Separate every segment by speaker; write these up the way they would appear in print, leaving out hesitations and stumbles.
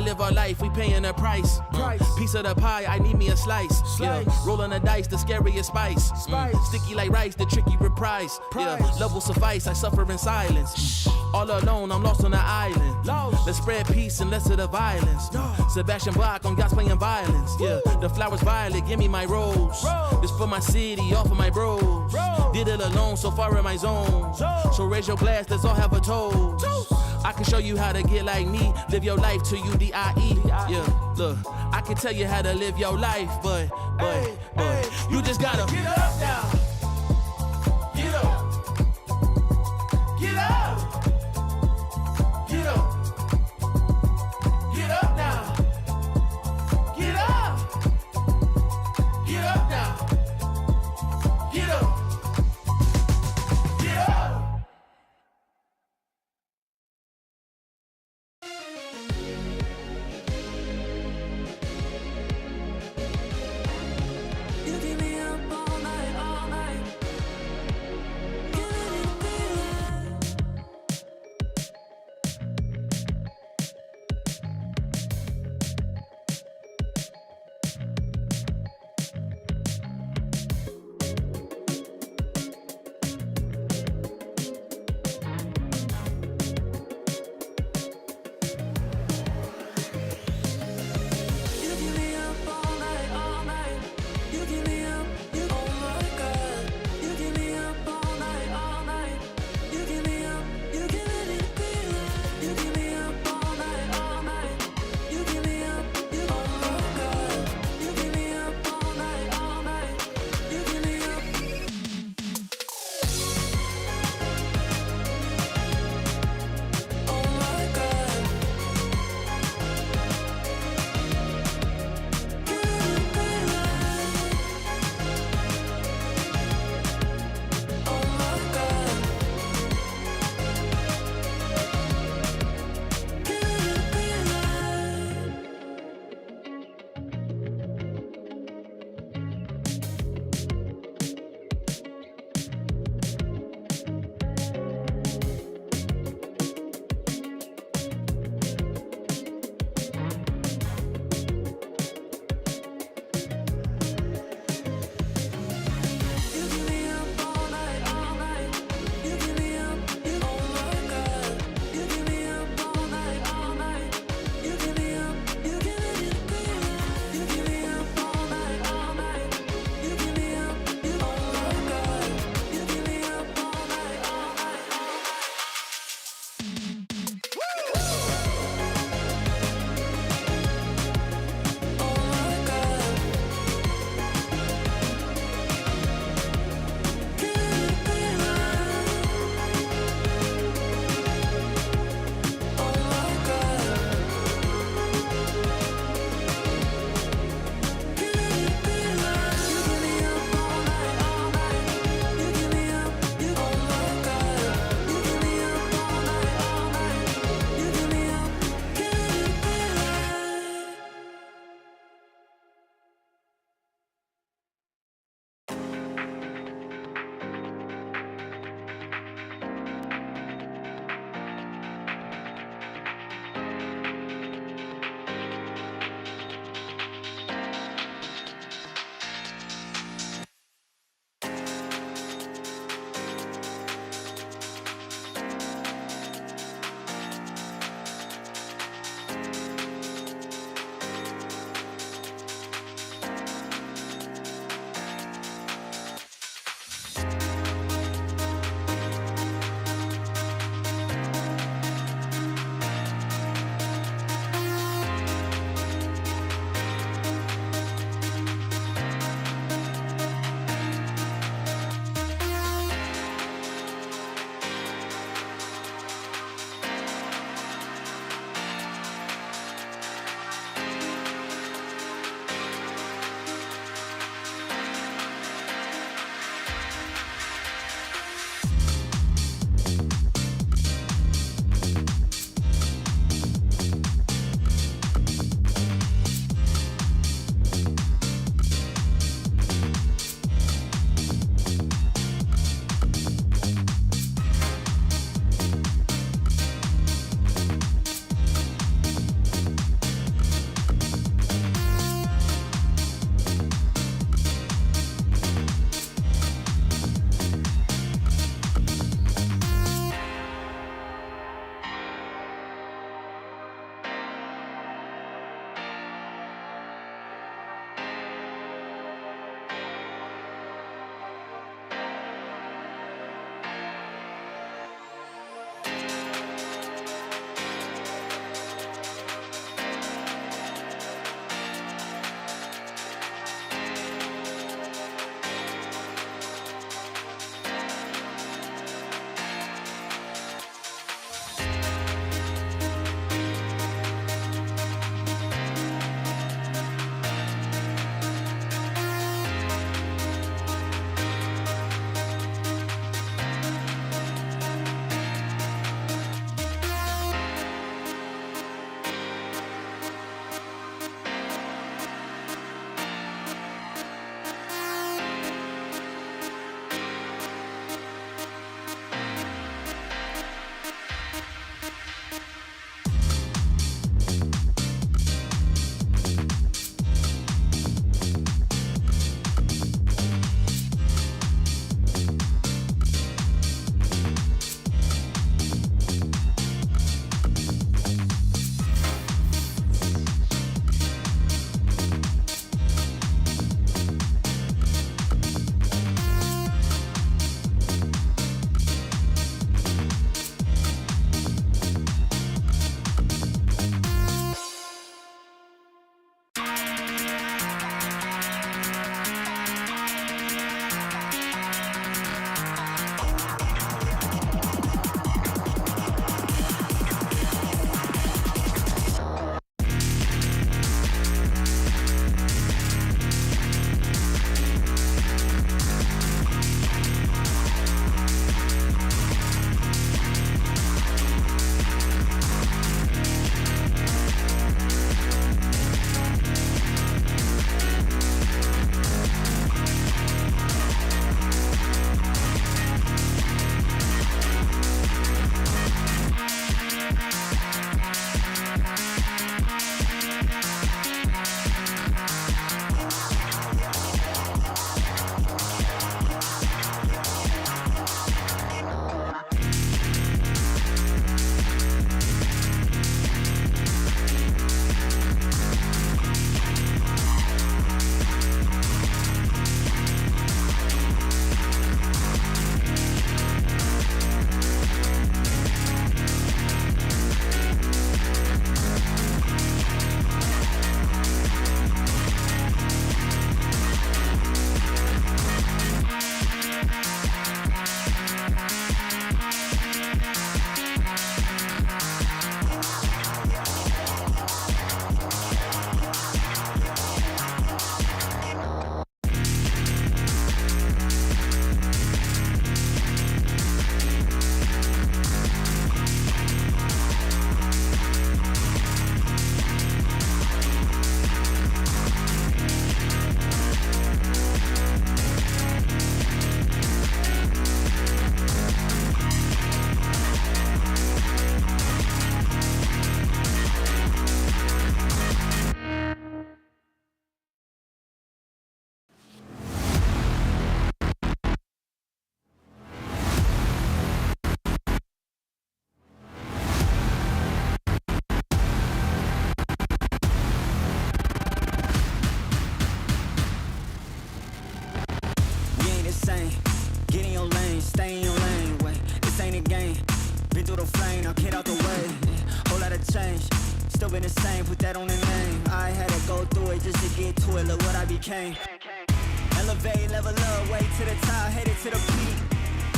Speaker 1: live our life, we paying a price. Piece of the pie, I need me a slice. Yeah. Rolling the dice, the scariest spice. Sticky like rice, the tricky reprise. Yeah. Love will suffice, I suffer in silence. All alone, I'm lost on the island. Let's spread peace and less of the violence. Sebastian Bach on yachts playing violence. Yeah. The flowers violet, give me my rose. This for my city, all for my bros. Did it alone, so far in my zone. So raise your glass, let's all have a toast. I can show you how to get like me. Live your life till you die. Yeah, look, I can tell you how to live your life, but you just gotta
Speaker 2: get up now. Get up. Get up. Get up. Get up now. Get up. Get up now. Get up. Get up.
Speaker 3: You keep me up all night, been the same, put that on the name. I had to go through it just to get to it, look what I became. Elevate, level up, way to the top, headed to the peak.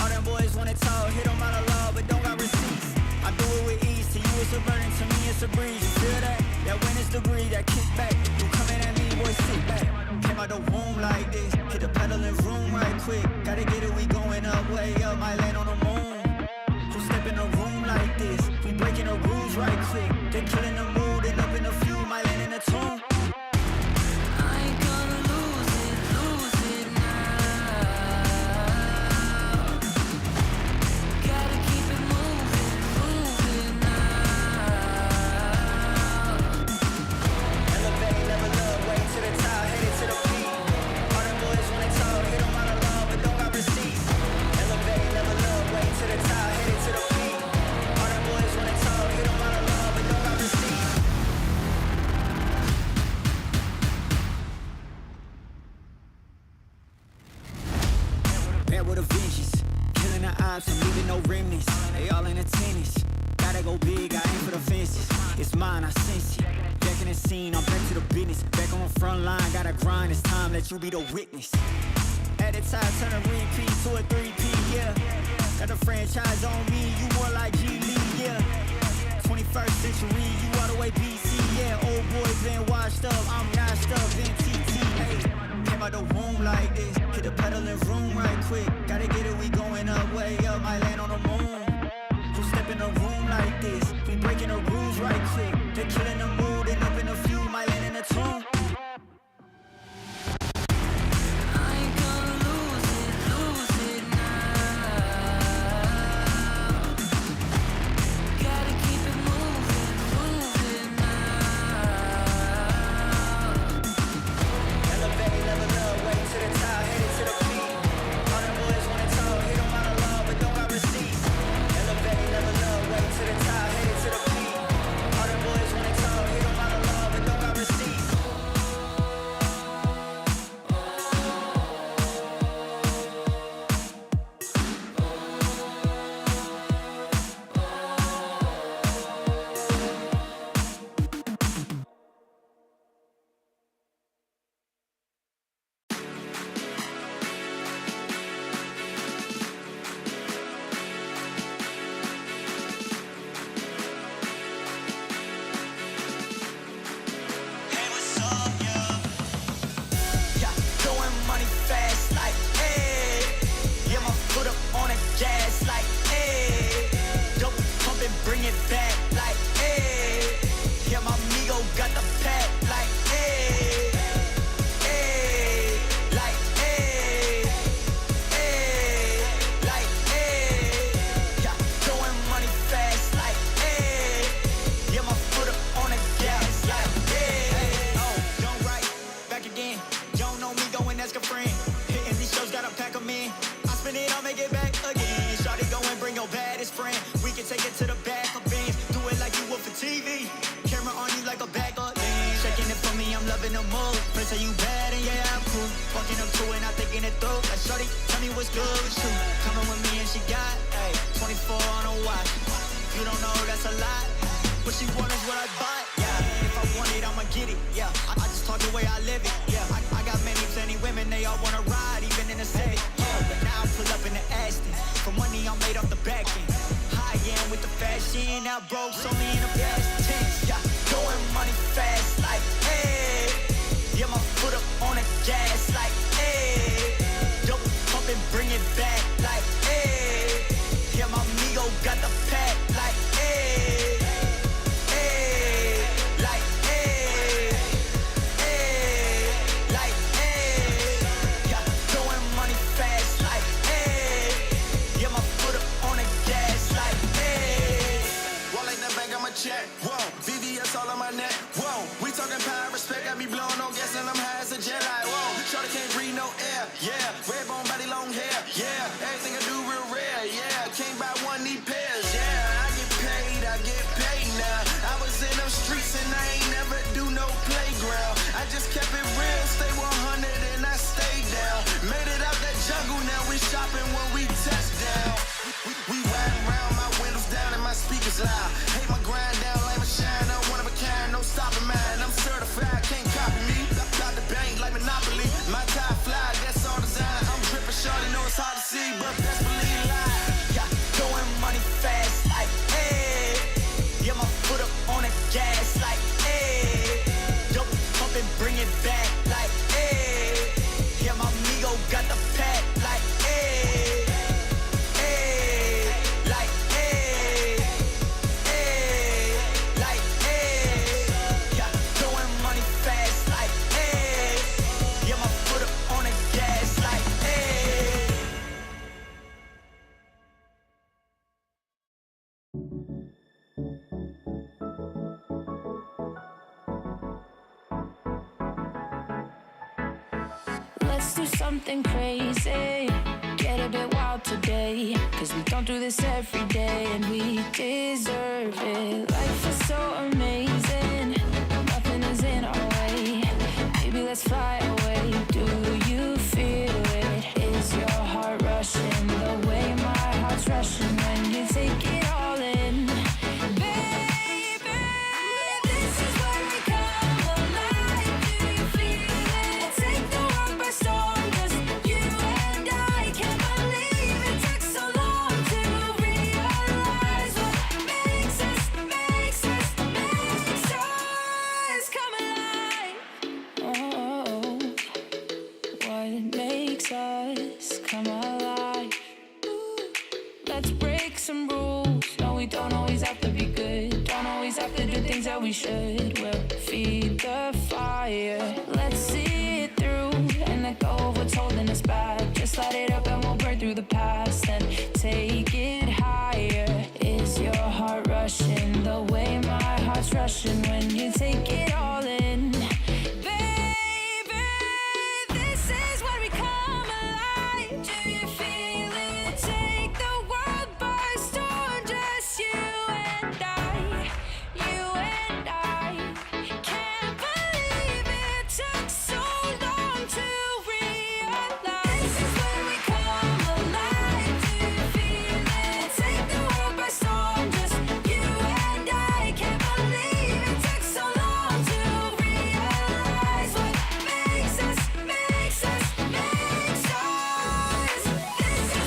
Speaker 3: All them boys wanna talk, hit them out of law, but don't got receipts. I do it with ease, to you it's a burden, to me it's a breeze. You feel that? That witness degree, that kickback. You coming at me, boy, sit back. Came out the womb like this, hit the pedal and room right quick. Gotta get it, we going up, way up, might land on the moon. Who step in a room like this? We breaking the rules right quick. They killing the mood and up in a few, might land in a tomb. I'm leaving no remnants. They all in attendance. Gotta go big, I aim for the fences. It's mine, I sense it. Back in the scene, I'm back to the business. Back on the front line, gotta grind. It's time, let you be the witness. At the time, turn a repeat to a 3P, yeah. Got the franchise on me, you more like G Lee, yeah. 21st century, you all the way BC, yeah. Old boys been washed up, I'm notched up in TTA. Came out the womb like this, hit the pedal and room right quick. Gotta get it, we going up, way up, might land on the moon. Who step in a room like this? We breaking the rules right quick. They killing the mood and up in a few, might land in a tomb.
Speaker 2: Hate my grind down like my shine, I'm one of a kind.
Speaker 4: let's do something crazy. Get a bit wild today, cause we don't do this every day, and we deserve it. Life is so amazing, nothing is in our way. Maybe let's fly away. Do you feel it? Is your heart rushing the way my heart's rushing when you take it all in? Baby, this is where we come alive. Do you feel it? Take the world by storm, just you and I. Can't believe it took so long to realize what makes us come alive. Oh, what makes us come alive? Ooh, let's break some rules. No, we don't always have to be good. Don't always have to do things that we should. We'll feed the fire. Let's see it through and let go of what's holding us back. Just light it up and we'll burn through the past and take it higher. Is your heart rushing the way my heart's rushing when you take it all in? Baby, this is where we come alive. Do you feel it? Take the world by storm, just you and I. You and I. Can't believe it took so long to realize. This is where we come alive. Do you feel it? Take the world by storm, just you and I. Can't believe it took so long to realize what makes us. This is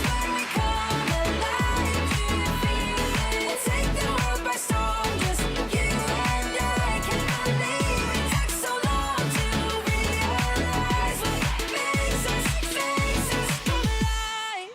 Speaker 4: where we come alive. Do you feel it? Take the world by storm, just you and I. Can't believe it took so long to realize what makes us come alive.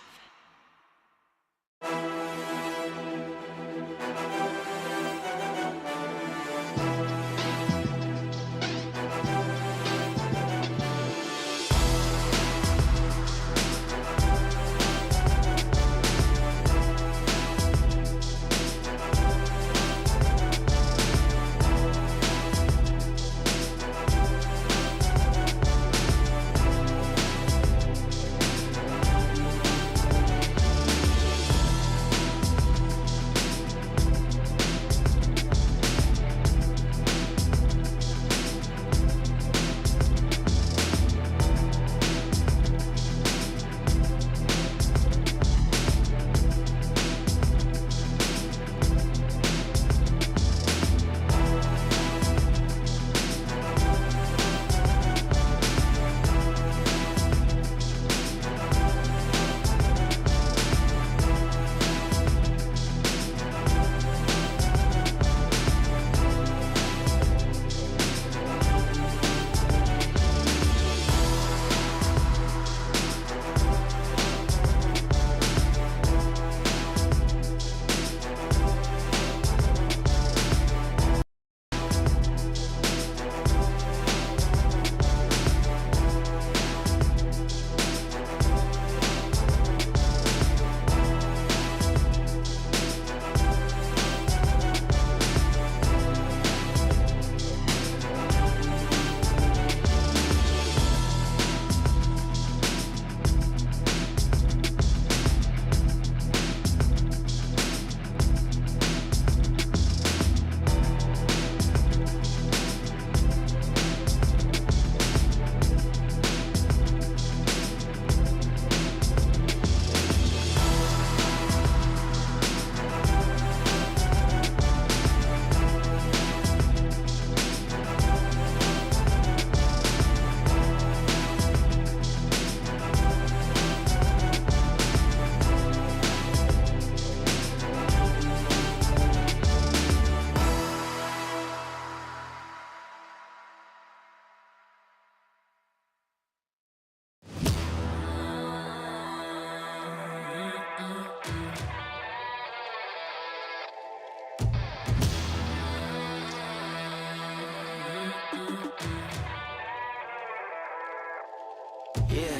Speaker 3: Yeah,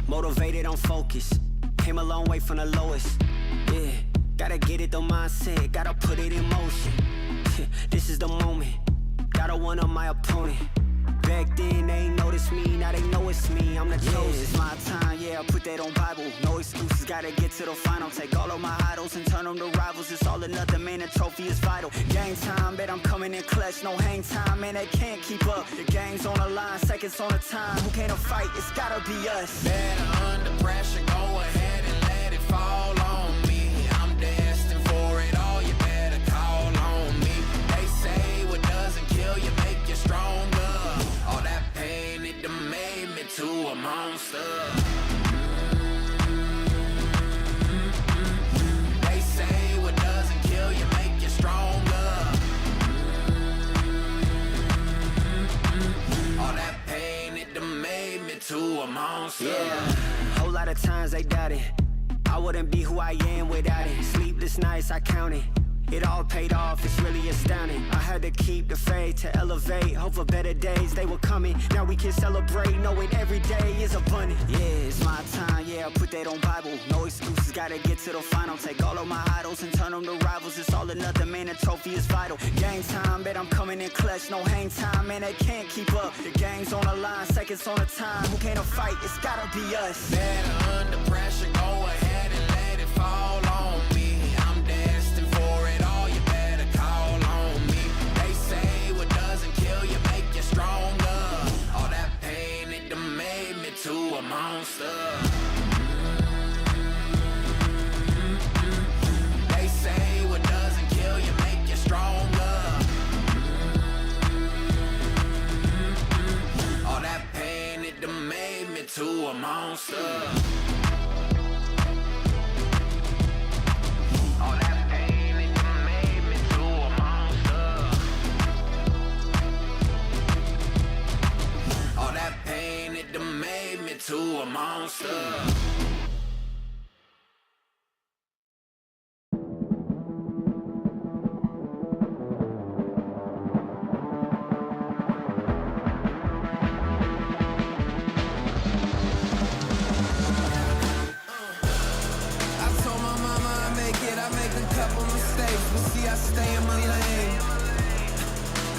Speaker 3: motivated on focus. Came a long way from the lowest. Yeah, gotta get it the mindset, gotta put it in motion. This is the moment, gotta one up my opponent. Back then they ain't noticed me, now they know it's me. I'm the chosen. It's my time, yeah, I put that on Bible. No excuses, gotta get to the final. Take all of my idols and turn them to rivals. It's all or nothing, man, the trophy is vital. Game time, bet I'm coming in clutch. No hang time, man, they can't keep up. The game's on the line, seconds on the time. Who can't fight? It's gotta be us.
Speaker 2: Better under pressure, go ahead and let it fall on me. I'm destined for it all, you better call on me. They say what doesn't kill you make you stronger. All that pain, it done made me to a monster. They say what doesn't kill you make you stronger. All that pain, it done made me to a monster.
Speaker 3: Yeah, whole lot of times they doubted I wouldn't be who I am without it. Sleepless nights, I counted. It all paid off, it's really astounding. I had to keep the faith to elevate. Hope for better days, they were coming. Now we can celebrate, knowing every day is abundant. Yeah, it's my time, yeah, I put that on Bible. No excuses, gotta get to the final. Take all of my idols and turn them to rivals. It's all or nothing, man, the trophy is vital. Game time, bet I'm coming in clutch. No hang time, man, they can't keep up. The game's on the line, seconds on the time. Who can't fight? It's gotta be us.
Speaker 2: Better under pressure, go ahead and let it fall on me. I'm destined for it all, you better call on me. They say what doesn't kill you make you stronger. All that pain, it done made me to a monster. They say what doesn't kill you make you stronger. All that pain, it done made me to a monster. All that pain, it done made me to a monster. All that pain, it done made me to a monster. I stay in my lane.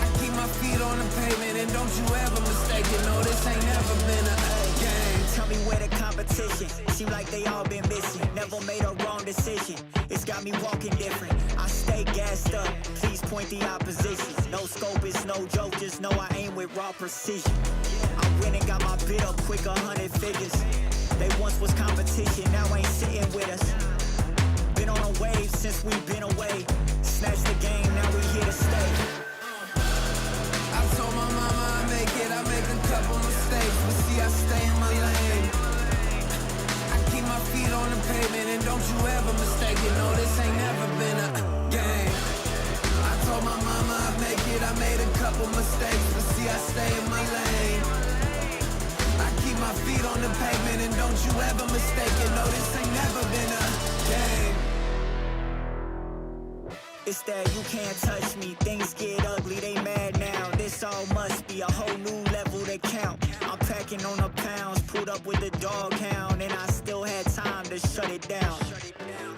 Speaker 2: I keep my feet on the pavement, and don't you ever mistake it. No, this ain't never been a game.
Speaker 3: Tell me where the competition. Seem like they all been missing. Never made a wrong decision. It's got me walking different. I stay gassed up. Please point the opposition. No scope, it's no joke. Just know I aim with raw precision. I went and got my bid up quick, 100 figures. They once was competition, now ain't sitting with us. Been on a wave since we've been away. Snatch the game, now we here to stay.
Speaker 2: I told my mama I make it, I make a couple mistakes, but see I stay in my lane. I keep my feet on the pavement, and don't you ever mistake it. No, this ain't never been a game. I told my mama I make it, I made a couple mistakes, but see I stay in my lane. I keep my feet on the pavement, and don't you ever mistake it. No, this ain't never been a game.
Speaker 3: It's that you can't touch me. Things get ugly, they mad now. This all must be a whole new level to count. I'm packing on the pounds, pulled up with the dog hound, and I still had time to shut it down.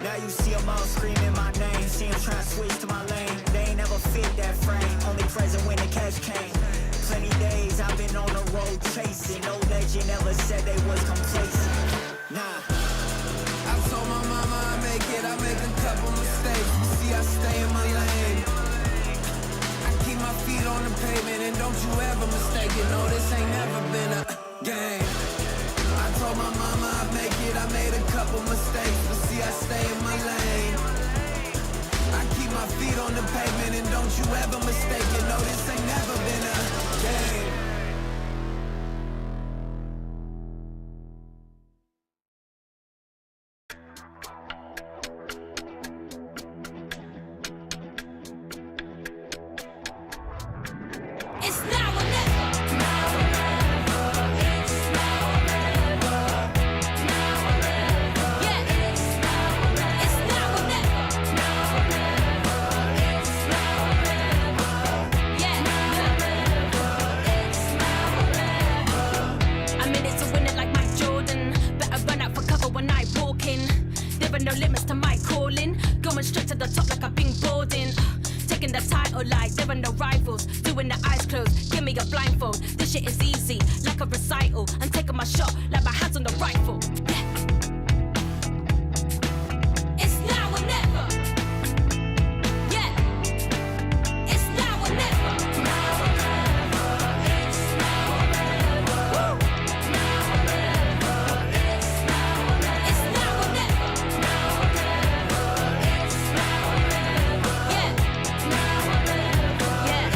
Speaker 3: Now you see them all screaming my name. See them trying to switch to my lane. They ain't never fit that frame. Only present when the cash came. Plenty days I've been on the road chasing. No legend ever said they was complacent. Nah.
Speaker 2: I told my mama I make it, I make a couple mistakes, but see I stay in my lane. I keep my feet on the pavement, and don't you ever mistake it. No, this ain't never been a game. I told my mama I make it, I made a couple mistakes, but see I stay in my lane. I keep my feet on the pavement, and don't you ever mistake it. No, this ain't never been a game.
Speaker 5: closed. Give me a blindfold. This shit is easy, like a recital. I'm taking my shot, like my hands on the rifle. Yeah. It's now or never. Yeah. It's now or never. Now or never. It's now or never. Woo. Now or never. It's now or never. It's now or never. Now or never. It's now or never. Yeah. Now or never. Yeah.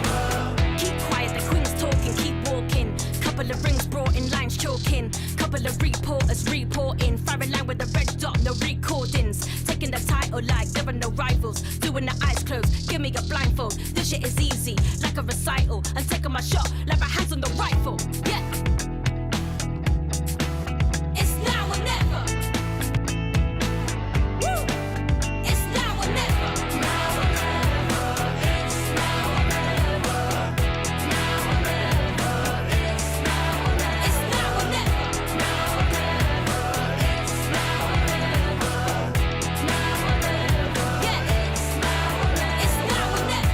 Speaker 5: Look. Keep quiet, the queen's talking, keep walking. Couple of rings brought in, lines choking. Couple of reporters reporting. Firing line with a red dot, no recordings. Taking the title like there are no rivals. Doing the eyes closed, give me a blindfold. This shit is easy, like a recital. I'm taking my shot, like my hands on the rifle. Yeah. It's now or never. Woo. It's now or never. Now or never. It's now or never. Now or never. It's now or never. It's now or never. Now or never. It's now or never. Now or never. Yeah. It's now or never. It's now or never.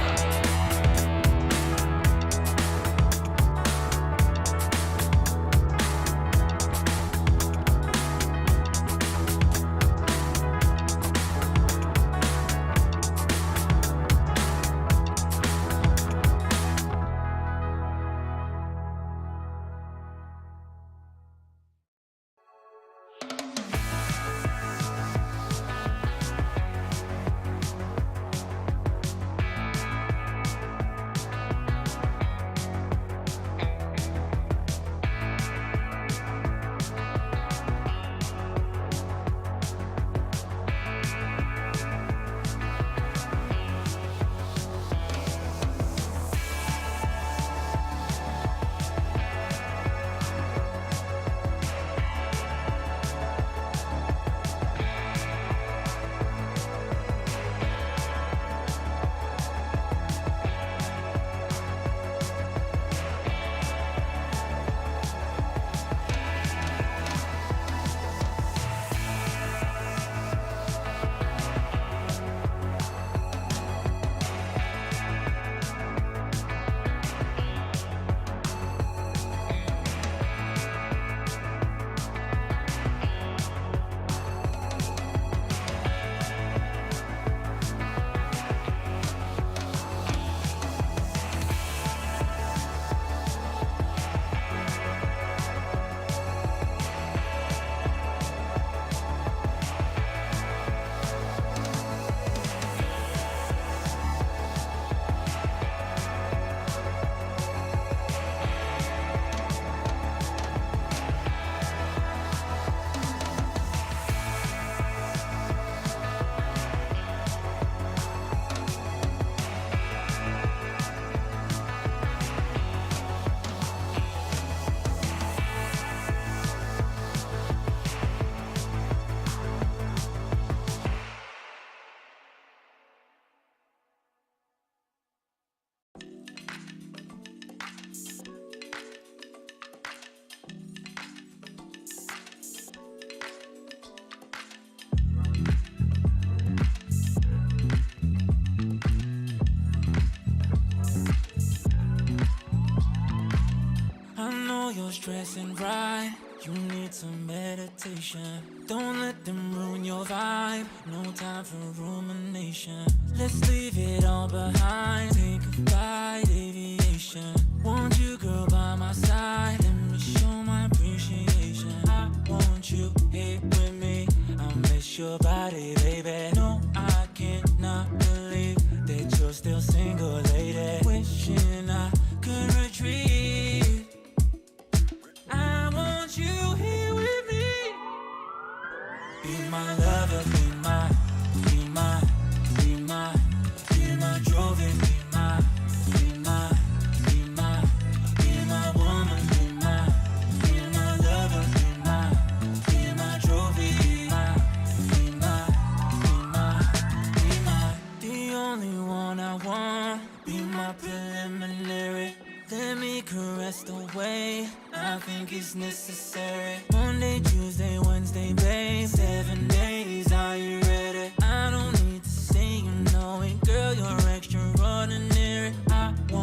Speaker 6: You're stressing right, you need some meditation. Don't let them ruin your vibe, no time for rumination. Let's leave it all behind, take a flight, aviation. Want you, girl, by my side, let me show my appreciation. I want you here with me, I miss your body, baby. No, I cannot believe that you're still single, lady. Wishing I could retreat. I want you here with me. Be my lover, be my, be my, be my, be my trophy, be my, be my, be my, be my woman, be my lover, be my trophy, be my, be my, be my, the only one I want. Be my preliminary. Let me caress the way I think it's necessary. Monday, Tuesday, Wednesday, babe. 7 days, are you ready? I don't need to say you know it, girl, you're extraordinary. I want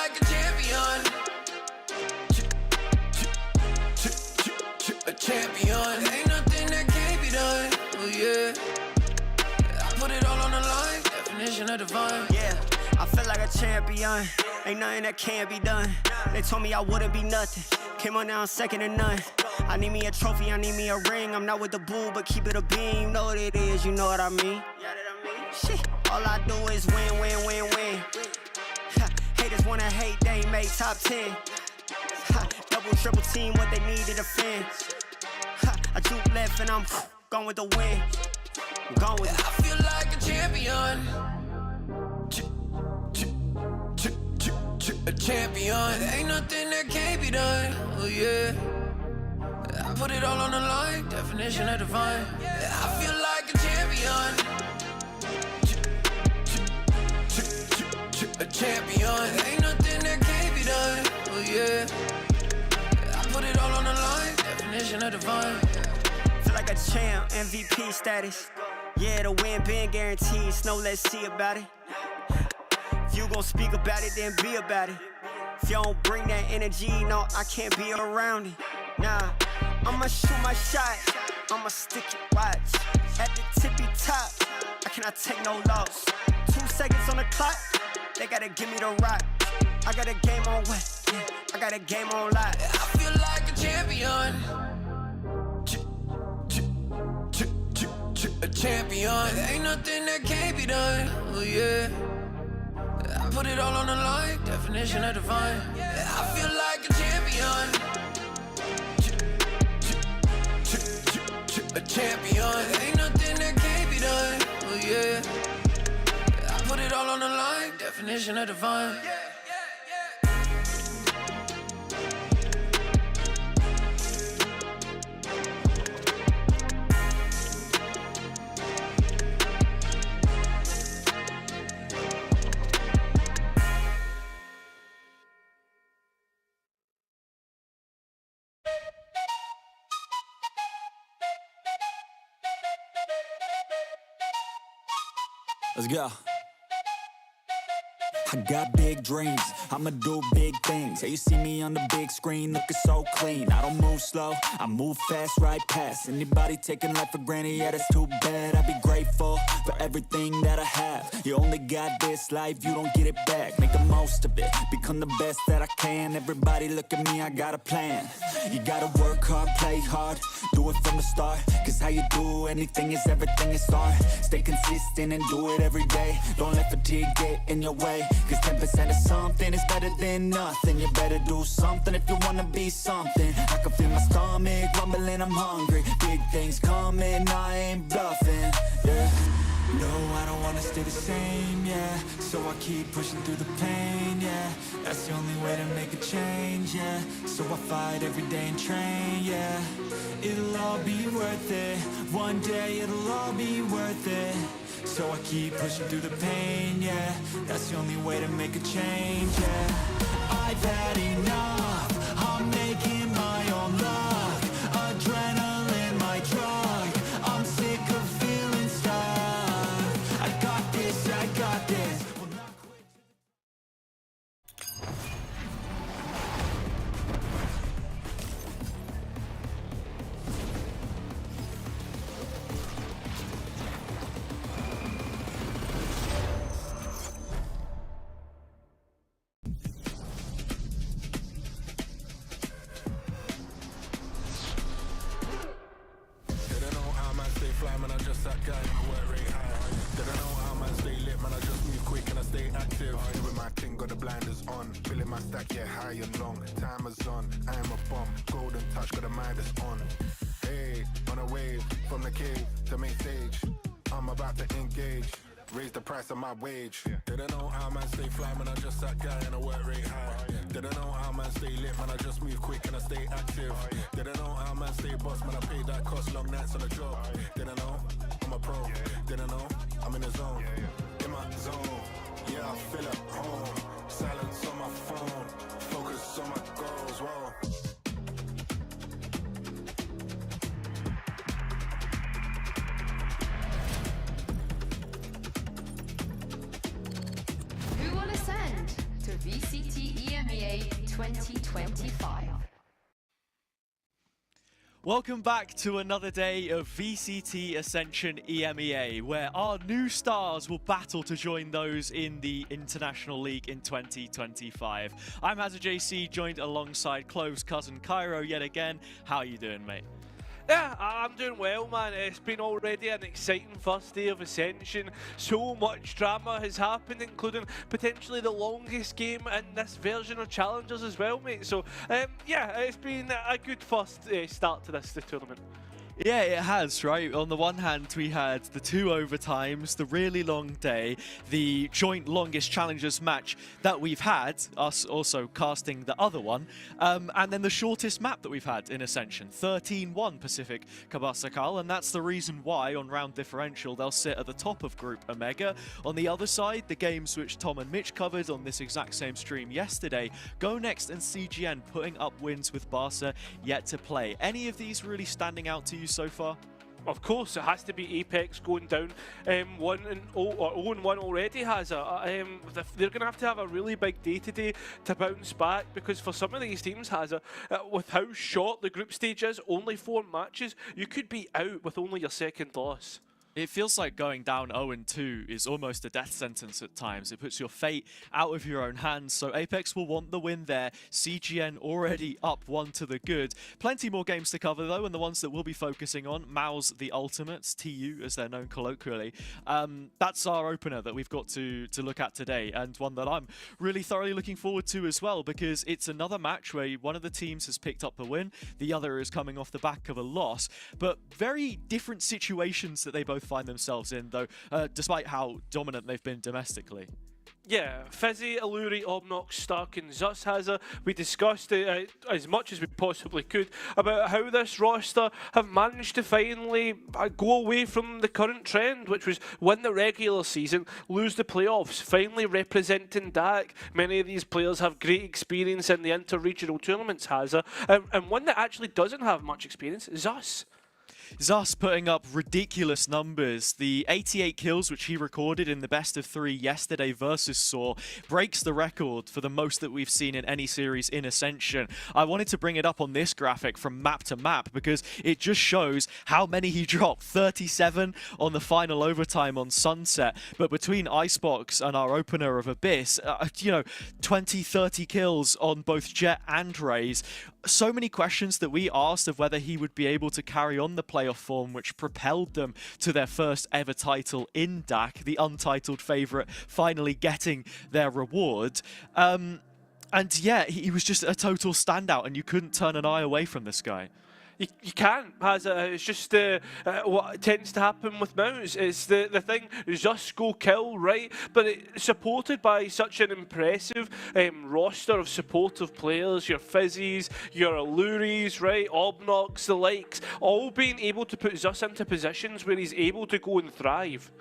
Speaker 2: like a champion. A champion. Ain't nothing that can't be done. Oh yeah. I put it all on the line. Definition of divine.
Speaker 3: Yeah, I feel like a champion. Ain't nothing that can't be done. They told me I wouldn't be nothing. Came on down second to none. I need me a trophy, I need me a ring. I'm not with the bull, but keep it a beam. You know what it is, you know what I mean? Shit, all I do is win, win, win, win. Haters wanna hate, they ain't made top 10. Double, triple team, what they need to defend. I juke left and I'm gone with the win. I'm gone with it.
Speaker 2: I feel like a champion. A champion. Ain't nothing that can't be done. Oh yeah. I put it all on the line. Definition of divine. I feel like a champion. A champion. Ain't nothing that can't be done. Oh yeah. I put it all on the line. Definition of divine.
Speaker 3: Feel like a champ, MVP status. Yeah, the win been guaranteed. So let's see about it. If you gon' speak about it, then be about it. If you don't bring that energy, no, I can't be around it. Nah, I'ma shoot my shot. I'ma stick it, watch. At the tippy top, I cannot take no loss. 2 seconds on the clock, they gotta give me the rock. I got a game on wet, yeah, I got a game on lock.
Speaker 2: I feel like a champion. A champion. Ain't nothing that can't be done. Oh yeah. I put it all on the line. Definition of divine. I feel like a champion. A champion. Ain't nothing that can't be done. Oh yeah. I put it all on the line. Definition of divine.
Speaker 7: Let's go. I got big dreams, I'ma do big things. Yeah, you see me on the big screen looking so clean. I don't move slow, I move fast, right past anybody taking life for granted, yeah, that's too bad. I be grateful for everything that I have. You only got this life, you don't get it back. Make the most of it, become the best that I can. Everybody look at me, I got a plan. You gotta work hard, play hard, do it from the start. Cause how you do anything is everything is art. Stay consistent and do it every day. Don't let fatigue get in your way. Cause 10% of something is better than nothing. You better do something if you wanna be something. I can feel my stomach rumbling, I'm hungry. Big things coming, I ain't bluffing, yeah. No, I don't wanna stay the same, yeah. So I keep pushing through the pain, yeah. That's the only way to make a change, yeah. So I fight every day and train, yeah. It'll all be worth it. One day it'll all be worth it. So I keep pushing through the pain, yeah. That's the only way to make a change, yeah. I've had enough, I'm making my own luck. Adrenaline, my drug, I'm sick of feeling stuck. I got this, I got this. Will not quit.
Speaker 8: My wage. Didn't know how man stay fly, man, I just that guy and I work rate high. Didn't know how man stay lit, man, I just move quick and I stay active. Didn't know how man stay boss, man, I pay that cost, long nights on the job. Didn't know, I'm a pro. Didn't know, I'm in the zone. In my zone, yeah, I feel at home. Silence on my phone, focus on my goals, whoa.
Speaker 9: VCT EMEA 2025.
Speaker 10: Welcome back to another day of VCT Ascension EMEA, where our new stars will battle to join those in the International League in 2025. I'm Hazard JC, joined alongside close cousin Cairo yet again. How are you doing, mate?
Speaker 11: Yeah, I'm doing well, man. It's been already an exciting first day of Ascension. So much drama has happened, including potentially the longest game in this version of Challengers as well, mate. So, yeah, it's been a good first start to this tournament.
Speaker 10: Yeah, it has, right? On the one hand, we had the 2 overtimes, the really long day, the joint longest challengers match that we've had, us also casting the other one, and then the shortest map that we've had in Ascension, 13-1 Pacific Kabasakal, and that's the reason why, on round differential, they'll sit at the top of Group Omega. On the other side, the games which Tom and Mitch covered on this exact same stream yesterday, Go Next and CGN putting up wins with Barca yet to play. Any of these really standing out to you so far?
Speaker 11: Of course, it has to be Apex going down 1-0 or 0-1 already has they're going to have a really big day today to bounce back, because for some of these teams with how short the group stage is, only 4 matches, you could be out with only your second loss.
Speaker 10: It feels like going down 0-2 is almost a death sentence at times. It puts your fate out of your own hands, so Apex will want the win there. CGN already up 1 to the good. Plenty more games to cover though, and the ones that we'll be focusing on, Mao's the Ultimates, TU as they're known colloquially. That's our opener that we've got to look at today, and one that I'm really thoroughly looking forward to as well, because it's another match where one of the teams has picked up the win, the other is coming off the back of a loss, but very different situations that they both find themselves in, though, despite how dominant they've been domestically.
Speaker 11: Yeah, Fizzy, Alluri, Obnox, Stark and Zus Hazza. We discussed as much as we possibly could about how this roster have managed to finally go away from the current trend, which was win the regular season, lose the playoffs, finally representing DAC. Many of these players have great experience in the inter-regional tournaments, Hazza, and one that actually doesn't have much experience is Zus.
Speaker 10: Zus putting up ridiculous numbers. The 88 kills which he recorded in the best of 3 yesterday versus Saw breaks the record for the most that we've seen in any series in Ascension. I wanted to bring it up on this graphic from map to map because it just shows how many he dropped. 37 on the final overtime on Sunset, but between Icebox and our opener of Abyss, 20, 30 kills on both Jet and Raze. So many questions that we asked of whether he would be able to carry on the playoff form which propelled them to their first ever title in DAC, the untitled favourite finally getting their reward. And yeah, he was just a total standout and you couldn't turn an eye away from this guy.
Speaker 11: You can't, it's just what tends to happen with Mouse. It's the thing, just go kill, right? But it's supported by such an impressive roster of supportive players, your Fizzies, your Alluries, right? Obnox, the likes, all being able to put Zus into positions where he's able to go and thrive.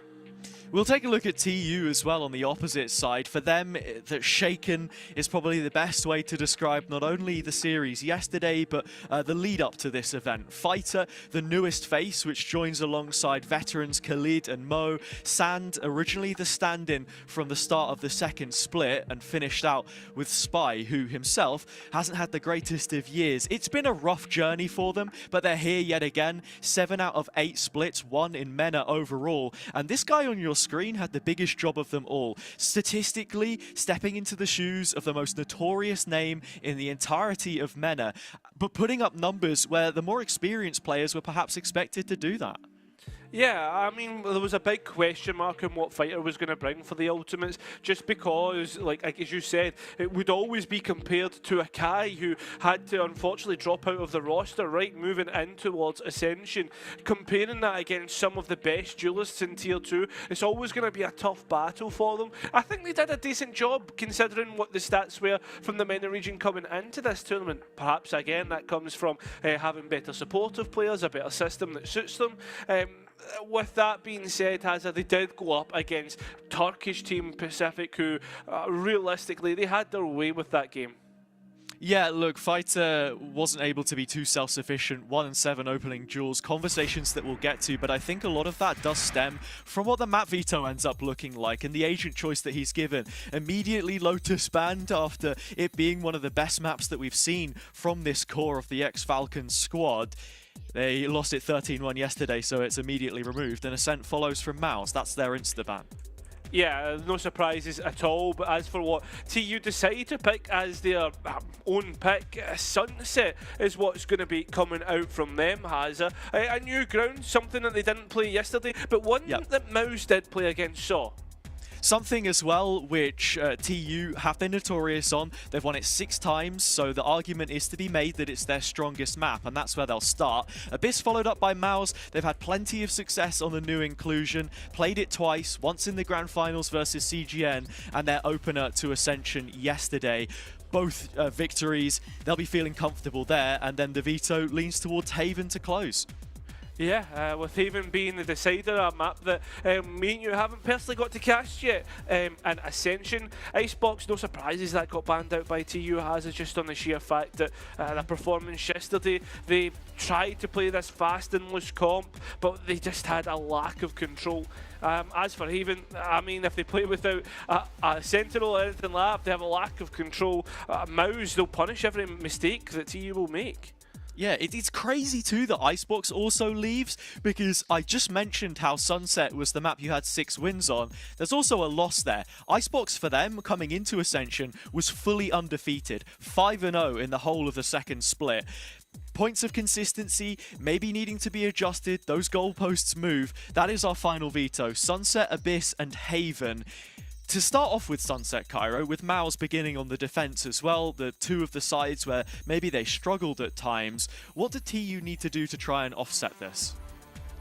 Speaker 10: We'll take a look at TU as well on the opposite side. For them, that shaken is probably the best way to describe not only the series yesterday, but the lead up to this event. Fighter, the newest face, which joins alongside veterans Khalid and Mo. Sand, originally the stand-in from the start of the second split, and finished out with Spy, who himself hasn't had the greatest of years. It's been a rough journey for them, but they're here yet again. 7 out of 8 splits, 1 in MENA overall. And this guy on your screen had the biggest job of them all. Statistically, stepping into the shoes of the most notorious name in the entirety of MENA, but putting up numbers where the more experienced players were perhaps expected to do that.
Speaker 11: Yeah, I mean, there was a big question mark on what Fighter was going to bring for the Ultimates, just because, like as you said, it would always be compared to a Kai who had to unfortunately drop out of the roster, right, moving in towards Ascension. Comparing that against some of the best duelists in Tier 2, it's always going to be a tough battle for them. I think they did a decent job considering what the stats were from the MENA region coming into this tournament. Perhaps, again, that comes from having better supportive players, a better system that suits them. With that being said, Hazza, they did go up against Turkish team Pacific, who realistically they had their way with that game.
Speaker 10: Yeah, look, Fighter wasn't able to be too self-sufficient. 1-7 opening duels, conversations that we'll get to, but I think a lot of that does stem from what the map veto ends up looking like and the agent choice that he's given. Immediately Lotus banned after it being one of the best maps that we've seen from this core of the ex-Falcons squad. They lost it 13-1 yesterday, so it's immediately removed, and Ascent follows from Mouse. That's their insta-ban.
Speaker 11: Yeah, no surprises at all. But as for what TU decide to pick as their own pick, Sunset is what's going to be coming out from them. Has a new ground, something that they didn't play yesterday, but one that Mouse did play against Shaw.
Speaker 10: Something as well which TU have been notorious on. They've won it 6 times, so the argument is to be made that it's their strongest map, and that's where they'll start. Abyss followed up by Mouse. They've had plenty of success on the new inclusion. Played it twice, once in the Grand Finals versus CGN, and their opener to Ascension yesterday. Both victories, they'll be feeling comfortable there, and then the veto leans towards Haven to close.
Speaker 11: Yeah, with Haven being the decider, a map that me and you haven't personally got to cast yet. And Ascension, Icebox, no surprises that got banned out by TU has, is just on the sheer fact that the performance yesterday, they tried to play this fast and loose comp, but they just had a lack of control. As for Haven, I mean, if they play without a Sentinel or anything like that, if they have a lack of control, Mouse, they'll punish every mistake that TU will make.
Speaker 10: Yeah, it's crazy too that Icebox also leaves, because I just mentioned how Sunset was the map you had 6 wins on. There's also a loss there. Icebox for them coming into Ascension was fully undefeated, 5-0 in the whole of the second split. Points of consistency maybe needing to be adjusted, those goalposts move. That is our final veto. Sunset, Abyss and Haven. To start off with Sunset, Cairo, with Mao's beginning on the defense as well, the two of the sides where maybe they struggled at times, what did TU need to do to try and offset this?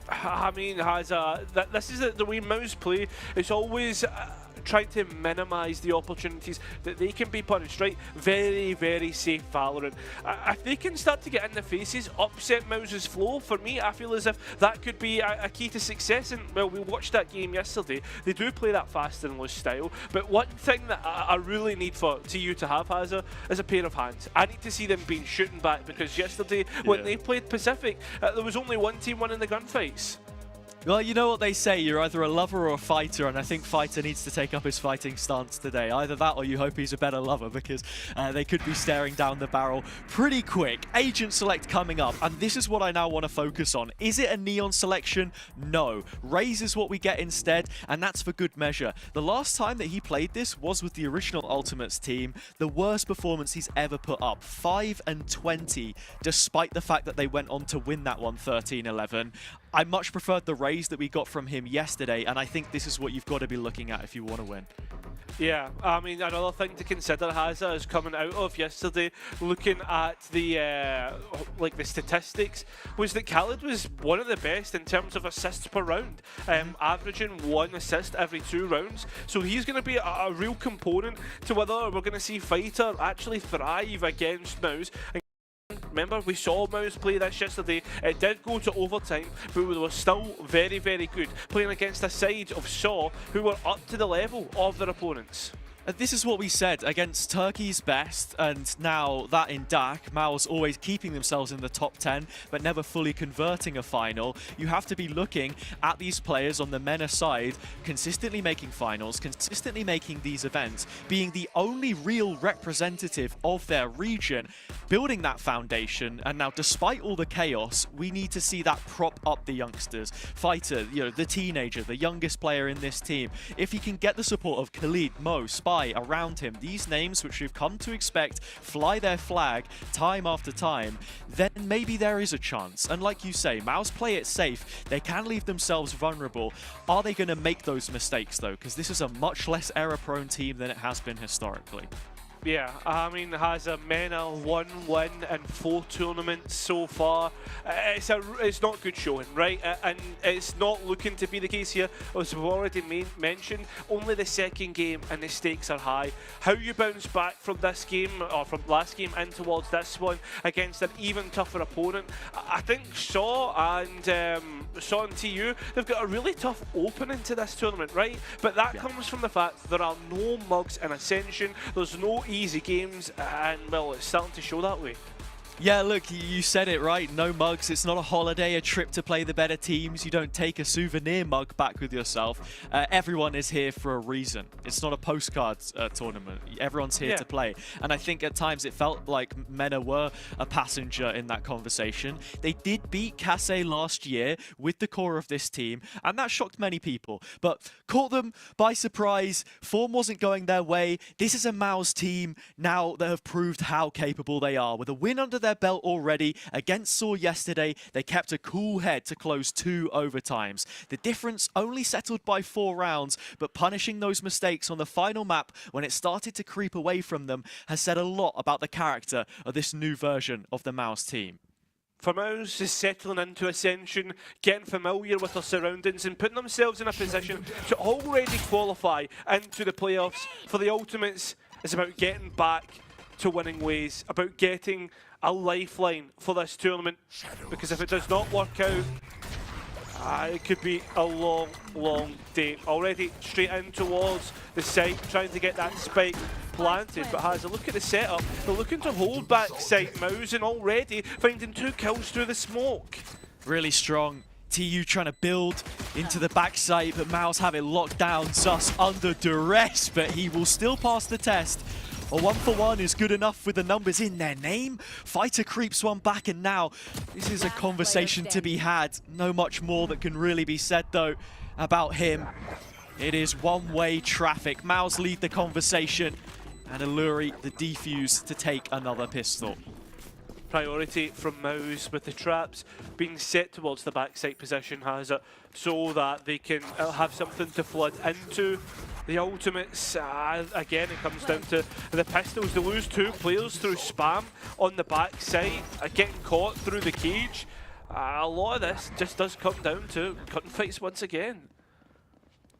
Speaker 11: I mean, this is the way Mouse play. It's always trying to minimise the opportunities that they can be punished, right? Very, very safe Valorant. If they can start to get in the faces, upset Mouse's flow, for me, I feel as if that could be a key to success. And, well, we watched that game yesterday. They do play that fast and loose style. But one thing that I really need for TU to have is a pair of hands. I need to see them being shooting back, because yesterday, when they played Pacific, there was only one team winning the gunfights.
Speaker 10: Well, you know what they say, you're either a lover or a fighter, and I think Fighter needs to take up his fighting stance today. Either that or you hope he's a better lover, because they could be staring down the barrel pretty quick. Agent select coming up, and this is what I now want to focus on. Is it a Neon selection? No. Raze is what we get instead, and that's for good measure. The last time that he played this was with the original Ultimates team, the worst performance he's ever put up, 5-20, despite the fact that they went on to win that one 13-11. I much preferred the Raze that we got from him yesterday, and I think this is what you've got to be looking at if you want to win.
Speaker 11: Yeah, I mean, another thing to consider, Hazza, is coming out of yesterday, looking at the the statistics, was that Khaled was one of the best in terms of assists per round, averaging 1 assist every 2 rounds. So he's going to be a real component to whether we're going to see Fighter actually thrive against Mouse. Remember, we saw Mouse play this yesterday. It did go to overtime, but we were still very, very good, playing against a side of Shaw who were up to the level of their opponents.
Speaker 10: This is what we said against Turkey's best, and now that in DAC, Mao's always keeping themselves in the top 10, but never fully converting a final. You have to be looking at these players on the MENA side, consistently making finals, consistently making these events, being the only real representative of their region, building that foundation, and now despite all the chaos, we need to see that prop up the youngsters. Fighter, you know, the teenager, the youngest player in this team. If he can get the support of Khalid, Mo, Spy, around him, these names which we've come to expect fly their flag time after time, then maybe there is a chance. And like you say, Mao's play it safe. They can leave themselves vulnerable. Are they going to make those mistakes though? Because this is a much less error-prone team than it has been historically.
Speaker 11: Yeah, I mean, has a MENA 1 win in 4 tournaments so far. It's not good showing, right? And it's not looking to be the case here. As we've already mentioned, only the second game and the stakes are high. How you bounce back from this game, or from last game in towards this one, against an even tougher opponent. I think Shaw and TU, they've got a really tough opening to this tournament, right? But that comes from the fact there are no mugs in Ascension. There's no easy games, and well, it's starting to show that way.
Speaker 10: Yeah, look, you said it right. No mugs. It's not a holiday, a trip to play the better teams. You don't take a souvenir mug back with yourself. Everyone is here for a reason. It's not a postcard tournament. Everyone's here to play. And I think at times it felt like MENA were a passenger in that conversation. They did beat Kase last year with the core of this team, and that shocked many people. But caught them by surprise. Form wasn't going their way. This is a MOUZ team now that have proved how capable they are. With a win under their belt already against Saw yesterday, they kept a cool head to close 2 overtimes. The difference only settled by 4 rounds, but punishing those mistakes on the final map when it started to creep away from them has said a lot about the character of this new version of the MOUZ team.
Speaker 11: For MOUZ is settling into Ascension, getting familiar with their surroundings and putting themselves in a position to already qualify into the playoffs. For the Ultimates, it's about getting back to winning ways, about getting a lifeline for this tournament, because if it does not work out, it could be a long, long day. Already straight in towards the site, trying to get that spike planted, but has a look at the setup. They're looking to hold back site MOUZ and already finding 2 kills through the smoke.
Speaker 10: Really strong. TU trying to build into the backside, but MOUZ have it locked down. Zus under duress, but he will still pass the test. A 1-for-1 is good enough with the numbers in their name. Fighter creeps one back, and now this is a conversation to be had. No much more that can really be said, though, about him. It is one-way traffic. MOUZ lead the conversation, and Alluri the defuse to take another pistol.
Speaker 11: Priority from MOUZ with the traps being set towards the backside position has it, so that they can have something to flood into. The Ultimates, again, it comes down to the pistols. They lose 2 players through spam on the backside, getting caught through the cage. A lot of this just does come down to cutting fights once again.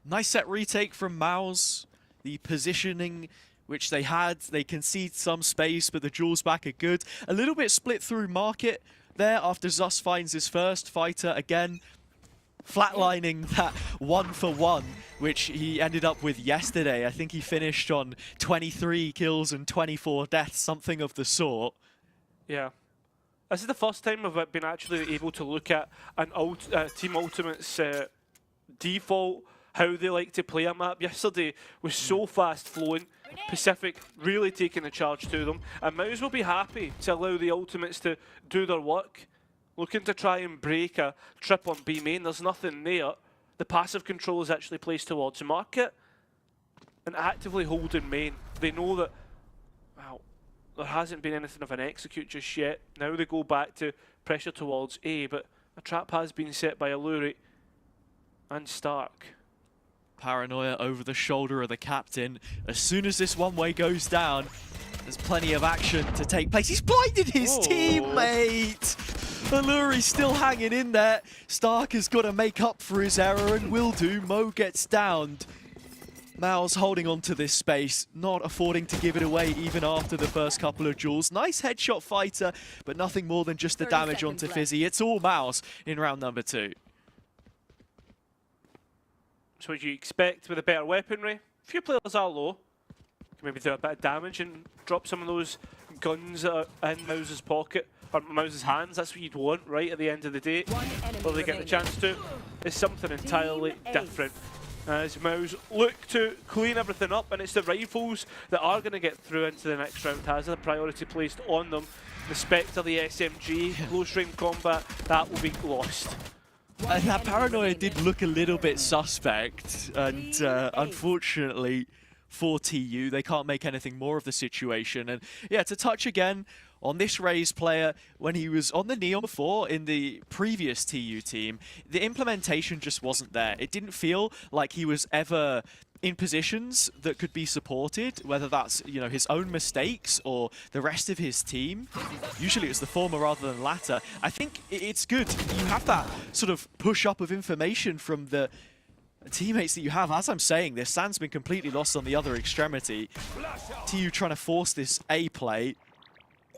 Speaker 10: Nice set retake from MOUZ. The positioning which they had, they concede some space, but the duels back are good. A little bit split through market there after Zus finds his first fighter again. Flatlining that 1-for-1, which he ended up with yesterday. I think he finished on 23 kills and 24 deaths, something of the sort.
Speaker 11: Yeah. This is the first time I've been actually able to look at an Team Ultimate's default, how they like to play a map. Yesterday was so fast flowing. Pacific really taking a charge to them. And MOUZ will be happy to allow the Ultimates to do their work. Looking to try and break a trip on B main. There's nothing there. The passive control is actually placed towards market and actively holding main. They know that, well, there hasn't been anything of an execute just yet. Now they go back to pressure towards A, but a trap has been set by Alluri and Stark.
Speaker 10: Paranoia over the shoulder of the captain. As soon as this one-way goes down, there's plenty of action to take place. He's blinded his teammate! Alluri's still hanging in there. Stark has got to make up for his error and will do. Mo gets downed. MOUZ holding on to this space, not affording to give it away even after the first couple of duels. Nice headshot fighter, but nothing more than just the damage onto Fizzy. It's all MOUZ in round number 2.
Speaker 11: So what you expect with a better weaponry? A few players are low. Can maybe do a bit of damage and drop some of those guns that are in MOUZ's pocket, or MOUZ's hands. That's what you'd want right at the end of the day. Will they get the chance to? It's something entirely different. As MOUZ look to clean everything up, and it's the rifles that are going to get through into the next round. Has the priority placed on them. The Spectre, the SMG, close range combat, that will be lost.
Speaker 10: That Paranoia did look a little bit suspect, and unfortunately for TU, they can't make anything more of the situation. And yeah, to touch again on this Raze player, when he was on the Neon before in the previous TU team, the implementation just wasn't there. It didn't feel like he was ever in positions that could be supported, whether that's, you know, his own mistakes or the rest of his team. Usually it's the former rather than latter. I think it's good. You have that sort of push up of information from the teammates that you have. As I'm saying this, Sand's been completely lost on the other extremity. TU trying to force this A play.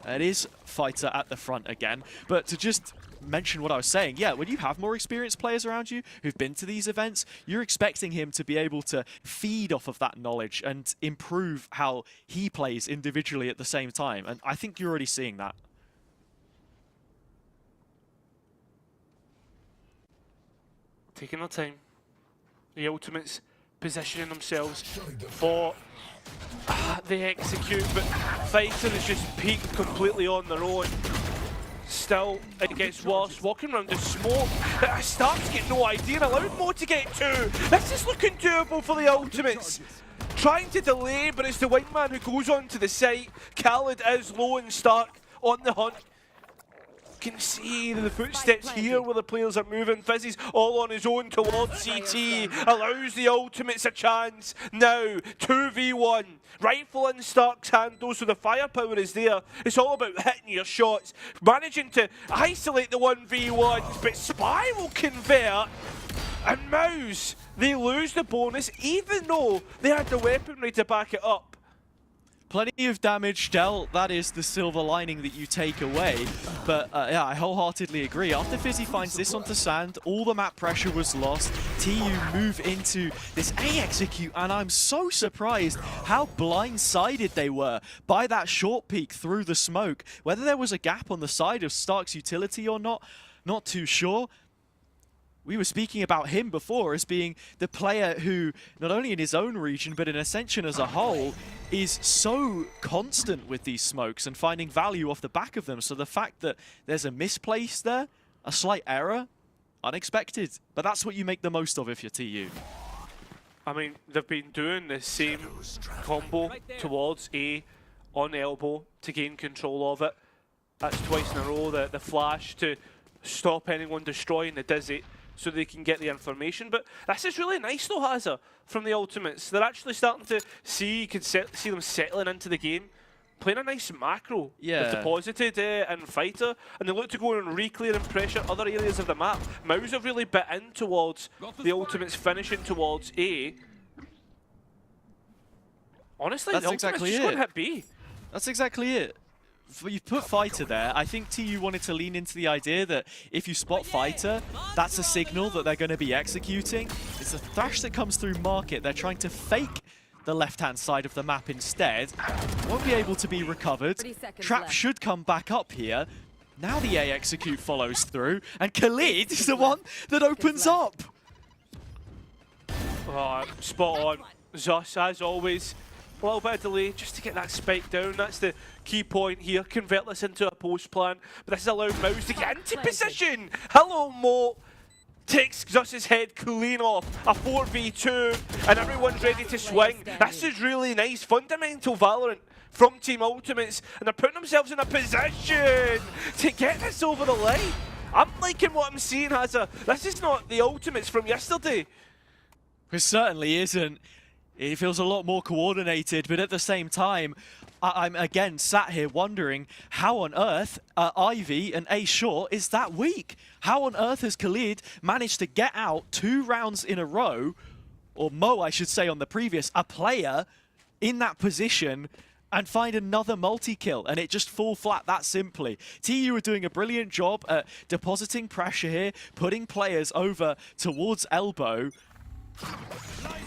Speaker 10: It is Fighter at the front again, but to just mention what I was saying. Yeah, when you have more experienced players around you who've been to these events, you're expecting him to be able to feed off of that knowledge and improve how he plays individually at the same time. And I think you're already seeing that.
Speaker 11: Taking their time. The Ultimates positioning themselves for they execute, but Fighter is just peaked completely on their own. Still, it gets worse. Walking around the smoke, Stark's get no idea and allowed Mo to get two. This is looking doable for the Ultimates. Trying to delay, but it's the wingman who goes onto the site. Khaled is low and Stark on the hunt. Can see the footsteps here where the players are moving. Fizzy's all on his own towards CT, allows the Ultimates a chance. Now 2v1, rifle in Stark's hand though, so the firepower is there. It's all about hitting your shots, managing to isolate the 1v1s, but Spy will convert. And Mouse, they lose the bonus even though they had the weaponry to back it up.
Speaker 10: Plenty of damage dealt, that is the silver lining that you take away. But yeah, I wholeheartedly agree. After Fizzy finds this onto sand, all the map pressure was lost. TU move into this A execute, and I'm so surprised how blindsided they were by that short peek through the smoke. Whether there was a gap on the side of Stark's utility or not too sure. We were speaking about him before as being the player who, not only in his own region, but in Ascension as a whole, is so constant with these smokes and finding value off the back of them. So the fact that there's a misplace there, a slight error, unexpected. But that's what you make the most of if you're TU.
Speaker 11: I mean, they've been doing the same combo towards A on elbow to gain control of it. That's twice in a row, the flash to stop anyone destroying the Dizzy, so they can get the information. But this is really nice though, Hazza, from the Ultimates. They're actually starting to see, you can see them settling into the game, playing a nice macro.
Speaker 10: Yeah.
Speaker 11: They've deposited and Fighter, and they look to go and re-clear and pressure other areas of the map. Mouse have really bit in towards the Ultimates, finishing towards A. Honestly,
Speaker 10: that's
Speaker 11: the Ultimates
Speaker 10: exactly
Speaker 11: just
Speaker 10: it.
Speaker 11: going to hit B.
Speaker 10: That's exactly it. You put Fighter there, I think TU wanted to lean into the idea that if you spot Fighter, that's a signal that they're going to be executing. It's a Thrash that comes through market. They're trying to fake the left-hand side of the map instead. Won't be able to be recovered. Trap should come back up here. Now the A execute follows through, and Khalid is the one that opens up.
Speaker 11: Oh, spot on. Zus, as always. A little bit of delay just to get that spike down. That's the key point here. Convert this into a post plan. But this has allowed Mouse to get into position. Hello, Mo. Takes Zus's head clean off. A 4v2. And everyone's ready to swing. This is really nice. Fundamental Valorant from Team Ultimates. And they're putting themselves in a position to get this over the line. I'm liking what I'm seeing, Hazza. This is not the Ultimates from yesterday.
Speaker 10: It certainly isn't. It feels a lot more coordinated, but at the same time, I'm again sat here wondering how on earth Ivy and A Short is that weak? How on earth has Khalid managed to get out 2 rounds in a row, or Mo I should say on the previous, a player in that position and find another multi-kill and it just fall flat that simply? TU are doing a brilliant job at depositing pressure here, putting players over towards elbow,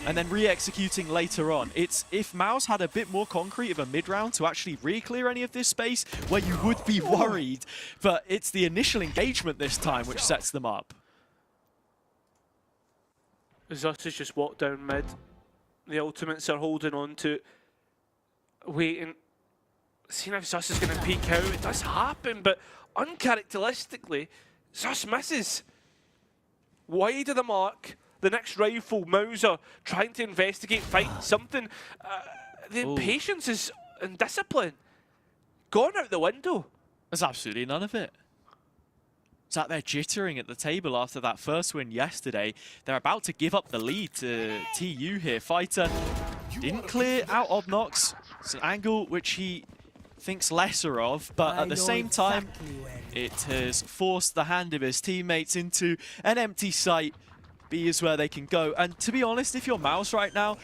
Speaker 10: and then re-executing later on. It's if Mouse had a bit more concrete of a mid-round to actually re-clear any of this space where you would be worried, but it's the initial engagement this time which sets them up.
Speaker 11: Zus has just walked down mid. The Ultimates are holding on to, waiting, seeing if Zus is going to peek out. It does happen, but uncharacteristically, Zus misses. Wide of the mark. The next rifle, Mauser trying to investigate, fight something. The impatience is and discipline gone out the window.
Speaker 10: There's absolutely none of it. Sat there jittering at the table after that first win yesterday. They're about to give up the lead to TU here. Fighter didn't clear out Obnox. It's an angle which he thinks lesser of, but at the same time, it has forced the hand of his teammates into an empty site. B is where they can go. And to be honest, if you're Mouse right now,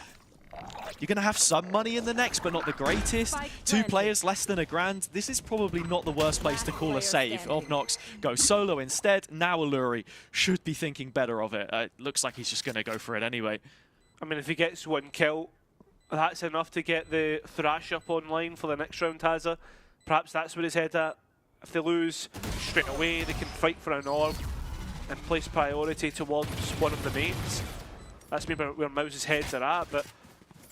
Speaker 10: you're going to have some money in the next, but not the greatest. 2 players, less than $1,000. This is probably not the worst place to call a save. Obnox goes solo instead. Now Alluri should be thinking better of it. Looks like he's just going to go for it anyway.
Speaker 11: I mean, if he gets 1 kill, that's enough to get the Thrash up online for the next round, Hazza. Perhaps that's where his head at. If they lose straight away, they can fight for an orb and place priority towards one of the mains. That's maybe where Mouse's heads are at, but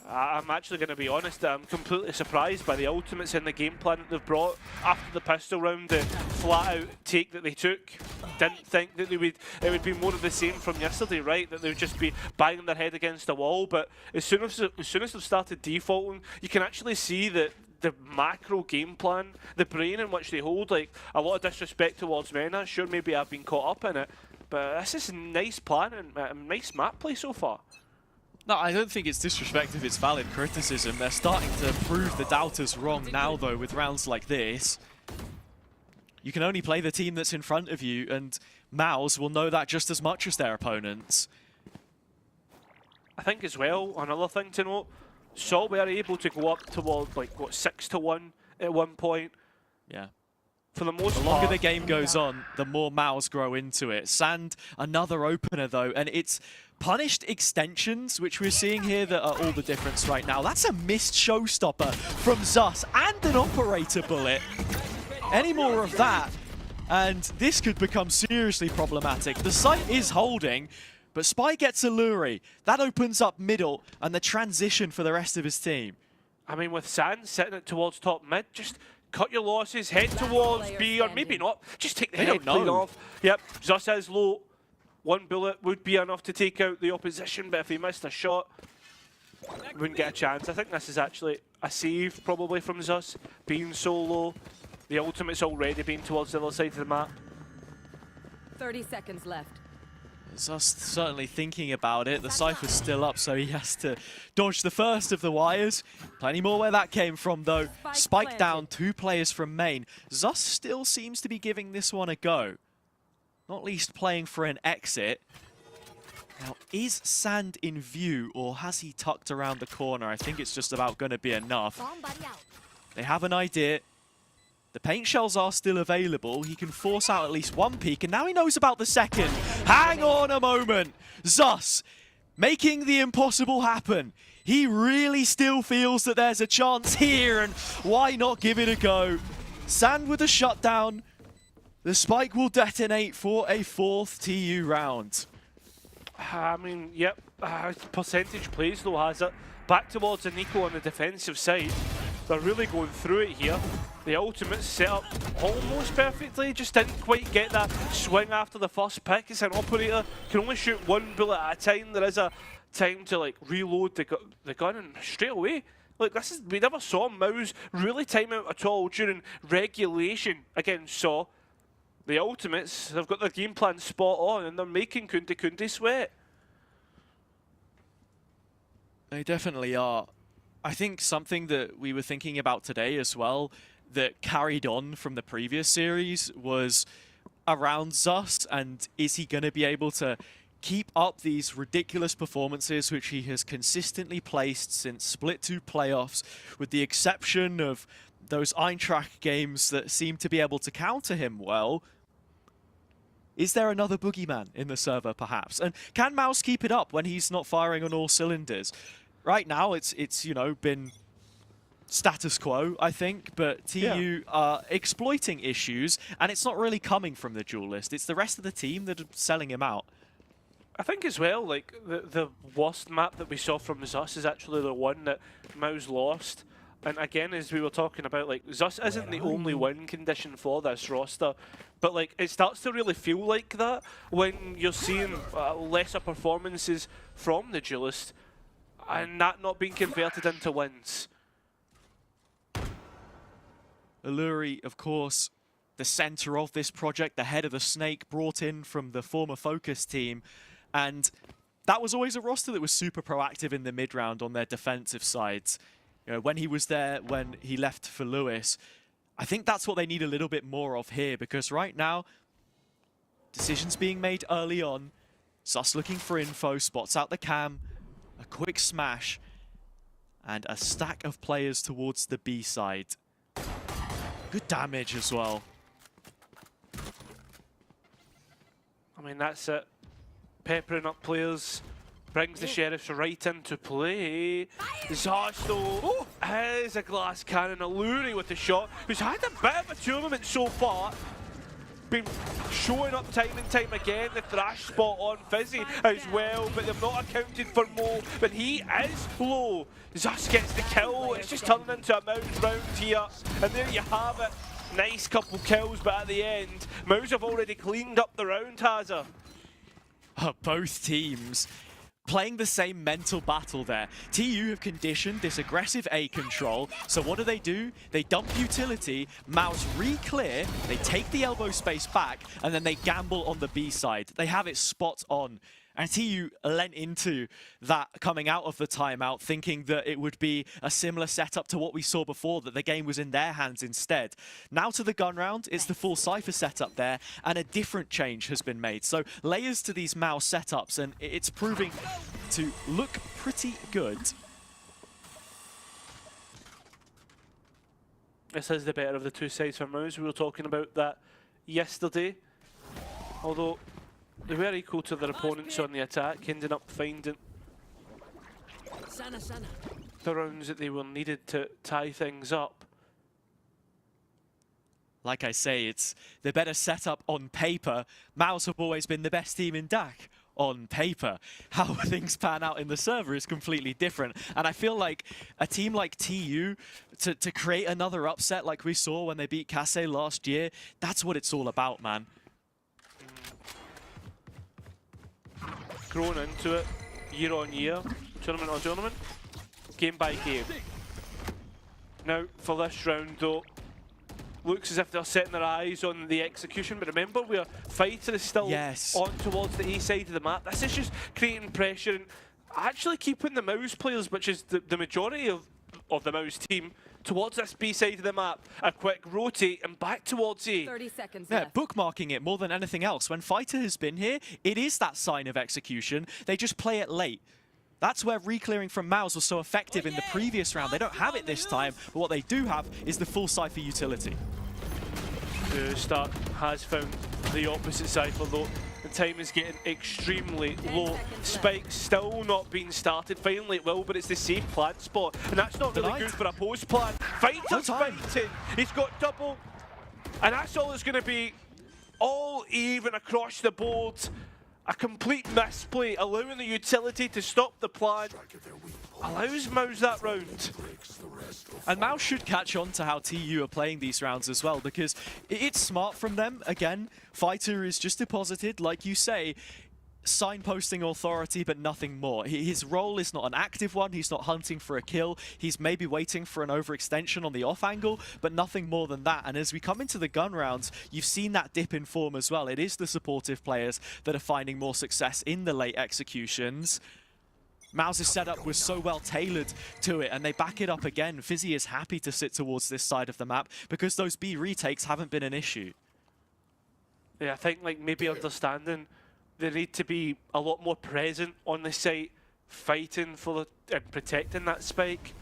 Speaker 11: I'm actually going to be honest, I'm completely surprised by the ultimates in the game plan that they've brought after the pistol round, the flat-out take that they took. Didn't think that it would be more of the same from yesterday, right? That they would just be banging their head against the wall, but as soon as they've started defaulting, you can actually see that the macro game plan, the brain in which they hold, like a lot of disrespect towards Mena. Sure, maybe I've been caught up in it, but this is nice planning, nice map play so far.
Speaker 10: No, I don't think it's disrespect if it's valid criticism. They're starting to prove the doubters wrong now, though, with rounds like this. You can only play the team that's in front of you, and Mouse will know that just as much as their opponents.
Speaker 11: I think as well, another thing to note, Salt were able to go up toward, like, what, 6-1 at one point.
Speaker 10: Yeah.
Speaker 11: For the most part.
Speaker 10: The longer the game goes on, the more Mouse grow into it. Sand, another opener, though, and it's punished extensions, which we're seeing here, that are all the difference right now. That's a missed showstopper from Zus and an operator bullet. Any more of that, and this could become seriously problematic. The site is holding, but Spy gets Alluri. That opens up middle and the transition for the rest of his team.
Speaker 11: I mean, with Sand sitting it towards top mid, just cut your losses, head towards B, or maybe not. Just take the head clean off. Yep, Zus is low. 1 bullet would be enough to take out the opposition, but if he missed a shot, wouldn't get a chance. I think this is actually a save, probably, from Zus, being so low. The ultimate's already been towards the other side of the map.
Speaker 12: 30 seconds left.
Speaker 10: Zus certainly thinking about it. The Cypher's still up, so he has to dodge the first of the wires. Plenty more where that came from, though. Spike down, 2 players from main. Zus still seems to be giving this one a go. Not least playing for an exit. Now, is Sand in view, or has he tucked around the corner? I think it's just about going to be enough. They have an idea. The paint shells are still available. He can force out at least 1 peek, and now he knows about the second. Hang on a moment. Zus making the impossible happen. He really still feels that there's a chance here, and why not give it a go? Sand with a shutdown. The spike will detonate for a 4th TU round.
Speaker 11: I mean, yep, percentage plays though has it. Back towards Nico on the defensive side. They're really going through it here. The ultimate's set up almost perfectly, just didn't quite get that swing after the first pick. It's an operator, can only shoot 1 bullet at a time. There is a time to like reload the gun, and straight away. Like, this is, we never saw Mouse really time out at all during regulation against Saw. The ultimates, they've got their game plan spot on, and they're making Kunti Kunti sweat.
Speaker 10: They definitely are. I think something that we were thinking about today as well that carried on from the previous series was around Zus, and is he going to be able to keep up these ridiculous performances which he has consistently placed since Split 2 playoffs, with the exception of those Eintracht games that seem to be able to counter him well. Is there another boogeyman in the server, perhaps? And can Mouse keep it up when he's not firing on all cylinders? Right now, it's you know, been status quo, I think, but TU are exploiting issues, and it's not really coming from the duelist. It's the rest of the team that are selling him out.
Speaker 11: I think as well, like, the worst map that we saw from Zus is actually the one that Mouse lost. And again, as we were talking about, like, Zus isn't the only win condition for this roster, but like, it starts to really feel like that when you're seeing lesser performances from the duelist, and that not being converted into wins.
Speaker 10: Alluri, of course, the center of this project, the head of the snake, brought in from the former Focus team, and that was always a roster that was super proactive in the mid-round on their defensive sides. You know, when he was there, when he left for Lewis, I think that's what they need a little bit more of here, because right now, decisions being made early on, Zus looking for info, spots out the cam, a quick smash, and a stack of players towards the B side. Good damage as well.
Speaker 11: I mean, that's it. Peppering up players brings the Sheriffs right into play. Zasto has a glass cannon. Alluri with the shot, who's had a bit of a tournament so far. Been showing up time and time again. The thrash spot on Fizzy as well, but they've not accounted for Mo. But he is low. Zust gets the kill. It's just turning into a Mouse round here. And there you have it. Nice couple kills, but at the end, Mouse have already cleaned up the round, Hazza.
Speaker 10: Both teams playing the same mental battle there. TU have conditioned this aggressive A control, so what do? They dump utility, Mouse re-clear, they take the elbow space back, and then they gamble on the B side. They have it spot on. And TU lent into that coming out of the timeout, thinking that it would be a similar setup to what we saw before, that the game was in their hands instead. Now to the gun round, it's the full Cypher setup there, and a different change has been made. So layers to these Mouse setups, and it's proving to look pretty good.
Speaker 11: This is the better of the two sides for Mouse. We were talking about that yesterday, although they were equal to their opponents on the attack, ending up finding the rounds that they were needed to tie things up.
Speaker 10: Like I say, it's the better setup on paper. Mouse have always been the best team in DAC on paper. How things pan out in the server is completely different. And I feel like a team like TU, to create another upset like we saw when they beat Kase last year, that's what it's all about, man.
Speaker 11: Grown into it year on year, tournament on tournament, game by game. Now for this round though, looks as if they're setting their eyes on the execution, but remember where Fighter is still on towards the A side of the map. This is just creating pressure and actually keeping the Mouse players, which is the majority of the Mouse team, towards this B side of the map. A quick rotate and back towards A.
Speaker 12: 30 seconds
Speaker 10: Yeah,
Speaker 12: left.
Speaker 10: bookmarking it more than anything else. When Fighter has been here, it is that sign of execution. They just play it late. That's where re-clearing from Mouse was so effective in the previous round. They don't have it this time, but what they do have is the full Cypher utility.
Speaker 11: The start has found the opposite Cypher though. The time is getting extremely low. Spike's still not being started. Finally it will, but it's the safe plant spot. And that's not really good for a post plant. Fighter's fighting. He's got double. And that's all it's going to be. All even across the board. A complete misplay, allowing the utility to stop the plan. Allows Mouse that round.
Speaker 10: And Mouse should catch on to how TU are playing these rounds as well, because it's smart from them. Again, Fighter is just deposited, like you say, signposting authority, but nothing more. His role is not an active one. He's not hunting for a kill. He's maybe waiting for an overextension on the off angle, but nothing more than that. And as we come into the gun rounds, you've seen that dip in form as well. It is the supportive players that are finding more success in the late executions. Mouse's setup was so well tailored to it, and they back it up again. Fizzy is happy to sit towards this side of the map because those B retakes haven't been an issue.
Speaker 11: Yeah, I think like maybe understanding they need to be a lot more present on the site, fighting for and protecting that spike.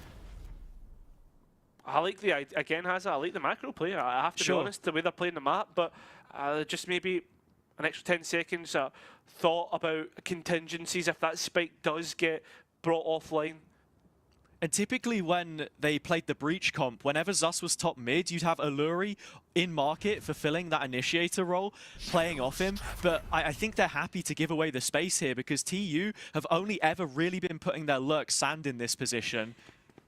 Speaker 11: I like the, again, Hazza, I like the macro play. I have to be honest, the way they're playing the map, but just maybe an extra 10 seconds thought about contingencies if that spike does get brought offline.
Speaker 10: And typically when they played the Breach comp, whenever Zus was top mid, you'd have Alluri in market fulfilling that initiator role, playing off him. But I think they're happy to give away the space here because TU have only ever really been putting their lurk sand in this position.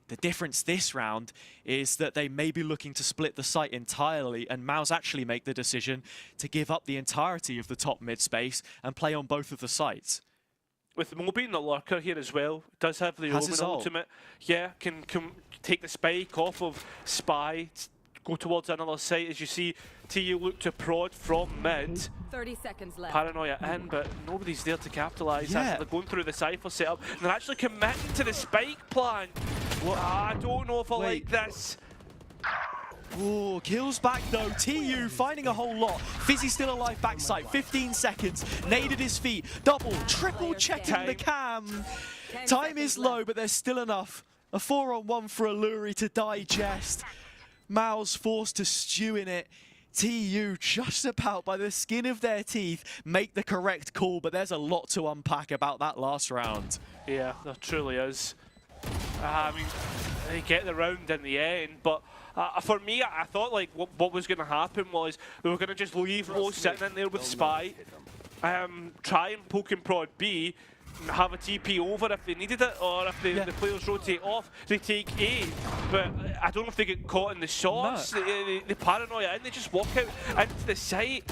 Speaker 10: The difference this round is that they may be looking to split the site entirely, and Mouse actually make the decision to give up the entirety of the top mid space and play on both of the sites.
Speaker 11: With Mo being the lurker here as well, does have the Omen ultimate. Yeah, can take the spike off of Spy, go towards another site. As you see, TU look to prod from mid.
Speaker 12: 30 seconds left.
Speaker 11: Paranoia in, but nobody's there to capitalise. They're going through the Cypher setup. And they're actually committing to the spike plan. I don't know if I like this.
Speaker 10: Oh, kills back though. TU finding a whole lot. Fizzy still alive backside. 15 seconds. Naded his feet. Double, triple checking the cam. Time is low, but there's still enough A 4-on-1 for Alluri to digest. Mao's forced to stew in it. TU just about by the skin of their teeth make the correct call, but there's a lot to unpack about that last round.
Speaker 11: Yeah, there truly is. I mean, they get the round in the end, but for me, I thought like what was going to happen was they were going to just leave Mo sitting in there with Spy, try and poke and prod B, have a TP over if they needed it, or if the players rotate off, they take A. But I don't know if they get caught in the shots, the paranoia, and they just walk out into the site,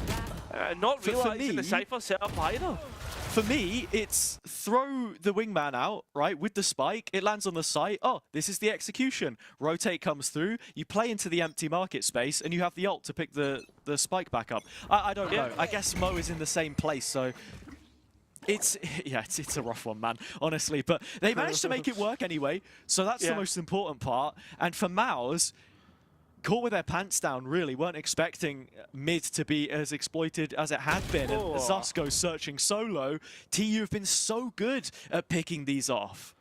Speaker 11: not realising the Cypher setup either.
Speaker 10: For me, it's throw the wingman out, right, with the spike, it lands on the site, oh, this is the execution. Rotate comes through, you play into the empty market space, and you have the ult to pick the spike back up. I don't know, I guess Mo is in the same place, so it's a rough one, man, honestly, but they managed to make it work anyway, so that's the most important part. And for Mao's, caught with their pants down, really. Weren't expecting mid to be as exploited as it had been. And Zusko searching solo. TU have been so good at picking these off.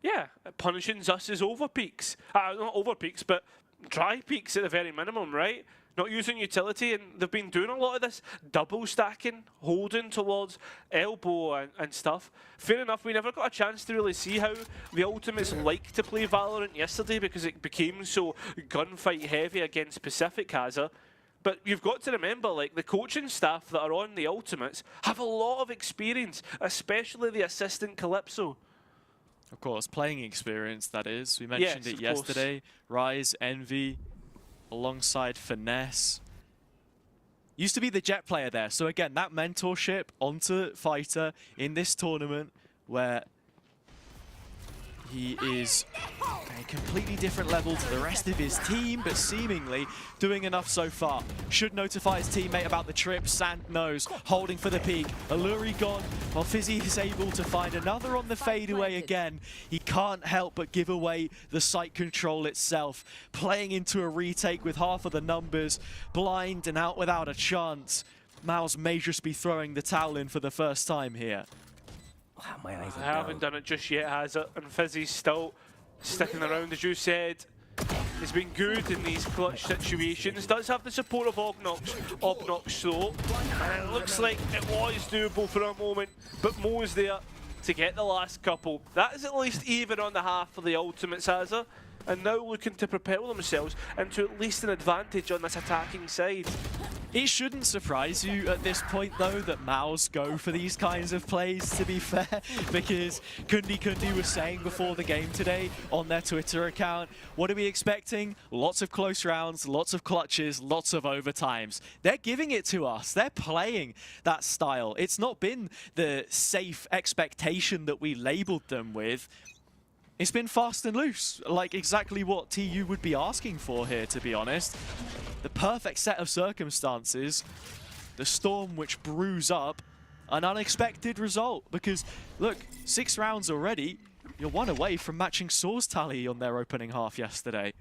Speaker 11: Yeah, punishing Zus's over peaks. Not over peaks, but dry peaks at the very minimum, right? Not using utility, and they've been doing a lot of this double stacking, holding towards elbow and stuff. Fair enough, we never got a chance to really see how the Ultimates like to play Valorant yesterday because it became so gunfight heavy against Pacific Hazard. But you've got to remember, like, the coaching staff that are on the Ultimates have a lot of experience, especially the assistant Calypso.
Speaker 10: Of course, playing experience, that is. We mentioned it yesterday. Rise, Envy, alongside Finesse. Used to be the Jet player there. So again, that mentorship onto Fighter in this tournament where he is a completely different level to the rest of his team, but seemingly doing enough so far. Should notify his teammate about the trip. Sand knows, holding for the peak. Alluri gone, while Fizzy is able to find another on the fadeaway again. He can't help but give away the site control itself. Playing into a retake with half of the numbers. Blind and out without a chance. Miles may just be throwing the towel in for the first time here.
Speaker 3: Wow, my eyes are
Speaker 11: I haven't done it just yet, has it? And Fizzy's still sticking around, as you said. He's been good in these clutch situations. Does have the support of Obnox though. And it looks like it was doable for a moment, but Mo's there to get the last couple. That is at least even on the half for the Ultimates, Hazard. And now looking to propel themselves into at least an advantage on this attacking side.
Speaker 10: It shouldn't surprise you at this point, though, that Maos go for these kinds of plays, to be fair, because Kundi was saying before the game today on their Twitter account, what are we expecting? Lots of close rounds, lots of clutches, lots of overtimes. They're giving it to us. They're playing that style. It's not been the safe expectation that we labeled them with. It's been fast and loose, like exactly what TU would be asking for here, to be honest. The perfect set of circumstances, the storm which brews up an unexpected result. Because, look, 6 rounds already, you're 1 away from matching Soar's tally on their opening half yesterday.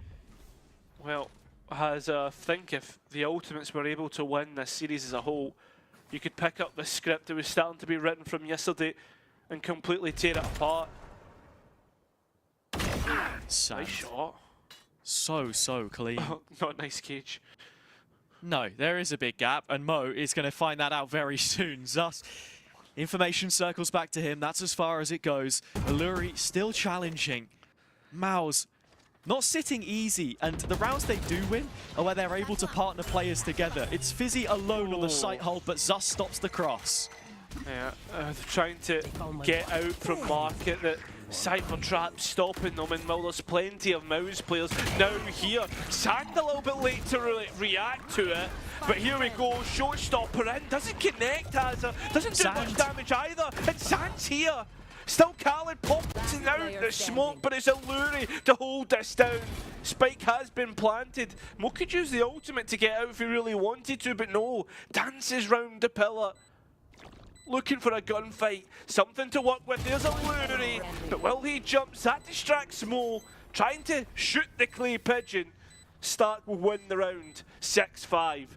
Speaker 11: Well, I think if the Ultimates were able to win this series as a whole, you could pick up the script that was starting to be written from yesterday and completely tear it apart. Nice shot.
Speaker 10: So clean.
Speaker 11: Not a nice cage.
Speaker 10: No, there is a big gap, and Mo is going to find that out very soon. Thus, information circles back to him. That's as far as it goes. Alluri still challenging. Mao's not sitting easy, and the rounds they do win are where they're able to partner players together. It's Fizzy alone on the site hold, but Zus stops the cross.
Speaker 11: Yeah, trying to get out from market that Cypher Trap stopping them, and well, there's plenty of Mouse players now here. Sand a little bit late to react to it, but here we go, showstopper in, doesn't connect, doesn't do much damage either, and Sand's here. Still Khaled popping out the smoke, but it's Alluri to hold this down. Spike has been planted. Mo could use the ultimate to get out if he really wanted to, but no, dances round the pillar. Looking for a gunfight, something to work with. There's Alluri, but while he jumps, that distracts Mo. Trying to shoot the clay pigeon. Stark will win the round, 6-5.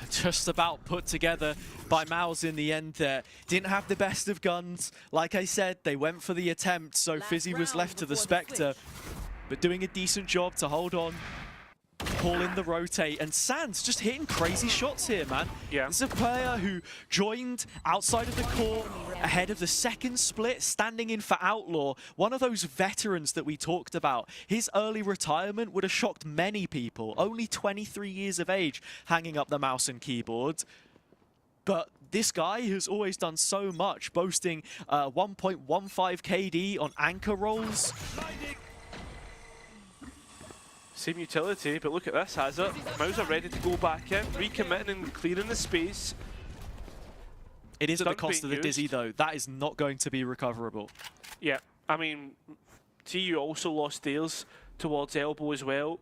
Speaker 10: just about put together by Mouse in the end there. Didn't have the best of guns. Like I said, they went for the attempt, so Fizzy was left to the Spectre, but doing a decent job to hold on. Call in the rotate, and Sands just hitting crazy shots here, man.
Speaker 11: Yeah.
Speaker 10: This is a player who joined outside of the court ahead of the second split, standing in for Outlaw. One of those veterans that we talked about. His early retirement would have shocked many people. Only 23 years of age, hanging up the mouse and keyboard. But this guy has always done so much, boasting 1.15 KD on anchor rolls.
Speaker 11: Same utility, but look at this, has it? Mauser ready to go back in, recommitting and clearing the space.
Speaker 10: It is at the
Speaker 11: Dunk
Speaker 10: cost of
Speaker 11: being
Speaker 10: the Dizzy,
Speaker 11: used.
Speaker 10: though. That is not going to be recoverable.
Speaker 11: Yeah, I mean, TU also lost theirs towards elbow as well.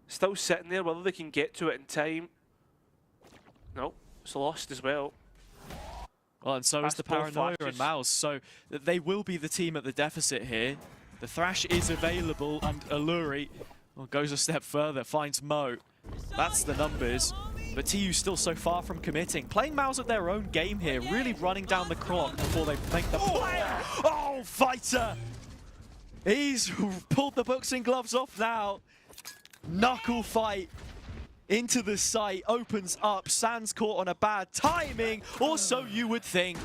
Speaker 11: Still sitting there, whether they can get to it in time. No, it's lost as well.
Speaker 10: Well, and so is
Speaker 11: That's
Speaker 10: the
Speaker 11: both
Speaker 10: Paranoia and
Speaker 11: flashes.
Speaker 10: Mouse, so they will be the team at the deficit here. The Thrash is available, and Alluri goes a step further, finds Mo. That's the numbers, but TU's still so far from committing. Playing Mouse at their own game here, really running down the clock before they make the play. Oh, Fighter! He's pulled the boxing gloves off now. Knuckle fight into the site, opens up. Sands caught on a bad timing, or so you would think.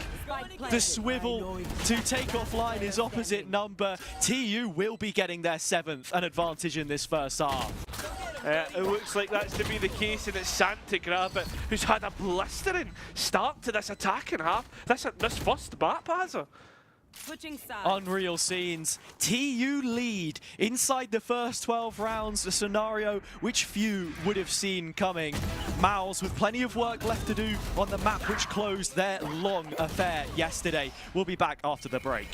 Speaker 10: The swivel to take offline is opposite number. TU will be getting their 7th, an advantage in this first half.
Speaker 11: It looks like that's to be the case, and it's Sand to grab it, who's had a blistering start to this attacking half. This first bat passer.
Speaker 12: Switching sides.
Speaker 10: Unreal scenes. TU lead inside the first 12 rounds, a scenario which few would have seen coming. Mouse with plenty of work left to do on the map which closed their long affair yesterday. We'll be back after the break.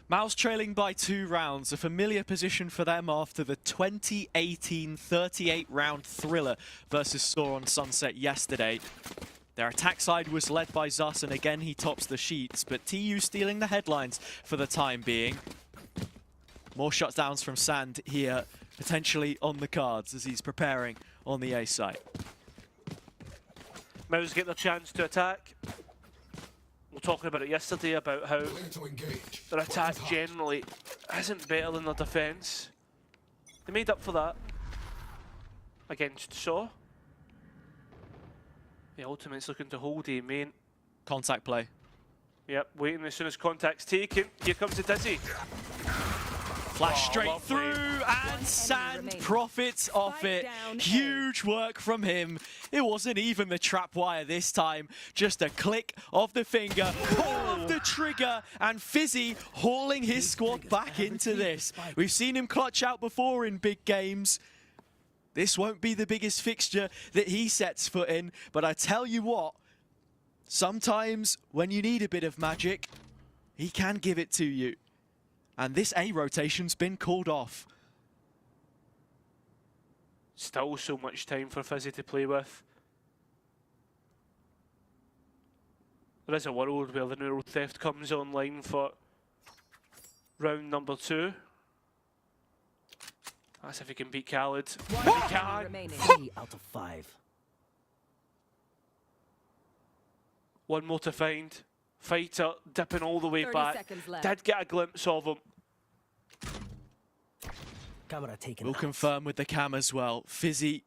Speaker 10: Mouse trailing by 2 rounds, a familiar position for them after the 2018 38-round thriller versus Saw on Sunset yesterday. Their attack side was led by Zus, and again he tops the sheets, but TU stealing the headlines for the time being. More shutdowns from Sand here, potentially on the cards as he's preparing on the A side.
Speaker 11: Mouse get their chance to attack. We were talking about it yesterday about how their attack generally isn't better than their defence. They made up for that against Shaw. The Ultimate's looking to hold A main.
Speaker 10: Contact play.
Speaker 11: Yep, waiting as soon as contact's taken. Here comes the Dizzy.
Speaker 10: Flash straight
Speaker 11: lovely.
Speaker 10: through, and Sand profits off it. Huge work from him. It wasn't even the trap wire this time, just a click of the finger, pull of the trigger, and Fizzy hauling his squad back into this. We've seen him clutch out before in big games. This won't be the biggest fixture that he sets foot in, but I tell you what, sometimes when you need a bit of magic, he can give it to you. And this A rotation's been called off.
Speaker 11: Still so much time for Fizzy to play with. There is a world where the neural theft comes online for round number 2. That's if he can beat Khaled. If he can.
Speaker 12: Remaining.
Speaker 3: 3 out of 5.
Speaker 11: One more to find. Fighter dipping all the way
Speaker 12: 30
Speaker 11: back.
Speaker 12: seconds left.
Speaker 11: Did get a glimpse of him.
Speaker 10: We'll confirm with the cam as well. Fizzy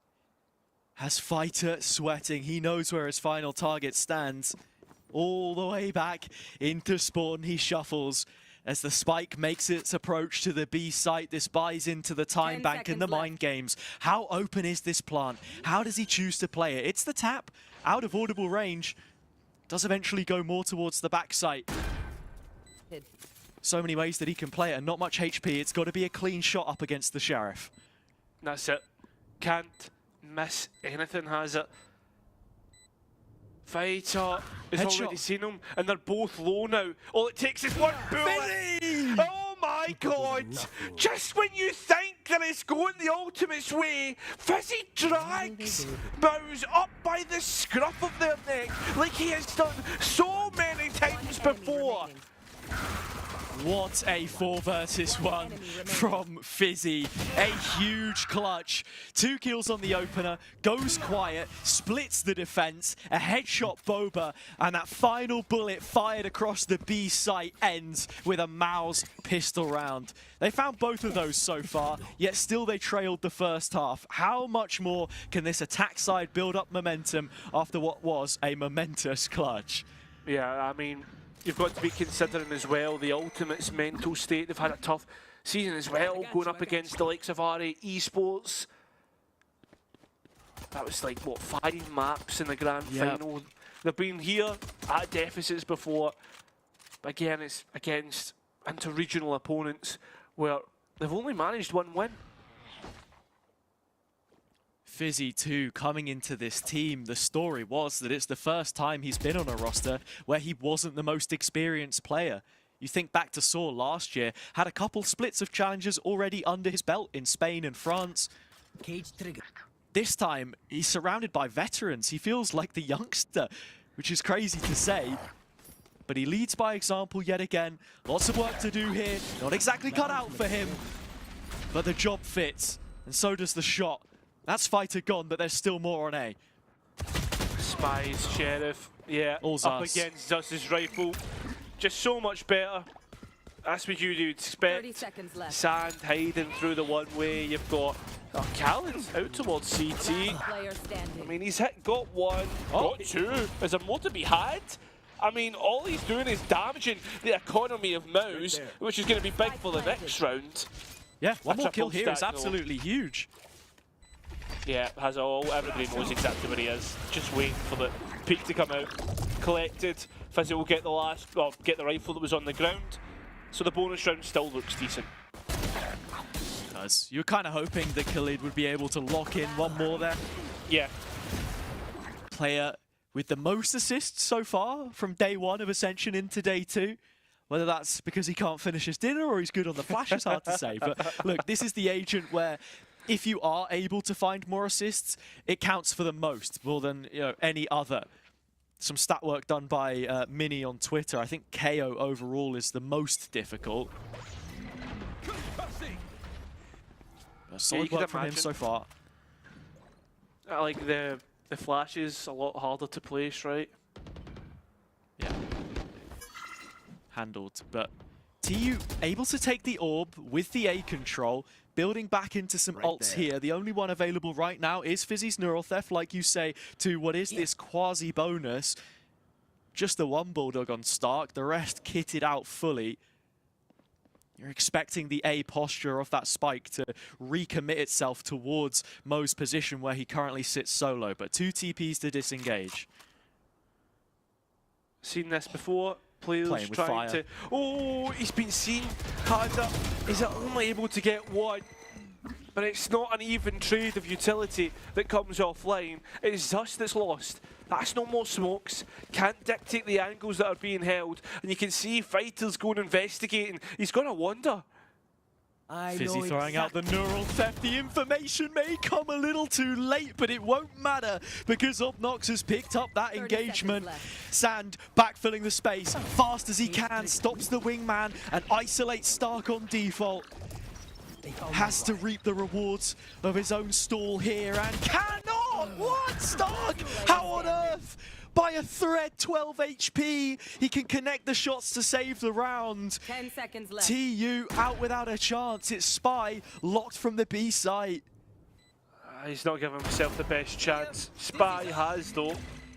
Speaker 10: has Fighter sweating. He knows where his final target stands. All the way back into spawn he shuffles as the spike makes its approach to the B site. This buys into the time
Speaker 12: 10
Speaker 10: bank and the
Speaker 12: seconds
Speaker 10: mind games. How open is this plant? How does he choose to play it? It's the tap, out of audible range. Does eventually go more towards the back site. So many ways that he can play it and not much HP. It's got to be a clean shot up against the Sheriff.
Speaker 11: That's it. Can't miss anything, has it? Fighter has
Speaker 10: Headshot.
Speaker 11: already seen him, and they're both low now. All it takes is one bullet. Oh my god! Just when you think that it's going the Ultimate's way, Fizzy drags Mouse up by the scruff of their neck like he has done so many times before.
Speaker 10: What a 4 versus 1 from Fizzy. A huge clutch. 2 kills on the opener, goes quiet, splits the defense, a headshot Boba, and that final bullet fired across the B site ends with a Mao's pistol round. They found both of those so far, yet still they trailed the first half. How much more can this attack side build up momentum after what was a momentous clutch?
Speaker 11: Yeah, I mean, you've got to be considering as well the Ultimate's mental state. They've had a tough season as well, going up against the likes of RA Esports. That was like, what, 5 maps in the grand final. They've been here at deficits before. But again, it's against inter-regional opponents where they've only managed 1 win.
Speaker 10: Fizzy too, coming into this team, the story was that it's the first time he's been on a roster where he wasn't the most experienced player. You think back to Saw last year, had a couple splits of challenges already under his belt in Spain and France.
Speaker 3: Cage trigger.
Speaker 10: This time, he's surrounded by veterans. He feels like the youngster, which is crazy to say. But he leads by example yet again. Lots of work to do here. Not exactly cut out for him. But the job fits, and so does the shot. That's Fighter gone, but there's still more on A.
Speaker 11: Spies, Sheriff, yeah,
Speaker 10: All's
Speaker 11: up
Speaker 10: us.
Speaker 11: against Zus's rifle. Just so much better. That's what you'd
Speaker 12: 30
Speaker 11: expect.
Speaker 12: seconds left.
Speaker 11: Sand hiding through the one way. You've got Callan's out towards CT.
Speaker 12: Player standing.
Speaker 11: I mean, he's got 1, got 2. Is there more to be had? I mean, all he's doing is damaging the economy of Mouse, which is going to be big for the next round.
Speaker 10: Yeah, one
Speaker 11: A
Speaker 10: more kill
Speaker 11: triple
Speaker 10: here is
Speaker 11: stack, though.
Speaker 10: absolutely huge.
Speaker 11: Yeah, has all. Everybody knows exactly where he is. Just waiting for the peak to come out. Collected. Fizzy will get the last, well, get the rifle that was on the ground. So the bonus round still looks decent.
Speaker 10: Because you're kind of hoping that Khalid would be able to lock in one more there.
Speaker 11: Yeah.
Speaker 10: Player with the most assists so far from day 1 of Ascension into day 2. Whether that's because he can't finish his dinner or he's good on the flash is hard to say. But look, this is the agent where if you are able to find more assists, it counts for the most, more than any other. Some stat work done by Mini on Twitter. I think KO overall is the most difficult. Solid work from him so far.
Speaker 11: I like the flashes a lot harder to place, right?
Speaker 10: Yeah. Handled, but TU able to take the orb with the A control, building back into some ults here. The only one available right now is Fizzy's Neural Theft, like you say, to what is this quasi bonus. Just the one Bulldog on Stark, the rest kitted out fully. You're expecting the A posture of that spike to recommit itself towards Mo's position where he currently sits solo, but 2 TPs to disengage.
Speaker 11: Seen this before. Players
Speaker 10: Playing with
Speaker 11: trying
Speaker 10: fire.
Speaker 11: to. Oh, he's been seen. Hada is only able to get 1. But it's not an even trade of utility that comes offline. It's Zus that's lost. That's no more smokes. Can't dictate the angles that are being held. And you can see Fighters going investigating. He's going to wonder.
Speaker 10: Fizzy throwing out the Neural Theft. The information may come a little too late, but it won't matter because Obnox has picked up that engagement. Sand backfilling the space fast as he can, stops the wingman and isolates Stark on default. Has to reap the rewards of his own stall here and cannot! What? Stark? How on earth? by a thread, 12 HP. He can connect the shots to save the round.
Speaker 12: 10 seconds left.
Speaker 10: TU out without a chance. It's Spy locked from the B site.
Speaker 11: He's not giving himself the best chance. Spy has though.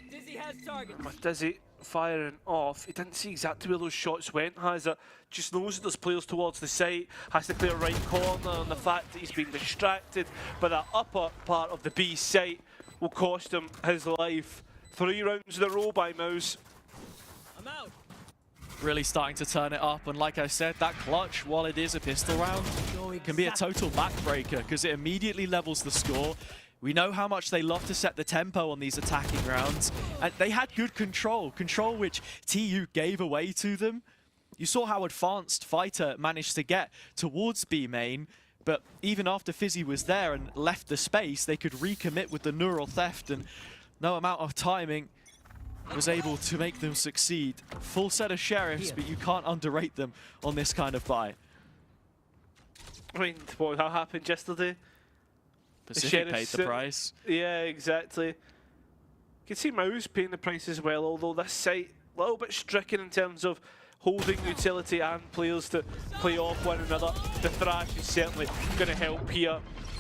Speaker 12: Dizzy has target.
Speaker 11: With Dizzy firing off, he didn't see exactly where those shots went. Has it? Just knows that there's players towards the site. Has to clear right corner, and the fact that he's been distracted by that upper part of the B site will cost him his life. 3 rounds in a row by Mouse.
Speaker 12: I'm out.
Speaker 10: Really starting to turn it up, and like I said, that clutch, while it is a pistol round, can be a total backbreaker because it immediately levels the score. We know how much they love to set the tempo on these attacking rounds, and they had good control which TU gave away to them. You saw how advanced Fighter managed to get towards B main, but even after Fizzy was there and left the space, they could recommit with the neural theft, and no amount of timing was able to make them succeed. Full set of Sheriffs, but you can't underrate them on this kind of buy.
Speaker 11: I mean, what happened yesterday?
Speaker 10: Pacific paid the price.
Speaker 11: Yeah, exactly. You can see Mouse paying the price as well, although this site a little bit stricken in terms of holding utility and players to play off one another. The Thrash is certainly going to help here.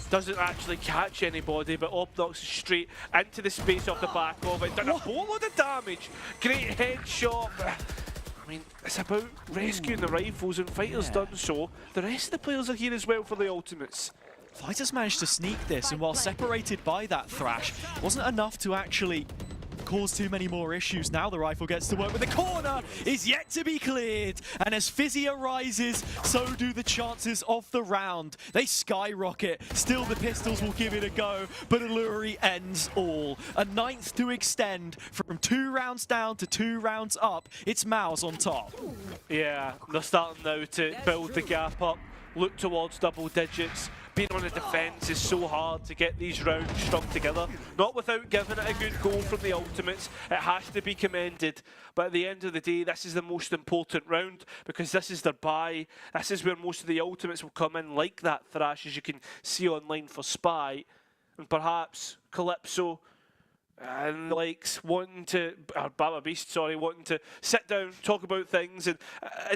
Speaker 11: Doesn't actually catch anybody, but knocks straight into the space off the back of it. Done a boatload of damage. Great headshot. I mean, it's about rescuing the rifles, and Fighter's done so. The rest of the players are here as well for the ultimates.
Speaker 10: Fighters managed to sneak this, and while separated by that Thrash, wasn't enough to actually cause too many more issues. Now the rifle gets to work, but the corner is yet to be cleared. And as Fizzy arises, so do the chances of the round. They skyrocket. Still the pistols will give it a go, but Alluri ends all. A 9th to extend from 2 rounds down to 2 rounds up. It's Mouse on top.
Speaker 11: Yeah, they're starting now to build the gap up, look towards double digits. Being on the defence is so hard to get these rounds strung together. Not without giving it a good goal from the ultimates. It has to be commended. But at the end of the day, this is the most important round because this is their buy. This is where most of the ultimates will come in, like that Thrash, as you can see online for Spy. And perhaps Calypso and likes wanting to, or Baba Beast, sorry, wanting to sit down, talk about things, and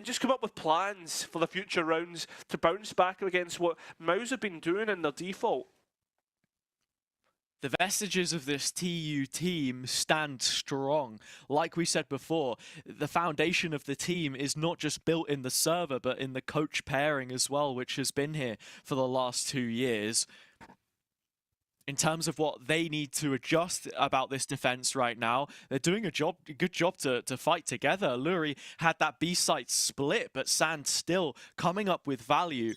Speaker 11: just come up with plans for the future rounds to bounce back against what Mouse have been doing in their default.
Speaker 10: The vestiges of this TU team stand strong. Like we said before, the foundation of the team is not just built in the server, but in the coach pairing as well, which has been here for the last 2 years. In terms of what they need to adjust about this defense right now, they're doing a good job to fight together. Alluri had that B site split, but Sand still coming up with value.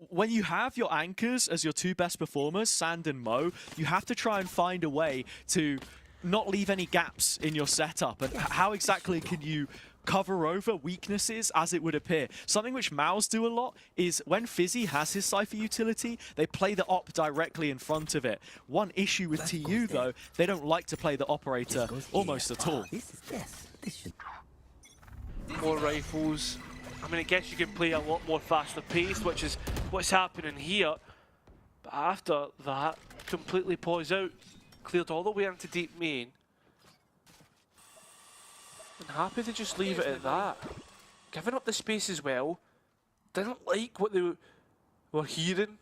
Speaker 10: When you have your anchors as your 2 best performers, Sand and Mo, you have to try and find a way to not leave any gaps in your setup. And how exactly can you cover over weaknesses as it would appear? Something which Mouse do a lot is when Fizzy has his Cypher utility, they play the op directly in front of it. One issue with TU though, they don't like to play the operator almost at all.
Speaker 11: More rifles. I mean, I guess you can play a lot more faster paced, which is what's happening here. But after that, completely pause out. Cleared all the way into deep main. And happy to just leave it at that. Giving up the space as well. Didn't like what they were hearing.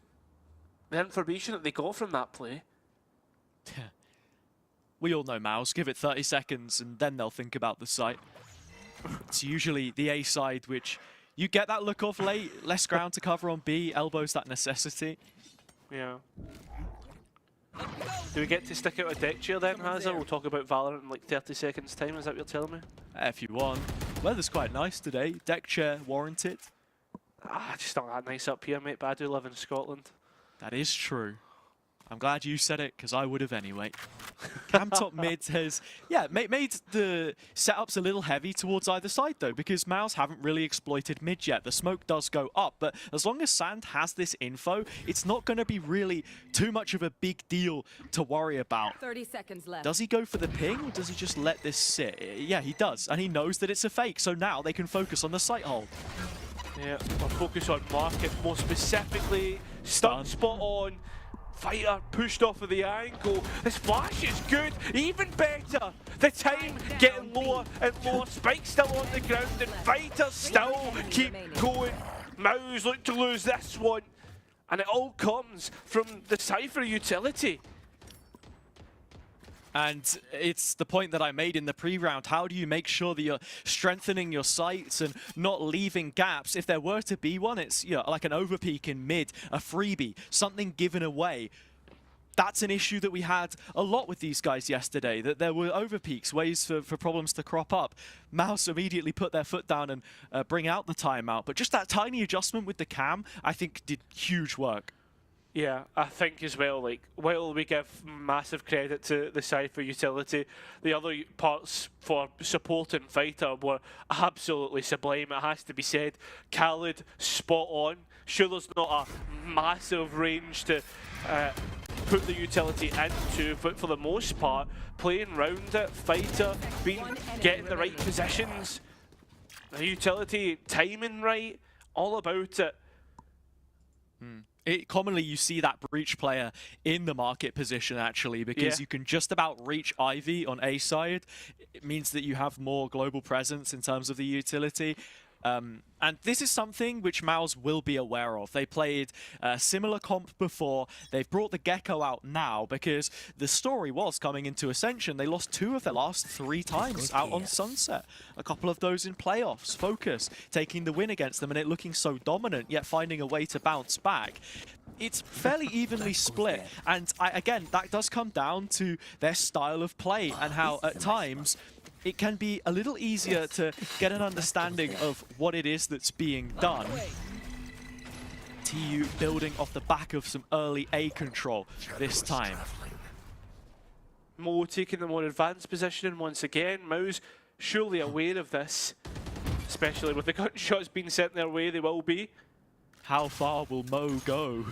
Speaker 11: The information that they got from that play.
Speaker 10: We all know Mouse. Give it 30 seconds and then they'll think about the site. It's usually the A side which you get that look off late, less ground to cover on B, elbows that necessity.
Speaker 11: Yeah. Do we get to stick out a deck chair then, Hazard? We'll talk about Valorant in like 30 seconds time, is that what you're telling me?
Speaker 10: If you want. Weather's quite nice today. Deck chair warranted.
Speaker 11: Just not that nice up here, mate, but I do live in Scotland.
Speaker 10: That is true. I'm glad you said it, because I would have anyway. Cam top mid has, made the setups a little heavy towards either side, though, because Mouse haven't really exploited mid yet. The smoke does go up, but as long as Sand has this info, it's not going to be really too much of a big deal to worry about.
Speaker 12: 30 seconds left.
Speaker 10: Does he go for the ping, or does he just let this sit? Yeah, he does, and he knows that it's a fake, so now they can focus on the site hold.
Speaker 11: Yeah, or focus on market, more specifically, stun spot on. Fighter pushed off of the angle. This flash is good, even better. The time getting lower and lower. Spike still on the ground and Fighter still keep going. Mouse look to lose this one. And it all comes from the Cypher utility.
Speaker 10: And it's the point that I made in the pre-round. How do you make sure that you're strengthening your sights and not leaving gaps? If there were to be one, it's like an overpeak in mid, a freebie, something given away. That's an issue that we had a lot with these guys yesterday, that there were overpeaks, ways for problems to crop up. Mouse immediately put their foot down and bring out the timeout. But just that tiny adjustment with the cam, I think did huge work.
Speaker 11: Yeah, I think as well, like, while we give massive credit to the Cypher utility, the other parts for supporting Fighter were absolutely sublime, it has to be said. Khaled, spot on. Sure, there's not a massive range to put the utility into, but for the most part, playing round it, Fighter, getting the right positions, the utility timing right, all about it.
Speaker 10: Commonly, you see that breach player in the market position, actually, because you can just about reach Ivy on A side. It means that you have more global presence in terms of the utility. And this is something which Mouse will be aware of. They played a similar comp before. They've brought the Gecko out now because the story was coming into Ascension. They lost 2 of their last 3 times out on Sunset. A couple of those in playoffs. Focus taking the win against them and it looking so dominant, yet finding a way to bounce back. It's fairly evenly split. And again, that does come down to their style of play and how at times it can be a little easier to get an understanding of what it is that's being done. TU building off the back of some early A control this time.
Speaker 11: Mo taking the more advanced positioning once again. Mouse surely aware of this, especially with the gunshots being sent their way, they will be.
Speaker 10: How far will Mo go?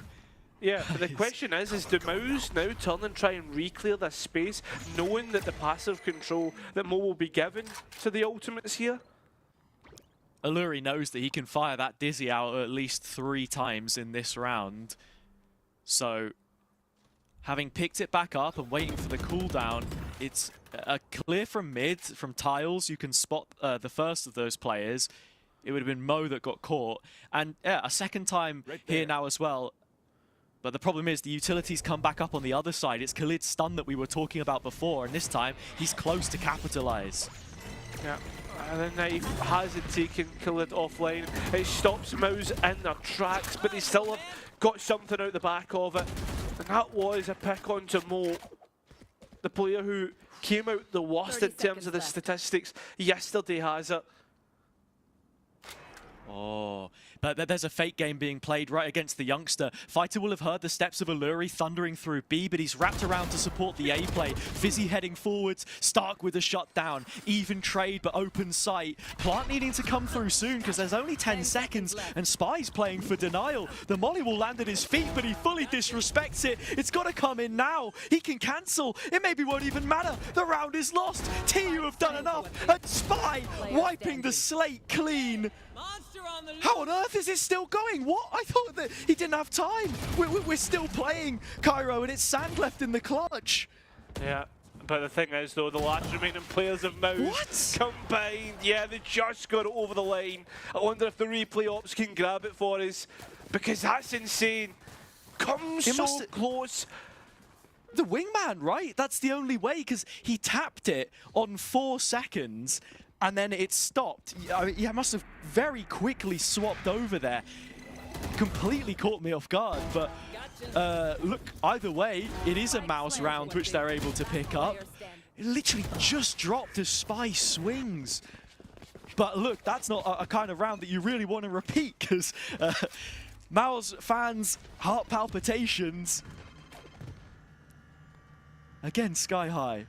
Speaker 11: Yeah, but the question is do Mouse now turn and try and re-clear this space, knowing that the passive control that Mo will be given to the ultimates here?
Speaker 10: Alluri knows that he can fire that Dizzy out at least 3 times in this round. So, having picked it back up and waiting for the cooldown, it's a clear from mid, from tiles. You can spot the first of those players. It would have been Mo that got caught. And yeah, a second time here now as well. But the problem is the utilities come back up on the other side. It's Khalid's stun that we were talking about before, and this time he's close to capitalize.
Speaker 11: Yeah, and the knife hasn't taken Khalid offline. It stops Mouse in their tracks, but they still have got something out the back of it. And that was a pick onto Mo, the player who came out the worst in terms of the statistics yesterday, has it.
Speaker 10: Oh, but there's a fake game being played right against the youngster. Fighter will have heard the steps of Alluri thundering through B, but he's wrapped around to support the A play. Fizzy heading forwards, Stark with a shutdown. Even trade, but open sight. Plant needing to come through soon because there's only 10 seconds, and Spy's playing for denial. The molly will land at his feet, but he fully disrespects it. It's got to come in now. He can cancel. It maybe won't even matter. The round is lost. TU have done enough. And Spy wiping the slate clean. How on earth is it still going? What? I thought that he didn't have time. We're still playing, Cairo, and it's Sand left in the clutch.
Speaker 11: Yeah, but the thing is, though, the last remaining players of Mouse combined. Yeah, they just got it over the line. I wonder if the replay ops can grab it for us, because that's insane. Comes so close.
Speaker 10: The wingman, right? That's the only way, because he tapped it on 4 seconds. And then it stopped. I mean, he must have very quickly swapped over there. Completely caught me off guard, but look, either way, it is a Mouse round which they're able to pick up. It literally just dropped as Spy swings. But look, that's not a kind of round that you really want to repeat, because Mouse fans' heart palpitations. Again, sky high.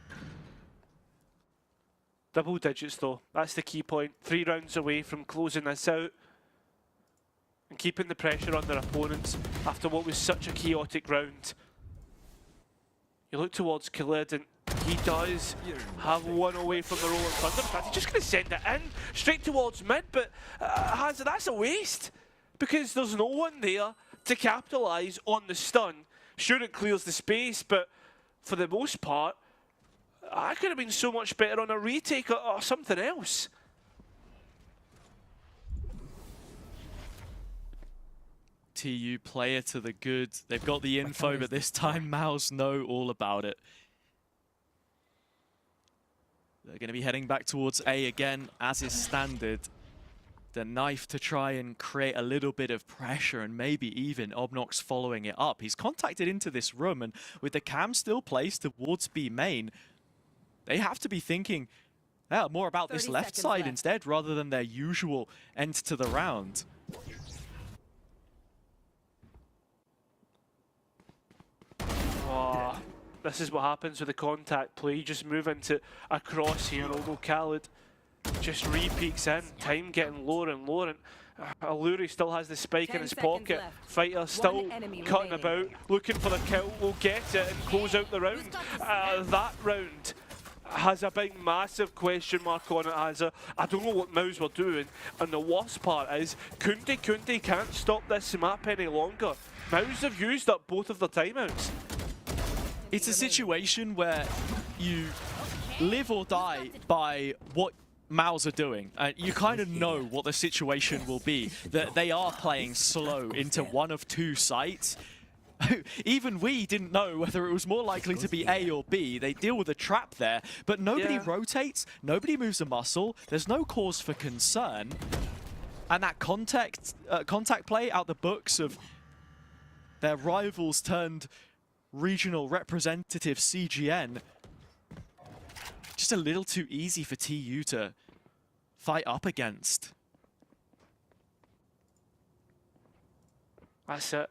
Speaker 11: Double digits though, that's the key point. 3 rounds away from closing this out and keeping the pressure on their opponents after what was such a chaotic round. You look towards Khalid and he does have one away from the Rolling Thunder. In fact, he's just going to send it in straight towards mid, but that's a waste because there's no one there to capitalise on the stun. Sure, it clears the space, but for the most part, I could have been so much better on a retake or something else.
Speaker 10: TU player to the good. They've got the info, but this time Maus know all about it. They're going to be heading back towards A again, as is standard. The knife to try and create a little bit of pressure, and maybe even Obnox following it up. He's contacted into this room, and with the cam still placed towards B main, they have to be thinking more about this left side instead, rather than their usual end to the round.
Speaker 11: Oh, this is what happens with the contact play. You just move into a cross here, although Khaled just re-peeks in. Time getting lower and lower. And Alluri still has the spike in his pocket. Fighter still cutting about, looking for the kill. Will get it and close out the round. That round has a big, massive question mark on it. I don't know what Maus were doing. And the worst part is, Kunti can't stop this map any longer. Maus have used up both of their timeouts.
Speaker 10: It's a situation where you live or die by what Maus are doing. You kind of know what the situation will be, that they are playing slow into one of two sites. Even we didn't know whether it was more likely to be A or B. They deal with a trap there, but nobody rotates, nobody moves a muscle, there's no cause for concern. And that contact play out the books of their rivals turned regional representative CGN, just a little too easy for TU to fight up against.
Speaker 11: That's it.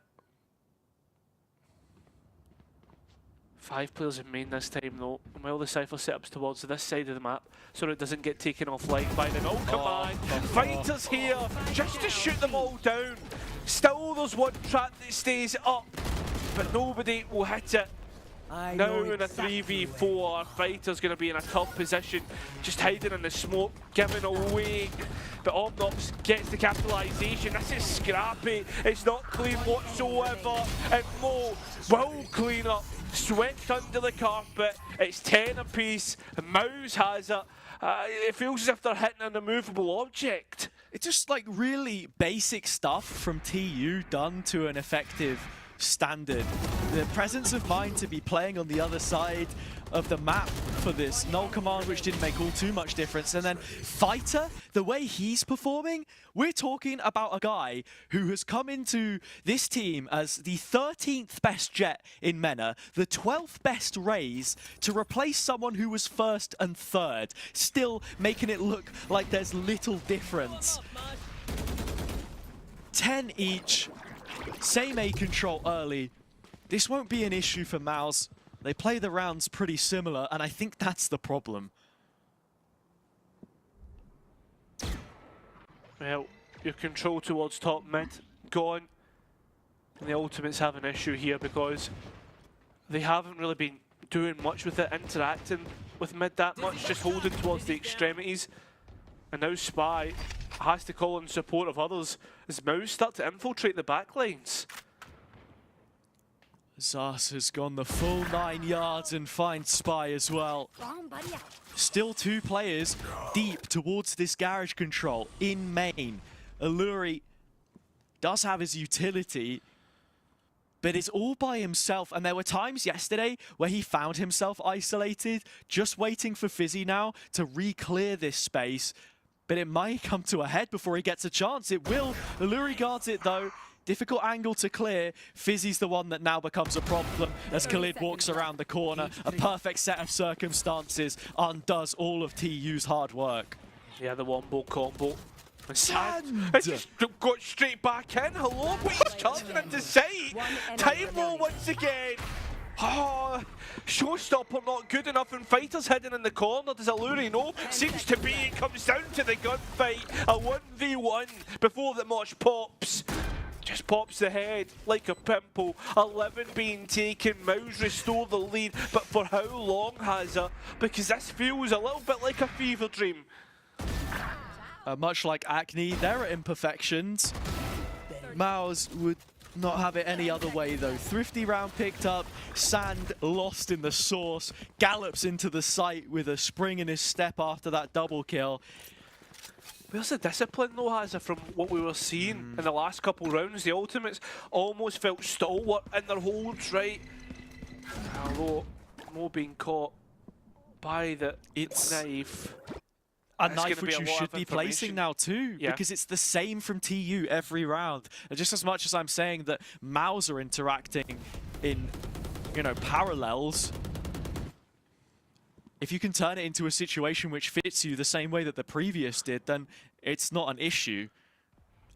Speaker 11: 5 players in main this time though. Well, the Cypher setups towards this side of the map so it doesn't get taken offline by the command. Fighters here just to shoot them all down. Still there's one trap that stays up, but nobody will hit it. Now in a 3v4, Fighter's going to be in a tough position, just hiding in the smoke, giving away. But Obnox gets the capitalisation. This is scrappy. It's not clean whatsoever. And Mo will clean up. Swept under the carpet. It's 10 apiece. Maus has it. It feels as if they're hitting an immovable object.
Speaker 10: It's just like really basic stuff from TU done to an effective standard. The presence of mind to be playing on the other side of the map for this null command, which didn't make all too much difference. And then Fighter, the way he's performing, we're talking about a guy who has come into this team as the 13th best Jet in MENA, the 12th best Raze, to replace someone who was first and third, still making it look like there's little difference. 10 each. Same A control early. This won't be an issue for Maus. They play the rounds pretty similar, and I think that's the problem.
Speaker 11: Well, your control towards top mid gone. And the Ultimates have an issue here because they haven't really been doing much with it, interacting with mid that much, just holding towards the extremities. And now Spy has to call in support of others as Maus start to infiltrate the backlines.
Speaker 10: Zas has gone the full 9 yards and finds Spy as well. Still 2 players deep towards this garage control in main. Alluri does have his utility, but it's all by himself. And there were times yesterday where he found himself isolated, just waiting for Fizzy now to re-clear this space. But it might come to a head before he gets a chance. It will. Alluri guards it though. Difficult angle to clear. Fizzy's the one that now becomes a problem as Khalid walks around the corner. A perfect set of circumstances undoes all of TU's hard work.
Speaker 11: Yeah, the wombo combo. Sand! It just got straight back in. Hello, what he's charging into sight. Time low once again. Oh, showstopper not good enough, and Fighter's hidden in the corner. Does Alluri know? Seems to be. It comes down to the gunfight. A 1v1 before the mosh pops. Just pops the head like a pimple. 11 being taken. Maus restore the lead, but for how long has it? Because this feels a little bit like a fever dream.
Speaker 10: Much like Acne, there are imperfections. Maus would not have it any other way though. Thrifty round picked up, Sand lost in the source, gallops into the site with a spring in his step after that double kill.
Speaker 11: Where's the discipline though, Hazza, from what we were seeing in the last couple rounds? The Ultimates almost felt stalwart in their holds, right? Although Mo being caught by the knife.
Speaker 10: A knife which you should be placing now too, because it's the same from TU every round. And just as much as I'm saying that Maus are interacting in, you know, parallels, if you can turn it into a situation which fits you the same way that the previous did, then it's not an issue.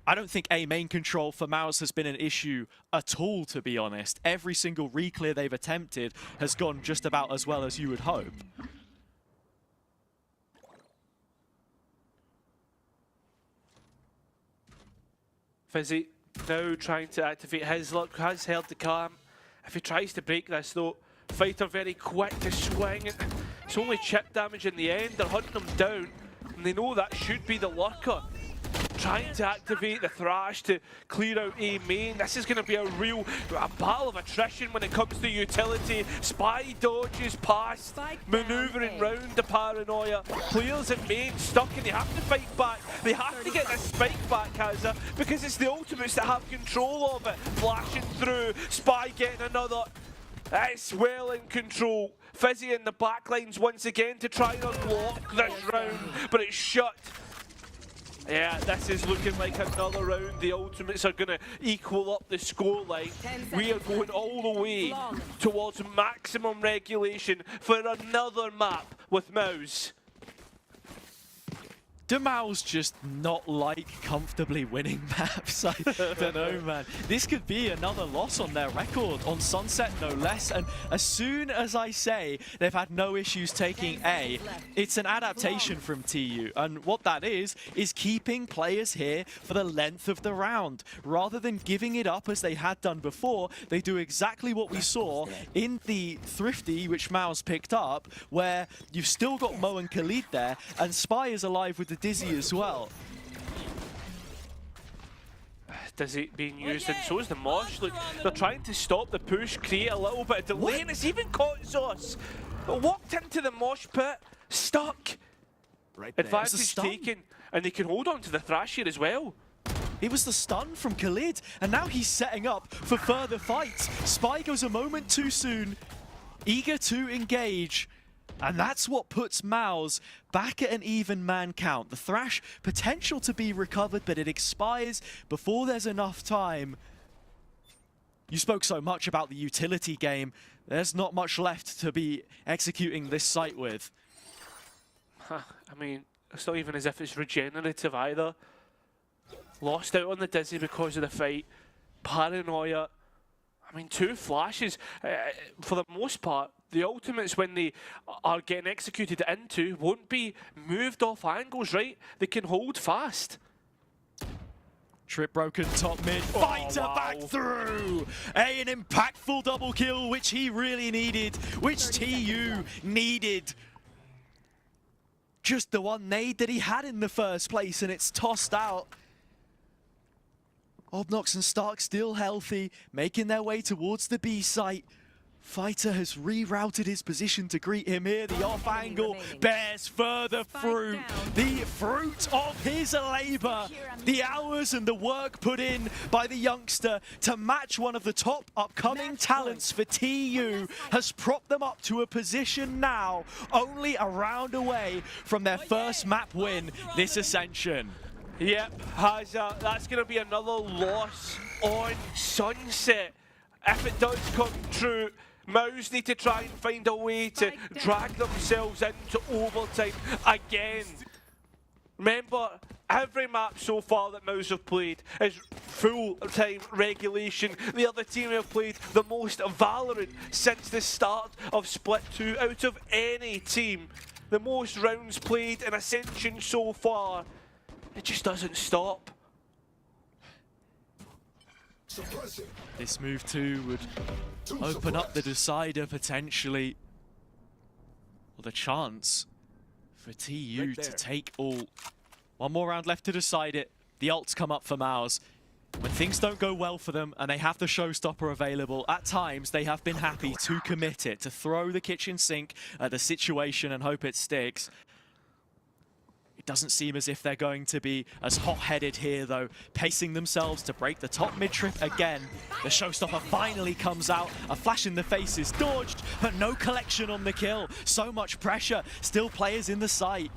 Speaker 10: I don't think A main control for Maus has been an issue at all, to be honest. Every single reclear they've attempted has gone just about as well as you would hope.
Speaker 11: Fizzy now trying to activate his luck, has held the calm. If he tries to break this though, Fighter very quick to swing. It's only chip damage in the end. They're hunting him down, and they know that should be the lurker. Trying to activate the Thrash to clear out A main. This is going to be a battle of attrition when it comes to utility. Spy dodges past, manoeuvring round the paranoia. Players in main stuck, and they have to fight back. They have to get this spike back, Hazza, because it's the Ultimates that have control of it. Flashing through, Spy getting another. It's well in control. Fizzy in the backlines once again to try and unlock this round, but it's shut. Yeah, this is looking like another round. The Ultimates are going to equal up the scoreline. We are going all the way towards maximum regulation for another map with Maus.
Speaker 10: Do Maus just not like comfortably winning maps? I don't know, man. This could be another loss on their record, on Sunset no less. And as soon as I say they've had no issues taking A, it's an adaptation from TU. And what that is keeping players here for the length of the round. Rather than giving it up as they had done before, they do exactly what we saw in the Thrifty, which Maus picked up, where you've still got Mo and Khalid there, and Spy is alive with the Dizzy as well.
Speaker 11: Dizzy being used, and so is the Mosh. Look, they're trying to stop the push, create a little bit of delay, and it's even caught Zos. Walked into the Mosh pit, stuck. Right there. Advantage taken, and they can hold on to the Thrash here as well.
Speaker 10: It was the stun from Khalid, and now he's setting up for further fights. Spy goes a moment too soon, eager to engage. And that's what puts Maus back at an even man count. The Thrash potential to be recovered, but it expires before there's enough time. You spoke so much about the utility game. There's not much left to be executing this site with.
Speaker 11: I mean, it's not even as if it's regenerative either. Lost out on the Dizzy because of the fight. Paranoia. I mean, 2 flashes. For the most part, the Ultimates, when they are getting executed into, won't be moved off angles, right? They can hold fast.
Speaker 10: Trip broken top mid, Fighter back through! An impactful double kill, which he really needed, which TU needed. Just the one nade that he had in the first place, and it's tossed out. Obnox and Stark still healthy, making their way towards the B site. Fighter has rerouted his position to greet him here. The off angle bears further fruit. The fruit of his labor. The hours and the work put in by the youngster to match one of the top upcoming talents for TU has propped them up to a position now only a round away from their first map win this Ascension.
Speaker 11: Yep, Hazza, that's going to be another loss on Sunset. If it does come true, Maus need to try and find a way to drag themselves into overtime again. Remember, every map so far that Maus have played is full-time regulation. The other team have played the most Valorant since the start of Split 2 out of any team. The most rounds played in Ascension so far. It just doesn't stop.
Speaker 10: This move too would open up the decider potentially. Or the chance for TU to take all. One more round left to decide it. The ults come up for Maus. When things don't go well for them and they have the showstopper available, at times they have been happy to commit it, to throw the kitchen sink at the situation and hope it sticks. It doesn't seem as if they're going to be as hot-headed here, though, pacing themselves to break the top mid-trip again. The showstopper finally comes out. A flash in the face is dodged, but no collection on the kill. So much pressure. Still players in the site.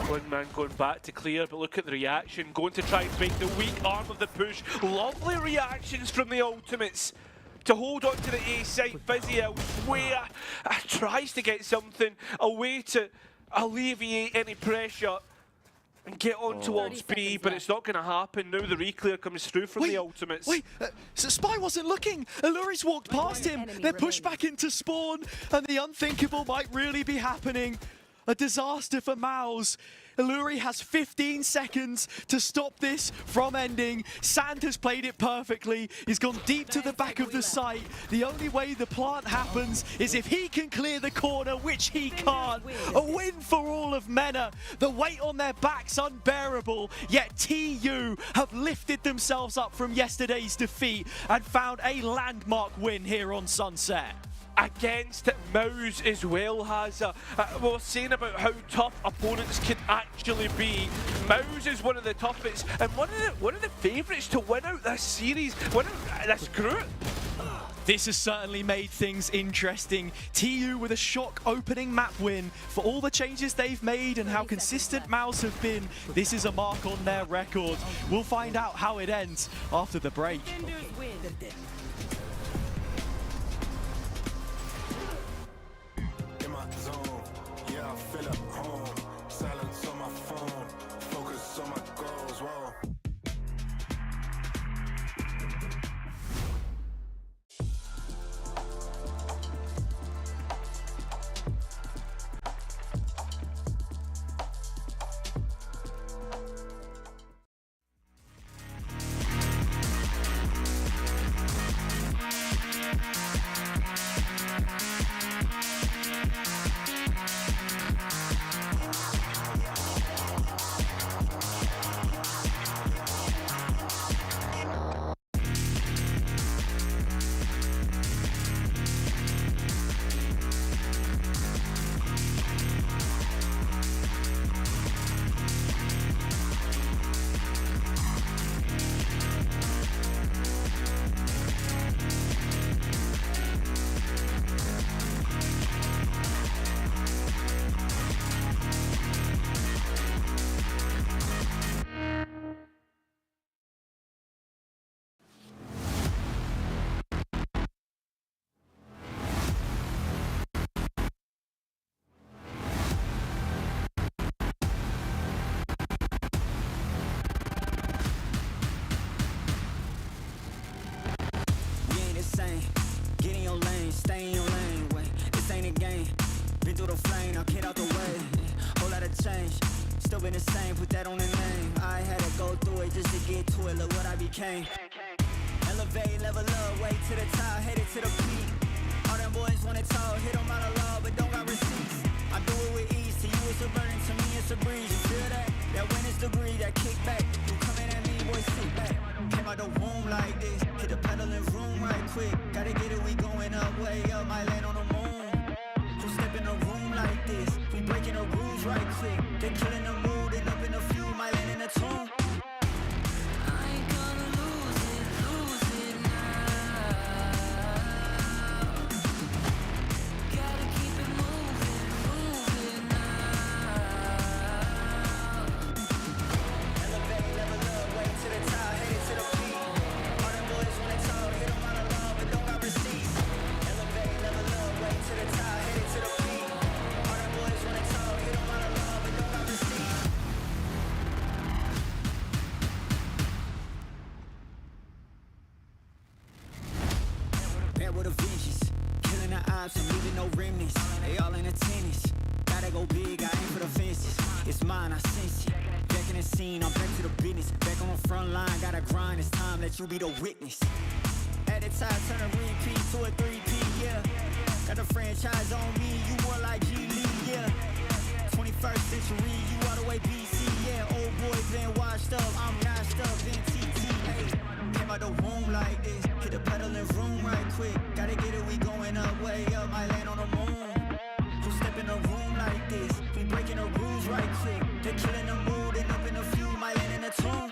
Speaker 11: One man going back to clear, but look at the reaction. Going to try and break the weak arm of the push. Lovely reactions from the ultimates to hold on to the A site. Busy elsewhere. Tries to get something away to alleviate any pressure and get on towards B, but it's not going to happen. Now the reclear comes through from the ultimates.
Speaker 10: So Spy wasn't looking. Illuri's walked past him. They're pushed back into spawn, and the unthinkable might really be happening. A disaster for Mouse. Illuri has 15 seconds to stop this from ending. Sand has played it perfectly. He's gone deep to the back of the site. The only way the plant happens is if he can clear the corner, which he can't. A win for all of MENA. The weight on their back's unbearable, yet TU have lifted themselves up from yesterday's defeat and found a landmark win here on Sunset.
Speaker 11: Against Mouse as well, has we were saying about how tough opponents can actually be. Mouse is one of the toughest and one of the favourites to win out this series, win out this group.
Speaker 10: This has certainly made things interesting. TU with a shock opening map win. For all the changes they've made and how consistent Mouse have been, this is a mark on their record. We'll find out how it ends after the break.
Speaker 8: Zone. Yeah, I feel at home. Silence on my phone. Focus on my goals. Whoa.
Speaker 3: Get in your lane, stay in your lane. Wait, this ain't a game. Been through the flame, now get out the way. Whole lot of change, still been the same. Put that on the name. I had to go through it just to get to it. Look what I became. Elevate, level up, way to the top, headed to the peak. All them boys wanna talk, hit them out of law, but don't got receipts. I do it with ease. To you it's a burden, to me it's a breeze. You feel that? That witness degree, that kickback. You coming at me, boy, sit back. Came out the womb like this, hit the pedal in room right quick. Gotta get it, we going up, way up, might land on the moon. You step in a room like this, we breaking the rules right quick. They killing the mood and up in the few, might land in the tomb. I ain't gonna lose it now. Gotta keep it moving now. Elevate, level up, way to the top, headed to the peak. All them boys wanna talk, hit them out of law, but don't got receipts. Elevate, level up, way to the top, headed to the peak. All them boys wanna talk, hit them out of law, but don't got receipts. Bad with a vengeance, killing the ops and leaving no remnants. They all in attendance. Gotta go big, I aim for the fences. It's mine, I sense it. Back in the scene, I'm back to the business. Back on the front line, gotta grind. It's time that you be the witness. At the time, turn a repeat to a 3P, yeah. Got the franchise on me, you more like G Lee, yeah. 21st century, you all the way BC, yeah. Old boy been washed up, I'm notched up in TT, the womb like this. Hit the pedal and room right quick. Gotta get it, we going up, way up, might land on the moon. Who step in a room like this? We breaking the rules right quick. They killing the mood and up in a few, might land in a tomb.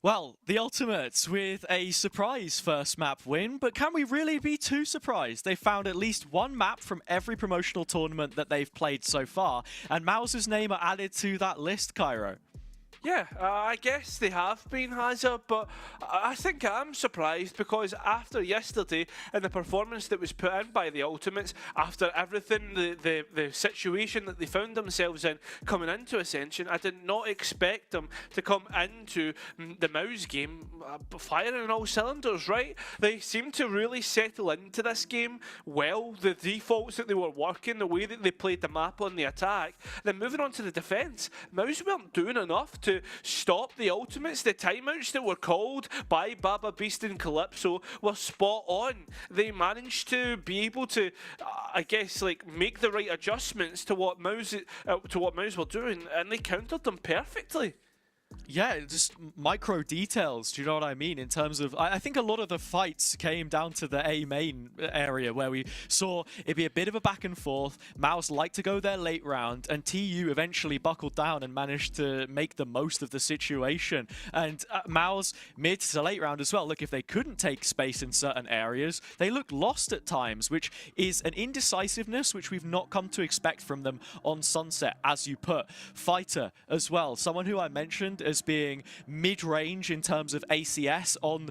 Speaker 10: Well, the Ultimates with a surprise first map win, but can we really be too surprised? They found at least one map from every promotional tournament that they've played so far, and Mauser's name are added to that list, Cairo.
Speaker 11: Yeah, I guess they have been, Hazard, but I think I'm surprised because after yesterday and the performance that was put in by the Ultimates, after everything, the situation that they found themselves in coming into Ascension, I did not expect them to come into the Mouse game firing on all cylinders, right? They seemed to really settle into this game well, the defaults that they were working, the way that they played the map on the attack. Then moving on to the defense, Mouse weren't doing enough to stop the Ultimates. The timeouts that were called by Baba, Beast and Calypso were spot on. They managed to be able to, I guess, like make the right adjustments to what Mouse were doing, and they countered them perfectly.
Speaker 10: Yeah, just micro details, do you know what I mean? In terms of, I think a lot of the fights came down to the A main area where we saw it be a bit of a back and forth. Mouse liked to go there late round, and TU eventually buckled down and managed to make the most of the situation. And Mouse, mid to late round as well, look, if they couldn't take space in certain areas, they looked lost at times, which is an indecisiveness which we've not come to expect from them on Sunset, as you put. Fighter as well, someone who I mentioned brand as being mid-range in terms of ACS on,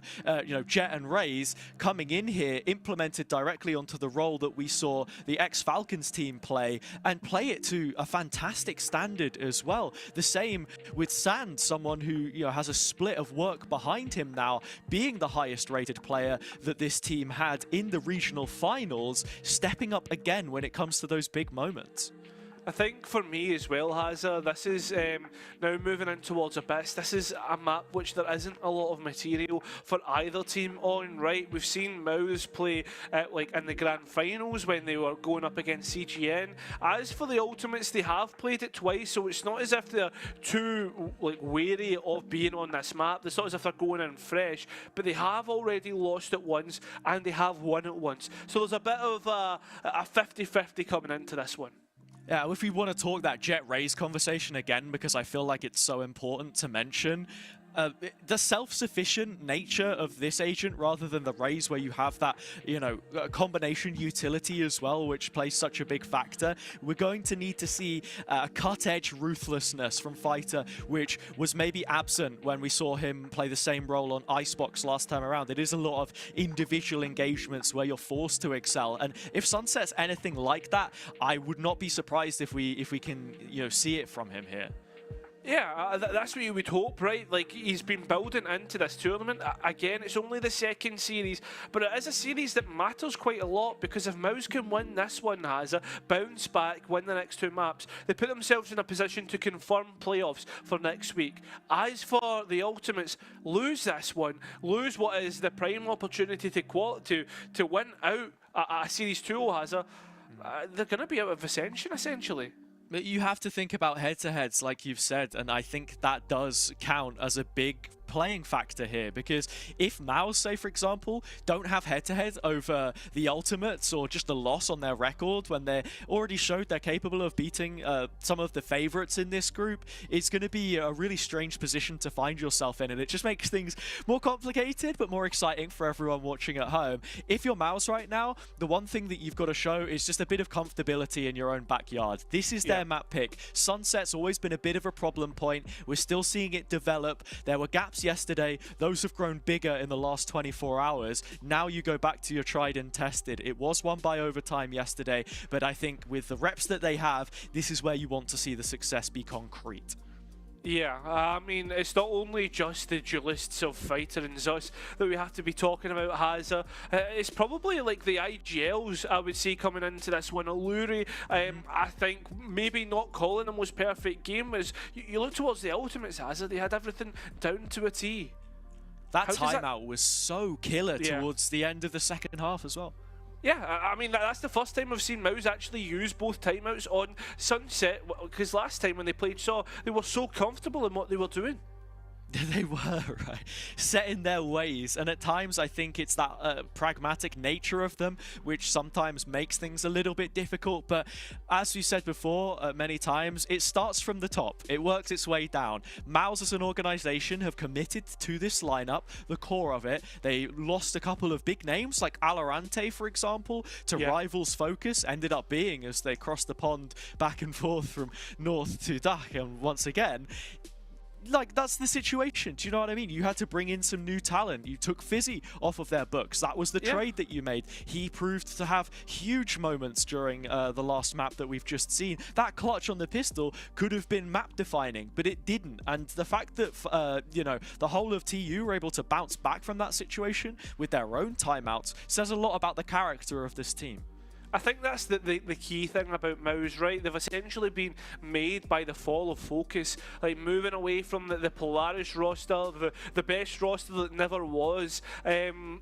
Speaker 10: Jet and Raze, coming in here, implemented directly onto the role that we saw the ex-Falcons team play, and play it to a fantastic standard as well. The same with Sand, someone who has a split of work behind him now, being the highest rated player that this team had in the regional finals, stepping up again when it comes to those big moments.
Speaker 11: I think for me as well, Hazza, this is now moving in towards Abyss. This is a map which there isn't a lot of material for either team on, right? We've seen Mouse play like in the grand finals when they were going up against CGN. As for the Ultimates, they have played it twice, so it's not as if they're too wary of being on this map. It's not as if they're going in fresh, but they have already lost it once and they have won it once. So there's a bit of a 50-50 coming into this one.
Speaker 10: Yeah, if we want to talk that Jet Raze conversation again, because I feel like it's so important to mention, the self-sufficient nature of this agent rather than the Raze where you have that, combination utility as well, which plays such a big factor. We're going to need to see a cut-edge ruthlessness from Fighter, which was maybe absent when we saw him play the same role on Icebox last time around. It is a lot of individual engagements where you're forced to excel, and if Sunset's anything like that, I would not be surprised if we can see it from him here.
Speaker 11: Yeah, that's what you would hope, right? Like, he's been building into this tournament. Again, it's only the second series, but it is a series that matters quite a lot, because if Mouse can win this one, Hazza, bounce back, win the next two maps, they put themselves in a position to confirm playoffs for next week. As for the Ultimates, lose this one, lose what is the prime opportunity to win out a Series 2, Hazza, they're going to be out of Ascension, essentially.
Speaker 10: But you have to think about head-to-heads, like you've said, and I think that does count as a big playing factor here, because if Mouse, say for example, don't have head-to-head over the Ultimates or just a loss on their record when they already showed they're capable of beating some of the favorites in this group, it's going to be a really strange position to find yourself in, and it just makes things more complicated but more exciting for everyone watching at home. If you're Mouse right now, the one thing that you've got to show is just a bit of comfortability in your own backyard. This is their map pick. Sunset's always been a bit of a problem point. We're still seeing it develop. There were gaps yesterday. Those have grown bigger in the last 24 hours. Now you go back to your tried and tested. It was won by overtime yesterday, but I think with the reps that they have, this is where you want to see the success be concrete.
Speaker 11: Yeah, I mean, it's not only just the duelists of Fighter and Zeus that we have to be talking about, Hazza. It's probably like the IGLs, I would say, coming into this one. Alluri, I think maybe not calling the most perfect game. As you look towards the Ultimates, Hazza, they had everything down to a T.
Speaker 10: That timeout was so killer towards the end of the second half as well.
Speaker 11: Yeah, I mean, that's the first time I've seen Mouse actually use both timeouts on Sunset, because last time when they played Saw, they were so comfortable in what they were doing.
Speaker 10: They were, right, set in their ways, and at times I think it's that pragmatic nature of them which sometimes makes things a little bit difficult, but as you said before many times, it starts from the top, it works its way down. Mouse as an organization have committed to this lineup, the core of it. They lost a couple of big names like Alorante, for example, to Rivals Focus, ended up being as they crossed the pond back and forth from north to Dach, and once again, like, that's the situation. Do you know what I mean? You had to bring in some new talent. You took Fizzy off of their books. That was the trade that you made. He proved to have huge moments during the last map that we've just seen. That clutch on the pistol could have been map defining, but it didn't. And the fact that, the whole of TU were able to bounce back from that situation with their own timeouts says a lot about the character of this team.
Speaker 11: I think that's the key thing about Mouse, right? They've essentially been made by the fall of Focus, like moving away from the Polaris roster, the best roster that never was, and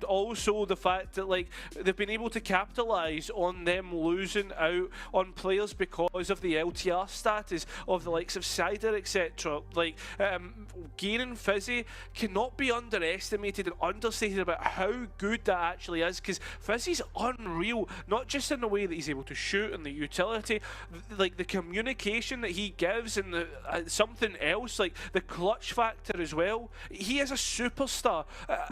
Speaker 11: also the fact that like they've been able to capitalize on them losing out on players because of the LTR status of the likes of Cider, etc. Like gaining Fizzy cannot be underestimated and understated about how good that actually is, because Fizzy's unreal. Not just in the way that he's able to shoot and the utility, like the communication that he gives, and the something else, like the clutch factor as well. He is a superstar,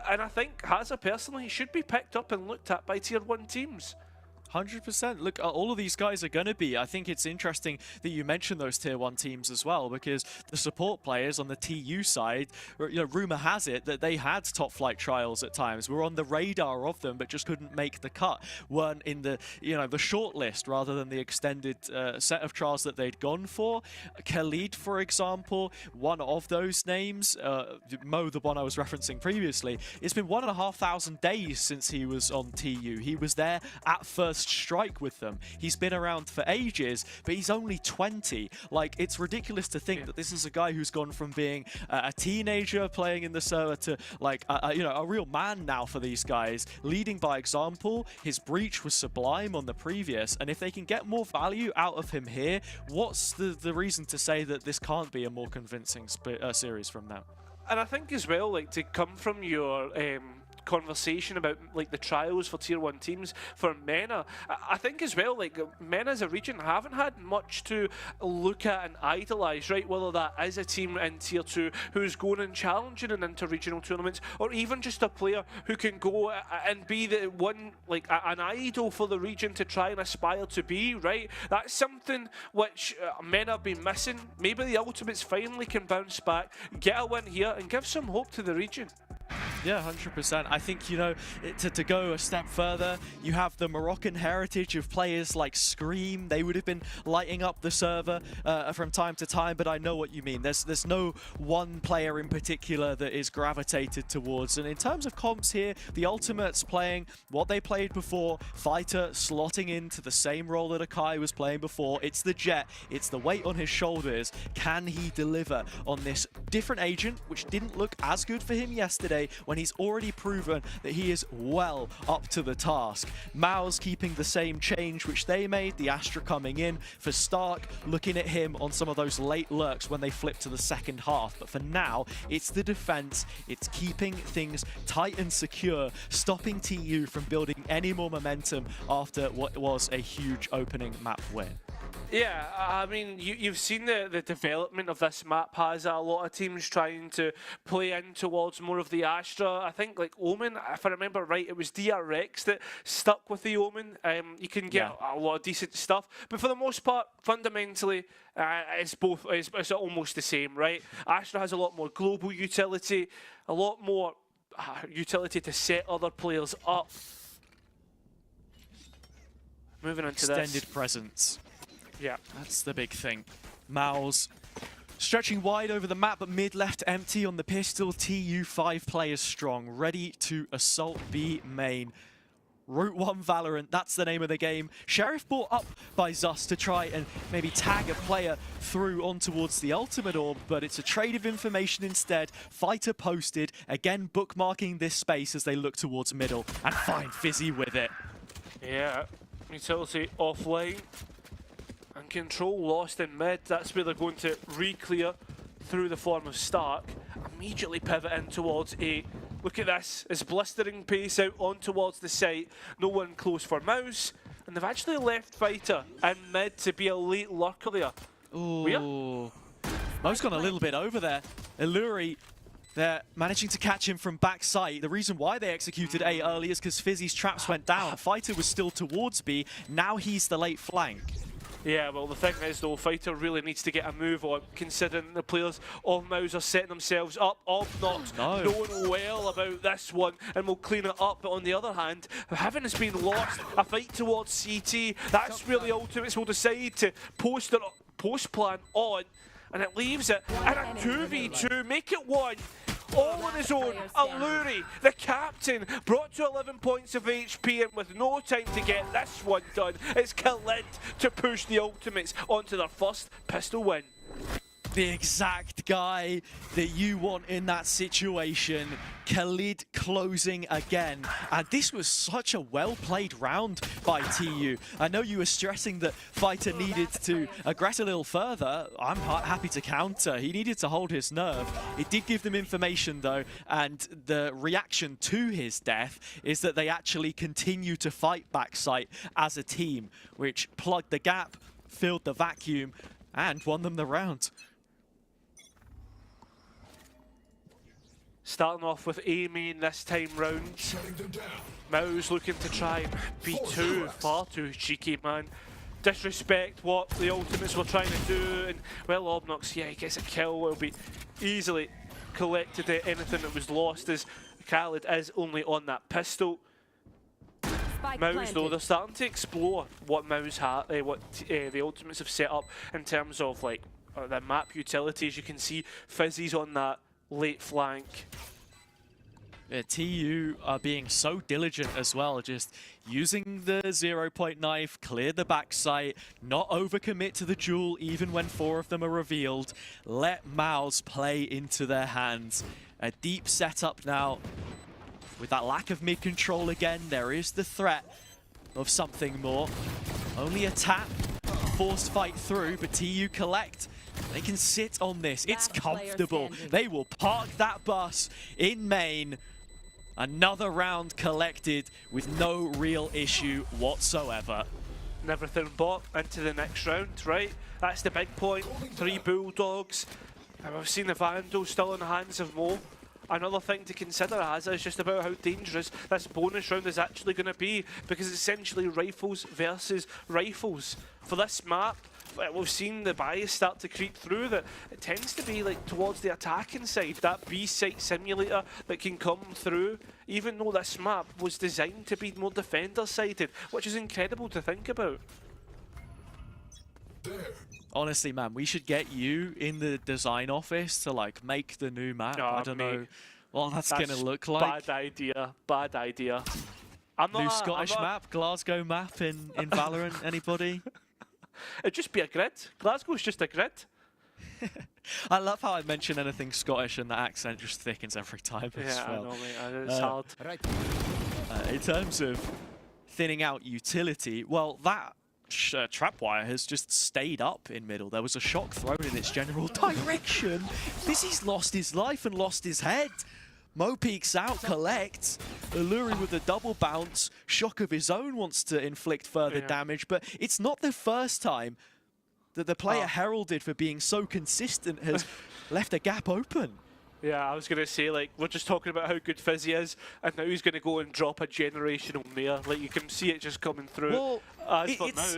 Speaker 11: and I think Hazza personally should be picked up and looked at by tier 1 teams.
Speaker 10: 100%. Look, all of these guys are going to be. I think it's interesting that you mentioned those tier 1 teams as well, because the support players on the TU side, rumor has it that they had top flight trials at times, were on the radar of them, but just couldn't make the cut, weren't in the, the short list rather than the extended set of trials that they'd gone for. Khalid, for example, one of those names, Mo, the one I was referencing previously, it's been 1,500 days since he was on TU. He was there at first strike with them. He's been around for ages, but he's only 20. Like, it's ridiculous to think that this is a guy who's gone from being a teenager playing in the server to like a real man now for these guys, leading by example. His breach was sublime on the previous, and if they can get more value out of him here, what's the reason to say that this can't be a more convincing series from them?
Speaker 11: And I think as well, like, to come from your conversation about like the trials for tier 1 teams for MENA, I think as well, like, MENA as a region haven't had much to look at and idolize, right? Whether that is a team in tier 2 who's going and challenging in inter-regional tournaments, or even just a player who can go and be the one, like an idol for the region to try and aspire to be, right? That's something which MENA have been missing. Maybe the Ultimates finally can bounce back, get a win here, and give some hope to the region.
Speaker 10: Yeah, 100%. I think, to go a step further, you have the Moroccan heritage of players like Scream. They would have been lighting up the server from time to time, but I know what you mean. There's no one player in particular that is gravitated towards. And in terms of comps here, the Ultimates playing what they played before, Fighter slotting into the same role that Akai was playing before. It's the Jet, it's the weight on his shoulders. Can he deliver on this different agent, which didn't look as good for him yesterday, when he's already proven that he is well up to the task? Mao's keeping the same change which they made, the Astra coming in for Stark, looking at him on some of those late lurks when they flip to the second half. But for now, it's the defense, it's keeping things tight and secure, stopping TU from building any more momentum after what was a huge opening map win.
Speaker 11: Yeah, I mean, you've seen the development of this map has a lot of teams trying to play in towards more of the Astra. I think, like, Omen, if I remember right, it was DRX that stuck with the Omen. You can get a lot of decent stuff, but for the most part, fundamentally, it's almost the same, right? Astra has a lot more global utility, a lot more utility to set other players up. Moving into
Speaker 10: extended presence.
Speaker 11: Yeah,
Speaker 10: that's the big thing. Mao's stretching wide over the map, but mid left empty on the pistol. TU 5 players strong, ready to assault B main. Route 1 Valorant, that's the name of the game. Sheriff brought up by Zus to try and maybe tag a player through on towards the ultimate orb, but it's a trade of information instead. Fighter posted, again bookmarking this space as they look towards middle and find Fizzy with it.
Speaker 11: Yeah, utility offline. And control lost in mid. That's where they're going to re-clear through the form of Stark. Immediately pivot in towards A. Look at this. It's blistering pace out on towards the site. No one close for Mouse. And they've actually left Fighter in mid to be a late lurker there.
Speaker 10: Ooh. Mo's gone a little bit over there. Illuri, they're managing to catch him from backside. The reason why they executed A early is because Fizzy's traps went down. Fighter was still towards B. Now he's the late flank.
Speaker 11: Yeah, well, the thing is, though, Fighter really needs to get a move on, considering the players of Mouse are setting themselves up. Obnox knowing well about this one and will clean it up. But on the other hand, Heaven has been lost. A fight towards CT. That's where the Ultimates will decide to post plan on, and it leaves it in a 2v2. Make it one. All on his own. Illuri, the captain, brought to 11 points of HP and with no time to get this one done. It's Khalid to push the Ultimates onto their first pistol win.
Speaker 10: The exact guy that you want in that situation. Khalid closing again. And this was such a well-played round by TU. I know you were stressing that Fighter needed to aggress a little further. I'm happy to counter. He needed to hold his nerve. It did give them information, though, and the reaction to his death is that they actually continue to fight backside as a team, which plugged the gap, filled the vacuum, and won them the round.
Speaker 11: Starting off with A main this time round. Mao's looking to try and be far too cheeky, man. Disrespect what the Ultimates were trying to do, and well, Obnox, yeah, he gets a kill. It'll be easily collected at anything that was lost, as Khaled is only on that pistol. Mao's, though, they're starting to explore what the Ultimates have set up in terms of like the map utilities. You can see Fizzy's on that late flank.
Speaker 10: TU are being so diligent as well, just using the 0-point knife, clear the backside, not overcommit to the duel even when 4 of them are revealed. Let Mouse play into their hands. A deep setup now. With that lack of mid-control again, there is the threat of something more. Only a tap, forced fight through, but TU collect. They can sit on this. It's comfortable. They will park that bus in main. Another round collected with no real issue whatsoever.
Speaker 11: And everything bought into the next round, right? That's the big point. 3 Bulldogs. And we've seen the Vandal still in the hands of Mo. Another thing to consider, Hazza, is just about how dangerous this bonus round is actually going to be, because it's essentially rifles versus rifles. For this map, we've seen the bias start to creep through that it tends to be like towards the attacking side, that B-site simulator that can come through, even though this map was designed to be more defender-sided, which is incredible to think about.
Speaker 10: Honestly, man, we should get you in the design office to like make the new map.
Speaker 11: Oh,
Speaker 10: I don't know what that's gonna look like.
Speaker 11: Bad idea. Bad idea.
Speaker 10: New Scottish map, Glasgow map in Valorant. Anybody?
Speaker 11: It'd just be a grid. Glasgow's just a grid.
Speaker 10: I love how I mention anything Scottish and the accent just thickens every time as
Speaker 11: Yeah,
Speaker 10: well.
Speaker 11: I know, mate. It's hard.
Speaker 10: In terms of thinning out utility, well, that trapwire has just stayed up in middle. There was a shock thrown in its general direction. Fizzy's lost his life and lost his head. Mo peeks out, collects. Alluri with a double bounce. Shock of his own wants to inflict further damage, but it's not the first time that the player heralded for being so consistent has left a gap open.
Speaker 11: Yeah, I was going to say, like, we're just talking about how good Fizzy is, and now he's going to go and drop a generational mare. Like, you can see it just coming through.
Speaker 10: Well,
Speaker 11: it's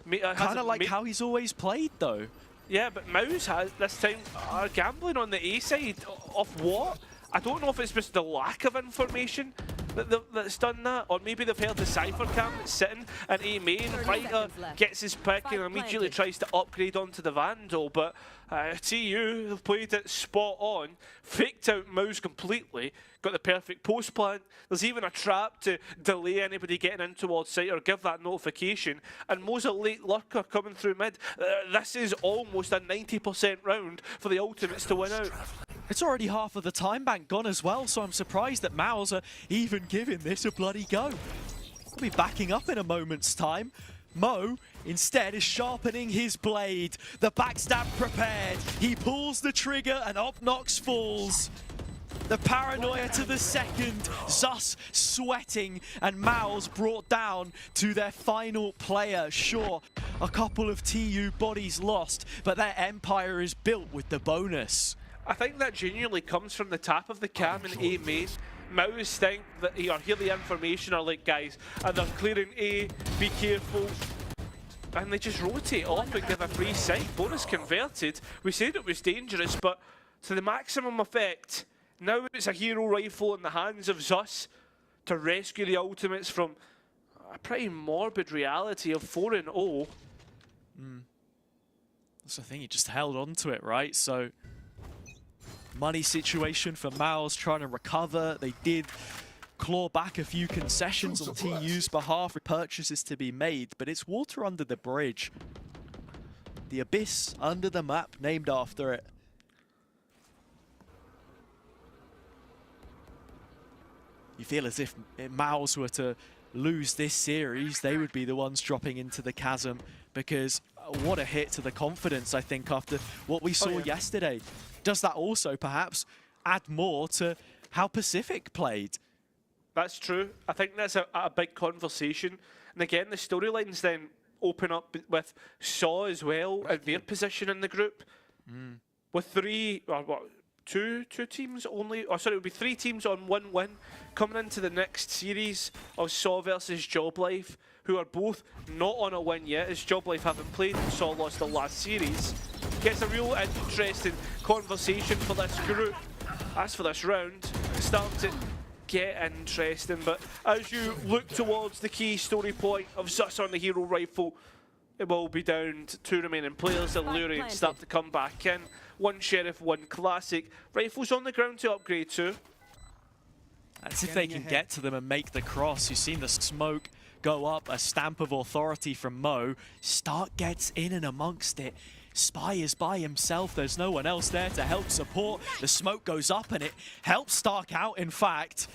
Speaker 10: kind of like how he's always played, though.
Speaker 11: Yeah, but Mouse has, this time, are gambling on the A side of what? I don't know if it's just the lack of information that's done that, or maybe they've heard the Cypher cam that's sitting, and A main fighter gets his pick and immediately tries to upgrade onto the Vandal, but TU have played it spot on, faked out Mouse completely, got the perfect post plant. There's even a trap to delay anybody getting in towards site or give that notification, and Mo's a late lurker coming through mid. This is almost a 90% round for the Ultimates to win out.
Speaker 10: It's already half of the time bank gone as well, so I'm surprised that Mouse are even giving this a bloody go. We'll be backing up in a moment's time. Mo, instead, is sharpening his blade. The backstab prepared. He pulls the trigger and Obnox falls. The paranoia to the second. Zus sweating and Mouse brought down to their final player. Sure, a couple of TU bodies lost, but their empire is built with the bonus.
Speaker 11: I think that genuinely comes from the tap of the cam in A main. Mouse think that, or hear the information, are like, guys, and they're clearing A, be careful. And they just rotate off and give a free sight. Bonus converted. We said it was dangerous, but to the maximum effect, now it's a hero rifle in the hands of Zus to rescue the Ultimates from a pretty morbid reality of 4-0.
Speaker 10: That's the thing, he just held on to it, right? So, money situation for Mouse trying to recover. They did claw back a few concessions on TU's behalf, purchases to be made, but it's water under the bridge. The abyss under the map, named after it. You feel as if Mouse were to lose this series, they would be the ones dropping into the chasm, because what a hit to the confidence, I think, after what we saw yesterday. Does that also perhaps add more to how Pacific played?
Speaker 11: That's true. I think that's a big conversation. And again, the storylines then open up with Saw as well and their position in the group. With 3, or what, two teams only. Oh, sorry, it would be 3 teams on 1 win coming into the next series of Saw versus Job Life, who are both not on a win yet, as Job Life haven't played and Saw lost the last series. Gets a real interesting conversation for this group. As for this round, it's starting to get interesting, but as you look towards the key story point of Zus on the hero rifle, it will be down to 2 remaining players. The Lurians start to come back in. 1 Sheriff, 1 Classic. Rifles on the ground to upgrade to.
Speaker 10: That's if they can get to them and make the cross. You've seen the smoke go up, a stamp of authority from Mo. Stark gets in and amongst it. Spy is by himself, there's no one else there to help support. The smoke goes up and it helps Stark out, in fact.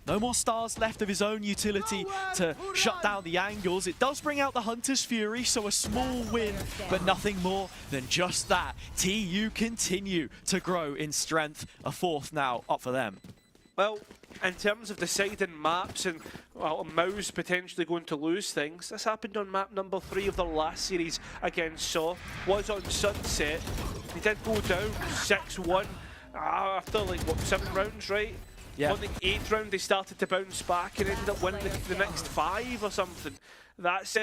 Speaker 10: No more stars left of his own utility to shut down the angles. It does bring out the Hunter's Fury, so a small win, but nothing more than just that. TU continue to grow in strength. A 4th now up for them.
Speaker 11: Well, in terms of deciding maps and well, Mouse potentially going to lose things, this happened on map number 3 of their last series against Saw. Was on Sunset. They did go down 6-1 after like what, 7 rounds, right?
Speaker 10: Yeah.
Speaker 11: On the 8th round, they started to bounce back and ended up winning the next 5 or something. That's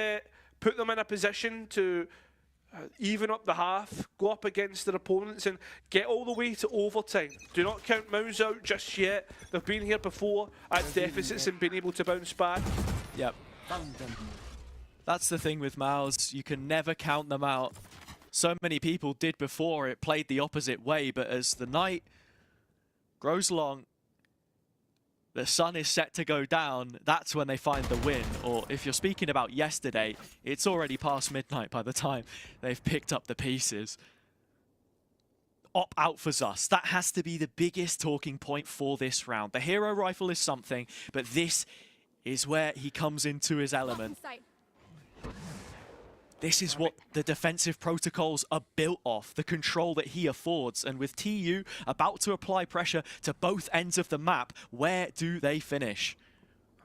Speaker 11: put them in a position to even up the half, go up against their opponents and get all the way to overtime. Do not count Mouse out just yet. They've been here before at deficits and been able to bounce back.
Speaker 10: Yep. That's the thing with Mouse. You can never count them out. So many people did before. It played the opposite way, but as the night grows long, the sun is set to go down, that's when they find the win. Or if you're speaking about yesterday, it's already past midnight by the time they've picked up the pieces. Op out for Zus. That has to be the biggest talking point for this round. The hero rifle is something, but this is where he comes into his element. This is what the defensive protocols are built off, the control that he affords. And with TU about to apply pressure to both ends of the map, where do they finish?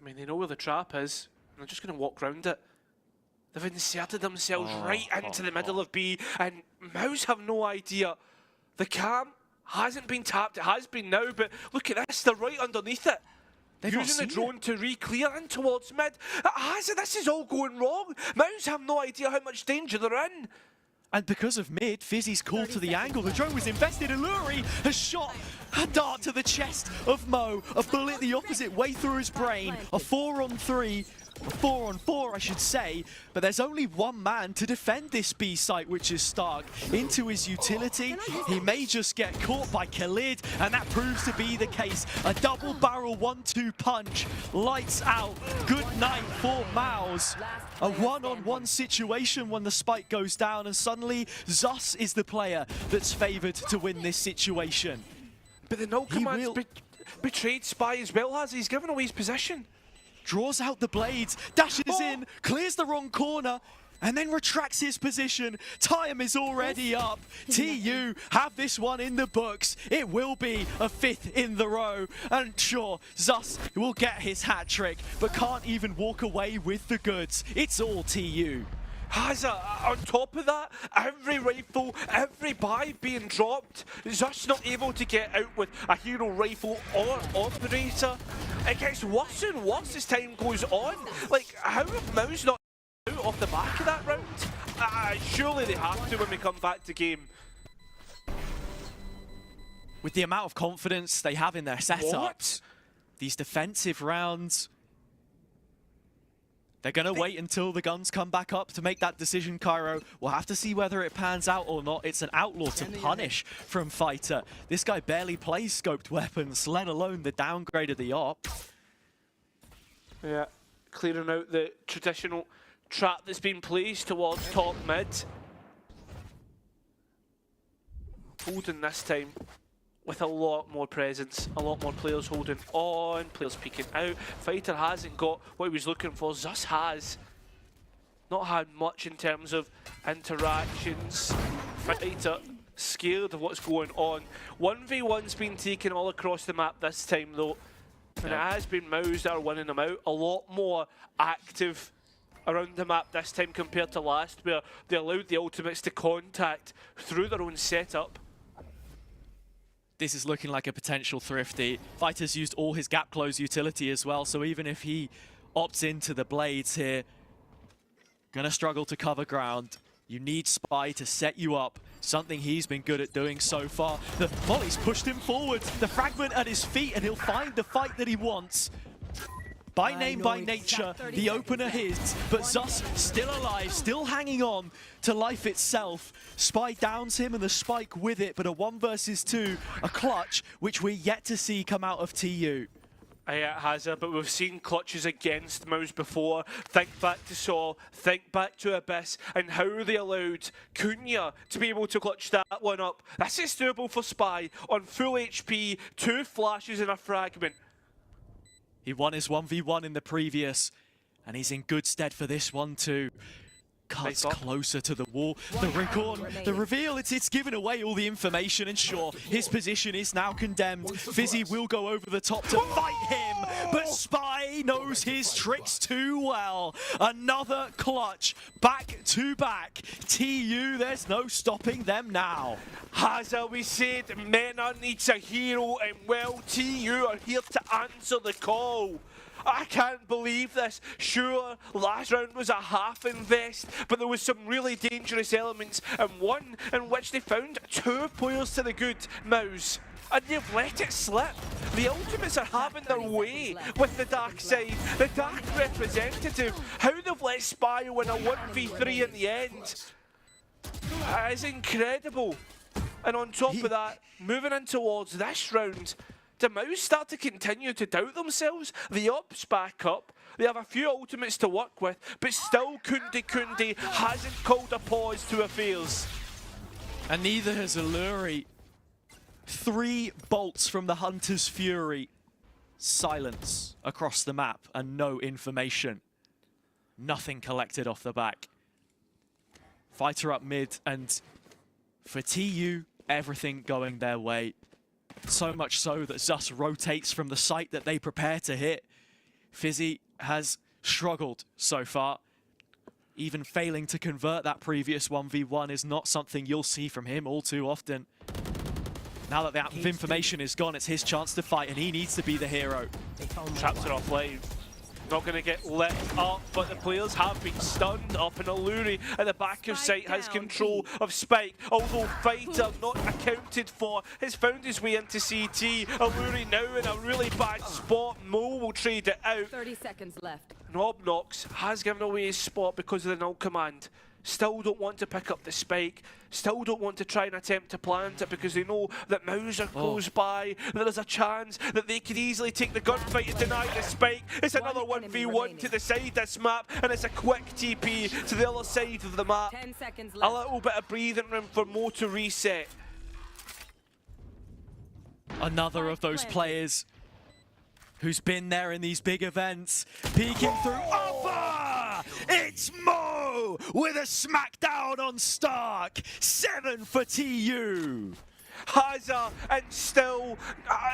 Speaker 11: I mean, they know where the trap is, and they're just going to walk around it. They've inserted themselves right into the middle of B, and Mouse have no idea. The cam hasn't been tapped, it has been now, but look at this, they're right underneath it. They've using the drone to re-clear in towards mid. This is all going wrong. Mouse have no idea how much danger they're in.
Speaker 10: And because of mid, Fizzy's call to the angle, the drone was invested, and Luri has shot a dart to the chest of Mo. A bullet the opposite way through his brain. A 4-on-3. 4-on-4, I should say, but there's only one man to defend this B site, which is Stark. Into his utility, he may just get caught by Khalid, and that proves to be the case. A double barrel 1-2 punch, lights out, good night for Mouse. A one-on-one situation when the spike goes down, and suddenly Zus is the player that's favored to win this situation.
Speaker 11: But the no command's betrayed Spy as well, has he? He's given away his position.
Speaker 10: Draws out the blades, dashes in, clears the wrong corner, and then retracts his position. Time is already up. TU have this one in the books. It will be a 5th in the row. And sure, Zus will get his hat trick, but can't even walk away with the goods. It's all TU.
Speaker 11: On top of that, every rifle, every buy being dropped, Zus not able to get out with a hero rifle or operator. It gets worse and worse as time goes on. Like, how have Mouse not out off the back of that round? Surely they have to when we come back to game.
Speaker 10: With the amount of confidence they have in their setups, these defensive rounds, they're going to wait until the guns come back up to make that decision, Cairo. We'll have to see whether it pans out or not. It's an outlaw to punish from Fighter. This guy barely plays scoped weapons, let alone the downgrade of the op.
Speaker 11: Yeah, clearing out the traditional trap that's been placed towards top mid. Holding this time with a lot more presence, a lot more players holding on, players peeking out. Fighter hasn't got what he was looking for. Zus has not had much in terms of interactions. Fighter scared of what's going on. 1v1's been taken all across the map this time though. And it has been Mouse that are winning them out. A lot more active around the map this time compared to last, where they allowed the ultimates to contact through their own setup.
Speaker 10: this is looking like a potential thrifty. Fighter's used all his gap close utility as well, so even if he opts into the blades here, gonna struggle to cover ground. You need Spy to set you up, something he's been good at doing so far. The volley's pushed him forward, the fragment at his feet, and he'll find the fight that he wants. By name, by nature, the opener his, but Zus still alive, still hanging on to life itself. Spy downs him and the spike with it, but a 1 versus 2, a clutch, which we're yet to see come out of TU.
Speaker 11: Yeah, it has, but we've seen clutches against Mouse before. Think back to Saw, think back to Abyss, and how they allowed Cunha to be able to clutch that one up. This is doable for Spy on full HP, 2 flashes and a fragment.
Speaker 10: He won his 1v1 in the previous, and he's in good stead for this one too. Cuts closer to the wall. The Ricorn, the reveal, it's giving away all the information, and sure, his position is now condemned. Fizzy will go over the top to fight him, but Spy knows his tricks too well. Another clutch, back to back. TU, there's no stopping them now.
Speaker 11: As we said, Mena needs a hero, and well, TU are here to answer the call. I can't believe this. Sure, last round was a half invest, but there was some really dangerous elements, and one in which they found 2 players to the good, Mouse. And they've let it slip. The Ultimates are having their way with the dark side, the dark representative. How they've let Spy win a 1v3 in the end. That is incredible. And on top of that, moving in towards this round, the Mouse start to continue to doubt themselves. The Ops back up. They have a few ultimates to work with, but still Kundi hasn't called a pause to affairs.
Speaker 10: And neither has Alluri. 3 bolts from the Hunter's Fury. Silence across the map and no information. Nothing collected off the back. Fighter up mid, and for TU, everything going their way. So much so that Zus rotates from the site that they prepare to hit. Fizzy has struggled so far. Even failing to convert that previous 1v1 is not something you'll see from him all too often. Now that the information is gone, it's his chance to fight, and he needs to be the hero.
Speaker 11: Traps are offline. Not going to get lit up, but the players have been stunned up, and Alluri at the back of site has control of Spike, although Fighter not accounted for, has found his way into CT. Alluri now in a really bad spot. Mo will trade it out.
Speaker 12: 30 seconds left.
Speaker 11: Knobnox has given away his spot because of the null command. Still don't want to pick up the spike. Still don't want to try and attempt to plant it because they know that Mouse are close by. That there's a chance that they could easily take the gunfight and deny the spike. It's another 1v1 to the side this map, and it's a quick TP to the other side of the map.
Speaker 12: 10 seconds left.
Speaker 11: A little bit of breathing room for Mo to reset.
Speaker 10: Another of those players who's been there in these big events, peeking through Alpha! It's Mo with a smackdown on Stark. 7 for TU.
Speaker 11: Hazard, and still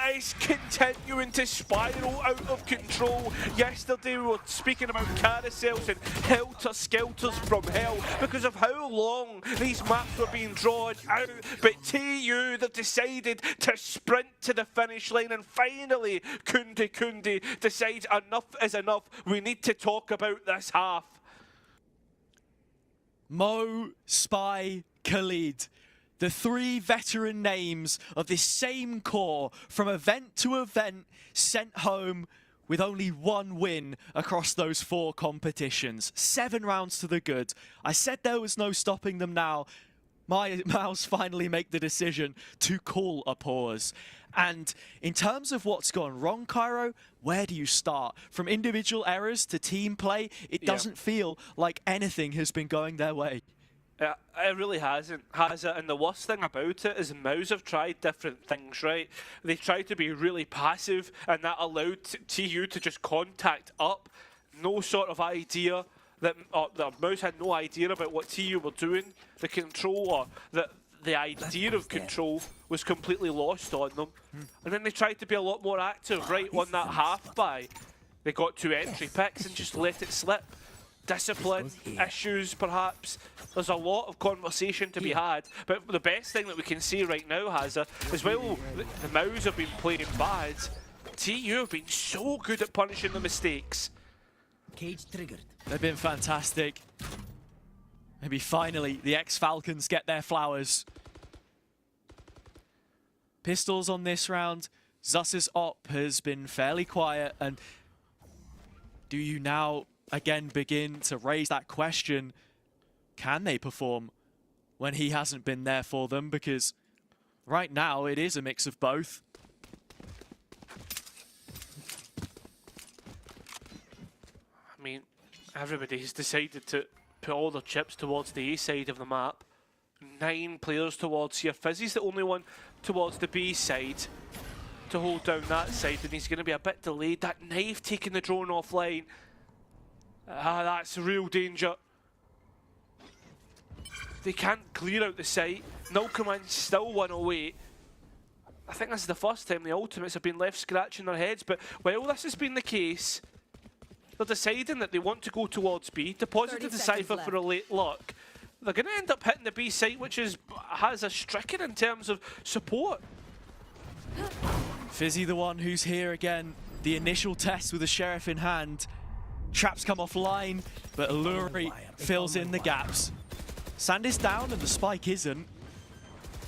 Speaker 11: it's continuing to spiral out of control. Yesterday we were speaking about carousels and helter-skelters from hell because of how long these maps were being drawn out, but TU, they've decided to sprint to the finish line, and finally Kundi decides enough is enough. We need to talk about this half.
Speaker 10: Mo, Spy, Khalid. The 3 veteran names of this same core from event to event, sent home with only 1 win across those 4 competitions. 7 rounds to the good. I said there was no stopping them now. My mouse finally make the decision to call a pause. And in terms of what's gone wrong, Cairo, where do you start? From individual errors to team play, it doesn't feel like anything has been going their way.
Speaker 11: It really hasn't, has it? And the worst thing about it is Mouse have tried different things, right? They tried to be really passive, and that allowed TU to just contact up. No sort of idea that the Mouse had no idea about what TU were doing. The control, or the idea of control was completely lost on them. And then they tried to be a lot more active right on that half buy. They got 2 entry picks and just let it slip. discipline issues, perhaps. There's a lot of conversation to be had, but the best thing that we can see right now, Hazza, is while the Mouse have been playing bad, TU have been so good at punishing the mistakes.
Speaker 3: Cage triggered.
Speaker 10: They've been fantastic. Maybe finally the ex-Falcons get their flowers. Pistols on this round. Zus's op has been fairly quiet, and do you now again begin to raise that question? Can they perform when he hasn't been there for them? Because right now it is a mix of both.
Speaker 11: I mean, everybody's decided to put all their chips towards the A side of the map. 9 players towards here. Fizzy's the only one towards the B side to hold down that side, and he's going to be a bit delayed. That knife taking the drone offline. That's real danger. They can't clear out the site. Null Command's still 1 away. I think this is the first time the Ultimates have been left scratching their heads, but while this has been the case, they're deciding that they want to go towards B, deposited the Cypher for a late luck. They're going to end up hitting the B site, which has a stricken in terms of support.
Speaker 10: Fizzy the one who's here again. The initial test with the Sheriff in hand. Traps come offline, but Alluri fills in the gaps. Sand is down and the spike isn't.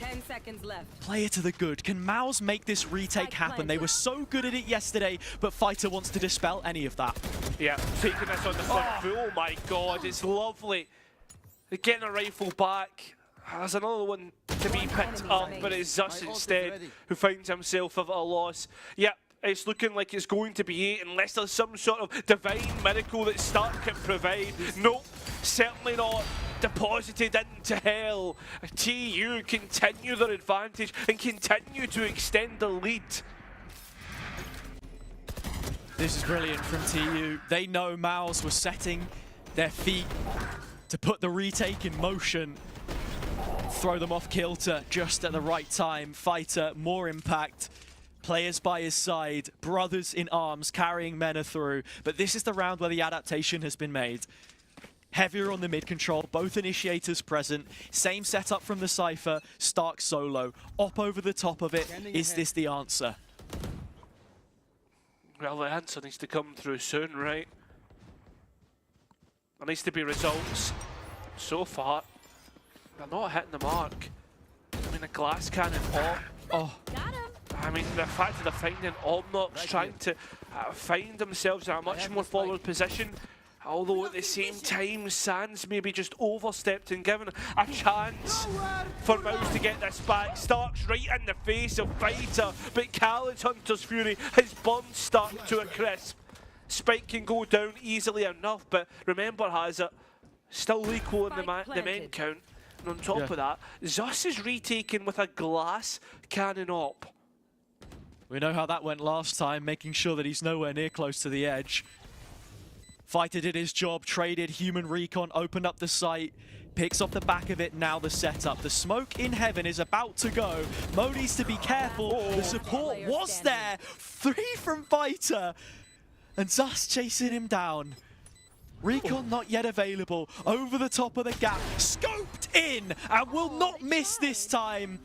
Speaker 12: 10 seconds left.
Speaker 10: Player to the good. Can Mouse make this retake happen? They were so good at it yesterday, but Fighter wants to dispel any of that.
Speaker 11: Yeah, taking this on the front foot. Oh my god, it's lovely. They're getting a rifle back. There's another one to be picked up, but it's Zus instead who finds himself at a loss. Yep, it's looking like it's going to be 8 unless there's some sort of divine miracle that Stark can provide. Nope, certainly not. Deposited into hell. TU continue their advantage and continue to extend the lead.
Speaker 10: This is brilliant from TU. They know Mouse was setting their feet to put the retake in motion. Throw them off kilter just at the right time. Fighter, more impact. Players by his side, brothers in arms, carrying Mena through. But this is the round where the adaptation has been made. Heavier on the mid control, both initiators present. Same setup from the Cypher, Stark solo. Op over the top of it. Is this the answer?
Speaker 11: Well, the answer needs to come through soon, right? There needs to be results. So far, they're not hitting the mark. I mean, a glass cannon op.
Speaker 10: Oh.
Speaker 12: Got him.
Speaker 11: I mean, the fact that they're finding Omnox trying to find themselves in a much more forward position. Although at the same time, Sands maybe just overstepped and given a chance for Mouse to get this back. Stark's right in the face of Fighter, but Khaled's Hunter's Fury has burned Stark to a crisp. Spike can go down easily enough, but remember, Hazza, still equal in the men count. And on top of that, Zus is retaken with a glass cannon op.
Speaker 10: We know how that went last time, making sure that he's nowhere near close to the edge. Fighter did his job, traded human recon, opened up the site, picks off the back of it, now the setup. The smoke in heaven is about to go. Mo needs to be careful. The support was there. 3 from Fighter. And Zus chasing him down. Recon not yet available. Over the top of the gap. Scoped in and will not miss this time.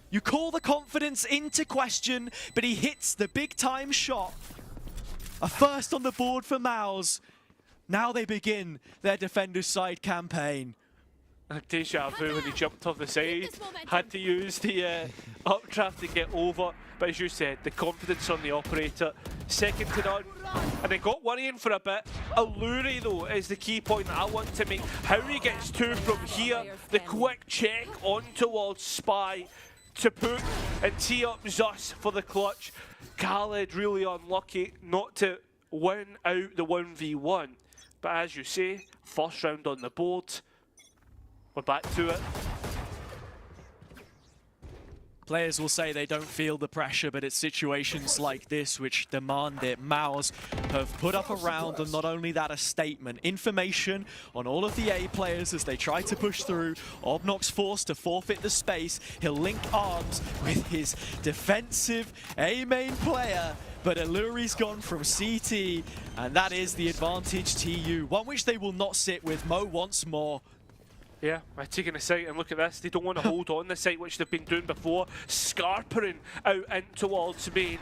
Speaker 10: You call the confidence into question, but he hits the big time shot. A first on the board for Mouse. Now they begin their defender's side campaign.
Speaker 11: Deja vu when he jumped off the side. Had to use the updraft to get over. But as you said, the confidence on the operator. Second to none. And they got worrying for a bit. Alluri, though, is the key point that I want to make. How he gets 2 from here. The quick check on towards Spy to put and tee up Zus for the clutch. Khaled really unlucky not to win out the 1v1. But as you say, first round on the board. We're back to it.
Speaker 10: Players will say they don't feel the pressure, but it's situations like this which demand it. Mouse have put up a round, and not only that, a statement. Information on all of the A players as they try to push through. Obnox forced to forfeit the space. He'll link arms with his defensive A main player. but Alluri's gone from CT, and that is the advantage TU, one which they will not sit with. Mo once more.
Speaker 11: Yeah, by taking the site and look at this, they don't want to hold on the site, which they've been doing before, scarpering out in towards main.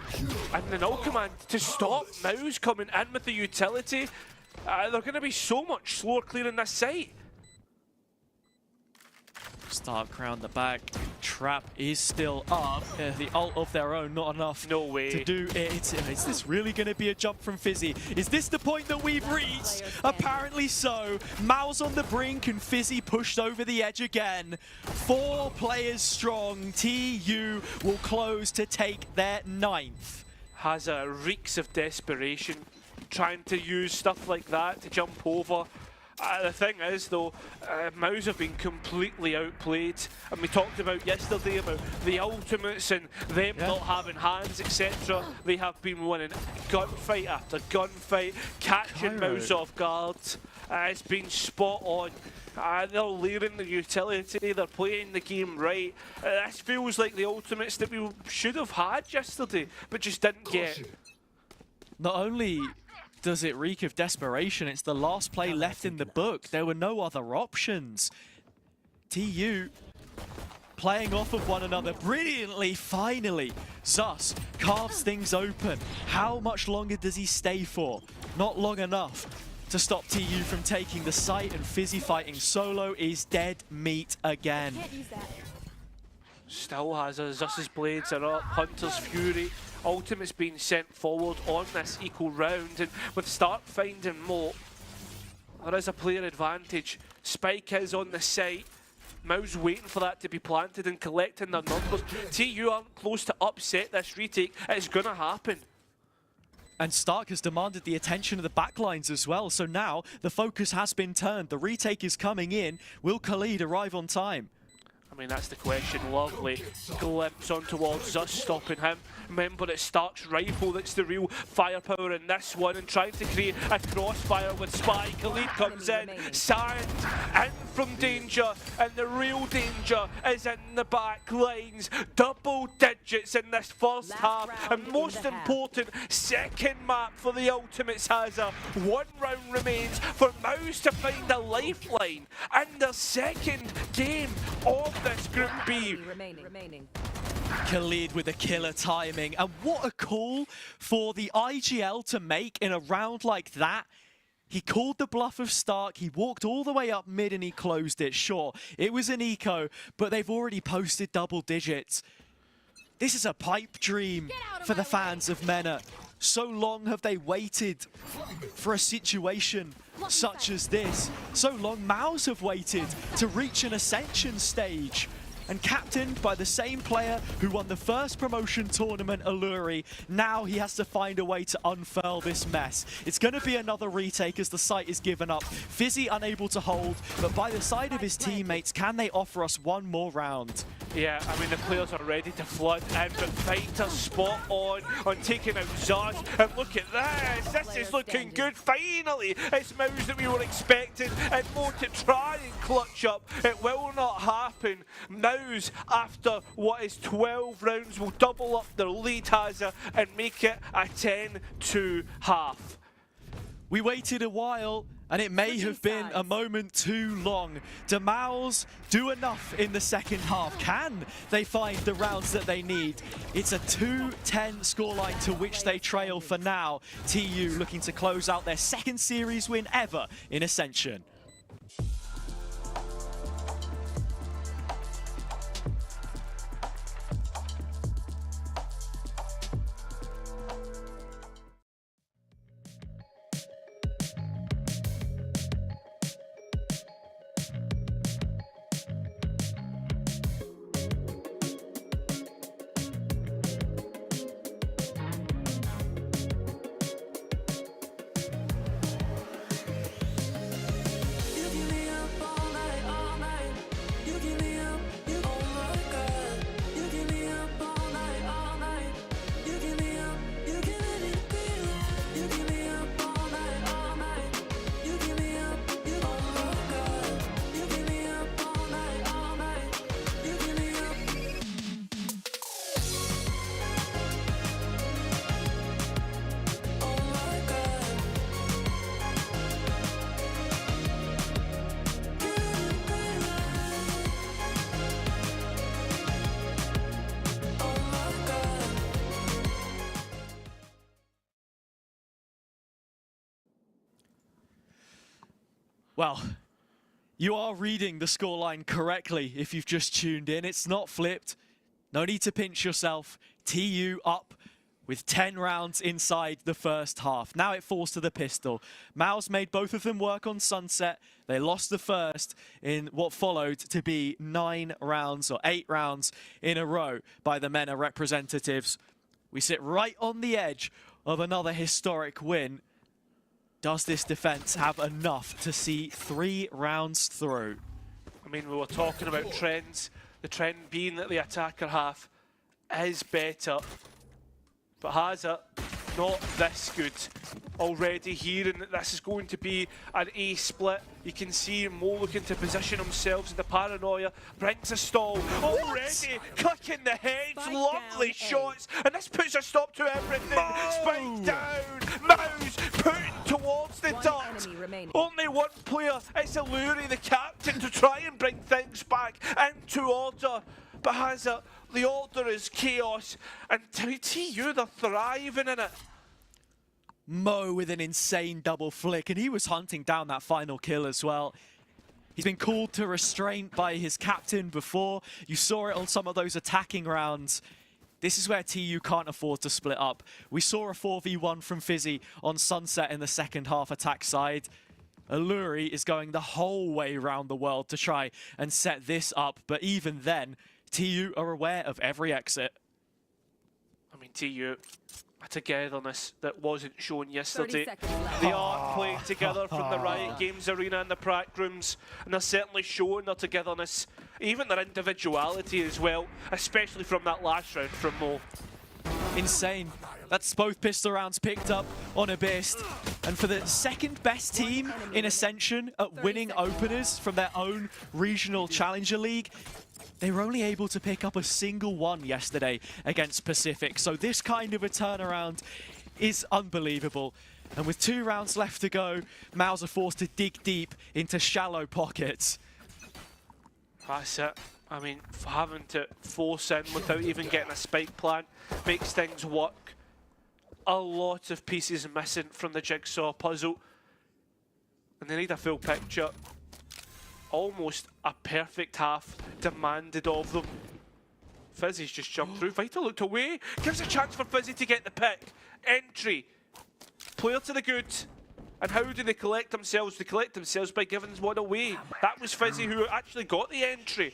Speaker 11: And the null command to stop Mouse coming in with the utility. They're going to be so much slower clearing this site.
Speaker 10: Stark round the back. Trap is still up. The ult of their own, not enough
Speaker 11: No way.
Speaker 10: to do it. Is this really going to be a jump from Fizzy? Is this the point that we've reached? Apparently so. Mao's on the brink and Fizzy pushed over the edge again. 4 players strong. TU will close to take their 9th.
Speaker 11: Has reeks of desperation, trying to use stuff like that to jump over. The thing is, though, Mouse have been completely outplayed, and we talked about yesterday about the ultimates and them not having hands, etc. They have been winning gunfight after gunfight, catching Mouse off guard. It's been spot on. They're layering the utility, they're playing the game right. This feels like the ultimates that we should have had yesterday, but just didn't get.
Speaker 10: Not only does it reek of desperation, it's the last play left in the book. There were no other options. TU playing off of one another brilliantly, finally. Zus carves things open. How much longer does he stay for? Not long enough to stop TU from taking the site, and Fizzy fighting solo is dead meat again.
Speaker 11: Still has us. Zus's blades are up. Hunter's Fury. Ultimate's been sent forward on this equal round, and with Stark finding Mo, there is a player advantage. Spike is on the site. Mouse waiting for that to be planted and collecting their numbers. TU aren't close to upset this retake. It's gonna happen.
Speaker 10: And Stark has demanded the attention of the backlines as well, so now the focus has been turned. The retake is coming in. Will Khalid arrive on time?
Speaker 11: I mean, that's the question. Lovely glimpse on towards us, stopping him. Remember, it's Stark's rifle that's the real firepower in this one, and trying to create a crossfire with Spy. Khalid comes in, Sand in from danger, and the real danger is in the back lines. Double digits in this first half, and most important, second map for the Ultimates has a 1 round remains for Mouse to find a lifeline, and the second game of this Group B.
Speaker 12: Remaining.
Speaker 10: Khalid with a killer timing, and what a call for the IGL to make in a round like that. He called the bluff of Stark, he walked all the way up mid and he closed it. Sure, it was an eco, but they've already posted double digits. This is a pipe dream for the fans of MENA. So long have they waited for a situation such as this. So long Maus have waited to reach an Ascension stage. And captained by the same player who won the first promotion tournament, Alluri, now he has to find a way to unfurl this mess. It's going to be another retake as the site is given up. Fizzy unable to hold, but by the side of his teammates, can they offer us one more round?
Speaker 11: Yeah, I mean, the players are ready to flood in, but Fighter spot on taking out Zaz. And look at this, this is looking good. Finally, it's Mouse that we were expecting, and Mo to try and clutch up. It will not happen. Mouse, after what is 12 rounds, will double up their lead, Hazza, and make it a 10-2 half.
Speaker 10: We waited a while, and it may have been a moment too long. Do Maus do enough in the second half? Can they find the rounds that they need? It's a 2-10 scoreline to which they trail for now. TU looking to close out their second series win ever in Ascension. Well, you are reading the scoreline correctly if you've just tuned in. It's not flipped. No need to pinch yourself. TU up with 10 rounds inside the first half. Now it falls to the pistol. Maus made both of them work on Sunset. They lost the first in what followed to be 9 rounds or 8 rounds in a row by the MENA representatives. We sit right on the edge of another historic win. Does this defense have enough to see 3 rounds through?
Speaker 11: I mean, we were talking about trends. The trend being that the attacker half is better. But Hazard, not this good. Already hearing that this is going to be an A split. You can see Mo looking to position themselves in the paranoia. Brings a stall. Already clicking the heads. Lovely shots. And this puts a stop to everything. Spike down. Maus putting towards the dot. Only one player. It's Alluri, the captain, to try and bring things back into order. But Hazard, the order is chaos, and TU, they're thriving in it.
Speaker 10: Mo with an insane double flick, and he was hunting down that final kill as well. He's been called to restraint by his captain before. You saw it on some of those attacking rounds. This is where TU can't afford to split up. We saw a 4v1 from Fizzy on Sunset in the second half attack side. Alluri is going the whole way around the world to try and set this up, but even then, TU are aware of every exit.
Speaker 11: I mean, TU, a togetherness that wasn't shown yesterday. They are playing together from the Riot Games arena and the prac rooms, and they're certainly showing their togetherness, even their individuality as well, especially from that last round from Mo.
Speaker 10: Insane. That's both pistol rounds picked up on Abyss. And for the second best team in Ascension at winning openers from their own regional challenger league, they were only able to pick up a single one yesterday against Pacific. So this kind of a turnaround is unbelievable. And with 2 rounds left to go, Maus are forced to dig deep into shallow pockets.
Speaker 11: That's it. I mean, having to force in without even getting a spike plan makes things work. A lot of pieces missing from the jigsaw puzzle. And they need a full picture. Almost a perfect half demanded of them. Fizzy's just jumped through. Vital looked away. Gives a chance for Fizzy to get the pick. Entry. Player to the good. And how do they collect themselves? They collect themselves by giving one away. That was Fizzy who actually got the entry.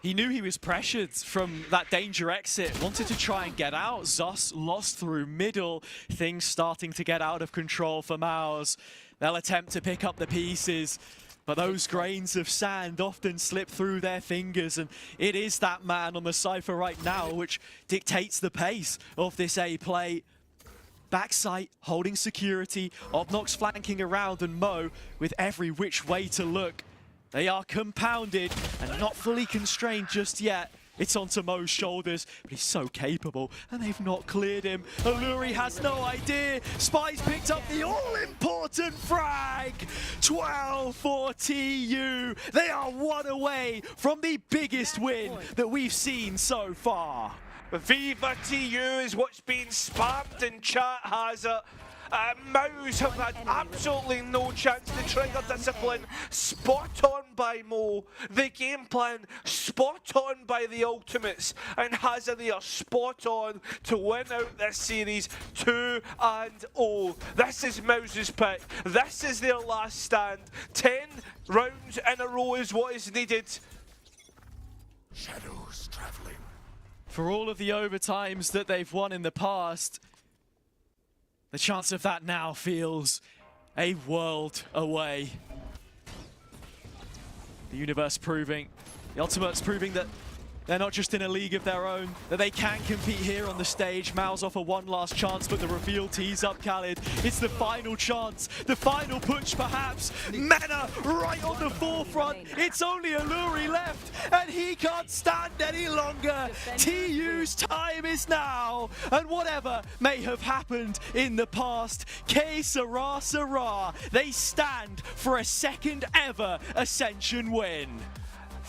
Speaker 10: He knew he was pressured from that danger exit, wanted to try and get out. Zos lost through middle, things starting to get out of control for Maus. They'll attempt to pick up the pieces, but those grains of sand often slip through their fingers, and it is that man on the Cypher right now which dictates the pace of this A play. Backside holding security, Obnox flanking around, and Mo with every which way to look. They are compounded and not fully constrained just yet. It's onto Mo's shoulders, but he's so capable, and they've not cleared him. Alluri has no idea. Spies picked up the all-important frag. 12 for TU. They are 1 away from the biggest win that we've seen so far.
Speaker 11: Viva TU is what's being spammed in chat, Hazard. Maus have had absolutely no chance to trigger discipline. Spot on by Mo. The game plan spot on by the Ultimates. And Hazard, they are spot on to win out this series 2-0. This is Maus's pick. This is their last stand. 10 rounds in a row is what is needed.
Speaker 8: Shadows traveling.
Speaker 10: For all of the overtimes that they've won in the past, the chance of that now feels a world away. The universe proving, the Ultimates proving that they're not just in a league of their own, that they can compete here on the stage. Maus offer one last chance, but the reveal tees up Khalid. It's the final chance, the final push perhaps. MENA right on the forefront. It's only Alluri left, and he can't stand any longer. TU's time is now, and whatever may have happened in the past, que sera, sera. They stand for a second ever Ascension win.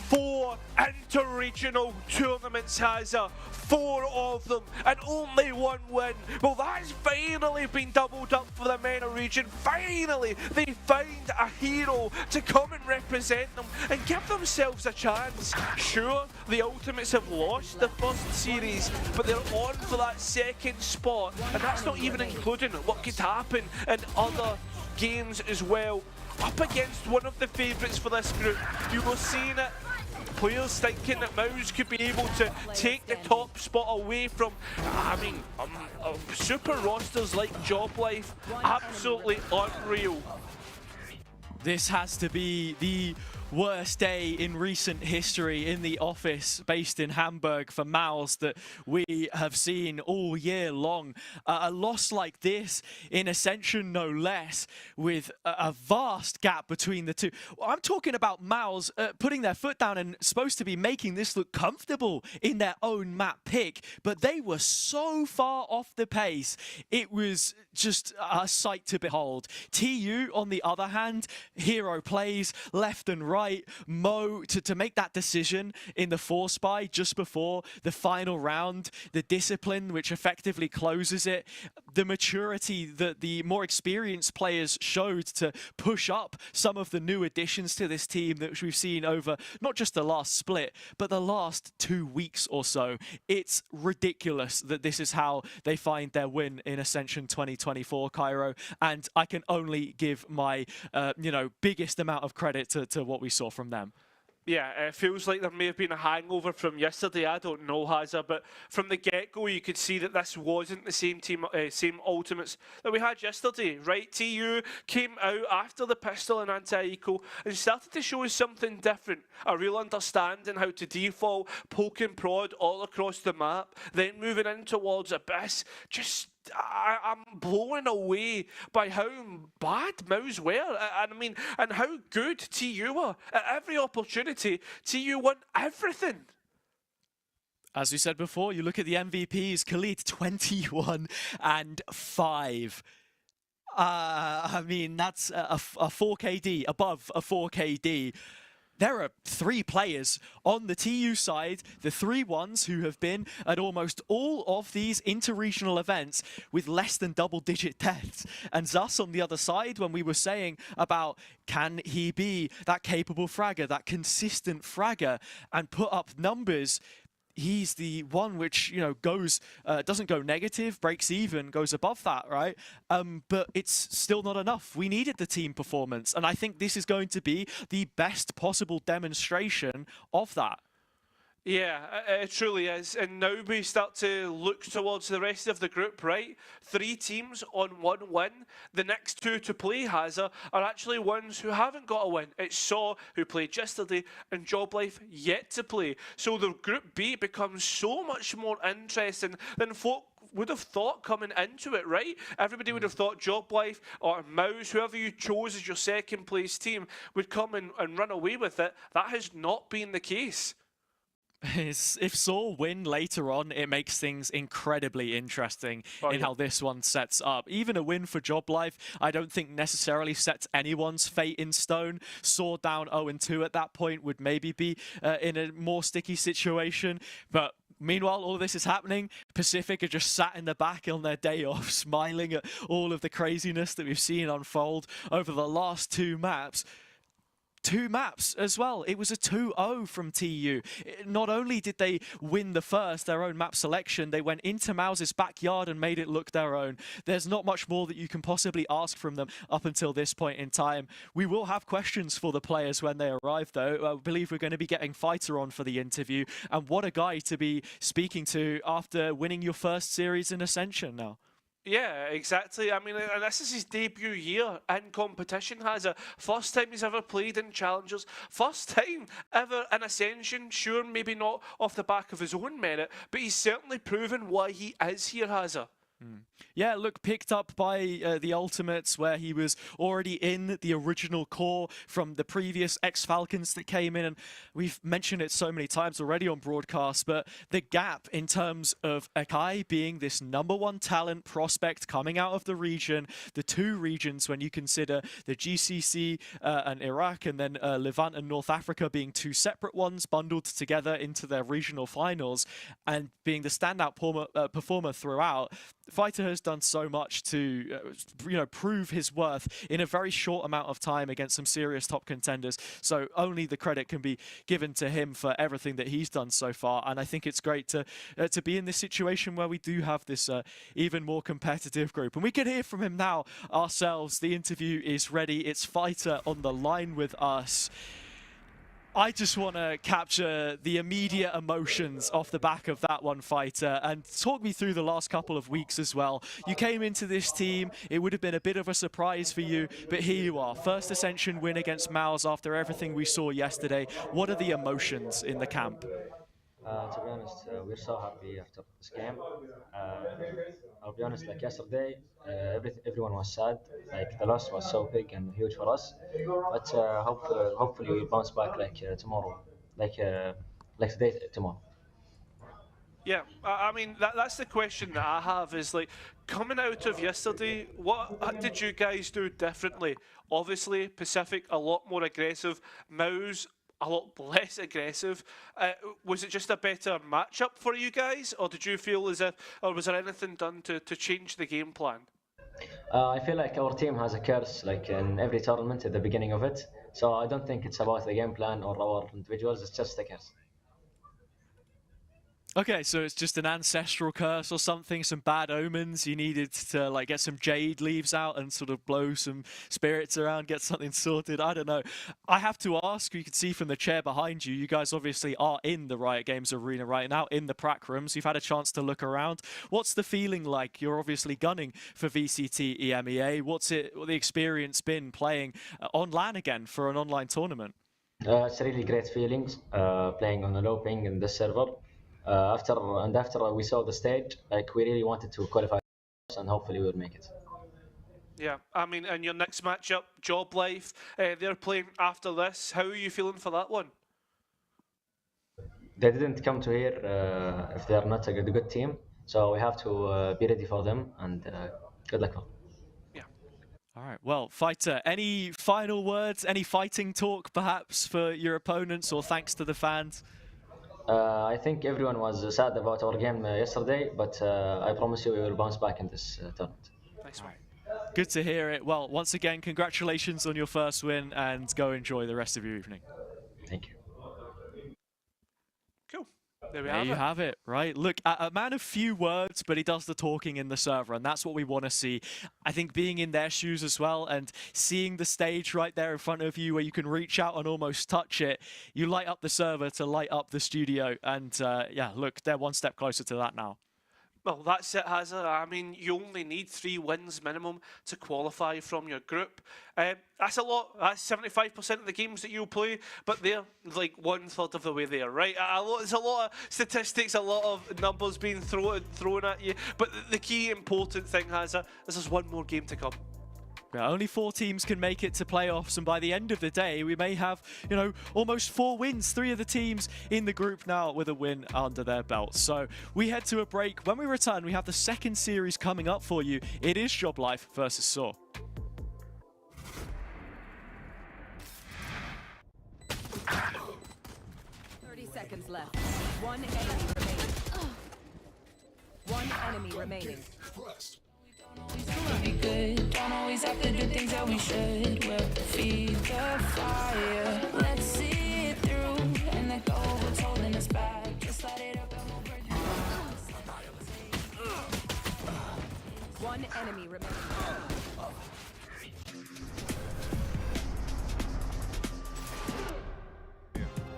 Speaker 11: 4 inter-regional tournaments, Hazza. 4 of them, and only 1 win. Well, that's finally been doubled up for the MENA region. Finally, they find a hero to come and represent them and give themselves a chance. Sure, the Ultimates have lost the first series, but they're on for that second spot, and that's not even including what could happen in other games as well. Up against one of the favourites for this group, you were seeing it. Players thinking that Mouse could be able to take the top spot away from, super rosters like Job Life. Absolutely unreal.
Speaker 10: This has to be the worst day in recent history in the office based in Hamburg for Mouse that we have seen all year long. A loss like this in Ascension, no less, with a vast gap between the two. I'm talking about Mouse putting their foot down and supposed to be making this look comfortable in their own map pick, but they were so far off the pace. It was just a sight to behold. TU, on the other hand, hero plays left and right. Mo to make that decision in the force buy just before the final round, the discipline which effectively closes it, the maturity that the more experienced players showed to push up some of the new additions to this team that we've seen over not just the last split, but the last 2 weeks or so. It's ridiculous that this is how they find their win in Ascension 2024, Cairo, and I can only give my biggest amount of credit to what we saw from them.
Speaker 11: Yeah, it feels like there may have been a hangover from yesterday. I don't know, Hazza, but from the get-go, you could see that this wasn't the same team, same Ultimates that we had yesterday, right? TU came out after the pistol and anti-eco and started to show us something different, a real understanding how to default, poke and prod all across the map, then moving in towards Abyss. I'm blown away by how bad Mouse were, and how good TU were. At every opportunity, TU won everything.
Speaker 10: As we said before, you look at the MVPs, Khalid 21 and 5. That's a 4KD, above a 4KD. There are 3 players on the TU side, the 3 ones who have been at almost all of these interregional events with less than double-digit deaths. And Zus on the other side, when we were saying about can he be that capable fragger, that consistent fragger, and put up numbers, he's the one which, doesn't go negative, breaks even, goes above that, right? But it's still not enough. We needed the team performance, and I think this is going to be the best possible demonstration of that.
Speaker 11: Yeah, it truly is. And now we start to look towards the rest of the group, right? 3 teams on 1 win. The next 2 to play, Hazza, are actually ones who haven't got a win. It's Saw, who played yesterday, and Job Life yet to play. So the Group B becomes so much more interesting than folk would have thought coming into it, right? Everybody would have thought Job Life or Mouse, whoever you chose as your second place team, would come and run away with it. That has not been the case.
Speaker 10: If Saw win later on, it makes things incredibly interesting how this one sets up. Even a win for Job Life, I don't think necessarily sets anyone's fate in stone. Saw down 0-2 at that point would maybe be in a more sticky situation, but meanwhile, all this is happening. Pacific are just sat in the back on their day off, smiling at all of the craziness that we've seen unfold over the last 2 maps. 2 maps as well. It was a 2-0 from TU. Not only did they win the first, their own map selection, they went into Mouse's backyard and made it look their own. There's not much more that you can possibly ask from them up until this point in time. We will have questions for the players when they arrive, though. I believe we're going to be getting Fighter on for the interview. And what a guy to be speaking to after winning your first series in Ascension now.
Speaker 11: Yeah, exactly. And this is his debut year in competition, Hazza. First time he's ever played in Challengers. First time ever in Ascension. Sure, maybe not off the back of his own merit, but he's certainly proven why he is here, Hazza.
Speaker 10: Yeah, look, picked up by the Ultimates, where he was already in the original core from the previous X-Falcons that came in. And we've mentioned it so many times already on broadcast, but the gap in terms of Akai being this #1 talent prospect coming out of the region, the two regions when you consider the GCC and Iraq, and then Levant and North Africa being two separate ones bundled together into their regional finals, and being the standout performer throughout. Fighter has done so much to prove his worth in a very short amount of time against some serious top contenders, so only the credit can be given to him for everything that he's done so far. And I think it's great to be in this situation where we do have this even more competitive group, and we can hear from him now ourselves. The interview is ready. It's Fighter on the line with us. I just want to capture the immediate emotions off the back of that one, Fighter, and talk me through the last couple of weeks as well. You came into this team, it would have been a bit of a surprise for you, but here you are. First Ascension win against Maus after everything we saw yesterday. What are the emotions in the camp?
Speaker 13: To be honest, we're so happy after this game. I'll be honest, like yesterday, everyone was sad. Like the loss was so big and huge for us. But hopefully we'll bounce back like tomorrow, like today, tomorrow.
Speaker 11: Yeah, I mean, that's the question that I have is, like, coming out of yesterday, what did you guys do differently? Obviously, Pacific a lot more aggressive, Maus a lot less aggressive. Was it just a better matchup for you guys, or did you feel as if, or was there anything done to change the game plan?
Speaker 13: I feel like our team has a curse, like in every tournament at the beginning of it. So I don't think it's about the game plan or our individuals. It's just a curse.
Speaker 10: Okay, so it's just an ancestral curse or something, some bad omens. You needed to like get some jade leaves out and sort of blow some spirits around, get something sorted. I don't know. I have to ask, you can see from the chair behind you, you guys obviously are in the Riot Games arena right now, in the prac rooms. You've had a chance to look around. What's the feeling like? You're obviously gunning for VCT EMEA. What's the experience been playing on LAN again for an online tournament?
Speaker 13: It's really great feelings playing on a low ping in this server. After we saw the stage, like we really wanted to qualify, and hopefully we'll make it.
Speaker 11: Yeah, I mean, and your next matchup, Job Life, they're playing after this. How are you feeling for that one?
Speaker 13: They didn't come to here if they are not a good team, so we have to be ready for them, and good luck.
Speaker 11: Yeah.
Speaker 10: All right, well, Fighter, any final words, any fighting talk perhaps for your opponents, or thanks to the fans?
Speaker 13: I think everyone was sad about our game yesterday, but I promise you we will bounce back in this tournament.
Speaker 11: Nice one.
Speaker 10: Good to hear it. Well, once again, congratulations on your first win, and go enjoy the rest of your evening.
Speaker 13: Thank you.
Speaker 11: Cool.
Speaker 10: There you have it, right? Look, a man of few words, but he does the talking in the server, and that's what we want to see. I think being in their shoes as well, and seeing the stage right there in front of you where you can reach out and almost touch it, you light up the server to light up the studio, and yeah, look, they're one step closer to that now.
Speaker 11: Well, that's it, Hazza. I mean, you only need 3 wins minimum to qualify from your group. That's a lot. That's 75% of the games that you'll play, but they're like 1/3 of the way there, right? There's a lot of statistics, a lot of numbers being thrown at you, but the key important thing, Hazza, is there's one more game to come.
Speaker 10: Only 4 teams can make it to playoffs, and by the end of the day, we may have, you know, almost 4 wins. 3 of the teams in the group now with a win under their belts. So we head to a break. When we return, we have the second series coming up for you. It is Job Life versus Saw.
Speaker 12: Seconds left. One enemy remaining. One enemy remaining.
Speaker 4: Be good. Don't always have to do things that we should. We'll feed the fire. Let's see it through and let go of what's holding us back. Just light it up and we'll burn it.
Speaker 12: One enemy remaining.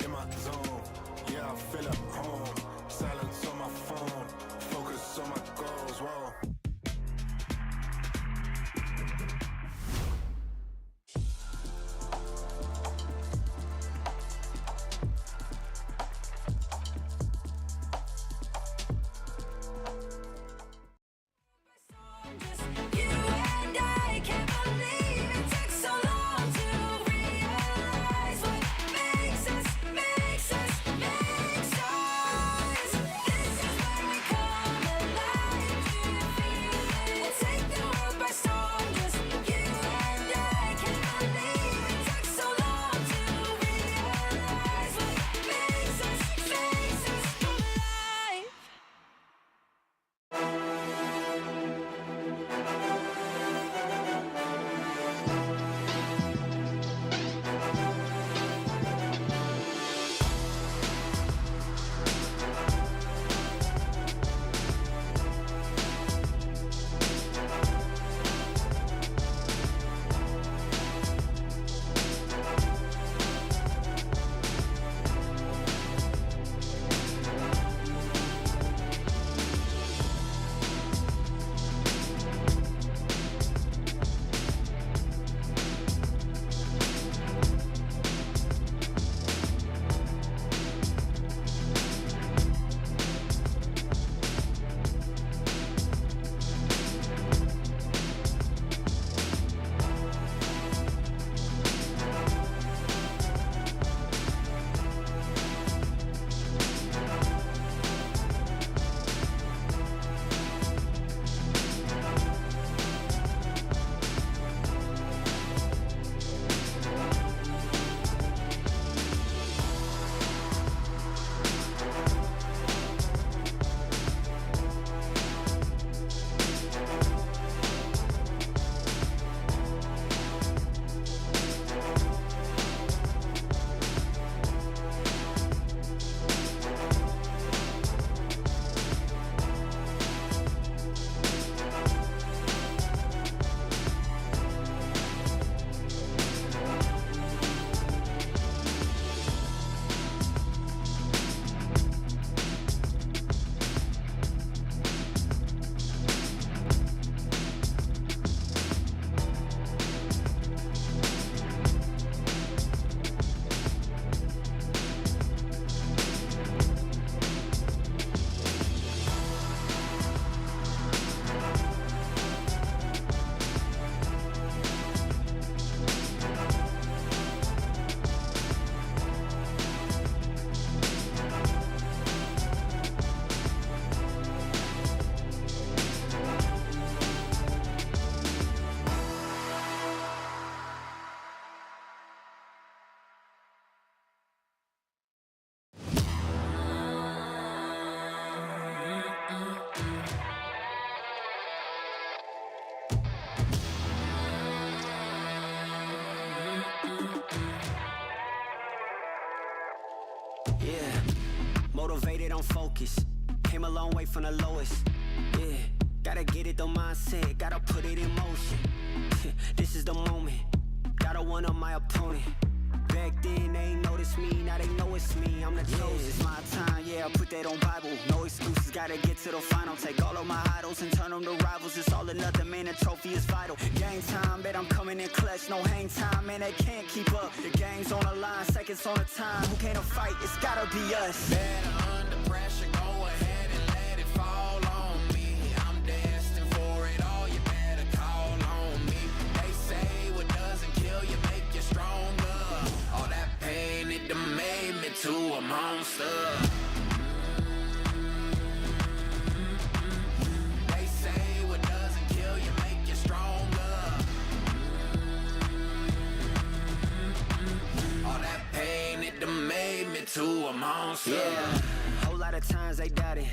Speaker 8: In my zone, yeah, I feel at home. Silence on my phone, focus on my goals. Whoa.
Speaker 3: motivated, I'm focused. Came a long way from the lowest. Yeah, gotta get it, the mindset, gotta put it in motion. This is the moment, gotta one up my opponent. Back then they ain't noticed me, now they know it's me, I'm the chosen. It's my time, yeah, I put that on Bible. No excuses, gotta get to the final. Take all of my idols and turn them to rivals. It's all or nothing, man, the trophy is vital. Game time, bet I'm coming in clutch. No hang time, man, they can't keep up. The game's on the line, seconds on the time. Who can't fight? It's gotta be us.
Speaker 2: Better under pressure, go ahead and let it fall on me. I'm destined for it all, you better call on me. They say what doesn't kill you make you stronger. All that pain, it done made me to a monster. They say what doesn't kill you make you stronger. All that pain, it done made me to a monster.
Speaker 3: Yeah, whole lot of times they doubted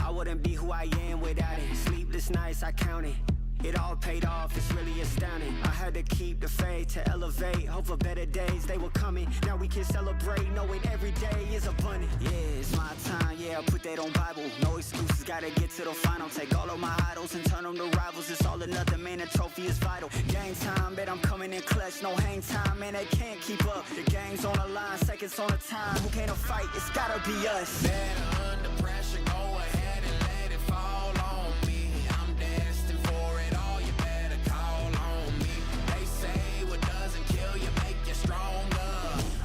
Speaker 3: I wouldn't be who I am without it. Sleepless nights, I counted. It all paid off, it's really astounding. I had to keep the faith to elevate. Hope for better days, they were coming. Now we can celebrate, knowing every day is abundant. Yeah, it's my time, yeah, I put that on Bible. No excuses, gotta get to the final. Take all of my idols and turn them to rivals. It's all or nothing, man, the trophy is vital. Game time, bet I'm coming in clutch. No hang time, man, they can't keep up. The game's on the line, seconds on the time. Who can't fight? It's gotta be us.
Speaker 2: Better under pressure, go ahead and let it fall on me. I'm destined for it all, you better call on me. They say what doesn't kill you make you stronger.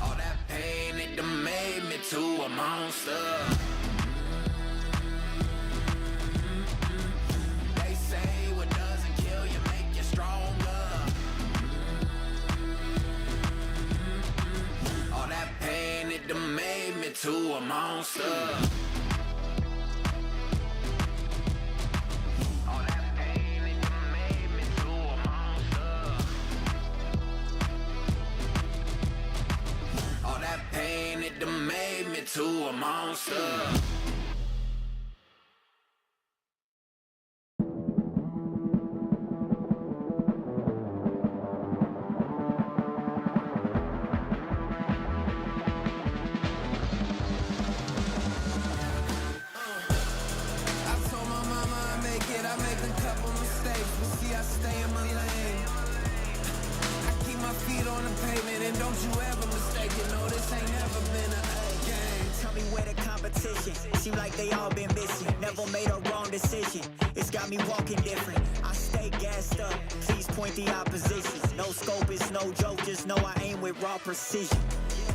Speaker 2: All that pain, it done made me to a monster. They say what doesn't kill you make you stronger. All that pain, it done made me to a monster. All that pain, it done made me to a monster. All that pain, it done made me to a monster. I told my mama I make it, I make a couple mistakes, but see I stay in my lane. I keep my feet on the pavement and don't you ever mistake it, no this ain't never been a game.
Speaker 3: Tell me where the competition. Seem like they all been missing. Never made a wrong decision. It's got me walking different. I stay gassed up. Please point the opposition. No scope, it's no joke. Just know I aim with raw precision.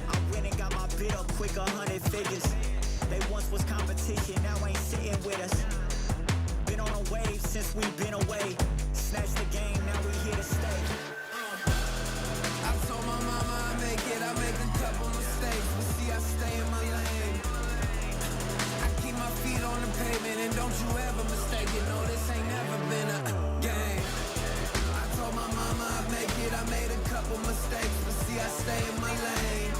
Speaker 3: I went and got my bid up quick, 100 figures. They once was competition, now ain't sitting with us. Been on a wave since we've been away. Snatch the game, now we here to stay.
Speaker 2: I told my mama I make it, I make a couple mistakes, but see I stay in my lane. I keep my feet on the pavement and don't you ever mistake it, no this ain't never been a game. I told my mama I make it, I made a couple mistakes, but see I stay in my lane.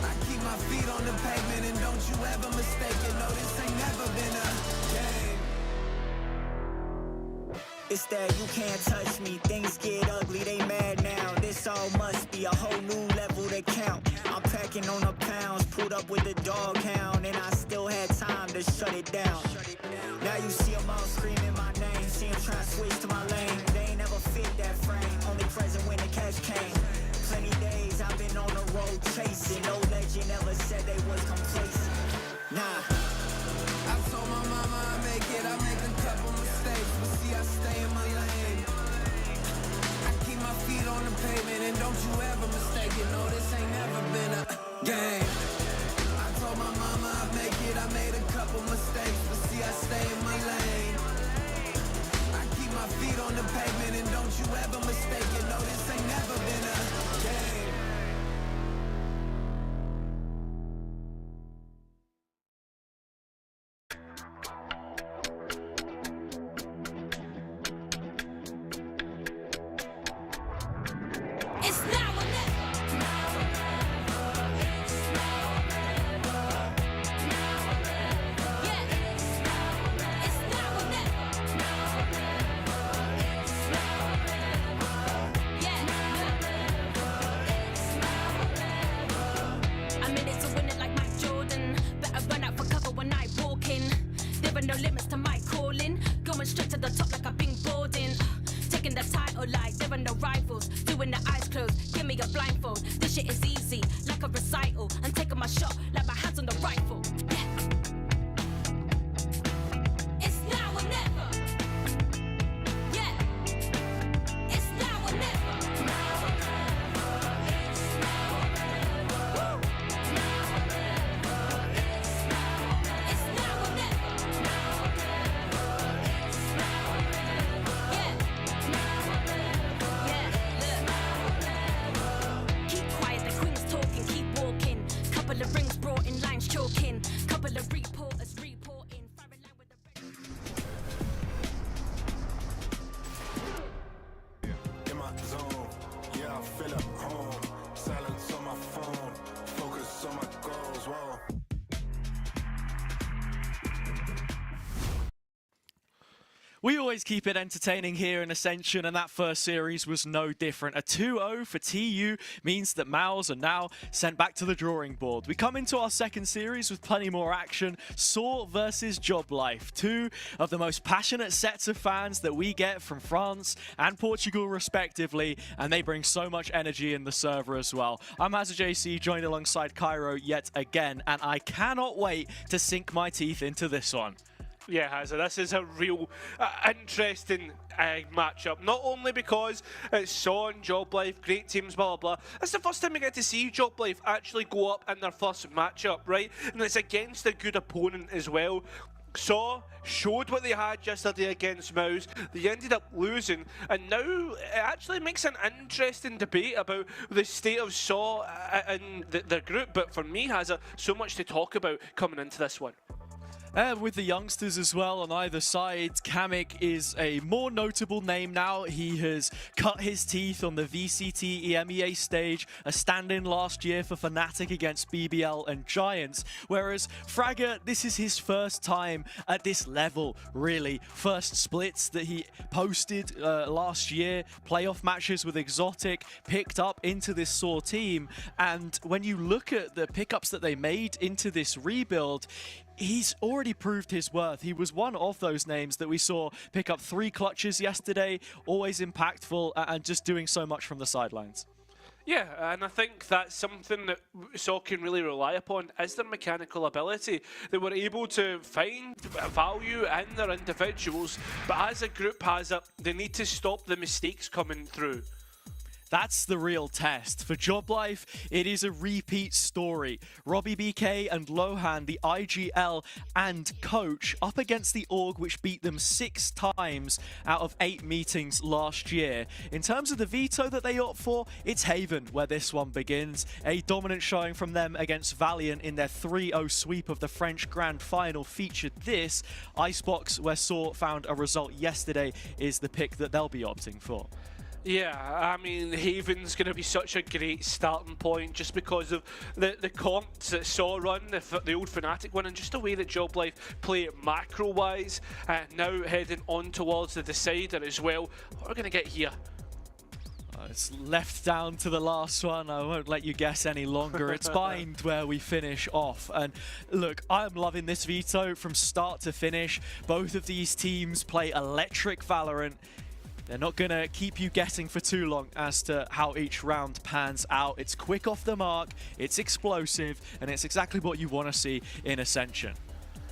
Speaker 2: I keep my feet on the pavement and don't you ever mistake it, no this ain't never been a game.
Speaker 3: It's that you can't touch me. Things get ugly, they mad now. This all must be a whole new level to count. I'm packing on the pounds, pulled up with the dog hound, and I still had time to shut it down. Now you see them all screaming my name. See them trying to switch to my lane. They ain't never fit that frame. Only present when the cash came. Plenty days I've been on the road chasing. No legend ever said they was complacent. Nah.
Speaker 2: I told my mama I make it, I make a couple mistakes, but see I stay in my lane. I keep my feet on the pavement and don't you ever mistake it, no this ain't never been a game. I told my mama I make it, I made a couple mistakes, but see I stay in my lane. I keep my feet on the pavement and don't you ever mistake it, no this ain't never been a game.
Speaker 5: There are no limits to my calling. Going straight to the top like I've been boarding. Taking the title like there are no rivals. Doing the eyes closed, give me a blindfold. This shit is easy, like a recital. I'm taking my shot like my hands on the rifle. Yeah. It's now or never. Yeah. It's now or never. Now or never. It's now or never. Woo. Now or never. It's now or never. It's now or never. Now or never. It's now or never. Yeah. Now or never. Yeah. Look. Keep quiet, the queen's talking, keep walking. Couple of rings brought in, lines choking. Couple of reporters reporting. Fire a line with the
Speaker 8: In my zone, yeah, I feel at home. Silence on my phone, focus on my goals. Whoa.
Speaker 10: We always keep it entertaining here in Ascension, and that first series was no different. A 2-0 for TU means that Mouse are now sent back to the drawing board. We come into our second series with plenty more action. Saw versus Job Life, two of the most passionate sets of fans that we get from France and Portugal respectively, and they bring so much energy in the server as well. I'm Hazard JC, joined alongside Cairo yet again, and I cannot wait to sink my teeth into this one.
Speaker 11: Yeah, Hazard, this is a real interesting matchup. Not only because it's Saw and Job Life, great teams, blah, blah, blah. It's the first time we get to see Job Life actually go up in their first matchup, right? And it's against a good opponent as well. Saw showed what they had yesterday against Mouse. They ended up losing, and now it actually makes an interesting debate about the state of Saw in the group. But for me, Hazard, so much to talk about coming into this one.
Speaker 10: With the youngsters as well on either side, Kamek is a more notable name now. He has cut his teeth on the VCT EMEA stage, a stand-in last year for Fnatic against BBL and Giants, whereas Fragger, this is his first time at this level, really. First splits that he posted last year, playoff matches with Exotic, picked up into this Saw team, and when you look at the pickups that they made into this rebuild, he's already proved his worth. He was one of those names that we saw pick up 3 clutches yesterday, always impactful and just doing so much from the sidelines.
Speaker 11: Yeah, and I think that's something that Saw can really rely upon is their mechanical ability. They were able to find value in their individuals, but as a group has it, they need to stop the mistakes coming through.
Speaker 10: That's the real test. For Job Life, it is a repeat story. Robbie BK and Lohan, the IGL and coach, up against the org which beat them 6 times out of 8 meetings last year. In terms of the veto that they opt for, it's Haven where this one begins. A dominant showing from them against Valiant in their 3-0 sweep of the French Grand Final featured this. Icebox, where Saw found a result yesterday, is the pick that they'll be opting for.
Speaker 11: Yeah, I mean, Haven's going to be such a great starting point just because of the comps that Saw run, the old Fnatic one, and just the way that Job Life play macro-wise. Now heading on towards the decider as well. What are we going to get here?
Speaker 10: It's left down to the last one. I won't let you guess any longer. It's Bind where we finish off. And look, I'm loving this veto from start to finish. Both of these teams play electric Valorant. They're not going to keep you guessing for too long as to how each round pans out. It's quick off the mark, it's explosive, and it's exactly what you want to see in Ascension.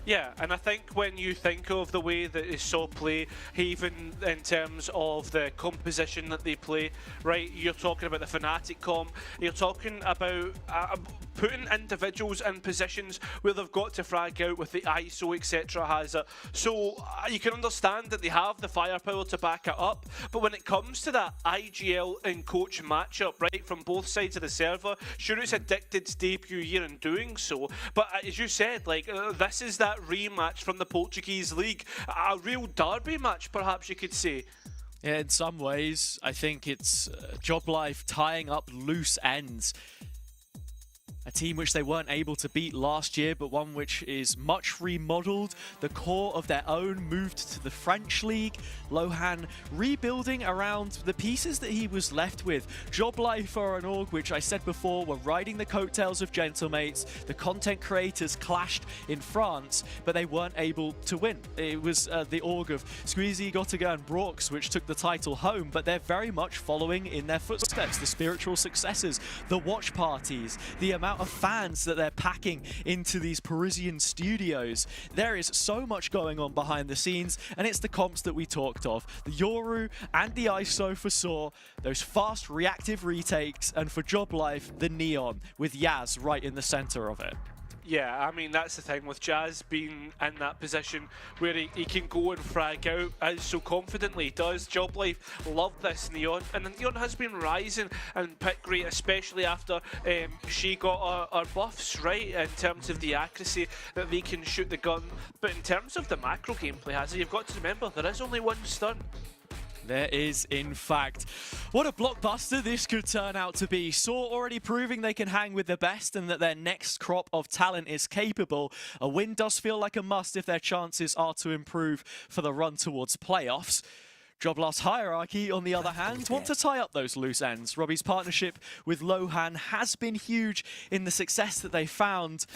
Speaker 11: Yeah, and I think when you think of the way that they Saw play, even in terms of the composition that they play, right, you're talking about the Fnatic comp, you're talking about putting individuals in positions where they've got to frag out with the ISO, etc. Hazard. So you can understand that they have the firepower to back it up, but when it comes to that IGL and coach matchup, right, from both sides of the server, sure, it's Addicted's debut year in doing so, but as you said, like, this is that rematch from the Portuguese league, a real derby match, perhaps you could say.
Speaker 10: Yeah, in some ways, I think it's Job Life tying up loose ends. A team which they weren't able to beat last year, but one which is much remodeled. The core of their own moved to the French League. Lohan rebuilding around the pieces that he was left with. Job Life are an org which I said before were riding the coattails of Gentlemates. The content creators clashed in France, but they weren't able to win. It was the org of Squeezy, Gotiga and Brooks which took the title home, but they're very much following in their footsteps. The spiritual successors, the watch parties, the amount of fans that they're packing into these Parisian studios. There is so much going on behind the scenes, and it's the comps that we talked of. The Yoru and the ISO for Saw, those fast reactive retakes, and for Job Life, the Neon, with Yaz right in the center of it.
Speaker 11: Yeah, I mean, that's the thing with Jazz being in that position where he can go and frag out as so confidently does. Job Life love this Neon, and the Neon has been rising and pick rate, especially after she got her buffs right in terms of the accuracy that they can shoot the gun. But in terms of the macro gameplay, Hazard, you've got to remember there is only one stun.
Speaker 10: There is, in fact. What a blockbuster this could turn out to be. Saw already proving they can hang with the best and that their next crop of talent is capable. A win does feel like a must if their chances are to improve for the run towards playoffs. Joblast Hierarchy, on the other hand, want to tie up those loose ends. Robbie's partnership with Lohan has been huge in the success that they found.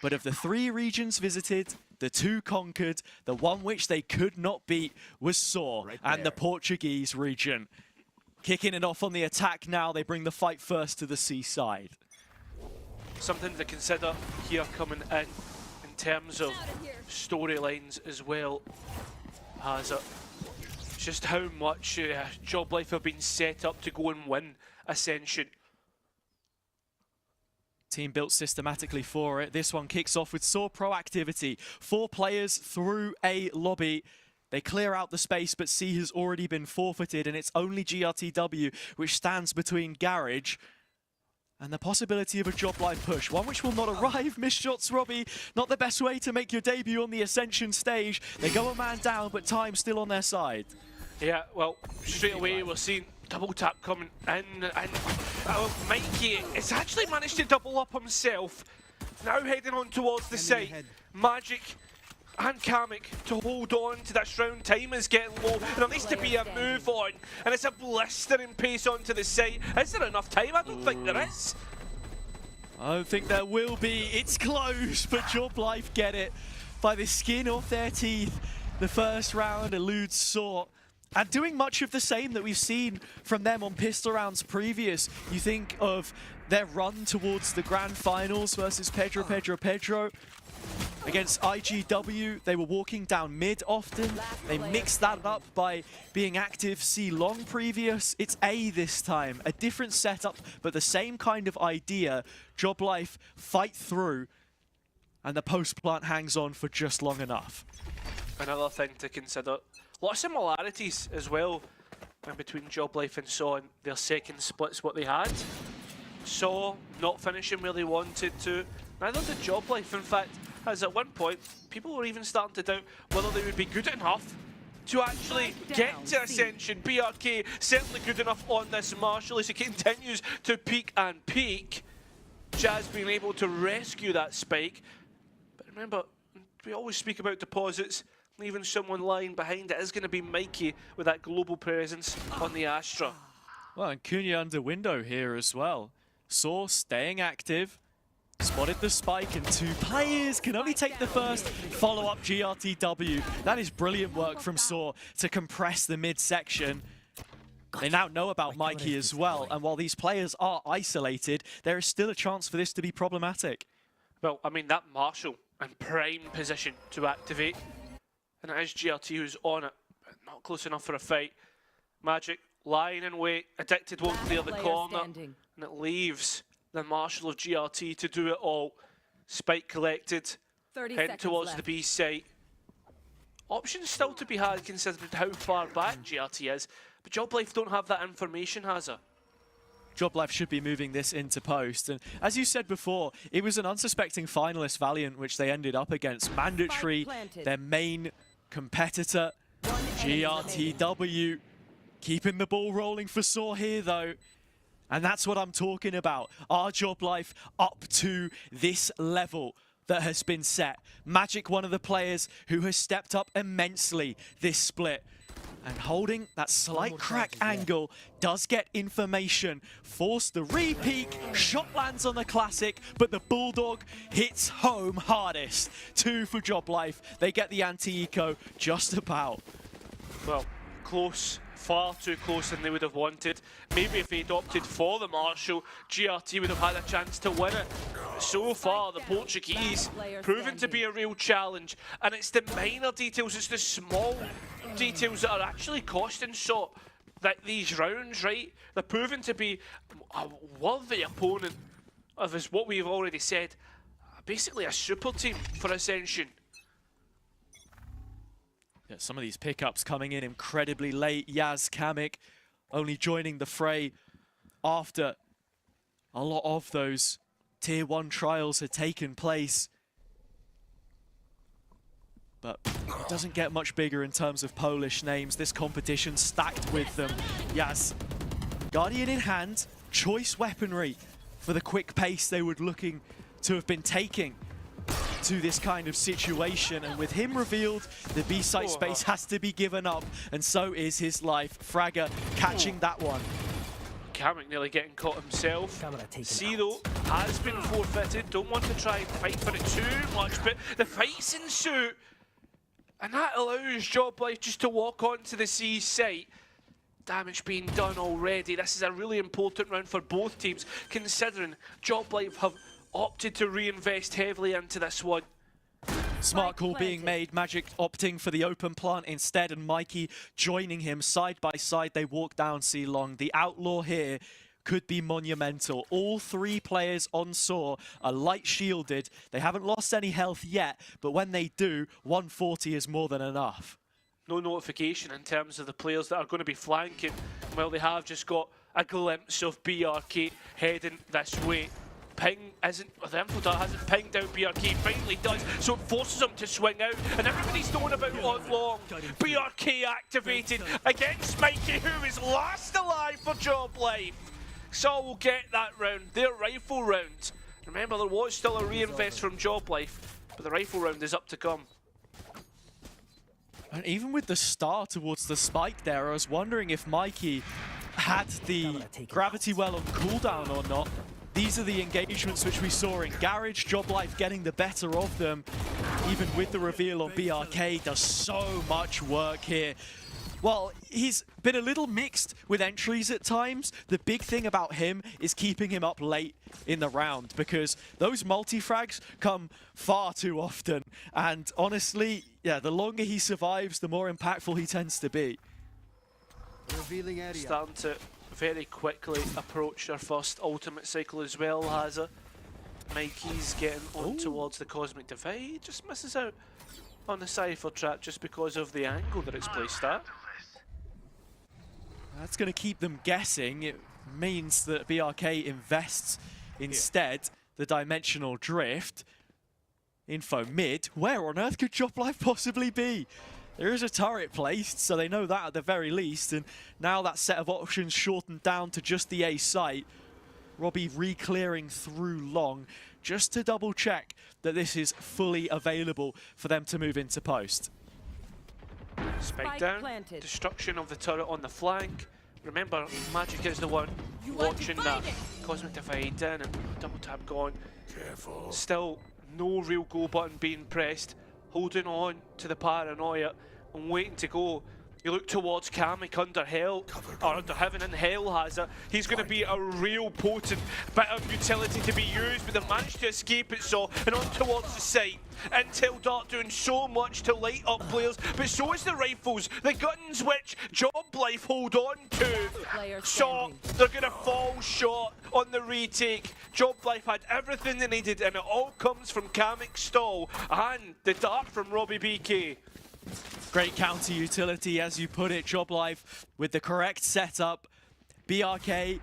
Speaker 10: But of the 3 regions visited, the 2 conquered, the one which they could not beat was Saw and the Portuguese region. Kicking it off on the attack now, they bring the fight first to the seaside.
Speaker 11: Something to consider here coming in terms of storylines as well as just how much Job Life have been set up to go and win Ascension.
Speaker 10: Team built systematically for it. This one kicks off with Saw proactivity. 4 players through a lobby. They clear out the space, but C has already been forfeited, and it's only GRTW which stands between Garage and the possibility of a Job Life push. One which will not arrive. Missed shots, Robbie. Not the best way to make your debut on the Ascension stage. They go a man down, but time still on their side.
Speaker 11: Yeah, well, straight away we're seeing double tap coming in, and Mikey has actually managed to double up himself. Now heading on towards the site. Magic and Kamek to hold on to that Shroud. Time is getting low, and there needs to be a move on, and it's a blistering pace onto the site. Is there enough time? I don't think there is.
Speaker 10: I don't think there will be. It's close, but Job Life get it by the skin off their teeth. The first round eludes Saw. And doing much of the same that we've seen from them on pistol rounds previous. You think of their run towards the grand finals versus Pedro. Against IGW, they were walking down mid often. They mixed that up by being active C long previous. It's A this time, a different setup, but the same kind of idea. Job Life fight through, and the post plant hangs on for just long enough.
Speaker 11: Another thing to consider. A lot of similarities as well in between Job Life and Saw and their second splits what they had. Saw not finishing where they wanted to. Neither did Job Life. In fact, as at one point, people were even starting to doubt whether they would be good enough to actually get to Ascension. BRK certainly good enough on this Marshall as he continues to peak and peak. Jazz being able to rescue that spike. But remember, we always speak about deposits. Leaving someone lying behind it is going to be Mikey with that global presence on the Astra.
Speaker 10: Well, and Cunha under window here as well. Saw staying active. Spotted the spike, and 2 players can only take the first. Follow up GRTW. That is brilliant work from Saw to compress the midsection. They now know about Mikey as well, and while these players are isolated, there is still a chance for this to be problematic.
Speaker 11: Well, I mean, that Marshall in prime position to activate. And it is GRT who's on it, but not close enough for a fight. Magic lying in wait, Addicted won't clear the corner, and it leaves the Marshal of GRT to do it all. Spike collected, heading towards the B site. Options still to be had considering how far back GRT is, but Job Life don't have that information, has it?
Speaker 10: Job Life should be moving this into post. And as you said before, it was an unsuspecting finalist Valiant which they ended up against. Mandatory, their main competitor. GRTW keeping the ball rolling for Saw here though. And that's what I'm talking about. Our job life up to this level that has been set. Magic, one of the players who has stepped up immensely this split. And holding that slight crack angle does get information. Force the re-peek, shot lands on the classic, but the Bulldog hits home hardest. 2 for Job Life. They get the anti-eco just about.
Speaker 11: Well, close. Far too close than they would have wanted. Maybe if they'd opted for the Marshall, GRT would have had a chance to win it. So far, the Portuguese proven to be a real challenge. And it's the minor details, it's the small details that are actually costing SOT these rounds, right? They're proven to be a worthy opponent of, as what we've already said, basically a super team for Ascension.
Speaker 10: Yeah, some of these pickups coming in incredibly late. Yaz Kamek only joining the fray after a lot of those Tier 1 trials had taken place. But it doesn't get much bigger in terms of Polish names. This competition stacked with them. Yaz, Guardian in hand, choice weaponry for the quick pace they were looking to have been taking to this kind of situation, and with him revealed, the B-site space has to be given up, and so is his life. Fragger catching that one.
Speaker 11: Kamek nearly getting caught himself. Zero has been forfeited. Don't want to try and fight for it too much, but the fights ensue, and that allows Job Life just to walk onto the C site. Damage being done already. This is a really important round for both teams, considering Job Life have opted to reinvest heavily into this one.
Speaker 10: Smart call being made. Magic opting for the open plant instead, and Mikey joining him side by side. They walk down C long. The outlaw here could be monumental. All 3 players on Saw are light shielded. They haven't lost any health yet, but when they do, 140 is more than enough.
Speaker 11: No notification in terms of the players that are going to be flanking. Well, they have just got a glimpse of BRK heading this way. Ping isn't, the info dart hasn't pinged out BRK, finally does, so it forces him to swing out, and everybody's known about on long. BRK activated against Mikey, who is last alive for Job Life. So we'll get that round, their rifle round. Remember, there was still a reinvest from Job Life, but the rifle round is up to come.
Speaker 10: And even with the star towards the spike there, I was wondering if Mikey had the gravity well on cooldown or not. These are the engagements which we saw in Garage. Job Life getting the better of them, even with the reveal on BRK. Does so much work here. Well, he's been a little mixed with entries at times. The big thing about him is keeping him up late in the round, because those multi-frags come far too often. And honestly, yeah, the longer he survives, the more impactful he tends to be.
Speaker 12: Revealing area.
Speaker 11: Starting to very quickly approach our first ultimate cycle as well, has it? Mikey's getting on towards the Cosmic Divide, just misses out on the Cypher trap just because of the angle that it's placed at.
Speaker 10: That's going to keep them guessing. It means that BRK invests instead the Dimensional Drift. Info mid. Where on earth could Job Life possibly be? There is a turret placed, so they know that at the very least, and now that set of options shortened down to just the A site. Robbie re-clearing through long, just to double check that this is fully available for them to move into post.
Speaker 11: Spike down, planted. Destruction of the turret on the flank. Remember, Magic is the one watching that Cosmic Divide in, and double tap gone.
Speaker 8: Careful.
Speaker 11: Still no real go button being pressed, holding on to the paranoia and waiting to go. You look towards Kamek under hell, or under heaven, and hell has it. He's going to be a real potent bit of utility to be used, but they've managed to escape it, so, and on towards the site. Intel Dart doing so much to light up players, but so is the rifles, the guns which Job Life hold on to. So they're going to fall short on the retake. Job Life had everything they needed, and it all comes from Kamek's stall and the dart from Robbie BK.
Speaker 10: Great counter utility, as you put it. Job Life with the correct setup. BRK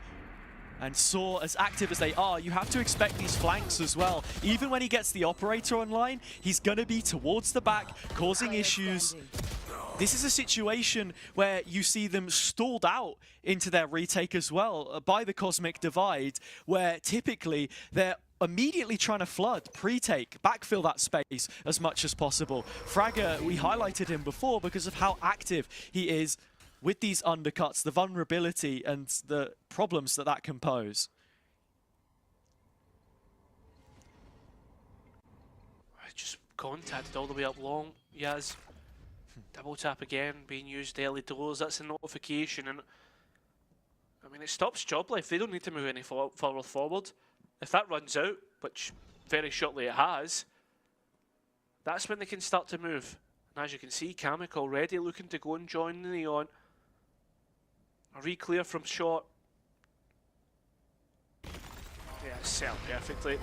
Speaker 10: and Saw as active as they are, you have to expect these flanks as well. Even when he gets the operator online, he's going to be towards the back, causing issues. This is a situation where you see them stalled out into their retake as well by the Cosmic Divide, where typically they're immediately trying to flood, pre-take, backfill that space as much as possible. Fragger, we highlighted him before because of how active he is with these undercuts, the vulnerability and the problems that that can pose.
Speaker 11: I just contacted all the way up long. Yaz, double tap again, being used early doors. That's a notification, and I mean, it stops Job Life. They don't need to move any further forward. If that runs out, which very shortly it has, that's when they can start to move. And as you can see, Kamek already looking to go and join the Neon. A re-clear from short. Yeah, set up perfectly.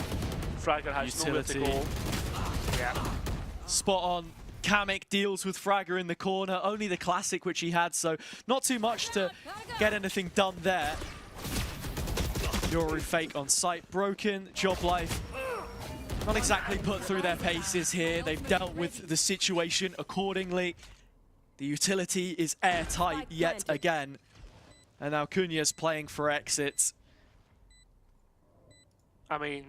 Speaker 11: Fragger has nowhere to go. Yeah.
Speaker 10: Spot on. Kamek deals with Fragger in the corner, only the classic which he had, so not too much to get anything done there. Yoru fake on site broken. Job Life not exactly put through their paces here. They've dealt with the situation accordingly. The utility is airtight yet again. And now Cunha's playing for exits.
Speaker 11: I mean,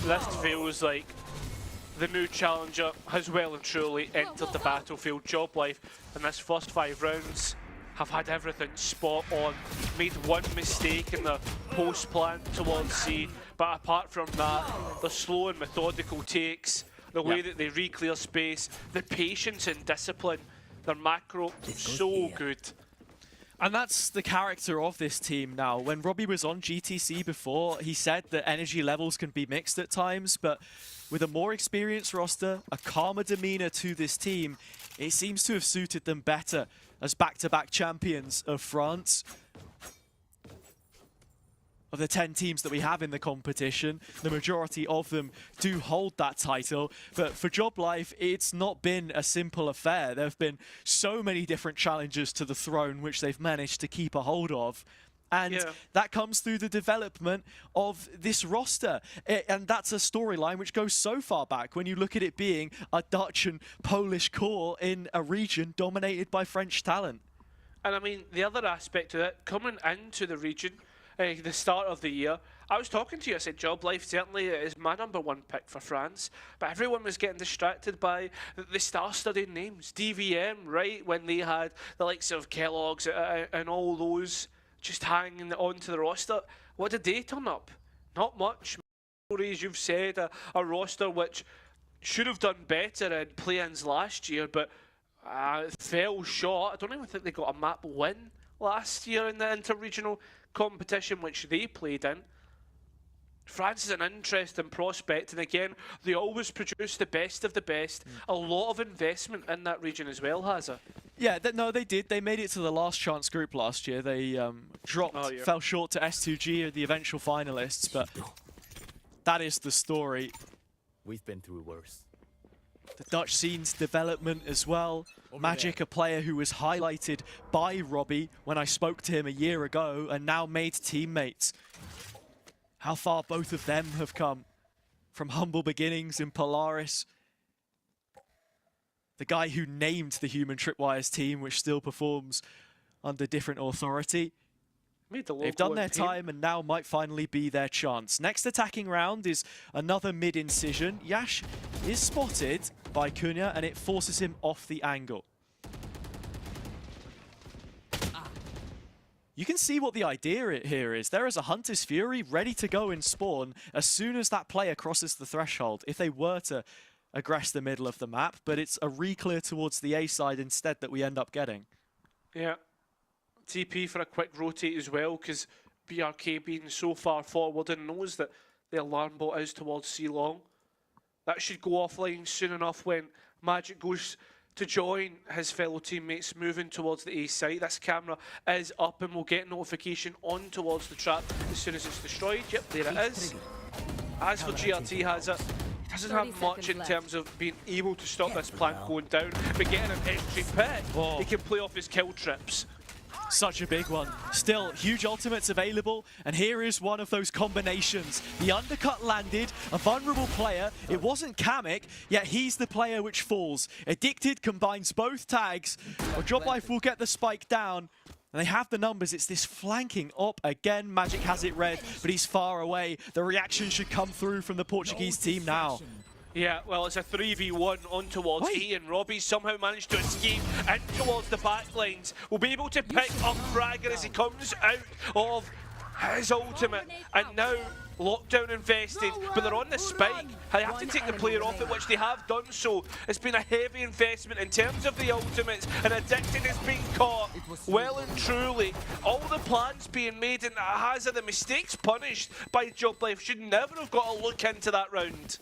Speaker 11: this feels like the new challenger has well and truly entered the battlefield. Job Life in this first 5 rounds have had everything spot on, made one mistake in the post plan towards C, but apart from that, the slow and methodical takes, the way that they re-clear space, the patience and discipline, their macro, so good.
Speaker 10: And that's the character of this team now. When Robbie was on GTC before, he said that energy levels can be mixed at times, but with a more experienced roster, a calmer demeanor to this team, it seems to have suited them better as back-to-back champions of France. Of the 10 teams that we have in the competition, the majority of them do hold that title. But for Job Life, it's not been a simple affair. There have been so many different challenges to the throne which they've managed to keep a hold of. And that comes through the development of this roster. And that's a storyline which goes so far back when you look at it being a Dutch and Polish core in a region dominated by French talent.
Speaker 11: And I mean, the other aspect of it, coming into the region, the start of the year, I was talking to you, I said Job Life certainly is my #1 pick for France, but everyone was getting distracted by the star-studded names. DVM, right, when they had the likes of Kellogg's and all those just hanging onto the roster. What did they turn up? Not much. As you've said, a roster which should have done better in play-ins last year, but fell short. I don't even think they got a map win last year in the inter-regional competition which they played in. France is an interesting prospect, and again, they always produce the best of the best. A lot of investment in that region as well, has it?
Speaker 10: Yeah, no, they did. They made it to the last chance group last year. They fell short to S2G, the eventual finalists, but that is the story.
Speaker 14: We've been through worse.
Speaker 10: The Dutch scene's development as well. Magic, a player who was highlighted by Robbie when I spoke to him a year ago and now made teammates. How far both of them have come from humble beginnings in Polaris. The guy who named the Human Tripwires team, which still performs under different authority. They've done their time and now might finally be their chance. Next attacking round is another mid-incision. Yash is spotted by Cunha and it forces him off the angle. You can see what the idea here is. There is a Hunter's Fury ready to go in spawn as soon as that player crosses the threshold, if they were to aggress the middle of the map, but it's a re-clear towards the A side instead that we end up getting.
Speaker 11: Yeah. TP for a quick rotate as well, because BRK being so far forward and knows that the alarm bot is towards C long. That should go offline soon enough when Magic goes to join his fellow teammates moving towards the A site. This camera is up and we'll get notification on towards the trap as soon as it's destroyed. Yep, there it is. As for GRT has it, doesn't have much in terms of being able to stop this plant going down, but getting an entry pit, he can play off his kill trips.
Speaker 10: Such a big one. Still, huge ultimates available, and here is one of those combinations. The undercut landed, a vulnerable player. It wasn't Kamek, yet he's the player which falls. Addicted combines both tags. Well, Joblife will get the spike down. And they have the numbers. It's this flanking up again. Magic has it red, but he's far away. The reaction should come through from the Portuguese team now.
Speaker 11: Yeah, well, it's a 3v1 on towards E, and Robbie somehow managed to escape in towards the back lines. Will be able to pick up Fragger as he comes out of his ultimate, and now lockdown invested, but they're on the spike. They have to take the player off it, which they have done so. It's been a heavy investment in terms of the ultimates, and Addicted is being caught well and truly. All the plans being made, and Hazard, the mistakes punished by Joblife, should never have got a look into that round.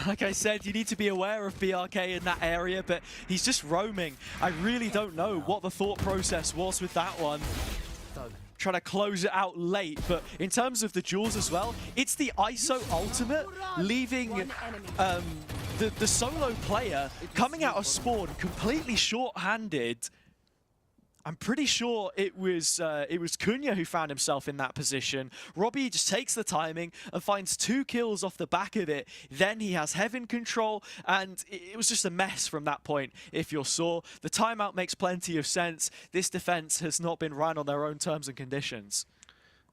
Speaker 10: Like I said, you need to be aware of BRK in that area, but he's just roaming. I really don't know what the thought process was with that one. Trying to close it out late, but in terms of the duels as well, it's the ISO ultimate, leaving the solo player coming out of spawn completely short-handed. I'm pretty sure it was Cunha who found himself in that position. Robbie just takes the timing and finds 2 kills off the back of it. Then he has Heaven control, and it was just a mess from that point. If you saw, the timeout makes plenty of sense. This defense has not been run on their own terms and conditions.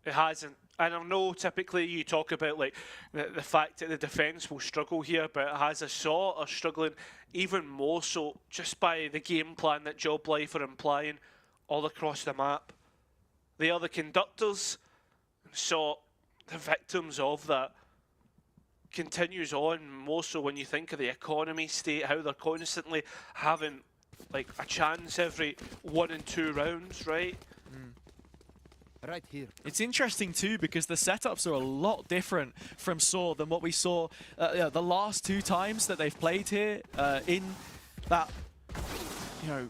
Speaker 11: It hasn't. And I know typically you talk about like the fact that the defence will struggle here, but as I saw, are struggling even more so just by the game plan that Joblife are implying all across the map. They are the conductors, so the victims of that continues on more so when you think of the economy state, how they're constantly having like a chance every 1 and 2 rounds, right?
Speaker 12: Right here.
Speaker 10: It's interesting too because the setups are a lot different from SAW than what we saw the last 2 times that they've played here in that, you know,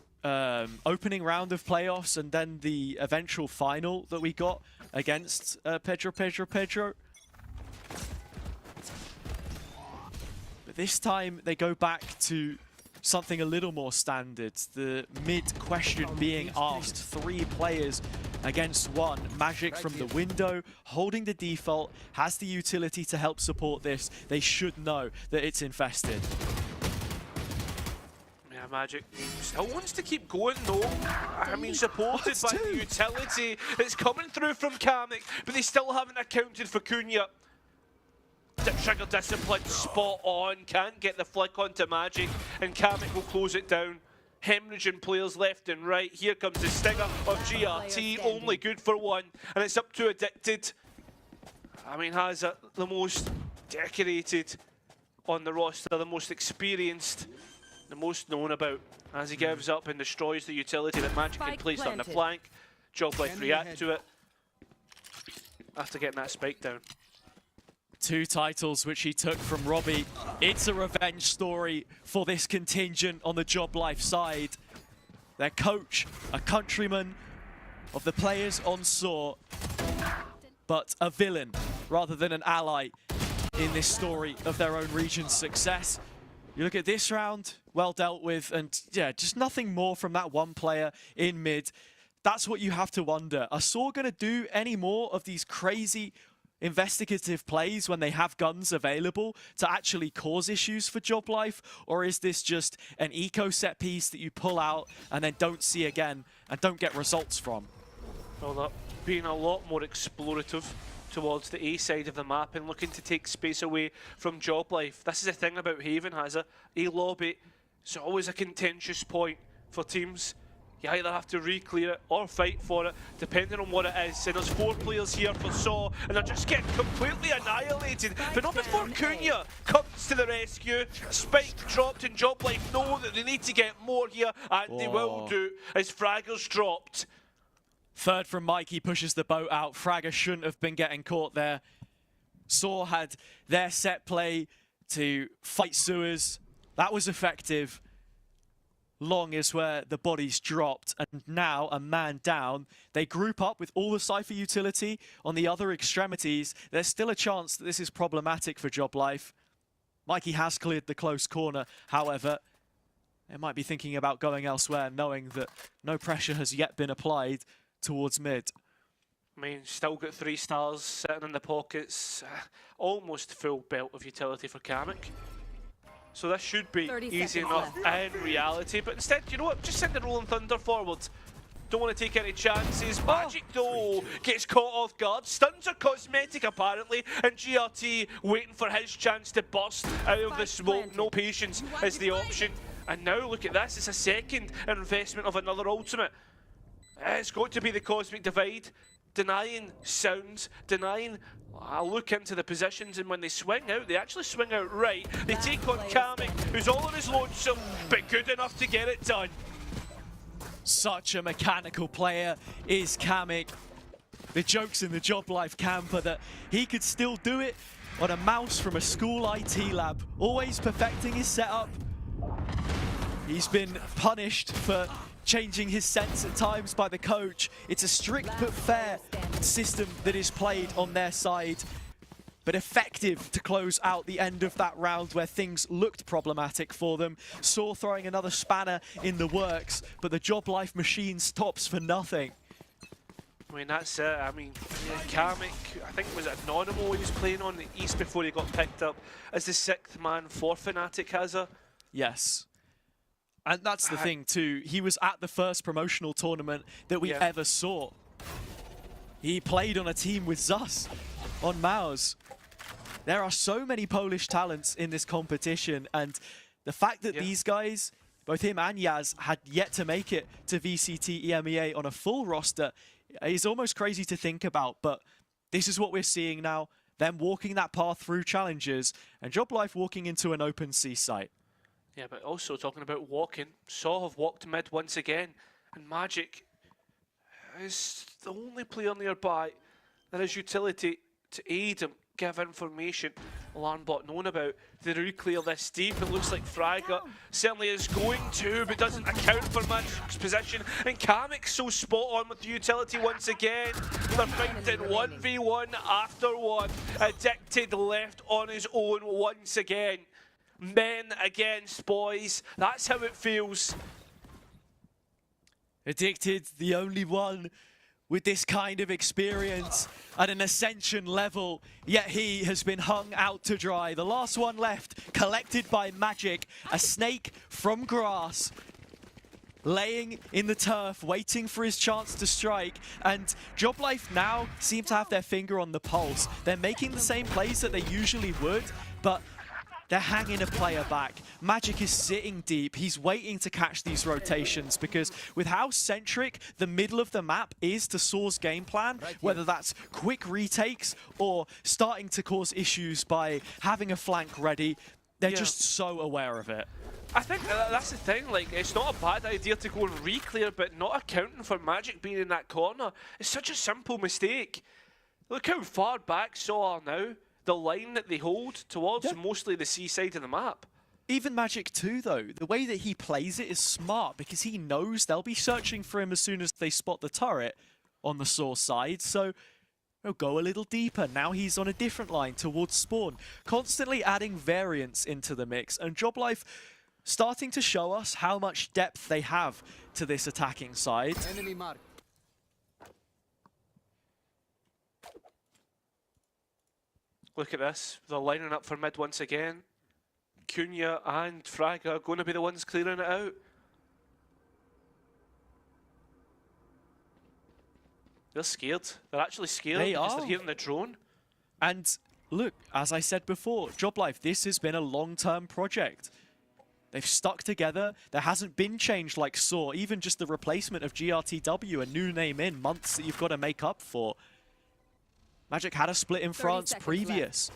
Speaker 10: opening round of playoffs and then the eventual final that we got against Pedro. But this time they go back to something a little more standard. The mid question being asked, 3 players against 1. Magic from the window, holding the default, has the utility to help support this. They should know that it's infested.
Speaker 11: Magic still wants to keep going though. I mean, supported by the utility that's coming through from Kamek, but they still haven't accounted for Cunha. The trigger discipline spot on, can't get the flick onto Magic, and Kamek will close it down. Hemorrhaging players left and right. Here comes the stinger of GRT, only good for 1, and it's up to Addicted. I mean, has the most decorated on the roster, the most experienced, the most known about, as he gives up and destroys the utility that Magic can place on the flank. Joblife react to it after getting that spike down.
Speaker 10: 2 titles which he took from Robbie. It's a revenge story for this contingent on the Joblife side. Their coach, a countryman of the players on SAW, but a villain rather than an ally in this story of their own region's success. You look at this round, well dealt with, and yeah, just nothing more from that 1 player in mid. That's what you have to wonder. Are SAW going to do any more of these crazy investigative plays when they have guns available to actually cause issues for Joblife? Or is this just an eco set piece that you pull out and then don't see again and don't get results from?
Speaker 11: Well, that being a lot more explorative towards the A side of the map and looking to take space away from Joblife. This is the thing about Haven, has a lobby. It's always a contentious point for teams. You either have to re-clear it or fight for it, depending on what it is. And there's 4 players here for SAW, and they're just getting completely annihilated. But not before Cunha comes to the rescue. Spike dropped, and Joblife know that they need to get more here, and they will do as Fragger's dropped.
Speaker 10: 3rd from Mikey pushes the boat out. Fragger shouldn't have been getting caught there. SAW had their set play to fight sewers. That was effective. Long is where the bodies dropped, and now a man down. They group up with all the Cypher utility on the other extremities. There's still a chance that this is problematic for Joblife. Mikey has cleared the close corner, however. They might be thinking about going elsewhere, knowing that no pressure has yet been applied towards mid.
Speaker 11: I mean, still got 3 stars sitting in the pockets. Almost full belt of utility for Kamek. So this should be easy enough in reality. But instead, you know what? Just send the Rolling Thunder forward. Don't want to take any chances. Magic, though, gets caught off guard. Stuns are cosmetic, apparently. And GRT waiting for his chance to burst out of the smoke. No patience is the option. And now look at this. It's a second investment of another ultimate. It's got to be the Cosmic Divide. Denying sounds, denying. I'll look into the positions, and when they swing out, they actually swing out right. They take on Kamek, who's all on his lonesome, but good enough to get it done.
Speaker 10: Such a mechanical player is Kamek. The joke's in the Job Life camper that he could still do it on a mouse from a school IT lab, always perfecting his setup. He's been punished for changing his sense at times by the coach. It's a strict but fair system that is played on their side, but effective to close out the end of that round where things looked problematic for them. Saw throwing another spanner in the works, but the Job Life machine stops for nothing.
Speaker 11: I mean, that's it. I mean, yeah, Kamek, I think it was Anonymous he was playing on the East before he got picked up as the 6th man for Fnatic Hazard.
Speaker 10: Yes. And that's the thing too, he was at the first promotional tournament that we ever saw. He played on a team with Zus on Mouse. There are so many Polish talents in this competition, and the fact that these guys, both him and Yaz, had yet to make it to VCT EMEA on a full roster is almost crazy to think about, but this is what we're seeing now, them walking that path through challenges, and Job Life walking into an open sea site.
Speaker 11: Yeah, but also talking about walking, Saw have walked mid once again, and Magic is the only player nearby that has utility to aid him, give information. Alarm bot known about to re-clear this deep. It looks like Fragger certainly is going to, but doesn't account for Magic's position. And Kamek's so spot on with the utility once again. They're fighting 1v1 after one. Addicted left on his own once again. Men against boys. That's how it feels.
Speaker 10: Addicted, the only one with this kind of experience at an Ascension level, yet he has been hung out to dry. The last one left, collected by Magic, a snake from grass, laying in the turf, waiting for his chance to strike. And Job Life now seem to have their finger on the pulse. They're making the same plays that they usually would, but they're hanging a player back. Magic is sitting deep. He's waiting to catch these rotations because with how centric the middle of the map is to Saw's game plan, whether that's quick retakes or starting to cause issues by having a flank ready, they're just so aware of it.
Speaker 11: I think that's the thing, like, it's not a bad idea to go and re-clear, but not accounting for Magic being in that corner. It's such a simple mistake. Look how far back Saw are now. The line that they hold towards mostly the seaside of the map.
Speaker 10: Even Magic too, though, the way that he plays it is smart because he knows they'll be searching for him as soon as they spot the turret on the Saw side, so he'll go a little deeper. Now he's on a different line towards spawn, constantly adding variance into the mix, and Job Life starting to show us how much depth they have to this attacking side.
Speaker 12: Enemy mark.
Speaker 11: Look at this, they're lining up for mid once again. Cunha and Fraga are going to be the ones clearing it out. They're scared. They're actually scared because they're hearing the drone.
Speaker 10: And look, as I said before, Job Life, this has been a long-term project. They've stuck together. There hasn't been change like Saw, even just the replacement of GRTW, a new name in, months that you've got to make up for. Magic had a split in France previous.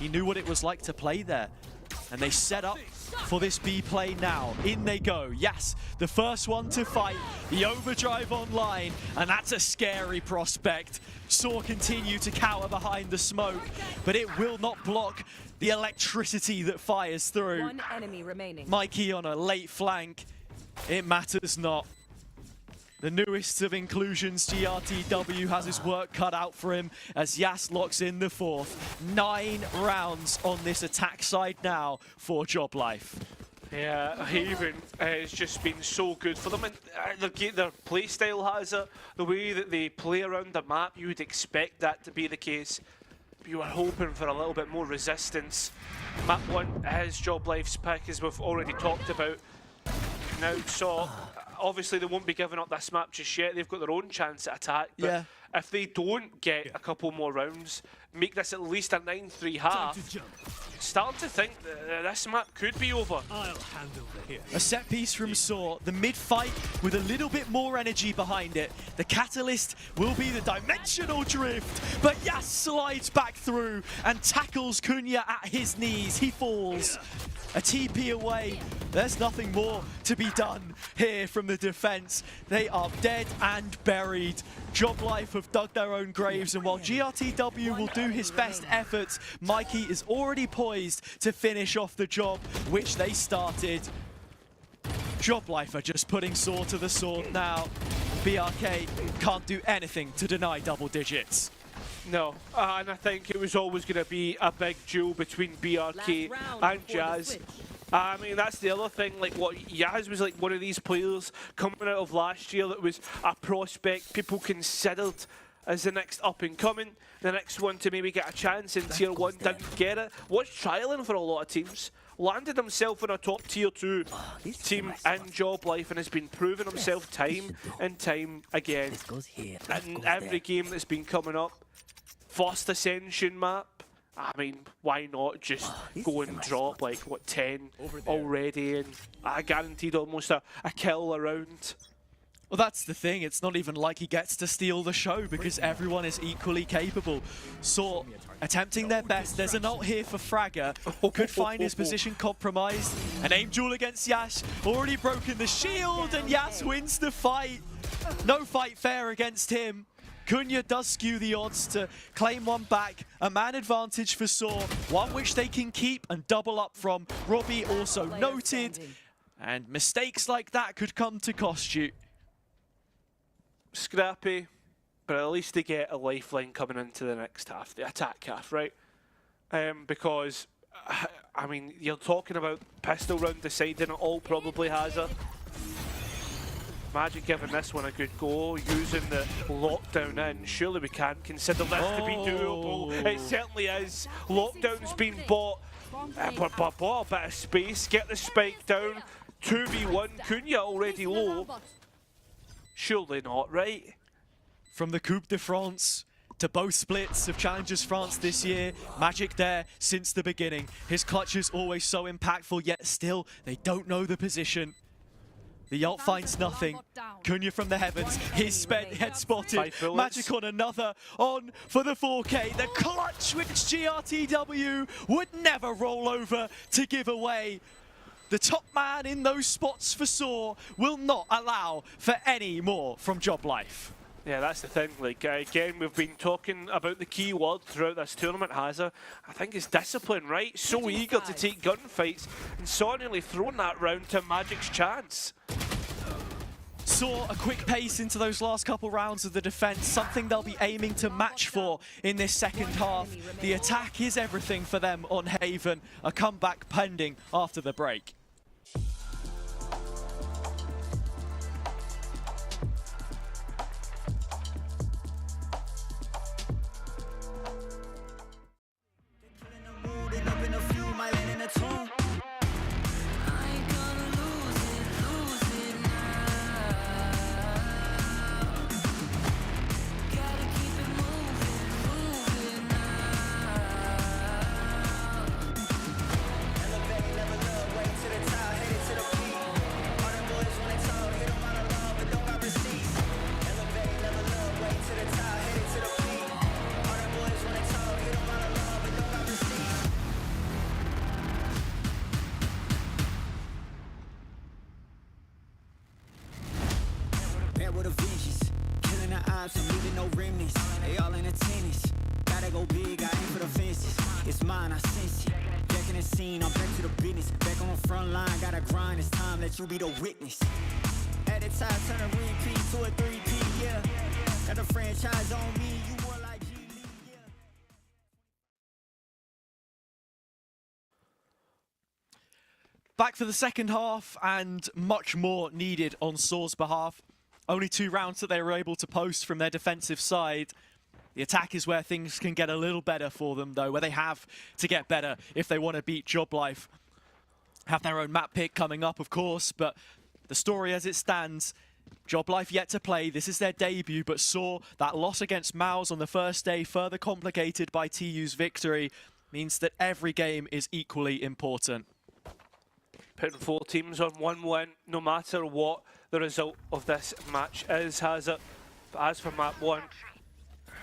Speaker 10: He knew what it was like to play there. And they set up for this B play now. In they go. Yes, the first one to fight. The overdrive online. And that's a scary prospect. Saw continue to cower behind the smoke. But it will not block the electricity that fires through.
Speaker 15: One enemy remaining.
Speaker 10: Mikey on a late flank. It matters not. The newest of inclusions, GRTW, has his work cut out for him as Yas locks in the fourth. 9 rounds on this attack side now for Job Life.
Speaker 11: Yeah, Haven has just been so good for them, and their play style has it. The way that they play around the map, you would expect that to be the case. But you were hoping for a little bit more resistance. Map 1 is Job Life's pick, as we've already talked about. Now, so obviously they won't be giving up this map just yet. They've got their own chance at attack. But if they don't get a couple more rounds, make this at least a 9-3 half, starting to think that this map could be over.
Speaker 12: I'll handle the hit.
Speaker 10: A set piece from Saw, the mid-fight with a little bit more energy behind it. The catalyst will be the dimensional drift, but Yas slides back through and tackles Cunha at his knees. He falls. A TP away. There's nothing more to be done here from the defense. They are dead and buried. Job Life have dug their own graves, and while GRTW will do his best efforts, Mikey is already poised to finish off the job which they started. Job Life are just putting Saw to the sword now. BRK can't do anything to deny double digits.
Speaker 11: No, and I think it was always going to be a big duel between BRK and Jazz. I mean, that's the other thing, like what Yaz was like one of these players coming out of last year that was a prospect people considered as the next up and coming, the next one to maybe get a chance in tier 1, didn't get it. Was trialing for a lot of teams, landed himself in a top tier 2 team in Job Life, and has been proving himself time and time again. In every game that's been coming up. First Ascension map, I mean, why not just go and drop like, what, 10 already, and I guaranteed almost a kill around.
Speaker 10: Well, that's the thing. It's not even like he gets to steal the show because everyone is equally capable. Saw attempting their best. There's an ult here for Fragger. Could find his position compromised. An aim duel against Yash. Already broken the shield, and Yash wins the fight. No fight fair against him. Cunha does skew the odds to claim one back. A man advantage for Saw, one which they can keep and double up from. Robbie also noted, and mistakes like that could come to cost you.
Speaker 11: Scrappy, but at least they get a lifeline coming into the next half, the attack half, right? Because, I mean, you're talking about pistol round deciding it all, probably has it. Magic giving this one a good go, using the lockdown in. Surely we can't consider this to be doable. It certainly is. Lockdown's been bought, bought a bit of space, get the spike down. 2v1, Cunha already low. Surely not, right?
Speaker 10: From the Coupe de France to both splits of Challengers France this year, Magic there since the beginning. His clutch is always so impactful, yet still they don't know the position. The ult finds nothing. Cunha from the heavens, his head spotted. Magic on another, on for the 4K. The clutch which GRTW would never roll over to give away. The top man in those spots for Saw will not allow for any more from Job Life.
Speaker 11: Yeah, that's the thing. Like, again, we've been talking about the key word throughout this tournament, Hazza. I think it's discipline, right? So eager to take gunfights, and Saw nearly thrown that round to Magic's chance.
Speaker 10: Saw a quick pace into those last couple rounds of the defense, something they'll be aiming to match for in this second half. The attack is everything for them on Haven. A comeback pending after the break.
Speaker 3: So leaving no remnants, they all in attendance. Gotta go big, I aim for the fences. It's mine, I sense it. Back in the scene, I'm back to the business. Back on the front line, gotta grind. It's time, let you be the witness. At the time, turn a repeat to a 3P, yeah. Got the franchise on me, you more like G.
Speaker 10: Back for the second half, and much more needed on Soar's behalf. Only 2 rounds that they were able to post from their defensive side. The attack is where things can get a little better for them, though, where they have to get better if they want to beat Job Life. Have their own map pick coming up, of course, but the story as it stands, Job Life yet to play. This is their debut, but Soar, that loss against Maus on the first day, further complicated by TU's victory, means that every game is equally important.
Speaker 11: Putting 4 teams on 1 win, no matter what the result of this match is, has it? But as for map 1,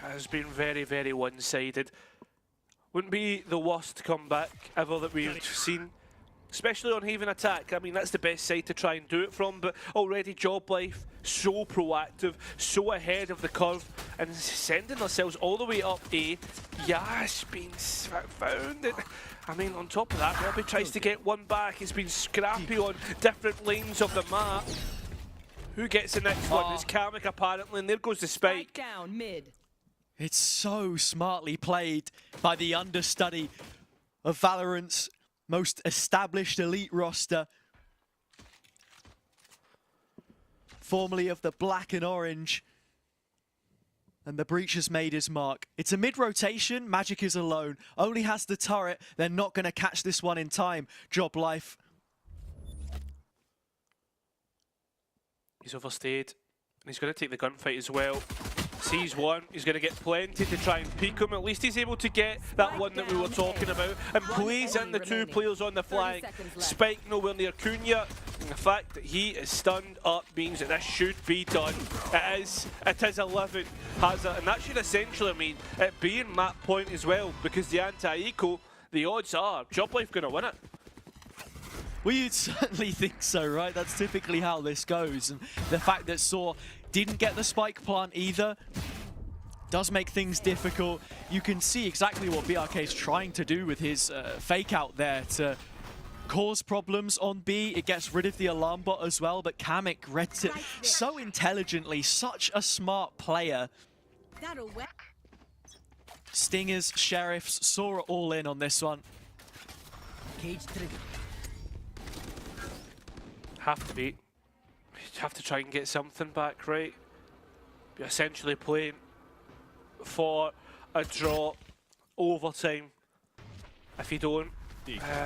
Speaker 11: has been very, very one-sided. Wouldn't be the worst comeback ever that we've seen, especially on Haven Attack. I mean, that's the best side to try and do it from, but already Job Life, so proactive, so ahead of the curve, and sending themselves all the way up A. Yash being found. I mean, on top of that, Robbie tries to get one back. It's been scrappy on different lanes of the map. Who gets the next one? It's Kamek apparently, and there goes the spike.
Speaker 15: Down mid.
Speaker 10: It's so smartly played by the understudy of Valorant's most established elite roster. Formerly of the black and orange. And the Breach has made his mark. It's a mid-rotation. Magic is alone. Only has the turret. They're not going to catch this one in time. Job Life.
Speaker 11: He's overstayed. And he's going to take the gunfight as well. Sees one, he's going to get plenty to try and peek him. At least he's able to get that one that we were talking about and plays in the 2 players on the flank. Spike nowhere near Cunha. And the fact that he is stunned up means that this should be done. It is 11, Hazard, and that should essentially mean it being map point as well, because the anti-eco, the odds are Job Life going to win it.
Speaker 10: Well, you'd certainly think so, right? That's typically how this goes. And the fact that Soar didn't get the spike plant either does make things difficult. You can see exactly what BRK is trying to do with his fake out there to cause problems on B. It gets rid of the alarm bot as well, but Kamek reads it so intelligently. Such a smart player. Stingers, Sheriffs, Soar all in on this one.
Speaker 15: Cage trigger.
Speaker 11: Have to be. Have to try and get something back, right? You're essentially playing for a draw, overtime. If you don't,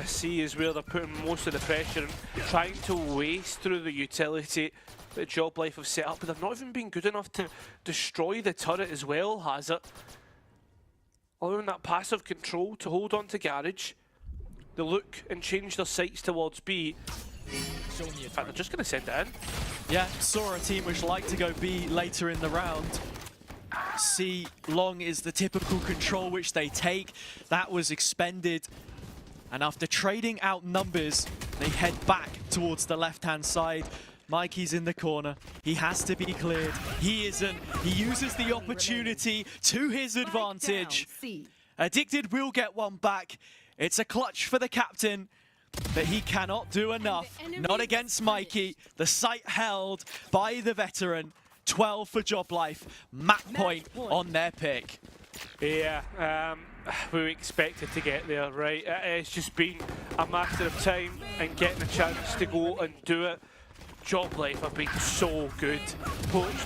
Speaker 11: C is where they're putting most of the pressure and trying to waste through the utility that Job Life have set up, but they've not even been good enough to destroy the turret as well, has it? Allowing that passive control to hold on to Garage. They look and change their sights towards B. In fact, they're just going to send it in.
Speaker 10: Yeah, Soar a team which like to go B later in the round. C long is the typical control which they take. That was expended. And after trading out numbers, they head back towards the left-hand side. Mikey's in the corner. He has to be cleared. He isn't. He uses the opportunity to his advantage. Addicted will get one back. It's a clutch for the captain. But he cannot do enough. Not against Mikey. The site held by the veteran. 12 for Job Life. Map point on their pick.
Speaker 11: Yeah, we expected to get there, right? It's just been a matter of time and getting a chance to go and do it. Job Life have been so good.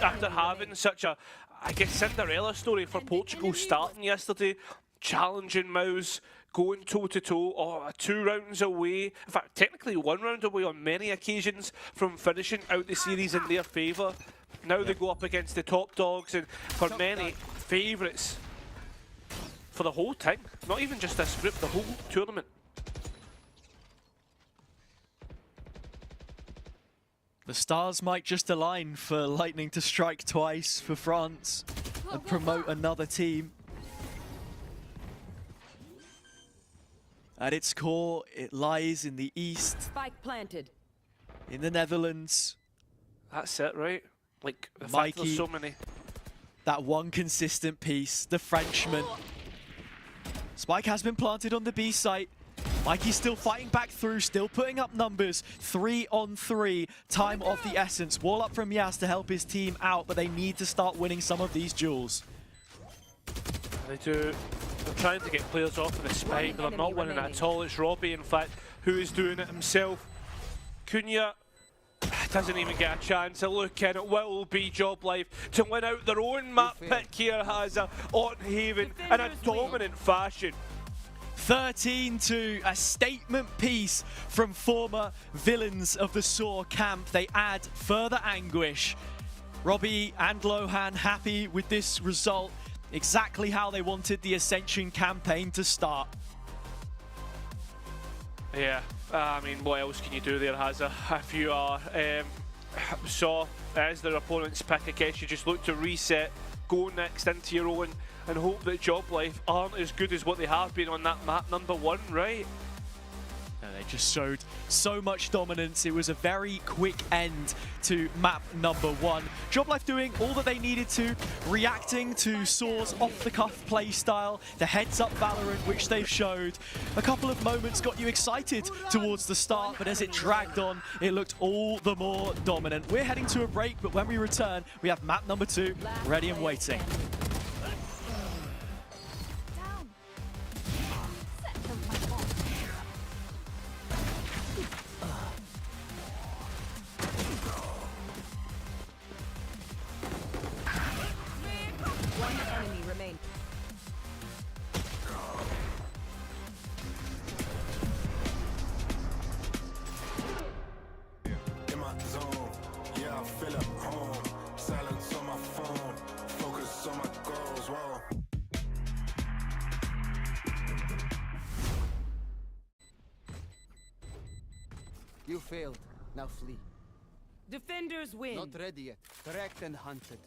Speaker 11: After having such a, I guess, Cinderella story for Portugal starting yesterday, challenging Maus, going toe-to-toe, or 2 rounds away, in fact, technically 1 round away on many occasions from finishing out the series in their favour. Now they go up against the top dogs, and for many, favourites for the whole thing. Not even just this group, the whole tournament.
Speaker 10: The stars might just align for Lightning to strike twice for France and promote another team. At its core, it lies in the east.
Speaker 15: Spike planted.
Speaker 10: In the Netherlands.
Speaker 11: That's it, right? Like, the fact
Speaker 10: Mikey,
Speaker 11: there's so many.
Speaker 10: That one consistent piece, the Frenchman. Spike has been planted on the B site. Mikey's still fighting back through, still putting up numbers. 3 on 3, time of the essence. Wall up from Yas to help his team out, but they need to start winning some of these duels.
Speaker 11: They do. They're trying to get players off of the spike, but they're not winning at all. It's Robbie, in fact, who is doing it himself. Cunha doesn't even get a chance to look in. It will be Job Life to win out their own map pick here, Hazza, on Haven in a dominant fashion.
Speaker 10: 13-2, a statement piece from former villains of the Saw camp. They add further anguish. Robbie and Lohan happy with this result. Exactly how they wanted the Ascension campaign to start.
Speaker 11: Yeah, I mean, what else can you do there, Hazza? If you are Saw as their opponent's pick, I guess you just look to reset, go next into your own, and hope that Job Life aren't as good as what they have been on that map number 1, right?
Speaker 10: They just showed so much dominance. It was a very quick end to map number 1. Job Life doing all that they needed to, reacting to Saw's off-the-cuff play style, the heads-up Valorant which they've showed. A couple of moments got you excited towards the start, but as it dragged on, it looked all the more dominant. We're heading to a break, but when we return, we have map number 2 ready and waiting.
Speaker 12: You failed. Now flee.
Speaker 15: Defenders win.
Speaker 12: Not ready yet. Tracked and hunted.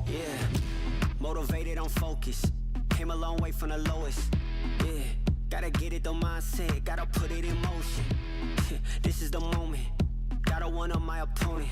Speaker 3: Yeah, motivated, I'm focused. Came a long way from the lowest. Yeah, gotta get it, the mindset, gotta put it in motion. This is the moment, gotta one up my opponent.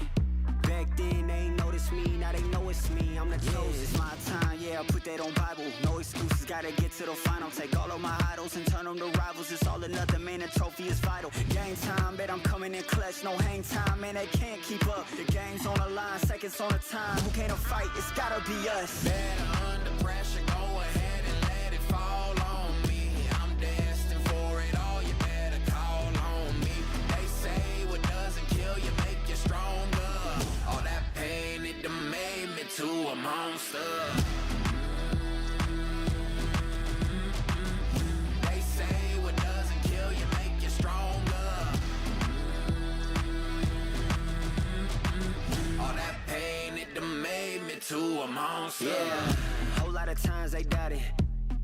Speaker 3: Back then they ain't noticed me, now they know it's me, I'm the chosen. It's my time, yeah, I put that on Bible. No excuses, gotta get to the final. Take all of my idols and turn them to rivals. It's all or nothing, man, the trophy is vital. Game time, bet I'm coming in clutch. No hang time, man, they can't keep up. The game's on the line, seconds on the time. Who can't fight? It's gotta be us.
Speaker 2: Better under pressure, go ahead and let it fall on me. I'm destined for it all, you better call on me. They say what doesn't kill you make you stronger. All that pain, it done made me to a monster. They say what doesn't kill you make you stronger. All that pain, it done made
Speaker 8: monster.
Speaker 3: Yeah, whole lot of times they doubted.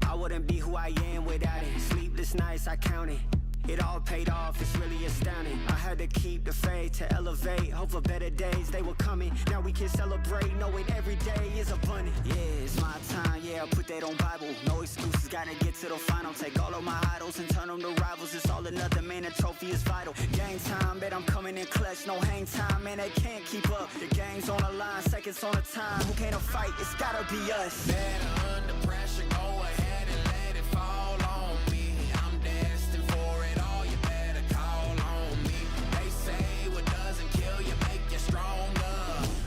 Speaker 3: I wouldn't be who I am without it. Sleepless nights, I counted. It all paid off, it's really astounding. I had to keep the faith to elevate. Hope for better days, they were coming. Now we can celebrate, knowing every day is abundant. Yeah, it's my time, yeah, I put that on Bible. No excuses, gotta get to the final. Take all of my idols and turn them to rivals. It's all or nothing, man, the trophy is vital. Game time, bet I'm coming in clutch. No hang time, man, they can't keep up. The game's on the line, seconds on the time. Who can't fight? It's gotta be us.
Speaker 2: Better under pressure, go ahead and let it fall on me. I'm destined for it all, you better call on me. They say what doesn't kill you make you stronger.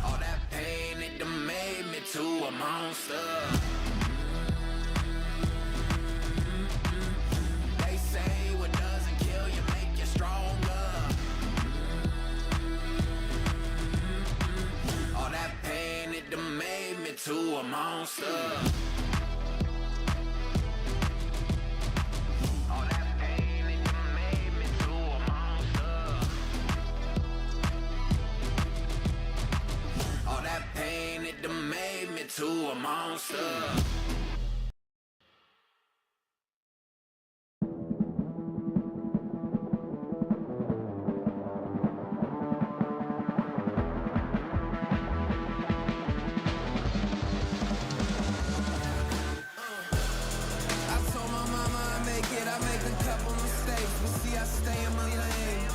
Speaker 2: All that pain, it done made me to a monster. They say what doesn't kill you make you stronger. All that pain, it done made me to a monster. All that pain, it done made me to a monster. All that pain, it done made me to a monster. I told my mama I make it, I make a couple mistakes, but see I stay in my lane.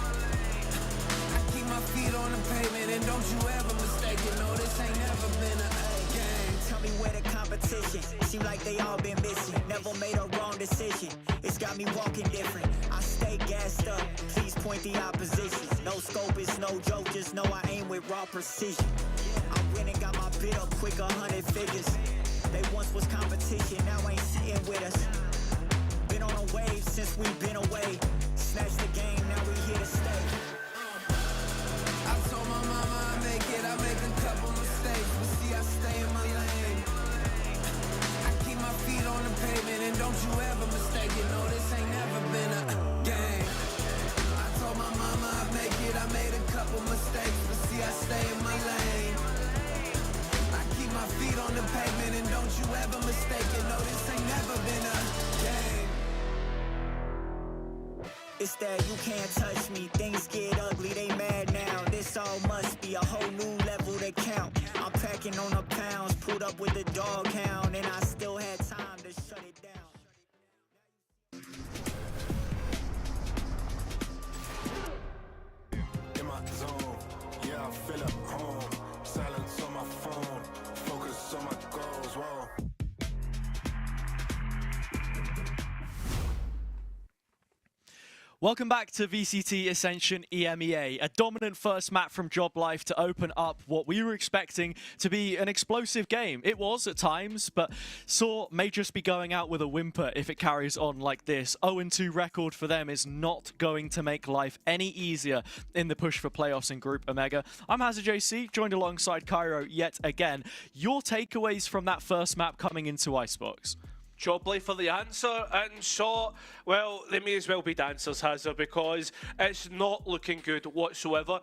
Speaker 2: I keep my feet on the pavement and don't you ever mistake it, no this ain't never been a game.
Speaker 3: Tell me where the competition. Seem like they all been missing. Never made a wrong decision. It's got me walking different. I stay gassed up. Please point the opposition. No scope is no joke. Just know I aim with raw precision. I went and got my bid up quick, 100 figures. They once was competition, now ain't sitting with us. Been on a wave since we've been away. Snatch the game, now we here to stay.
Speaker 2: I told my mama I make it, I make a couple mistakes, but see I stay in my lane. I keep my feet on the pavement and don't you ever mistake it, no this ain't never been a game. I told my mama I make it, I made a couple mistakes, but see I stay in my lane. I keep my feet on the pavement and don't you ever mistake it, no this ain't never been a game.
Speaker 3: It's that you can't touch me. Things get ugly, they mad now. This all must be a whole new level to count. I'm packing on the pounds, pulled up with the dog hound, and I still had time to shut it down.
Speaker 8: In my zone, yeah, I feel at home. Silence on my phone, focus on my goals, whoa.
Speaker 10: Welcome back to VCT Ascension EMEA, a dominant first map from Job Life to open up what we were expecting to be an explosive game. It was at times, but Saw may just be going out with a whimper if it carries on like this. 0-2 record for them is not going to make life any easier in the push for playoffs in Group Omega. I'm Hazard JC, joined alongside Cairo yet again. Your takeaways from that first map coming into Icebox?
Speaker 11: Job Life for the answer, and Saw, well, they may as well be dancers, Hazard, because it's not looking good whatsoever.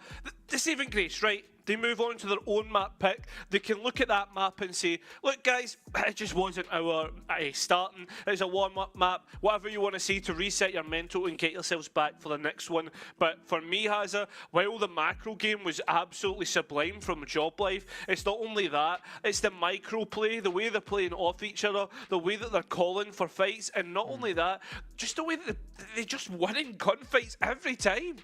Speaker 11: The saving grace, right? They move on to their own map pick. They can look at that map and say, look guys, it just wasn't our starting. It's a warm-up map, whatever you want to say to reset your mental and get yourselves back for the next one. But for me, Hazard, while the macro game was absolutely sublime from Job Life, it's not only that, it's the micro play, the way they're playing off each other, the way that they're calling for fights, and not only that, just the way that they're just winning gunfights every time.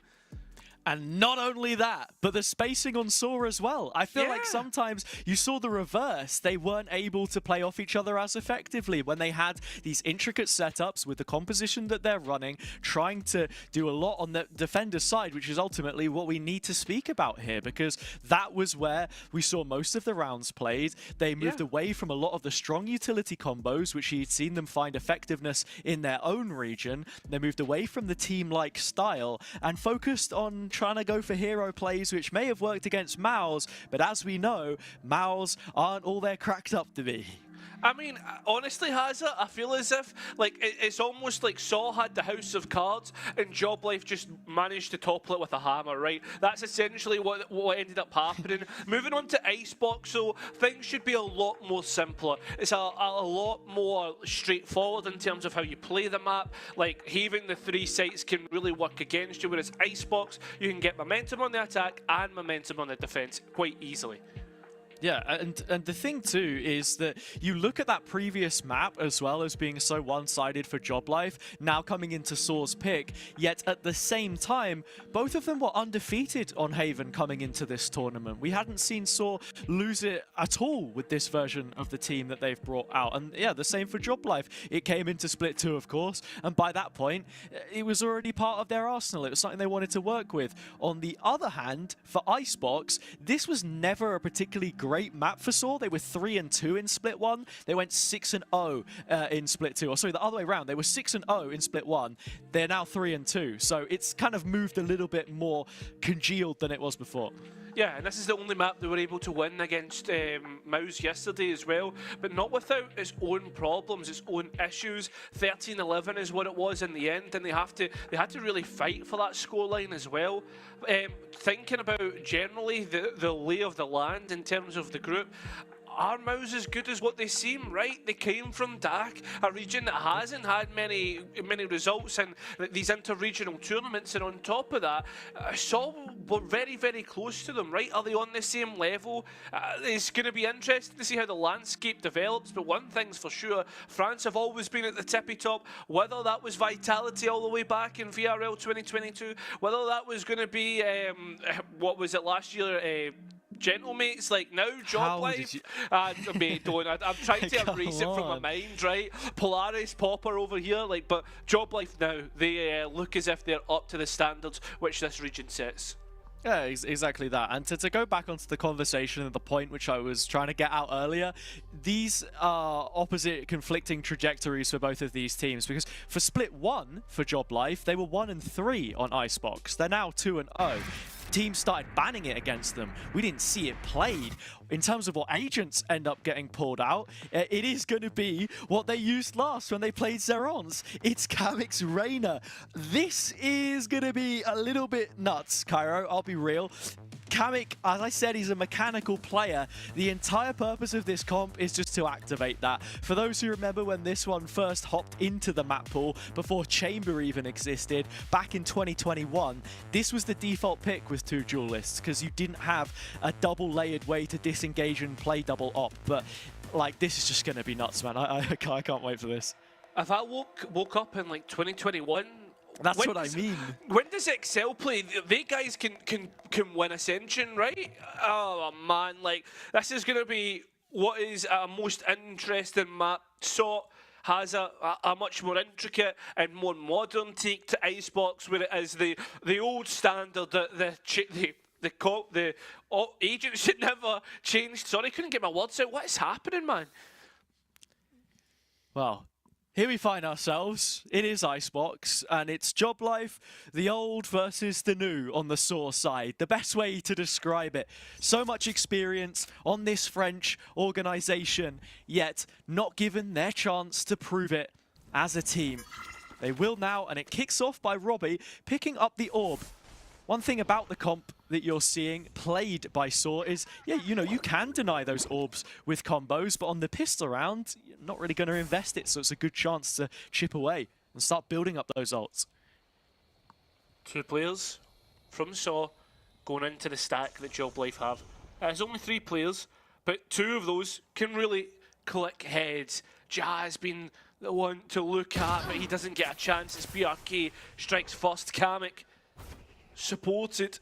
Speaker 10: And not only that, but the spacing on Saw as well. I feel like sometimes you saw the reverse. They weren't able to play off each other as effectively when they had these intricate setups with the composition that they're running, trying to do a lot on the defender's side, which is ultimately what we need to speak about here, because that was where we saw most of the rounds played. They moved away from a lot of the strong utility combos, which you'd seen them find effectiveness in their own region. They moved away from the team-like style and focused on trying to go for hero plays, which may have worked against Maus, but as we know, Maus aren't all they're cracked up to be.
Speaker 11: I mean, honestly, Hazza, I feel as if like it's almost like Saw had the house of cards and Job Life just managed to topple it with a hammer, right? That's essentially what ended up happening. Moving on to Icebox, so things should be a lot more simpler. It's a lot more straightforward in terms of how you play the map. Like, having the 3 sites can really work against you, whereas Icebox, you can get momentum on the attack and momentum on the defense quite easily.
Speaker 10: Yeah, and the thing too is that you look at that previous map as well as being so one-sided for Job Life, now coming into Saw's pick, yet at the same time, both of them were undefeated on Haven coming into this tournament. We hadn't seen Saw lose it at all with this version of the team that they've brought out. And yeah, the same for Job Life. It came into Split 2, of course, and by that point, it was already part of their arsenal. It was something they wanted to work with. On the other hand, for Icebox, this was never a particularly great map for Saw. They were 3-2 in Split 1. They went 6-0 in Split 2. Or sorry, the other way around. They were 6-0 in Split 1. They're now 3-2. So it's kind of moved a little bit more congealed than it was before.
Speaker 11: Yeah, and this is the only map they were able to win against Mouse yesterday as well, but not without its own problems, its own issues. 13-11 is what it was in the end, and they had to really fight for that scoreline as well. Thinking about generally the lay of the land in terms of the group, are Mouse as good as what they seem, right? They came from DAC, a region that hasn't had many results in these inter-regional tournaments, and on top of that, Saw were very, very close to them, right? Are they on the same level? It's going to be interesting to see how the landscape develops, but one thing's for sure, France have always been at the tippy top, whether that was Vitality all the way back in VRL 2022, whether that was going to be, what was it last year, Gentlemates, like now Job Life. Mate, don't. I'm trying to erase it from my mind, right? Polaris, Popper over here, like, but Job Life now, they look as if they're up to the standards which this region sets.
Speaker 10: Yeah, exactly that. And to go back onto the conversation and the point which I was trying to get out earlier, these are opposite conflicting trajectories for both of these teams, because for Split 1 for Job Life, they were 1-3 on Icebox. They're now 2-0. Teams started banning it against them. We didn't see it played. In terms of what agents end up getting pulled out, it is going to be what they used last when they played Zerons. It's Kamik's Reyna. This is going to be a little bit nuts, Cairo. I'll be real. Kamik, as I said, he's a mechanical player. The entire purpose of this comp is just to activate that. For those who remember when this one first hopped into the map pool, before Chamber even existed, back in 2021, this was the default pick with 2 duelists, because you didn't have a double-layered way to disengage and play double op. But, like, this is just going to be nuts, man. I can't wait for this.
Speaker 11: If I woke up in, like, 2021...
Speaker 10: That's what I mean.
Speaker 11: When does Excel play? They guys can win Ascension, right? Oh man, like this is gonna be what is a most interesting map. So has a much more intricate and more modern take to Icebox, where it is the old standard that the agent should never change. Sorry, couldn't get my words out. What is happening, man?
Speaker 10: Well, here we find ourselves. It is Icebox, and it's Job Life, the old versus the new on the Saw side. The best way to describe it. So much experience on this French organization, yet not given their chance to prove it as a team. They will now, and it kicks off by Robbie picking up the orb. One thing about the comp that you're seeing played by Saw is, yeah, you know, you can deny those orbs with combos, but on the pistol round, you're not really going to invest it, so it's a good chance to chip away and start building up those ults.
Speaker 11: 2 players from Saw going into the stack that Job Life have. There's only 3 players, but 2 of those can really click heads. Jazz been the one to look at, but he doesn't get a chance. It's BRK strikes first. Kamik supported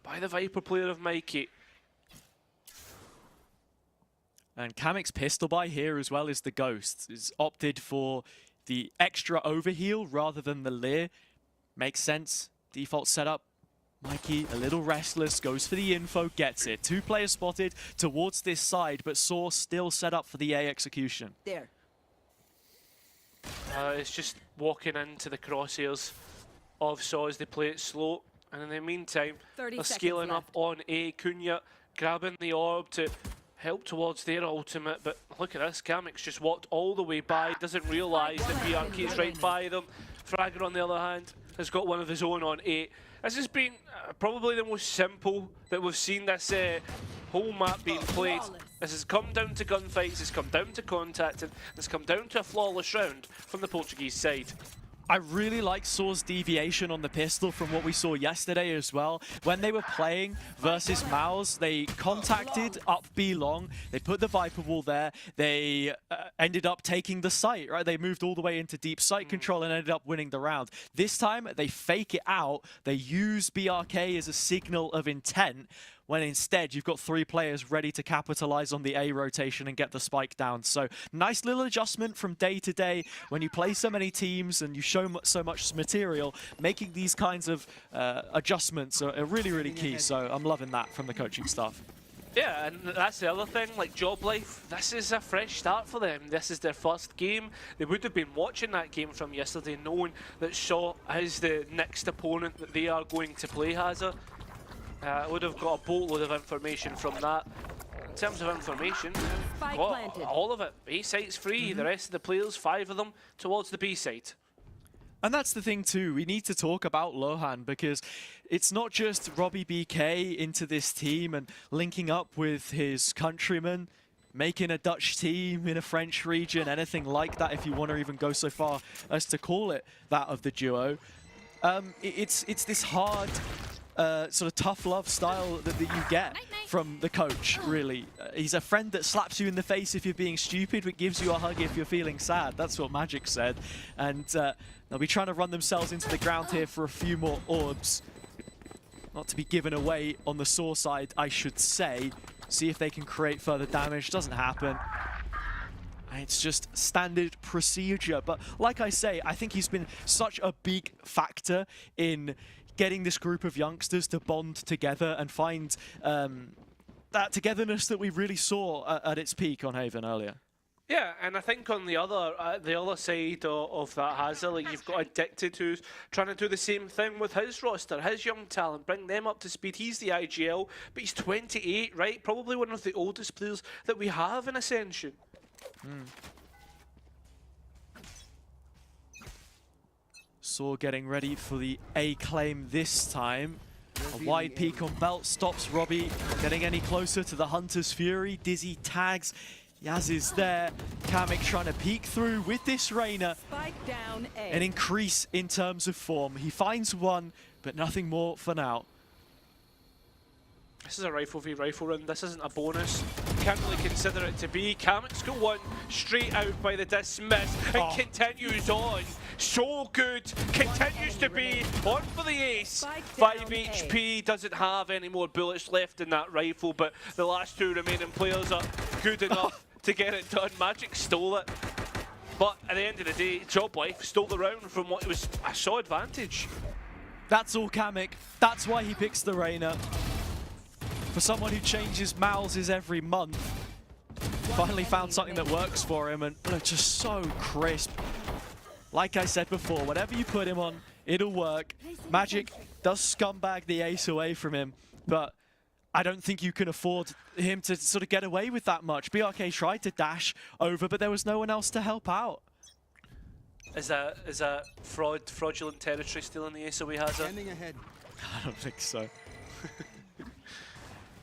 Speaker 11: by the Viper player of Mikey.
Speaker 10: And Kamik's pistol buy here as well is the Ghost. Is opted for the extra overheal rather than the Leer. Makes sense. Default setup. Mikey, a little restless, goes for the info, gets it. 2 players spotted towards this side, but Saw still set up for the A execution.
Speaker 15: There.
Speaker 11: It's just walking into the crosshairs of Saw as they play it slow. And in the meantime, they're scaling up on A. Cunha, grabbing the orb to help towards their ultimate, but look at this, Kamik's just walked all the way by, doesn't realise that BRK's right by them. Fragger, on the other hand, has got one of his own on 8. This has been probably the most simple that we've seen this whole map being played. This has come down to gunfights, it's come down to contact, and it's come down to a flawless round from the Portuguese side.
Speaker 10: I really like Soar's deviation on the pistol from what we saw yesterday as well. When they were playing versus Mouse, they contacted up B long, they put the Viper wall there, they ended up taking the site, right? They moved all the way into deep site control and ended up winning the round. This time, they fake it out, they use BRK as a signal of intent, when instead you've got 3 players ready to capitalize on the A rotation and get the spike down. So nice little adjustment from day to day. When you play so many teams and you show so much material, making these kinds of adjustments are really, really key. So I'm loving that from the coaching staff.
Speaker 11: Yeah, and that's the other thing, like Job Life, this is a fresh start for them. This is their first game. They would have been watching that game from yesterday knowing that Shaw is the next opponent that they are going to play, Hazard. Would have got a boatload of information from that. In terms of information, all of it. A site's free, the rest of the players, 5 of them, towards the B site.
Speaker 10: And that's the thing too, we need to talk about Lohan because it's not just Robbie BK into this team and linking up with his countrymen, making a Dutch team in a French region, anything like that if you want to even go so far as to call it that of the duo. It's this hard sort of tough love style that you get from the coach, really. He's a friend that slaps you in the face if you're being stupid, but gives you a hug if you're feeling sad. That's what Magic said. And they'll be trying to run themselves into the ground here for a few more orbs. Not to be given away on the Soar side, I should say. See if they can create further damage. Doesn't happen. It's just standard procedure. But like I say, I think he's been such a big factor in getting this group of youngsters to bond together and find that togetherness that we really saw at its peak on Haven earlier.
Speaker 11: Yeah, and I think on the other side of that, Hazard, like you've got Addicted who's trying to do the same thing with his roster, his young talent, bring them up to speed. He's the IGL, but he's 28, right? Probably one of the oldest players that we have in Ascension.
Speaker 10: Soar getting ready for the A claim this time. A wide peek on Belt stops Robbie getting any closer to the Hunter's Fury. Dizzy tags. Yaz is there. Kamik trying to peek through with this Reyna. An increase in terms of form. He finds one, but nothing more for now.
Speaker 11: This is a rifle v rifle run. This isn't a bonus. Can't really consider it to be. Kamik's got one straight out by the dismiss and continues on. So good. Continues to be on for the ace. 5 HP. Doesn't have any more bullets left in that rifle, but the last 2 remaining players are good enough to get it done. Magic stole it. But at the end of the day, Job Life stole the round from what was a Shaw advantage.
Speaker 10: That's all Kamik. That's why he picks the Reyna. For someone who changes Mouses every month, finally found something that works for him, and just so crisp. Like I said before, whatever you put him on, it'll work. Magic does scumbag the ace away from him, but I don't think you can afford him to sort of get away with that much. BRK tried to dash over, but there was no one else to help out.
Speaker 11: Is that fraudulent territory stealing the ace away, Hazard?
Speaker 10: I don't think so.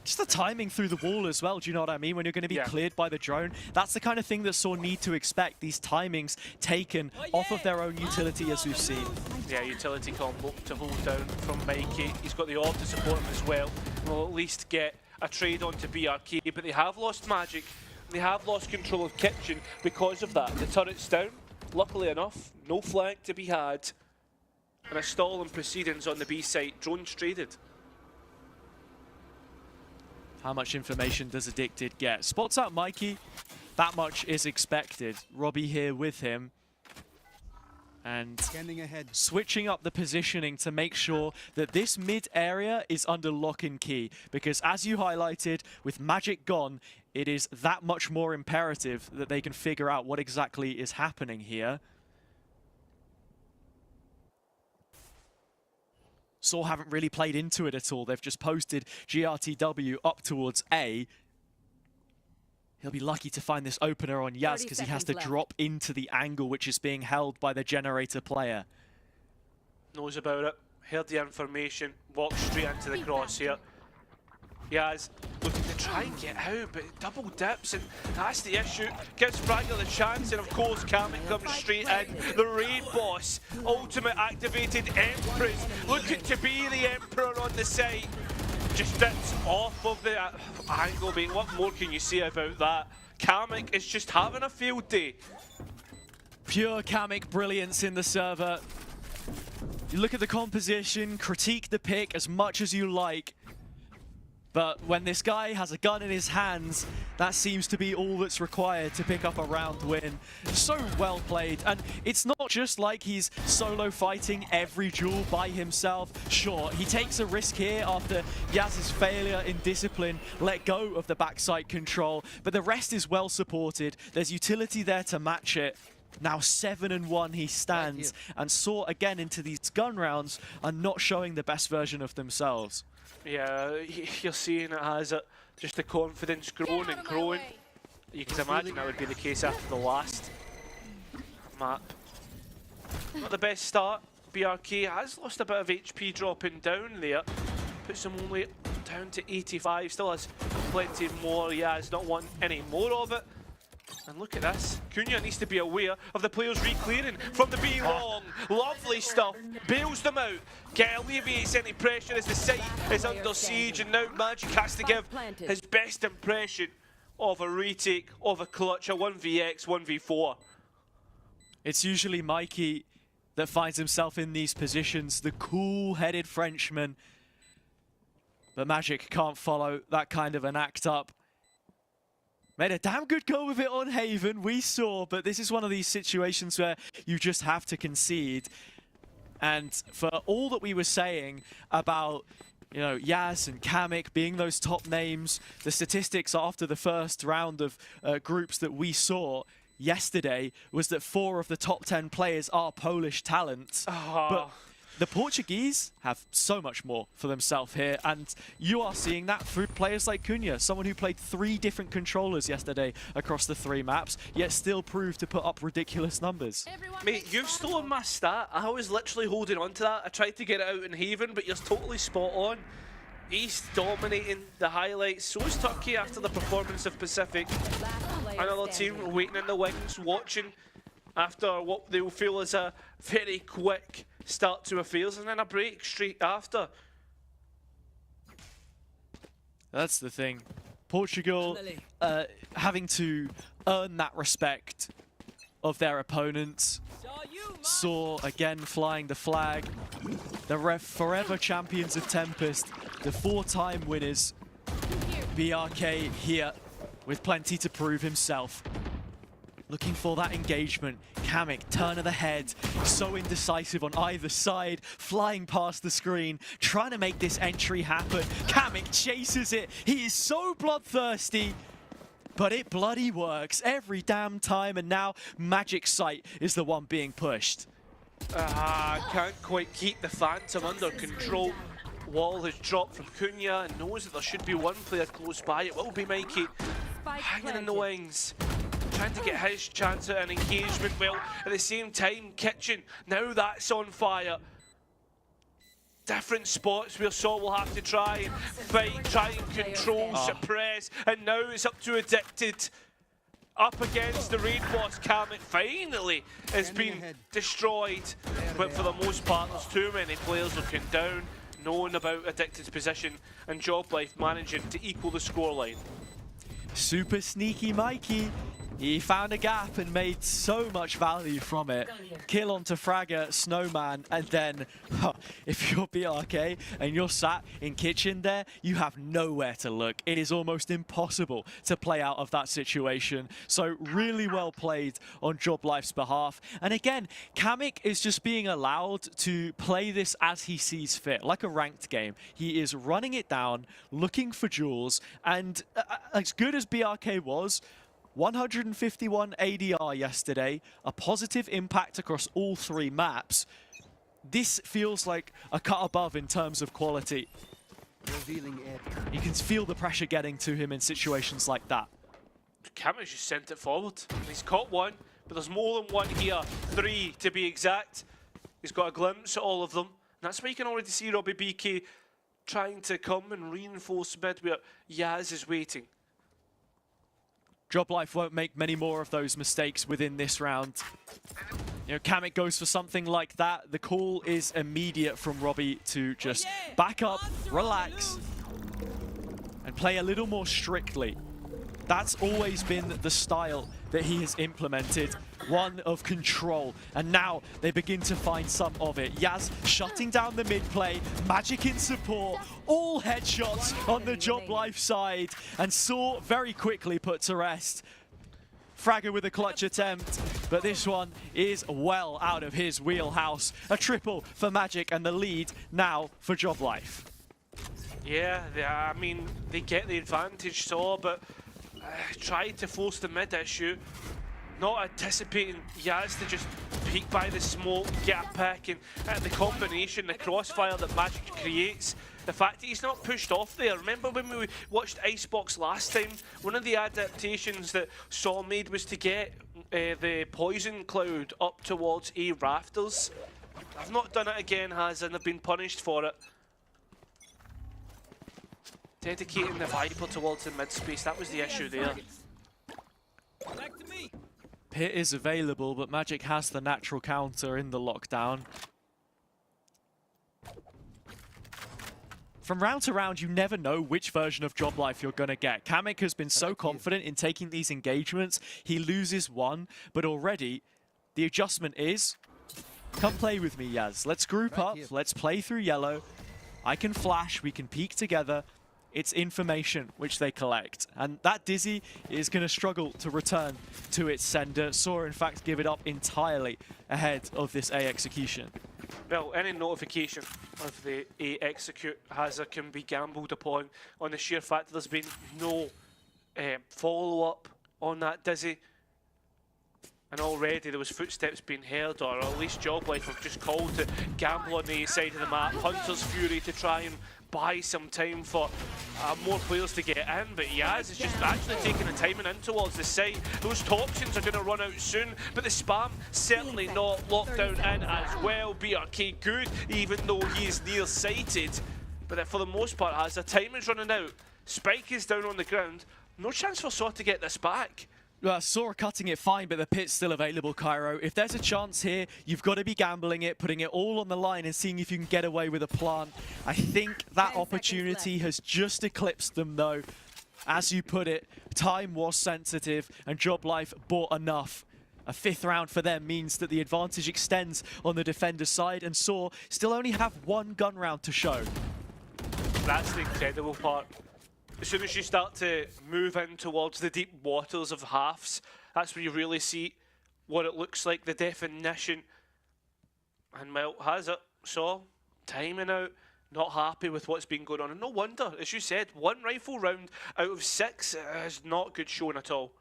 Speaker 10: Just the timing through the wall as well, do you know what I mean? When you're going to be cleared by the drone, that's the kind of thing that Saw need to expect, these timings taken off of their own utility as we've seen.
Speaker 11: Yeah, utility combo to hold down from Mikey. He's got the orb to support him as well. We'll at least get a trade onto BRK, but they have lost Magic. They have lost control of Kitchen because of that. The turret's down, luckily enough, no flank to be had. And a stall in proceedings on the B site, drones traded.
Speaker 10: How much information does Addicted get? Spots out Mikey. That much is expected. Robbie here with him. And switching up the positioning to make sure that this mid area is under lock and key. Because as you highlighted, with Magic gone, it is that much more imperative that they can figure out what exactly is happening here. Saw haven't really played into it at all. They've just posted GRTW up towards A. He'll be lucky to find this opener on Yaz because he has to drop into the angle which is being held by the generator player.
Speaker 11: Knows about it, heard the information, walked straight into the cross here. Yaz looking to try and get out, but it double dips, and that's the issue. Gives Fragger the chance, and of course Kamek comes straight in. The raid boss, ultimate activated Empress, looking to be the Emperor on the site. Just dips off of the angle, mate. What more can you say about that? Kamek is just having a field day.
Speaker 10: Pure Kamek brilliance in the server. You look at the composition, critique the pick as much as you like, but when this guy has a gun in his hands, that seems to be all that's required to pick up a round win. So well played, and it's not just like he's solo fighting every duel by himself. Sure, he takes a risk here after Yaz's failure in discipline, let go of the backside control, but the rest is well supported. There's utility there to match it. Now 7-1 he stands, and Saw again into these gun rounds are not showing the best version of themselves.
Speaker 11: Yeah, you're seeing it as just the confidence growing and growing. You can imagine that would be the case after the last map. Not the best start. BRK has lost a bit of HP dropping down there. Puts him only down to 85. Still has plenty more. Yaz not want any more of it. And look at this. Cunha needs to be aware of the players re-clearing from the B long. Lovely stuff. Bails them out. Alleviates any pressure as the site is under siege, and now Magic has to give his best impression of a retake, of a clutch, a 1vx, 1v4.
Speaker 10: It's usually Mikey that finds himself in these positions, the cool-headed Frenchman. But Magic can't follow that kind of an act up. Made a damn good go with it on Haven, we saw, but this is one of these situations where you just have to concede. And for all that we were saying about, you know, Yaz and Kamek being those top names, the statistics after the first round of groups that we saw yesterday was that 4 of the top 10 players are Polish talents. But the Portuguese have so much more for themselves here, and you are seeing that through players like Cunha, someone who played 3 different controllers yesterday across the 3 maps, yet still proved to put up ridiculous numbers.
Speaker 11: Mate, you've stolen my stat. I was literally holding on to that. I tried to get it out in Haven, but you're totally spot on. East dominating the highlights. So is Turkey after the performance of Pacific. Another team waiting in the wings, watching after what they will feel is a very quick start to affairs, and then a break straight after.
Speaker 10: That's the thing. Portugal having to earn that respect of their opponents. Saw again flying the flag. The forever champions of Tempest, the 4-time winners. BRK here with plenty to prove himself. Looking for that engagement. Kamek, turn of the head, so indecisive on either side, flying past the screen, trying to make this entry happen. Kamek chases it. He is so bloodthirsty, but it bloody works every damn time, and now Magic Sight is the one being pushed.
Speaker 11: Can't quite keep the Phantom under control. Wall has dropped from Cunha and knows that there should be one player close by. It will be Mikey, hanging in the wings, trying to get his chance at an engagement. Well, at the same time, Kitchen, now that's on fire. Different spots where Saw will have to try and fight, try and control, suppress, and now it's up to Addicted. Up against the raid boss. Kamek finally has been destroyed, but for the most part there's too many players looking down, knowing about Addicted's position, and Job Life managing to equal the scoreline.
Speaker 10: Super sneaky Mikey. He found a gap and made so much value from it. Kill onto Fragger, Snowman, and then if you're BRK and you're sat in Kitchen there, you have nowhere to look. It is almost impossible to play out of that situation. So really well played on Job Life's behalf. And again, Kamek is just being allowed to play this as he sees fit, like a ranked game. He is running it down, looking for duels, and as good as BRK was, 151 ADR yesterday, a positive impact across all 3 maps. This feels like a cut above in terms of quality. You can feel the pressure getting to him in situations like that.
Speaker 11: Cameron's just sent it forward. He's caught one, but there's more than one here. 3 to be exact. He's got a glimpse at all of them. And that's why you can already see Robbie BK trying to come and reinforce mid where Yaz is waiting.
Speaker 10: Joblife won't make many more of those mistakes within this round. You know, Kamek goes for something like that. The call is immediate from Robbie to just back up, relax, and play a little more strictly. That's always been the style that he has implemented, one of control. And now they begin to find some of it. Yaz shutting down the mid play, Magic in support, all headshots on the Joblife side, and Saw very quickly put to rest. Fragger with a clutch attempt, but this one is well out of his wheelhouse. A triple for Magic and the lead now for Joblife.
Speaker 11: Yeah, I mean, they get the advantage, Saw, but tried to force the mid issue, not anticipating Yaz to just peek by the smoke, get a pick, and the combination, the crossfire that Magic creates, the fact that he's not pushed off there. Remember when we watched Icebox last time? One of the adaptations that Saw made was to get the poison cloud up towards A rafters. I've not done it again, and I've been punished for it. Dedicating the Viper towards the mid space, that was the issue there.
Speaker 10: Pit is available, but Magic has the natural counter in the lockdown. From round to round, you never know which version of Joblife you're going to get. Kamek has been so confident in taking these engagements, he loses one, but already the adjustment is, come play with me, Yaz. Let's group up, let's play through yellow. I can flash, we can peek together. It's information which they collect. And that Dizzy is going to struggle to return to its sender. Saw, in fact, give it up entirely ahead of this A execution.
Speaker 11: Well, any notification of the A execute hazard can be gambled upon on the sheer fact that there's been no follow-up on that Dizzy. And already there was footsteps being heard, or at least Joblife have just called to gamble on the A side of the map. Hunter's Fury to try and buy some time for more players to get in, but Yaz is just actually taking the timing in towards the site. Those toxins are going to run out soon, but the spam certainly not locked down in as well. BRK good, even though he is near-sighted, but for the most part, as the time is running out, Spike is down on the ground. No chance for Saw to get this back.
Speaker 10: Saw cutting it fine, but the pit's still available, Cairo. If there's a chance here, you've got to be gambling it, putting it all on the line and seeing if you can get away with a plant. I think that opportunity has just eclipsed them, though. As you put it, time was sensitive, and Joblife bought enough. A 5th round for them means that the advantage extends on the defender's side, and Saw still only have one gun round to show.
Speaker 11: That's the incredible part. As soon as you start to move in towards the deep waters of halves, that's where you really see what it looks like, the definition. And well, has it. So, timing out, not happy with what's been going on. And no wonder, as you said, 1 rifle round out of 6 is not good showing at all.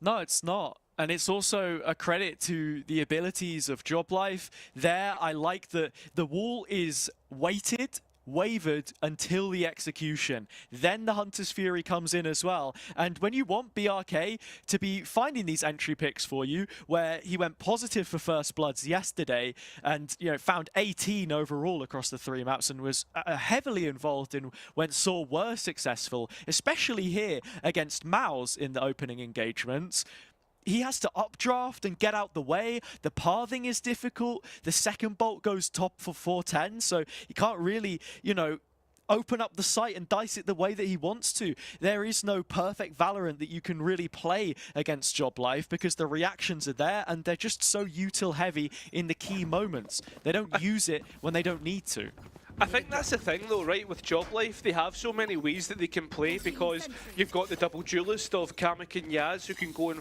Speaker 10: No, it's not. And it's also a credit to the abilities of Joblife. There, I like that the wall is weighted, wavered until the execution. Then the Hunter's Fury comes in as well. And when you want BRK to be finding these entry picks for you, where he went positive for First Bloods yesterday and, you know, found 18 overall across the 3 maps and was heavily involved in when Saw were successful, especially here against Maus in the opening engagements. He has to updraft and get out the way. The pathing is difficult. The second bolt goes top for 410, so he can't really, you know, open up the site and dice it the way that he wants to. There is no perfect Valorant that you can really play against Joblife because the reactions are there and they're just so util heavy in the key moments. They don't use it when they don't need to.
Speaker 11: I think that's the thing though, right, with Joblife, they have so many ways that they can play because you've got the double duelist of Kamek and Yaz who can go and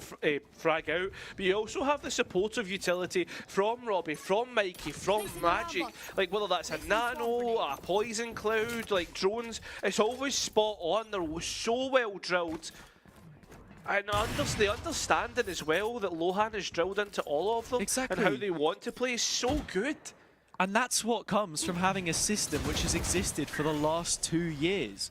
Speaker 11: frag out, but you also have the supportive utility from Robbie, from Mikey, from Magic, like whether that's a nano, a poison cloud, like drones, it's always spot on, they're so well drilled. And the understanding as well that Lohan has drilled into all of them and how they want to play is so good.
Speaker 10: And that's what comes from having a system which has existed for the last 2 years.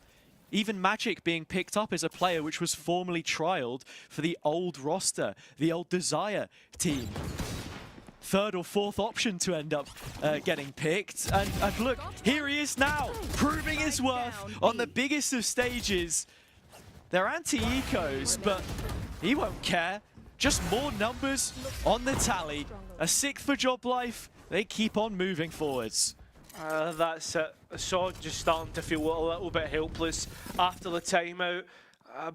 Speaker 10: Even Magic being picked up as a player which was formerly trialed for the old roster, the old Desire team. Third or fourth option to end up getting picked. And look, here he is now, proving his worth on the biggest of stages. They're anti-ecos, but he won't care. Just more numbers on the tally. A 6th for Job Life. They keep on moving forwards.
Speaker 11: That's it. Sod just starting to feel a little bit helpless after the timeout.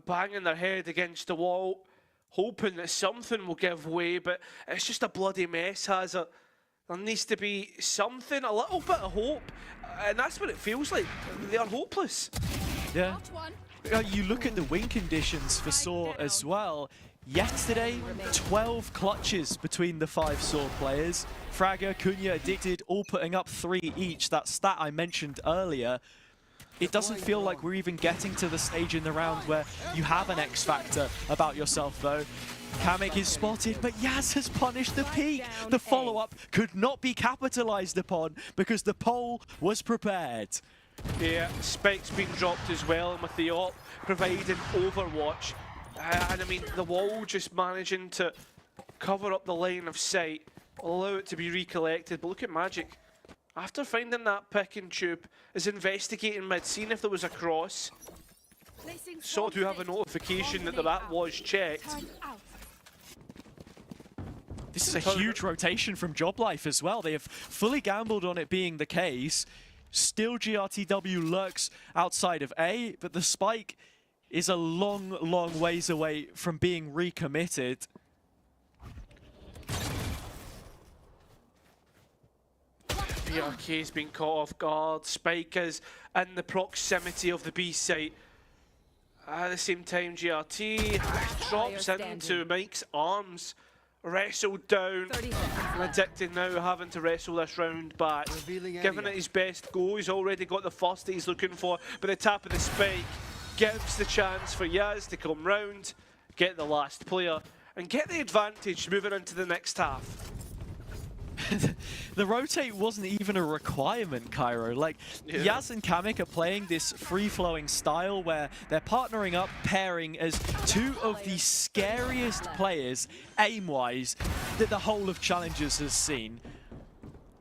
Speaker 11: Banging their head against the wall, hoping that something will give way, but it's just a bloody mess, has it? There needs to be something, a little bit of hope, and that's what it feels like. They are hopeless.
Speaker 10: Yeah. You look at the win conditions for Saw as well. Yesterday, 12 clutches between the 5 Saw players. Fragger, Cunha, Addicted, all putting up 3 each. That stat I mentioned earlier. It doesn't feel like we're even getting to the stage in the round where you have an X factor about yourself, though. Kamek is spotted, but Yaz has punished the peak. The follow-up could not be capitalized upon because the pole was prepared.
Speaker 11: Yeah, Spike's been dropped as well, and with the op providing overwatch. And I mean, the wall just managing to cover up the line of sight, allow it to be recollected. But look at Magic. After finding that pick and tube, is investigating mid, seeing if there was a cross. So do have a notification that that was checked.
Speaker 10: This is a huge rotation from Job Life as well. They have fully gambled on it being the case. Still GRTW lurks outside of A, but the spike is a long, long ways away from being recommitted.
Speaker 11: BRK's been caught off guard. Spike is in the proximity of the B site. At the same time, GRT drops into Mike's arms. Wrestled down. And Addicted now having to wrestle this round back. Giving it his best go. He's already got the first that he's looking for. But the tap of the spike gives the chance for Yaz to come round, get the last player, and get the advantage moving into the next half.
Speaker 10: The rotate wasn't even a requirement, Cairo. Like, Yaz and Kamek are playing this free-flowing style where they're partnering up, pairing as 2 of the scariest players, aim-wise, that the whole of Challengers has seen.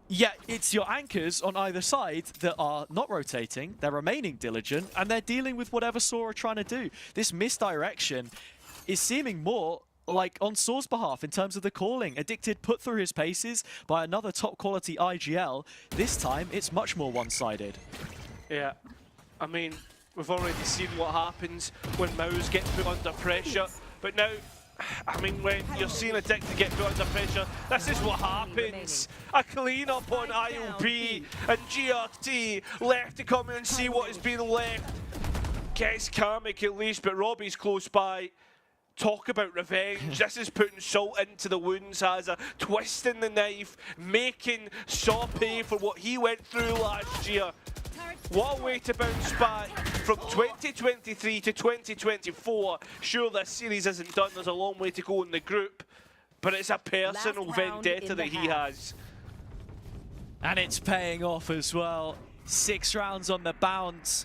Speaker 10: Yet it's your anchors on either side that are not rotating, they're remaining diligent, and they're dealing with whatever Saw are trying to do. This misdirection is seeming more like on Saw's behalf in terms of the calling. Addicted put through his paces by another top quality IGL. This time it's much more one-sided.
Speaker 11: Yeah, I mean, we've already seen what happens when Mouse get put under pressure, but now, I mean, when you're seeing Addicted get put under pressure, this is what happens. A clean up on IOB, and GRT left to come in and see what is being left. Gets Kamek at least, but Robbie's close by. Talk about revenge. This is putting salt into the wounds, has a twisting the knife, making Saw pay for what he went through last year. What a way to bounce back from 2023 to 2024. Sure, this series isn't done. There's a long way to go in the group, but it's a personal vendetta that he has.
Speaker 10: And it's paying off as well. 6 rounds on the bounce.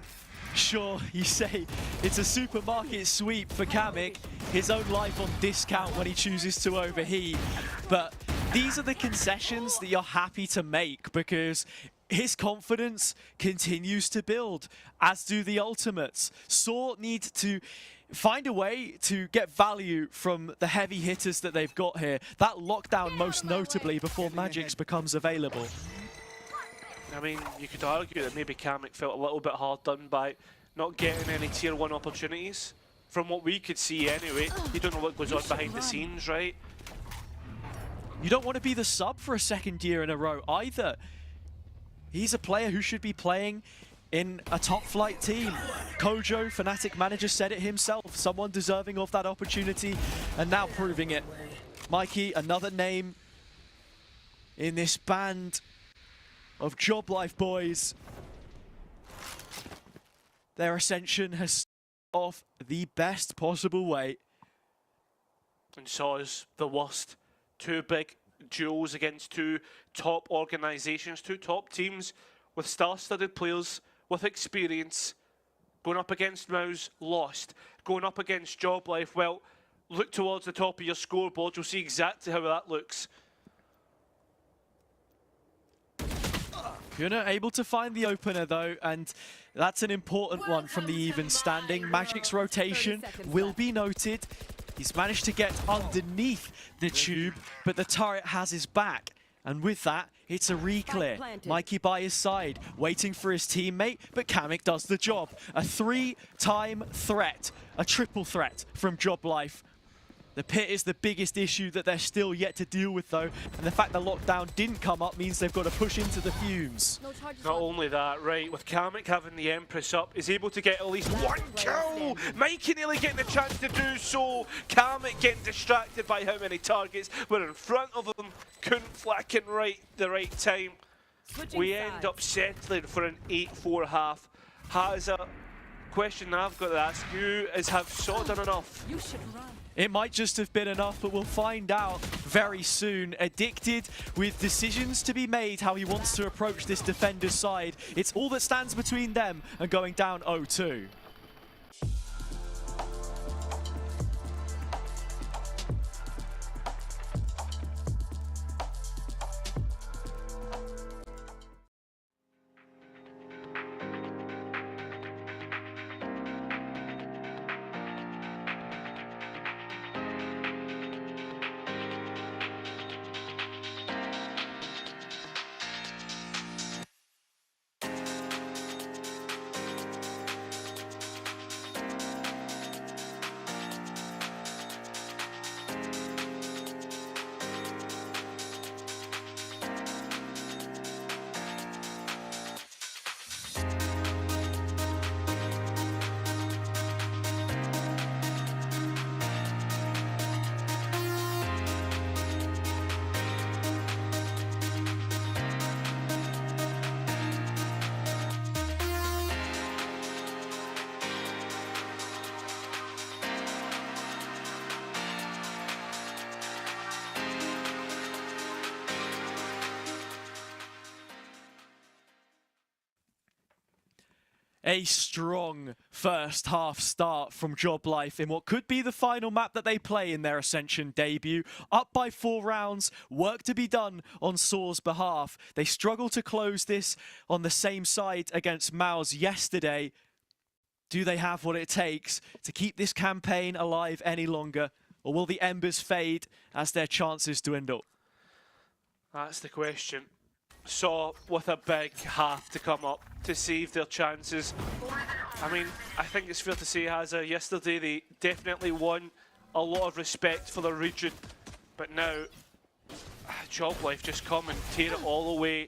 Speaker 10: Sure, you say it's a supermarket sweep for Kamek, his own life on discount when he chooses to overheat. But these are the concessions that you're happy to make because his confidence continues to build, as do the ultimates. Saw need to find a way to get value from the heavy hitters that they've got here. That lockdown most notably before Magic's becomes available.
Speaker 11: I mean, you could argue that maybe Kamek felt a little bit hard done by not getting any tier 1 opportunities. From what we could see anyway, you don't know what goes on behind the scenes, right?
Speaker 10: You don't want to be the sub for a 2nd year in a row either. He's a player who should be playing in a top flight team. Kojo, Fnatic manager, said it himself. Someone deserving of that opportunity and now proving it. Mikey, another name in this band of Job Life boys. Their ascension has started off the best possible way.
Speaker 11: And Saw's the worst. 2 big duels against 2 top organizations, 2 top teams with star-studded players with experience. Going up against Mouse, lost. Going up against Job Life, well, look towards the top of your scoreboard. You'll see exactly how that looks.
Speaker 10: Kuna able to find the opener though, and that's an important one from the even standing. Magic's rotation will be noted. He's managed to get underneath the tube, but the turret has his back. And with that, it's a re-clear. Mikey by his side, waiting for his teammate, but Kamek does the job. A 3-time threat, a triple threat from Job Life. The pit is the biggest issue that they're still yet to deal with though, and the fact that lockdown didn't come up means they've got to push into the fumes.
Speaker 11: Not only that, right, with Kamek having the Empress up, is able to get at least one kill! Mikey nearly getting the chance to do so. Kamek getting distracted by how many targets were in front of him, couldn't flack in the right time. We end up settling for an 8-4 half. Has a question I've got to ask you is, have Saw done enough?
Speaker 15: You should run.
Speaker 10: It might just have been enough, but we'll find out very soon. Addicted with decisions to be made how he wants to approach this defender's side. It's all that stands between them and going down 0-2. A strong first half start from Job Life in what could be the final map that they play in their Ascension debut. Up by 4 rounds, work to be done on Saw's behalf. They struggle to close this on the same side against Maus yesterday. Do they have what it takes to keep this campaign alive any longer? Or will the embers fade as their chances dwindle?
Speaker 11: That's the question. Saw with a big half to come up to save their chances. I mean, I think it's fair to say, Hazza, yesterday they definitely won a lot of respect for the region, but now Job Life just come and tear it all away.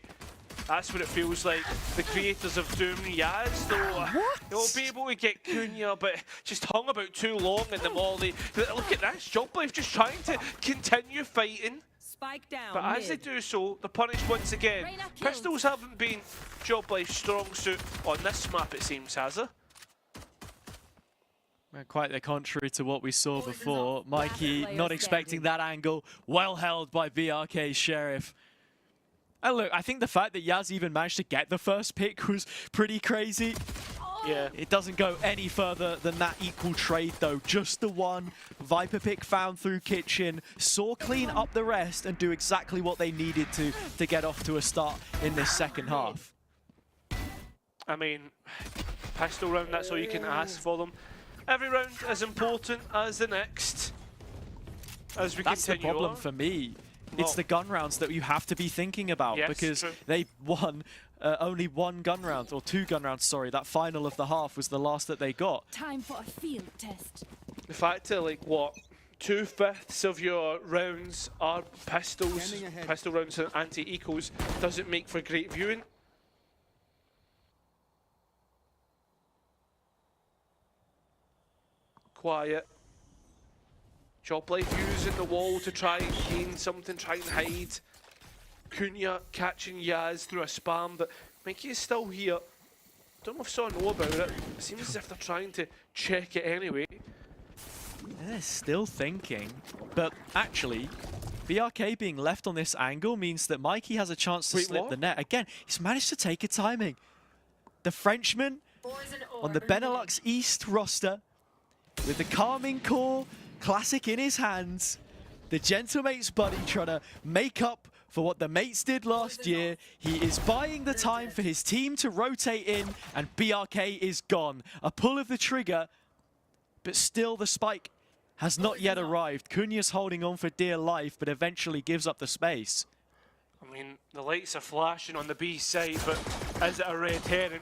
Speaker 11: That's what it feels like. The creators of Doom, Yaz, though, they'll be able to get Cunha, but just hung about too long in the molly. Look at this, Job Life just trying to continue fighting.
Speaker 15: Spike down.
Speaker 11: But as they do so, they're punished once again. Pistols haven't been Job Life's strong suit on this map, it seems, has it?
Speaker 10: Quite the contrary to what we saw before. Mikey not expecting that angle. Well held by BRK's Sheriff. And look, I think the fact that Yaz even managed to get the first pick was pretty crazy.
Speaker 11: Yeah.
Speaker 10: It doesn't go any further than that equal trade though. Just the one. Viper pick found through Kitchen. Saw clean up the rest and do exactly what they needed to get off to a start in this second half.
Speaker 11: I mean, pistol round, that's all you can ask for them. Every round as important as the next. As we
Speaker 10: That's
Speaker 11: continue
Speaker 10: the problem
Speaker 11: on.
Speaker 10: for me. It's the gun rounds that you have to be thinking about,
Speaker 11: Yes,
Speaker 10: because
Speaker 11: true.
Speaker 10: they won only 1 gun round, or 2 gun rounds, sorry. That final of the half was the last that they got.
Speaker 4: Time for a field test.
Speaker 11: The fact that, like, what, 2/5 of your rounds are pistols, pistol rounds and anti-ecos, doesn't make for great viewing. Quiet. Job Life using the wall to try and gain something, try and hide. Cunha catching Yaz through a spam, but Mikey is still here. Don't know if Saw know about it. It seems as if they're trying to check it anyway.
Speaker 10: They're still thinking, but actually, BRK being left on this angle means that Mikey has a chance to slip the net. Again, he's managed to take a timing. The Frenchman on the Benelux East roster, with the Calming Core Classic in his hands, the Gentlemates buddy trying to make up for what the mates did last year. He is buying the time for his team to rotate in, and BRK is gone. A pull of the trigger, but still the spike has not yet arrived. Cunha's holding on for dear life, but eventually gives up the space.
Speaker 11: I mean, the lights are flashing on the B side, but is it a red herring?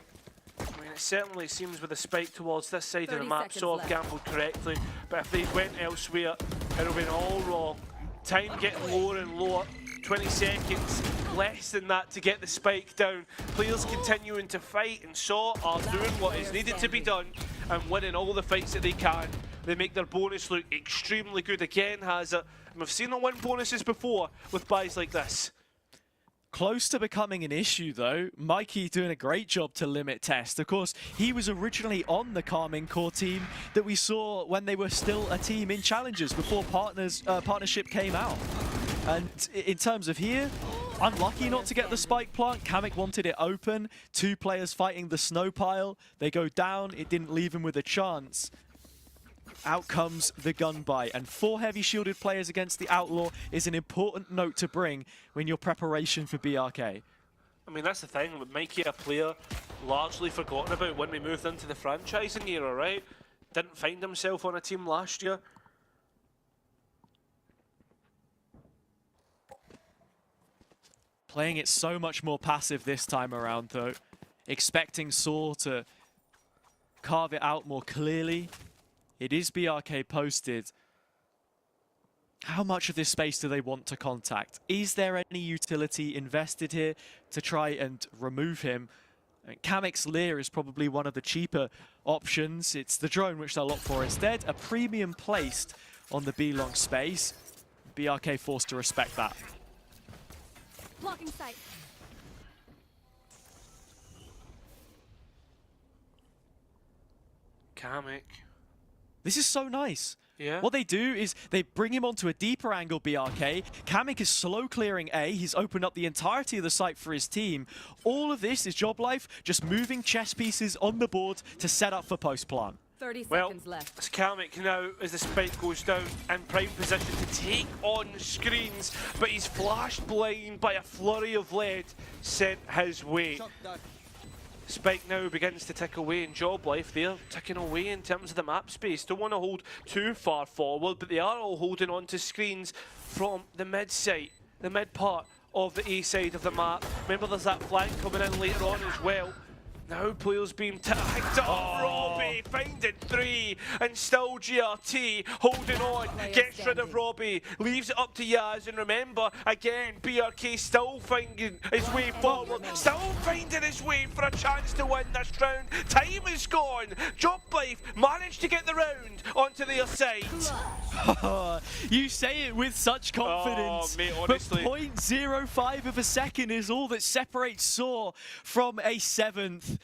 Speaker 11: I mean, it certainly seems with the spike towards this side of the map, so I've gambled correctly. But if they went elsewhere, it would have been all wrong. Time getting lower and lower. 20 seconds, less than that to get the spike down. Players continuing to fight, and Saw are doing what is needed to be done and winning all the fights that they can. They make their bonus look extremely good again, Hazard. And we've seen them win bonuses before with buys like this.
Speaker 10: Close to becoming an issue though. Mikey doing a great job to limit Test. Of course, he was originally on the Calming Core team that we saw when they were still a team in Challengers before partnership came out. And in terms of here, unlucky not to get the spike plant. Kamek wanted it open. 2 players fighting the snow pile. They go down. It didn't leave him with a chance. Out comes the gun buy, and 4 heavy shielded players against the Outlaw is an important note to bring when your preparation for BRK.
Speaker 11: I mean, that's the thing, with Mikey, a player largely forgotten about when we moved into the franchising era, right? Didn't find himself on a team last year.
Speaker 10: Playing it so much more passive this time around though. Expecting Saw to carve it out more clearly. It is BRK posted. How much of this space do they want to contact? Is there any utility invested here to try and remove him? Kamek's Lear is probably one of the cheaper options. It's the drone which they'll opt for instead. A premium placed on the B-long space. BRK forced to respect that.
Speaker 5: Blocking sight.
Speaker 11: Kamek.
Speaker 10: This is so nice.
Speaker 11: Yeah.
Speaker 10: What they do is they bring him onto a deeper angle BRK. Kamek is slow clearing A. He's opened up the entirety of the site for his team. All of this is Job Life just moving chess pieces on the board to set up for post plant.
Speaker 15: 30 seconds left.
Speaker 11: It's Kamek now, as the spike goes down, in prime position to take on screens, but he's flashed blind by a flurry of lead sent his way. Spike now begins to tick away in Job Life. They're ticking away in terms of the map space. Don't want to hold too far forward, but they are all holding on to screens from the mid site, the mid part of the A side of the map. Remember, there's that flank coming in later on as well. Now players being tagged up. Robbie finding 3, and still GRT holding on. Gets rid of Robbie, leaves it up to Yaz, and remember, again, BRK still finding his way forward, still finding his way for a chance to win this round. Time is gone. Job Life managed to get the round onto their side.
Speaker 10: You say it with such confidence,
Speaker 11: mate, honestly.
Speaker 10: but 0.05 of a second is all that separates Saw from a 7th.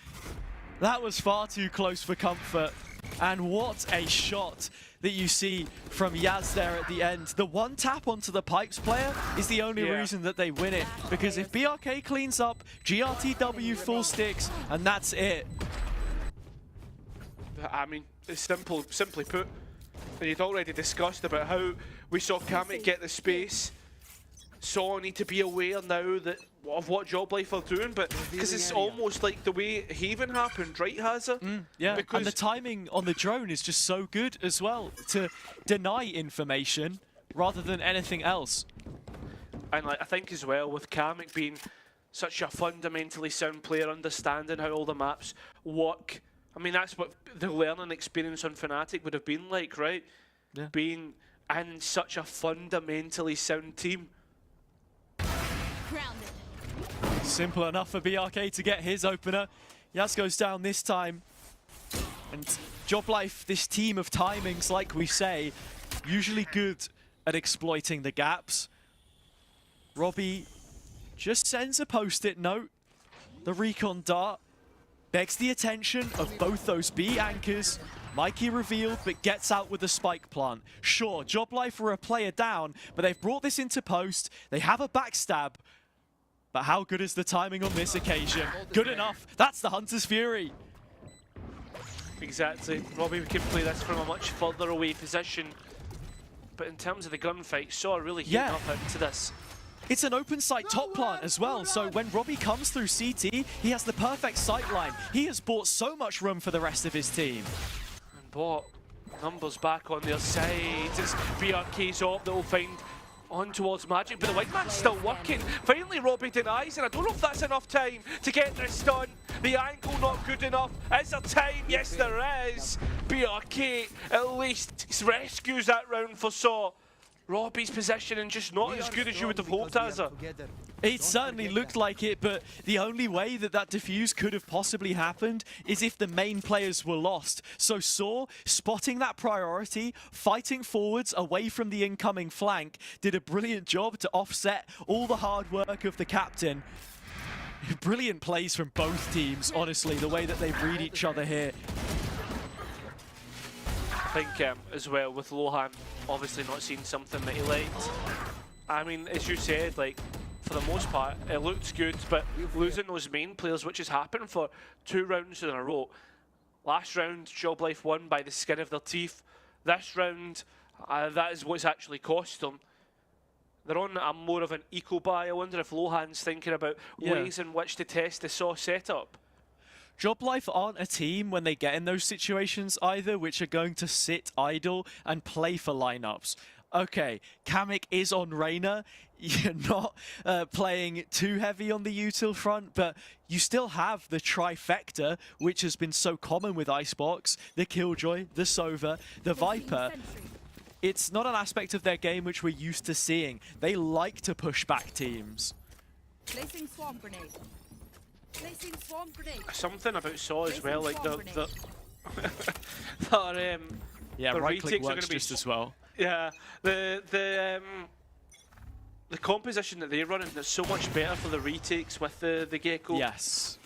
Speaker 10: That was far too close for comfort, and what a shot that you see from Yaz there at the end. The one tap onto the pipes player is the only reason that they win it, because if BRK cleans up, GRTW full sticks, and that's it.
Speaker 11: I mean, it's simply put, and you'd already discussed about how we saw Kamek get the space. Saw need to be aware now that of what Job Life are doing, but because it's almost like the way Haven happened, right, Hazard?
Speaker 10: Yeah,
Speaker 11: because
Speaker 10: and the timing on the drone is just so good as well to deny information rather than anything else.
Speaker 11: And like, I think as well, with Kamek being such a fundamentally sound player, understanding how all the maps work, I mean, that's what the learning experience on Fnatic would have been like, right?
Speaker 10: Yeah.
Speaker 11: Being in such a fundamentally sound team.
Speaker 5: Grounded.
Speaker 10: Simple enough for BRK to get his opener. Yaz goes down this time. And Job Life, this team of timings, like we say, usually good at exploiting the gaps. Robbie just sends a post-it note. The recon dart begs the attention of both those B anchors. Mikey revealed, but gets out with the spike plant. Sure, Job Life were a player down, but they've brought this into post. They have a backstab. But how good is the timing on this occasion? Good enough. That's the Hunter's Fury.
Speaker 11: Exactly. Robbie can play this from a much further away position. But in terms of the gunfight, Saw really heating up into this.
Speaker 10: It's an open sight top plant as well, so when Robbie comes through CT, he has the perfect sight line. He has bought so much room for the rest of his team.
Speaker 11: And what? Numbers back on their side. It's BRK's up that will find on towards Magic, but the wingman's still working. Finally, Robbie denies, and I don't know if that's enough time to get this done. The angle not good enough. Is there time? Yes, there is. BRK at least rescues that round for Saw. Robbie's positioning just not as good as you would have hoped, Azza.
Speaker 10: It certainly looked like it, but the only way that that defuse could have possibly happened is if the main players were lost. So Saw, spotting that priority, fighting forwards away from the incoming flank, did a brilliant job to offset all the hard work of the captain. Brilliant plays from both teams, honestly, the way that they read each other here.
Speaker 11: I think as well with Lohan obviously not seeing something that he liked. I mean, as you said, like for the most part it looked good, but losing those main players, which has happened for 2 rounds in a row. Last round, Job Life won by the skin of their teeth. This round, that is what's actually cost them. They're on a more of an eco buy. I wonder if Lohan's thinking about ways in which to test the Saw setup.
Speaker 10: Job Life aren't a team when they get in those situations either, which are going to sit idle and play for lineups. Okay, Kamek is on Reyna. You're not playing too heavy on the util front, but you still have the trifecta, which has been so common with Icebox, the Killjoy, the Sova, the Viper. It's not an aspect of their game which we're used to seeing. They like to push back teams.
Speaker 15: Placing swarm grenade. Placing swarm grenade.
Speaker 11: Something about Saw as well, like the
Speaker 10: yeah,
Speaker 11: the
Speaker 10: right click
Speaker 11: retakes are
Speaker 10: works
Speaker 11: going to be
Speaker 10: just as well.
Speaker 11: Yeah, the composition that they're running is so much better for the retakes with the Gecko.
Speaker 10: Yes.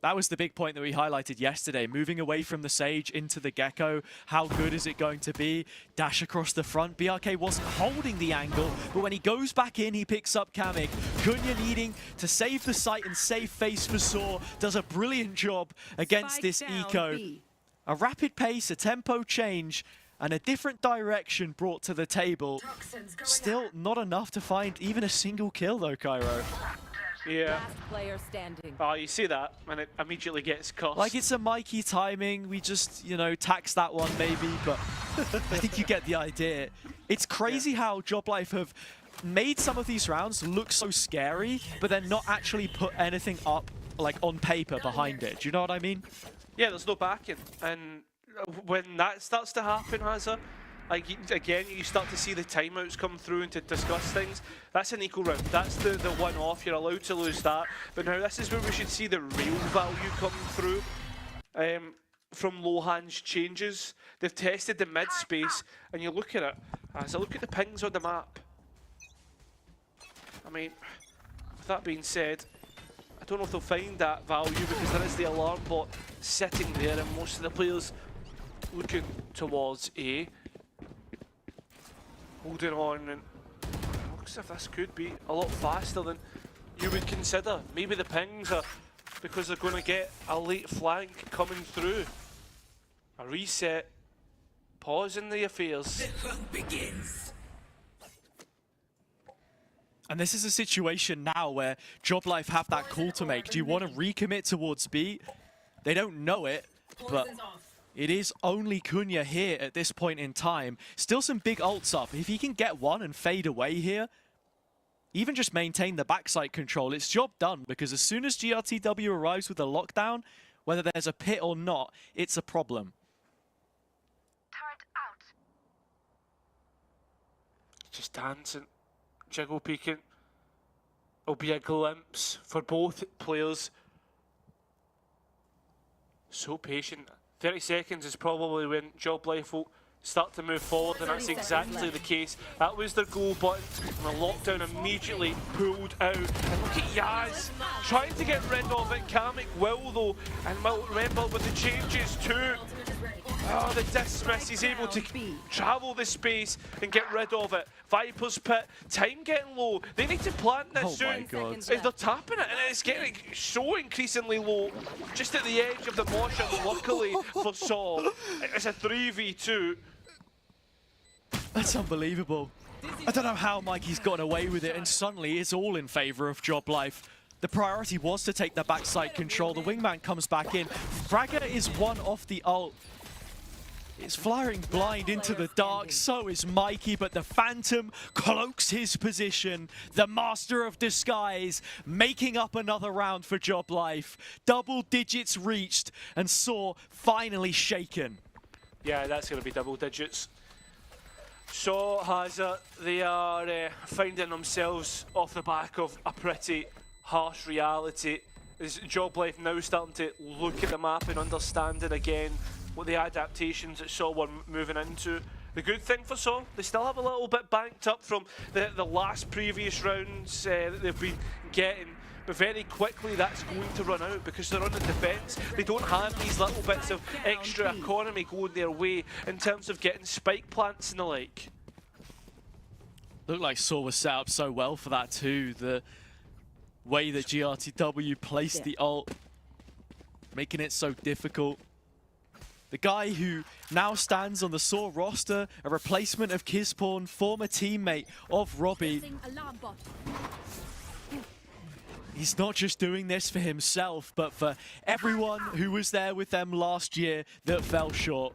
Speaker 10: That was the big point that we highlighted yesterday. Moving away from the Sage into the Gecko. How good is it going to be? Dash across the front. BRK wasn't holding the angle, but when he goes back in, he picks up Kamek. Kunya needing to save the site and save face for Saw. Does a brilliant job against this eco. A rapid pace, a tempo change, and a different direction brought to the table. Still not enough to find even a single kill though, Cairo.
Speaker 11: Yeah.
Speaker 15: Last player standing.
Speaker 11: Oh, you see that, and it immediately gets cost.
Speaker 10: Like, it's a Mikey timing. We just, you know, tax that one maybe, but I think you get the idea. It's crazy how Job Life have made some of these rounds look so scary, but then not actually put anything up, like, on paper behind it. Do you know what I mean?
Speaker 11: Yeah, there's no backing, and when that starts to happen, Hazza, like, again, you start to see the timeouts come through and to discuss things. That's an equal round. That's the one-off. You're allowed to lose that. But now this is where we should see the real value come through from Lohan's changes. They've tested the mid-space, and you look at it. As I look at the pings on the map, I mean, with that being said, I don't know if they'll find that value because there is the alarm bot sitting there, and most of the players looking towards A. Holding on, and looks as if this could be a lot faster than you would consider. Maybe the pings are because they're going to get a late flank coming through. A reset, pause in the affairs.
Speaker 2: The hunt begins.
Speaker 10: And this is a situation now where Job Life have that call to make. Do you want to recommit towards B? They don't know it, but it is only Kunya here at this point in time. Still some big ults up. If he can get one and fade away here, even just maintain the backside control, it's job done. Because as soon as GRTW arrives with a lockdown, whether there's a pit or not, it's a problem.
Speaker 5: Turret out.
Speaker 11: Just dancing, jiggle peeking. It'll be a glimpse for both players. So patient. 30 seconds is probably when Job Life will start to move forward, and that's exactly the case. That was their goal button, and the lockdown immediately pulled out. And look at Yaz trying to get rid of it. Kamek will though, and will remember with the changes too. Oh, the dismiss, he's able to travel the space and get rid of it. Viper's Pit, time getting low. They need to plant this soon.
Speaker 10: Oh my God.
Speaker 11: If they're tapping it, and it's getting so increasingly low, just at the edge of the mosh, and luckily for Saw, it's a 3v2.
Speaker 10: That's unbelievable. I don't know how Mikey's gotten away with it, and suddenly it's all in favor of Job Life. The priority was to take the backside control. The wingman comes back in. Fragger is one off the ult. It's flying blind into the dark, so is Mikey, but the Phantom cloaks his position. The Master of Disguise making up another round for Job Life. Double digits reached, and Saw finally shaken.
Speaker 11: Yeah, that's going to be double digits. Saw has they are finding themselves off the back of a pretty harsh reality. Is Job Life now starting to look at the map and understanding again what the adaptations that Saw were moving into. The good thing for Saw, they still have a little bit banked up from the last previous rounds that they've been getting, but very quickly that's going to run out because they're on the defence. They don't have these little bits of extra economy going their way in terms of getting spike plants and the like.
Speaker 10: Looked like Saw was set up so well for that too. The way that GRTW placed the ult, making it so difficult. The guy who now stands on the Saw roster, a replacement of Kizporn, former teammate of Robbie. He's not just doing this for himself, but for everyone who was there with them last year that fell short.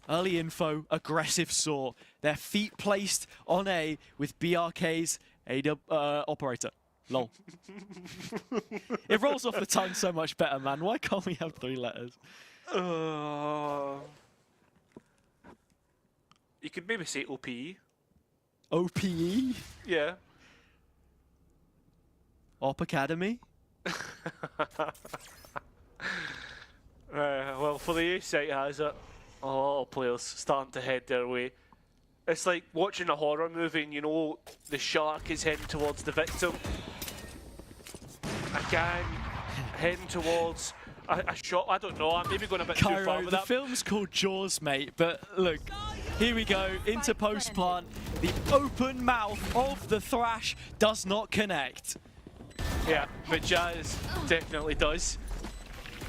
Speaker 10: Early info, aggressive Saw. Their feet placed on A with BRK's operator. Lol. It rolls off the tongue so much better, man. Why can't we have 3 letters?
Speaker 11: You could maybe say OPE.
Speaker 10: OPE?
Speaker 11: Yeah.
Speaker 10: Op Academy?
Speaker 11: Well, for the A site has it. A lot of players starting to head their way. It's like watching a horror movie and you know the shark is heading towards the victim. A gang heading towards a shot. I don't know, I'm maybe going a bit too far
Speaker 10: Cairo,
Speaker 11: with
Speaker 10: the
Speaker 11: that.
Speaker 10: film's called Jaws, mate, but look, here we go, into post-plant. The open mouth of the Thrash does not connect.
Speaker 11: Yeah, but Jazz definitely does.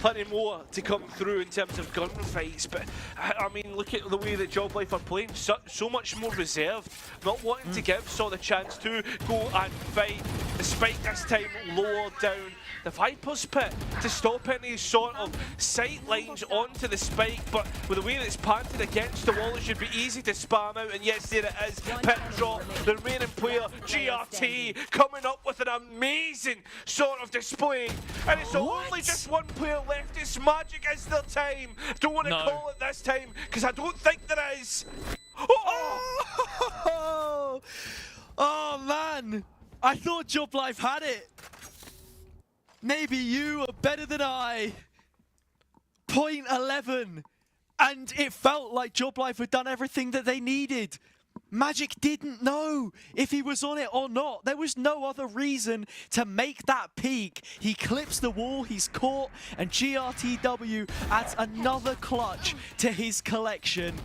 Speaker 11: Plenty more to come through in terms of gunfights, but I mean, look at the way that Job Life are playing, so much more reserved, not wanting to give Saw the chance to go and fight. The spike this time lower down. The Viper's Pit to stop any sort of sight lines onto the spike, but with the way that it's planted against the wall, it should be easy to spam out, and yes, there it is. Pit drop, the remaining player, GRT, coming up with an amazing sort of display, and it's only just one player left. It's Magic is their time. Don't want to call it this time, because I don't think there is.
Speaker 10: Oh man, I thought Job Life had it. Maybe you are better than I. Point 11. And it felt like Job Life had done everything that they needed. Magic didn't know if he was on it or not. There was no other reason to make that peak. He clips the wall, he's caught, and GRTW adds another clutch to his collection.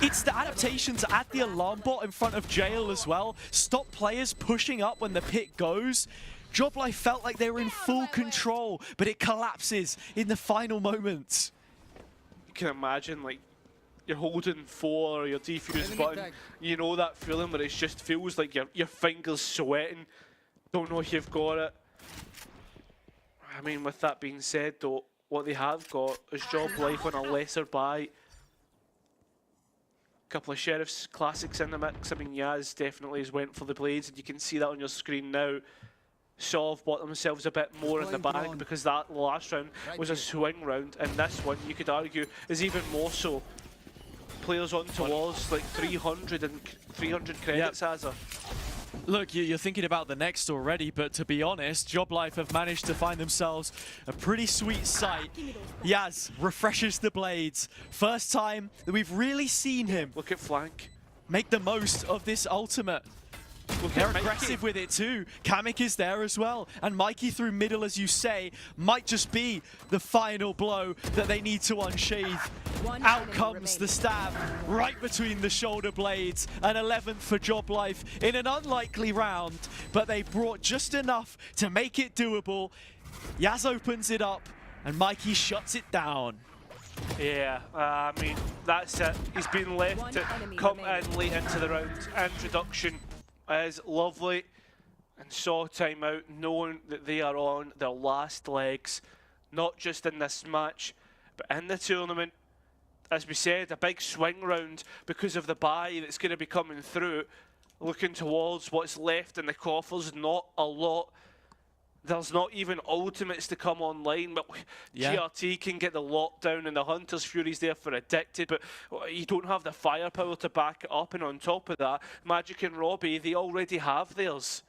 Speaker 10: It's the adaptation to add the alarm bot in front of jail as well. Stop players pushing up when the pit goes. Job Life felt like they were in full control, but it collapses in the final moments.
Speaker 11: You can imagine, like, you're holding 4 or your defuse button, you know that feeling where it just feels like your fingers sweating, don't know if you've got it. I mean, with that being said though, what they have got is Job Life on a lesser buy. Couple of Sheriff's classics in the mix. I mean, Yaz definitely has went for the blades, and you can see that on your screen now. Saw have bought themselves a bit more in the bag because that last round was a swing round, and this one, you could argue, is even more so. Players on towards like 300 credits, Azza.
Speaker 10: Look, you're thinking about the next already, but to be honest, Job Life have managed to find themselves a pretty sweet sight. Yaz refreshes the blades. First time that we've really seen him.
Speaker 11: Look at flank.
Speaker 10: Make the most of this ultimate. They're aggressive with it too. Kamek is there as well. And Mikey through middle, as you say, might just be the final blow that they need to unsheath. Out comes the stab right between the shoulder blades. An 11th for Job Life in an unlikely round, but they brought just enough to make it doable. Yaz opens it up and Mikey shuts it down.
Speaker 11: Yeah, I mean, that's it. He's been left to come in late into the round. Introduction is lovely, and saw timeout knowing that they are on their last legs, not just in this match, but in the tournament. As we said, a big swing round because of the bye that's going to be coming through. Looking towards what's left in the coffers, not a lot. There's not even ultimates to come online, but GRT can get the lockdown and the Hunter's Fury's there for Addicted, but you don't have the firepower to back it up, and on top of that, Magic and Robbie, they already have theirs.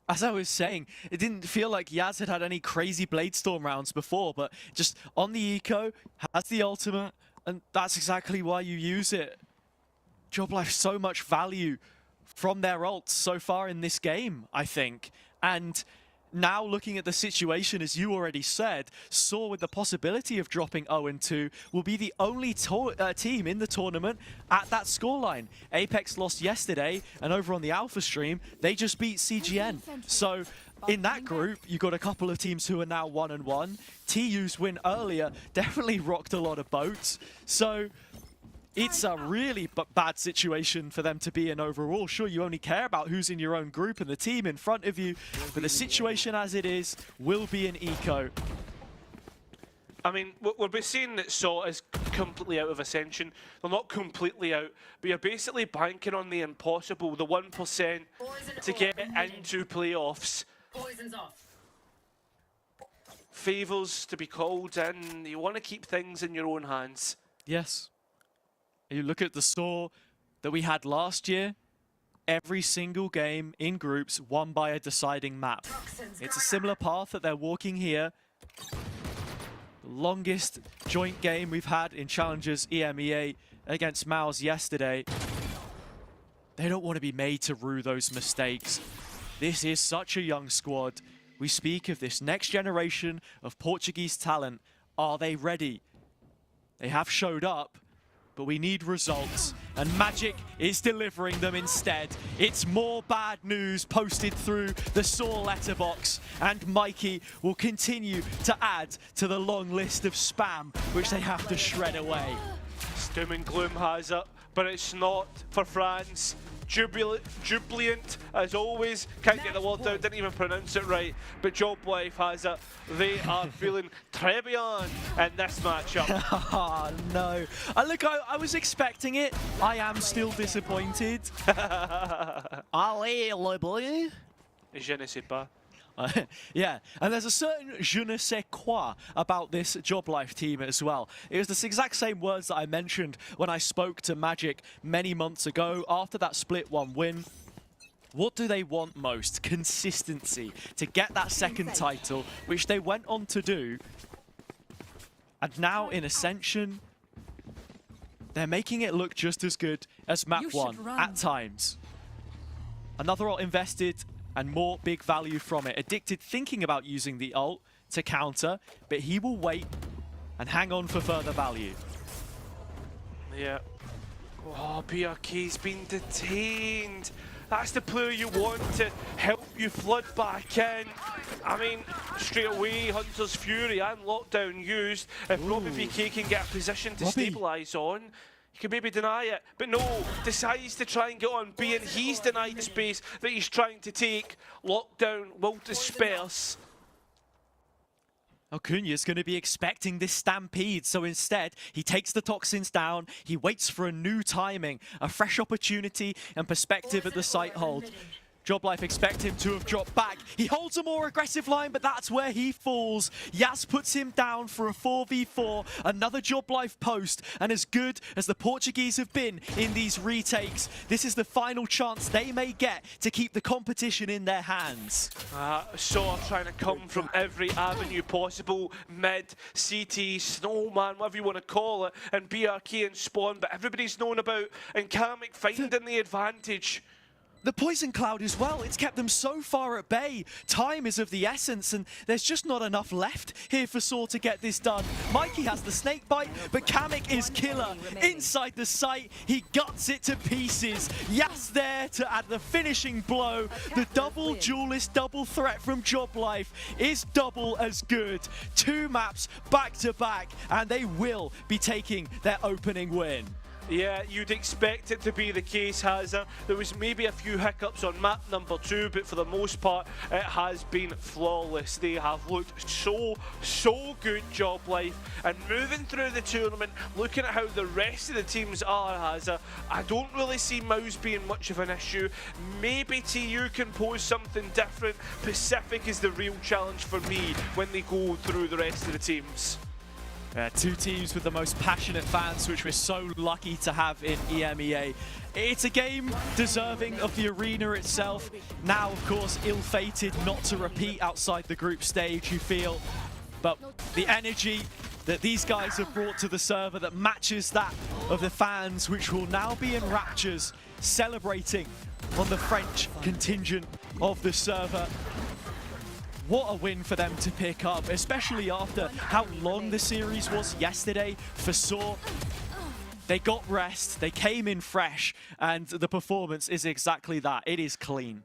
Speaker 10: As I was saying, it didn't feel like Yaz had any crazy Bladestorm rounds before, but just on the eco, has the ultimate, and that's exactly why you use it. Job Life, so much value from their ults so far in this game, I think. And now looking at the situation, as you already said, Saw with the possibility of dropping 0-2 will be the only team in the tournament at that scoreline. Apex lost yesterday, and over on the Alpha stream, they just beat CGN. So in that group, you got a couple of teams who are now 1-1. TU's win earlier definitely rocked a lot of boats. So it's a really bad situation for them to be in overall. Sure, you only care about who's in your own group and the team in front of you, but the situation as it is will be an eco.
Speaker 11: I mean, we're seeing that SAW is completely out of Ascension. They're not completely out, but you're basically banking on the impossible, the 1% to get into playoffs.
Speaker 5: Poison's off.
Speaker 11: Favors to be called in. You want to keep things in your own hands.
Speaker 10: Yes. You look at the SAW that we had last year, every single game in groups won by a deciding map. It's a similar path that they're walking here. The longest joint game we've had in Challengers EMEA against Mouse yesterday. They don't want to be made to rue those mistakes. This is such a young squad. We speak of this next generation of Portuguese talent. Are they ready? They have showed up, but we need results, and Magic is delivering them instead. It's more bad news posted through the SAW letterbox, and Mikey will continue to add to the long list of spam, which they have to shred away.
Speaker 11: Doom and Gloom has it, but it's not for France. Jubilant, as always, can't get the word out, didn't even pronounce it right, but Job Life has it. They are feeling très bien in this matchup.
Speaker 10: Oh, no. Look, I was expecting it. I am still disappointed. Allez, le bleu.
Speaker 11: Je ne sais pas.
Speaker 10: Yeah, and there's a certain je ne sais quoi about this Job Life team as well. It was the exact same words that I mentioned when I spoke to Magic many months ago after that split 1 win. What do they want most? Consistency to get that second title, which they went on to do. And now in Ascension, they're making it look just as good as map 1 at times. Another ult invested, and more big value from it. Addicted thinking about using the ult to counter, but he will wait and hang on for further value.
Speaker 11: Yeah. Oh, BRK's been detained. That's the player you want to help you flood back in. I mean, straight away, Hunter's Fury and Lockdown used. If Robbie VK can get a position to stabilise on, you can maybe deny it, but no, decides to try and get on B, and he's denied the space that he's trying to take. Lockdown will disperse.
Speaker 10: Cunha's going to be expecting this stampede, so instead he takes the toxins down, he waits for a new timing, a fresh opportunity and perspective at the site hold. Job Life expect him to have dropped back. He holds a more aggressive line, but that's where he falls. Yaz puts him down for a 4v4, another Job Life post, and as good as the Portuguese have been in these retakes, this is the final chance they may get to keep the competition in their hands.
Speaker 11: SAW trying to come from every avenue possible, mid, CT, Snowman, whatever you want to call it, and BRK and Spawn, but everybody's known about, and Kamek finding the advantage.
Speaker 10: the poison cloud as well. It's kept them so far at bay. Time is of the essence, and there's just not enough left here for Saw to get this done. Mikey has the snake bite, but Kamek is killer. Inside the site, he guts it to pieces. Yas there to add the finishing blow. The double duelist double threat from Job Life is double as good. 2 maps back to back, and they will be taking their opening win.
Speaker 11: Yeah, you'd expect it to be the case, Hazza. There was maybe a few hiccups on map number 2, but for the most part, it has been flawless. They have looked so good, Job Life. And moving through the tournament, looking at how the rest of the teams are, Hazza, I don't really see Mouse being much of an issue. Maybe TU can pose something different. Pacific is the real challenge for me when they go through the rest of the teams.
Speaker 10: 2 teams with the most passionate fans, which we're so lucky to have in EMEA. It's a game deserving of the arena itself. Now, of course, ill-fated not to repeat outside the group stage, you feel. But the energy that these guys have brought to the server that matches that of the fans, which will now be in raptures, celebrating on the French contingent of the server. What a win for them to pick up, especially after how long the series was yesterday for Saw. They got rest, they came in fresh, and the performance is exactly that. It is clean.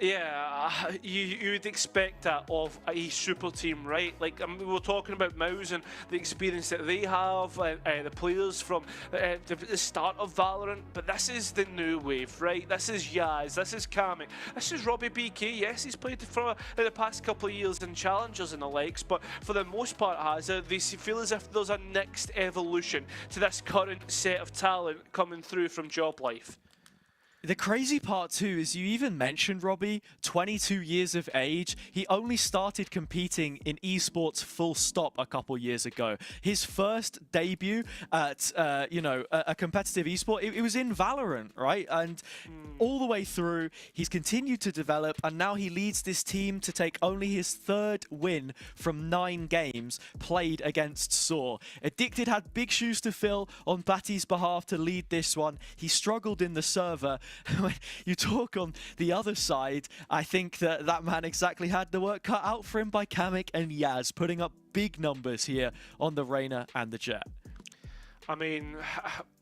Speaker 11: Yeah, you'd expect that of a super team, right? Like, we were talking about Mouse and the experience that they have, the players from the start of Valorant, but this is the new wave, right? This is Yaz, this is Kamek, this is Robbie BK. Yes, he's played for the past couple of years in Challengers and the likes, but for the most part, they feel as if there's a next evolution to this current set of talent coming through from Job Life.
Speaker 10: The crazy part too is you even mentioned Robbie, 22 years of age. He only started competing in esports full stop a couple years ago. His first debut at a competitive esport, it was in Valorant, right? And all the way through, he's continued to develop, and now he leads this team to take only his 3rd win from 9 games played against Saw. Addicted had big shoes to fill on Batty's behalf to lead this one. He struggled in the server. When you talk on the other side, I think that man exactly had the work cut out for him by Kamek and Yaz, putting up big numbers here on the Reyna and the Jet.
Speaker 11: I mean,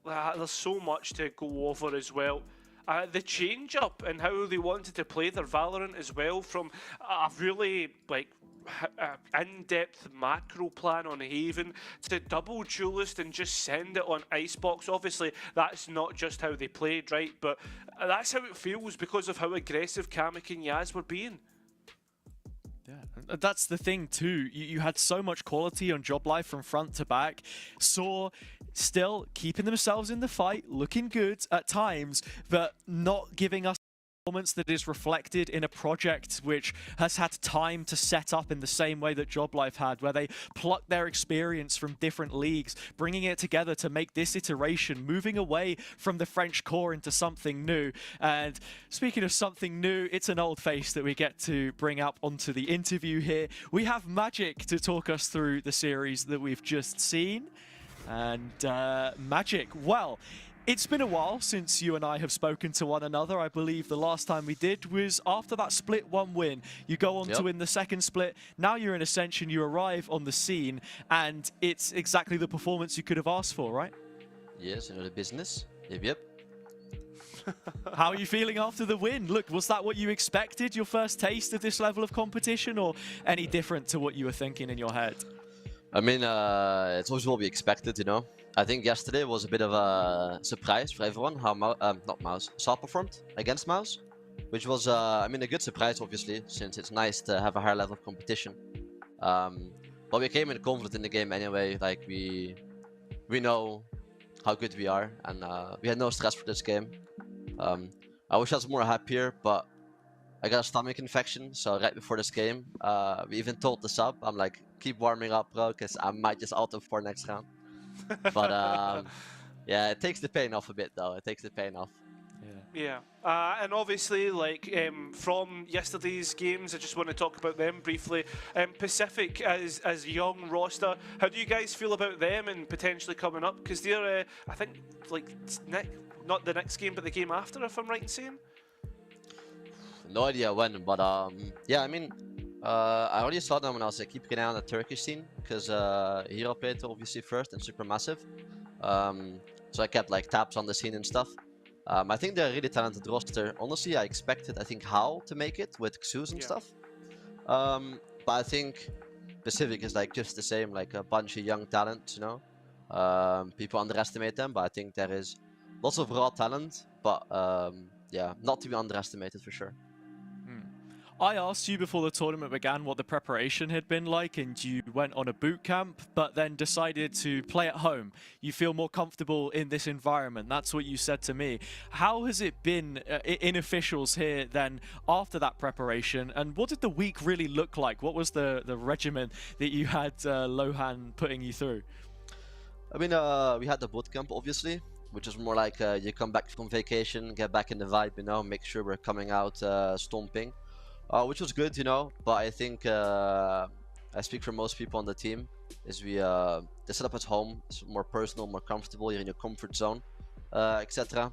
Speaker 11: there's so much to go over as well. The change up and how they wanted to play their Valorant as well, from a really in-depth macro plan on Haven to double duelist and just send it on Icebox. Obviously, that's not just how they played, right? But that's how it feels because of how aggressive Kamek and Yaz were being.
Speaker 10: Yeah, that's the thing too. You had so much quality on Job Life from front to back. Saw still keeping themselves in the fight, looking good at times, but not giving us that is reflected in a project which has had time to set up in the same way that Job Life had, where they plucked their experience from different leagues, bringing it together to make this iteration, moving away from the French core into something new. And speaking of something new, it's an old face that we get to bring up onto the interview here. We have Magic to talk us through the series that we've just seen. And Magic, well, it's been a while since you and I have spoken to one another. I believe the last time we did was after that split 1 win. You go on to win the second split. Now you're in Ascension, you arrive on the scene, and it's exactly the performance you could have asked for, right?
Speaker 16: Yes, the business. Yep.
Speaker 10: How are you feeling after the win? Look, was that what you expected, your first taste of this level of competition, or any different to what you were thinking in your head?
Speaker 16: I mean, it's always what we expected, you know. I think yesterday was a bit of a surprise for everyone how Saw performed against Mouse, which was, I mean, a good surprise, obviously, since it's nice to have a higher level of competition. But we came in confident in the game anyway. Like we know how good we are, and we had no stress for this game. I wish I was more happier, but I got a stomach infection, so right before this game, we even told the sub, I'm like, keep warming up, bro, because I might just auto for next round. But yeah, it takes the pain off a bit, though. It takes the pain off.
Speaker 11: Yeah, and obviously, like, from yesterday's games, I just want to talk about them briefly. Pacific as young roster, how do you guys feel about them and potentially coming up? Because they're, I think, like, not the next game, but the game after, if I'm right in saying?
Speaker 16: No idea when, but yeah, I mean, I already saw them when I was keeping an eye on the Turkish scene, because Hero played obviously first and Supermassive. So I kept like tabs on the scene and stuff. I think they're a really talented roster. Honestly, I expected, I think, How to make it with Xus and stuff. But I think Pacific is like just the same, like a bunch of young talent, you know. People underestimate them, but I think there is lots of raw talent, but yeah, not to be underestimated for sure.
Speaker 10: I asked you before the tournament began what the preparation had been like, and you went on a boot camp, but then decided to play at home. You feel more comfortable in this environment. That's what you said to me. How has it been in officials here then after that preparation, and what did the week really look like? What was the regimen that you had Lohan putting you through?
Speaker 16: I mean, we had the boot camp, obviously, which is more like you come back from vacation, get back in the vibe, you know, make sure we're coming out stomping. Which was good, you know, but I think I speak for most people on the team, is the setup at home is more personal, more comfortable, you're in your comfort zone, etc.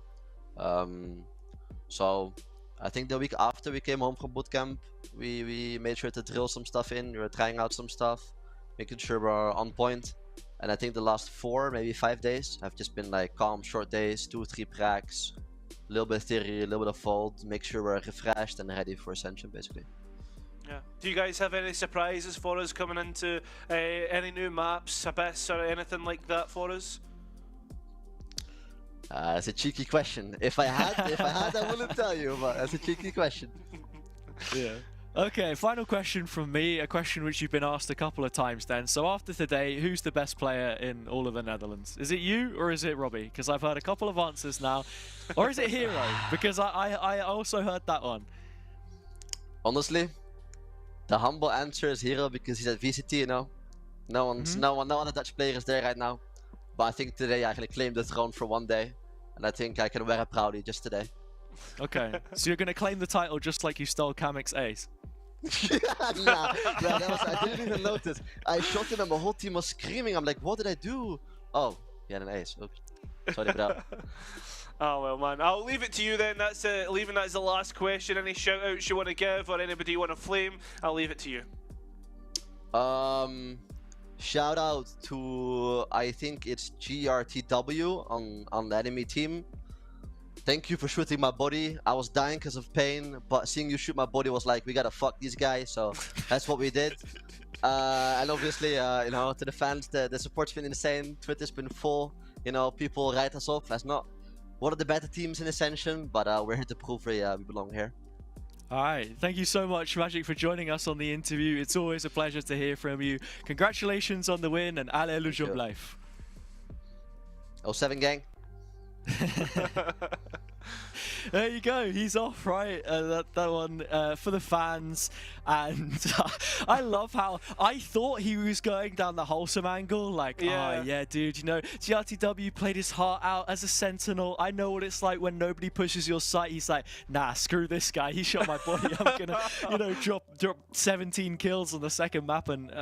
Speaker 16: So I think the week after we came home from bootcamp, we made sure to drill some stuff in, we were trying out some stuff, making sure we're on point. And I think the last 4, maybe 5 days have just been like calm, short days, 2-3 pracs. A little bit of theory, a little bit of fold, make sure we're refreshed and ready for Ascension, basically.
Speaker 11: Yeah. Do you guys have any surprises for us coming into any new maps, Abyss, or anything like that for us?
Speaker 16: It's a cheeky question. If I had, I wouldn't tell you, but that's a cheeky question.
Speaker 10: Yeah. Okay, final question from me, a question which you've been asked a couple of times then. So after today, who's the best player in all of the Netherlands? Is it you or is it Robbie? Because I've heard a couple of answers now. Or is it Hero? Because I also heard that one.
Speaker 16: Honestly, the humble answer is Hero because he's at VCT, you know. No other Dutch player is there right now. But I think today I actually claimed the throne for one day. And I think I can wear it proudly just today.
Speaker 10: Okay, so you're going to claim the title just like you stole Kamek's ace?
Speaker 16: Nah, I didn't even notice. I shot him and my whole team was screaming. I'm like, what did I do? Oh, he had an ace. Oops. Sorry for that.
Speaker 11: Oh well, man. I'll leave it to you then. That's leaving that as the last question. Any shout outs you want to give or anybody you want to flame? I'll leave it to you.
Speaker 16: Shout out to, I think it's GRTW on the enemy team. Thank you for shooting my body. I was dying because of pain, but seeing you shoot my body was like, we gotta fuck these guys, so that's what we did. And obviously, you know, to the fans, the support's been insane. Twitter's been full. You know, people write us off as not one of the better teams in Ascension, but we're here to prove we belong here.
Speaker 10: Alright, thank you so much, Magic, for joining us on the interview. It's always a pleasure to hear from you. Congratulations on the win, and allez le job life.
Speaker 16: 07 gang.
Speaker 10: There you go, he's off, right? That one for the fans. And I love how I thought he was going down the wholesome angle, like, yeah. Oh yeah, dude, you know, GRTW played his heart out as a sentinel. I know what it's like when nobody pushes your site. He's like, nah, screw this guy, he shot my body. I'm gonna, you know, drop 17 kills on the second map and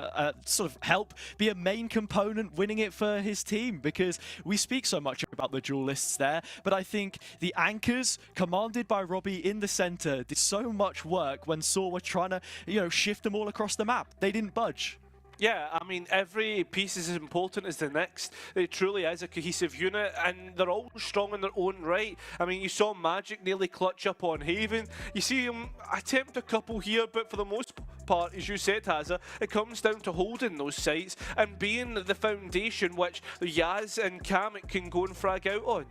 Speaker 10: sort of help be a main component winning it for his team, because we speak so much about the duelists there, but I think the anchors commanded by Robbie in the center did so much work when Saw were trying to, you know, shift them all across the map. They didn't budge.
Speaker 11: Yeah, I mean, every piece is as important as the next. It truly is a cohesive unit, and they're all strong in their own right. I mean, you saw Magic nearly clutch up on Haven. You see him attempt a couple here, but for the most part, as you said, Hazza, it comes down to holding those sites and being the foundation which Yaz and Kamek can go and frag out on.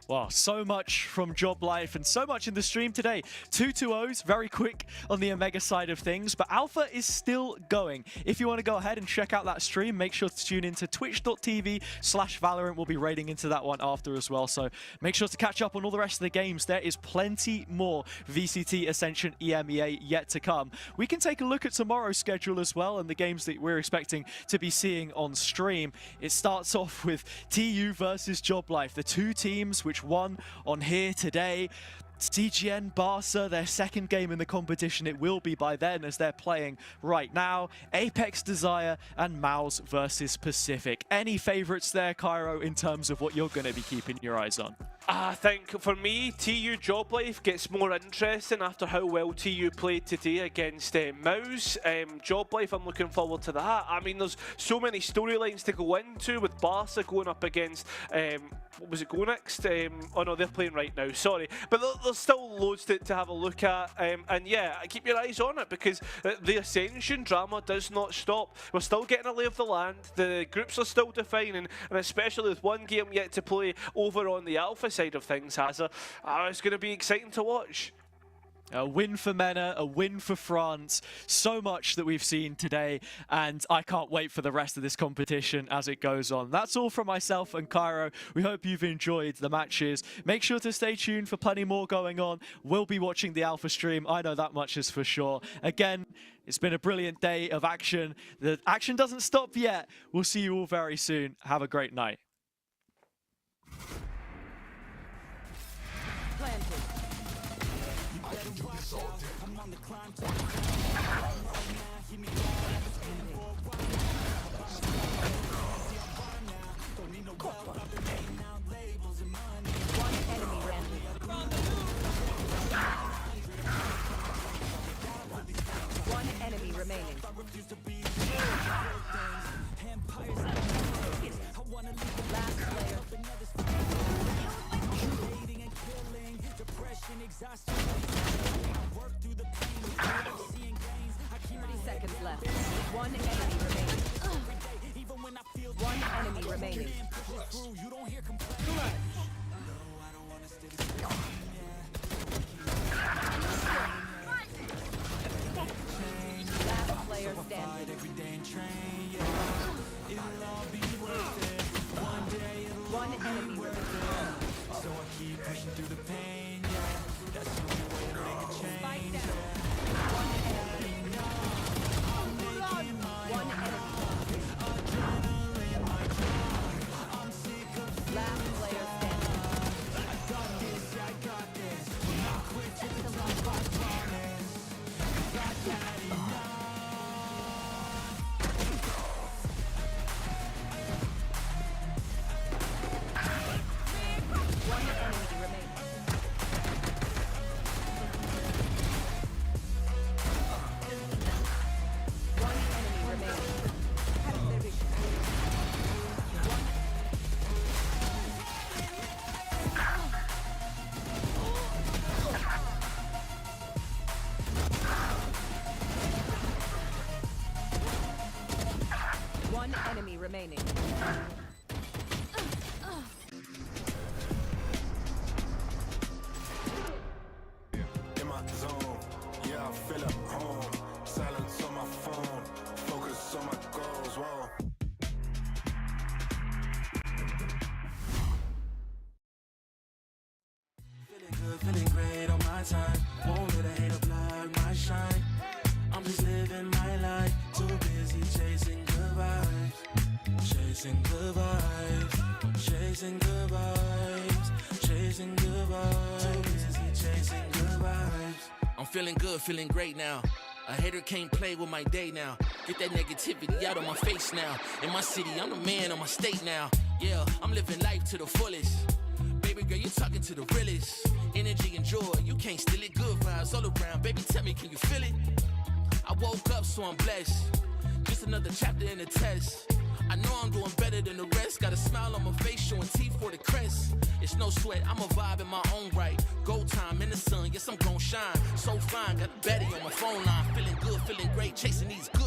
Speaker 10: Wow, so much from Job Life and so much in the stream today. 2-2-0s, very quick on the Omega side of things, but Alpha is still going. If you want to go ahead and check out that stream, make sure to tune into twitch.tv/Valorant. We'll be raiding into that one after as well, so make sure to catch up on all the rest of the games. There is plenty more VCT Ascension EMEA yet to come. We can take a look at tomorrow's schedule as well and the games that we're expecting to be seeing on stream. It starts off with TU versus Job Life, the two teams which won on here today. CGN Barca, their second game in the competition, it will be by then as they're playing right now. Apex Desire and Mouse versus Pacific. Any favorites there, Cairo, in terms of what you're going to be keeping your eyes on?
Speaker 11: I think for me, TU Job Life gets more interesting after how well TU played today against Mouse. Job Life, I'm looking forward to that. I mean, there's so many storylines to go into with Barca going up against, what was it, Go Next? Oh no, they're playing right now, sorry. But there's still loads to have a look at. And yeah, keep your eyes on it because the Ascension drama does not stop. We're still getting a lay of the land. The groups are still defining, and especially with one game yet to play over on the Alpha side of things, Hazza, it's going to be exciting to watch.
Speaker 10: A win for MENA, a win for France. So much that we've seen today, and I can't wait for the rest of this competition as it goes on. That's all from myself and Cairo. We hope you've enjoyed the matches. Make sure to stay tuned for plenty more going on. We'll be watching the Alpha stream. I know that much is for sure. Again, it's been a brilliant day of action. The action doesn't stop yet. We'll see you all very soon. Have a great night.
Speaker 3: I'm on the climb to
Speaker 15: One enemy remaining. One enemy remaining. Last player. Depression, exhaustion. Work through the pain. Seeing gains. 30 seconds left. One enemy remaining. Even when I feel one enemy remaining. You don't hear complaints. No, I don't want to stay the same. Last player standing. Every day and train, yeah. It'll all be worth it. One day it'll one enemy remaining. So I keep pushing through the pain, yeah. That's the only way to make a change, yeah. One enemy. I'm making my one enemy. Adrenaline, my drug. I'm sick of last player standing. I got this, I got this. Not quit till the top, I promise. Got that enough. One enemy remaining. One enemy remaining. One enemy remaining.
Speaker 8: In my zone, yeah, I feel at home. Silence on my phone, focus on my goals, whoa.
Speaker 6: Feeling good, feeling great on my time. Won't let a hater block my shine. I'm just living my life. Too busy chasing good vibes. Chasing good vibes. Chasing good vibes. Chasing good vibes. Too busy chasing good vibes.
Speaker 1: I'm feeling good, feeling great now. A hater can't play with my day now. Get that negativity out of my face now. In my city, I'm the man of my state now. Yeah, I'm living life to the fullest. Baby girl, you talking to the realest. Energy and joy, you can't steal it. Good vibes all around. Baby, tell me, can you feel it? I woke up, so I'm blessed. Just another chapter in the test. I know I'm doing better than the rest. Got a smile on my face, showing teeth for the crest. It's no sweat, I'm a vibe in my own right. Go time in the sun, yes, I'm gon' shine. So fine, got a baddie on my phone line. Feeling good, feeling great, chasing these good.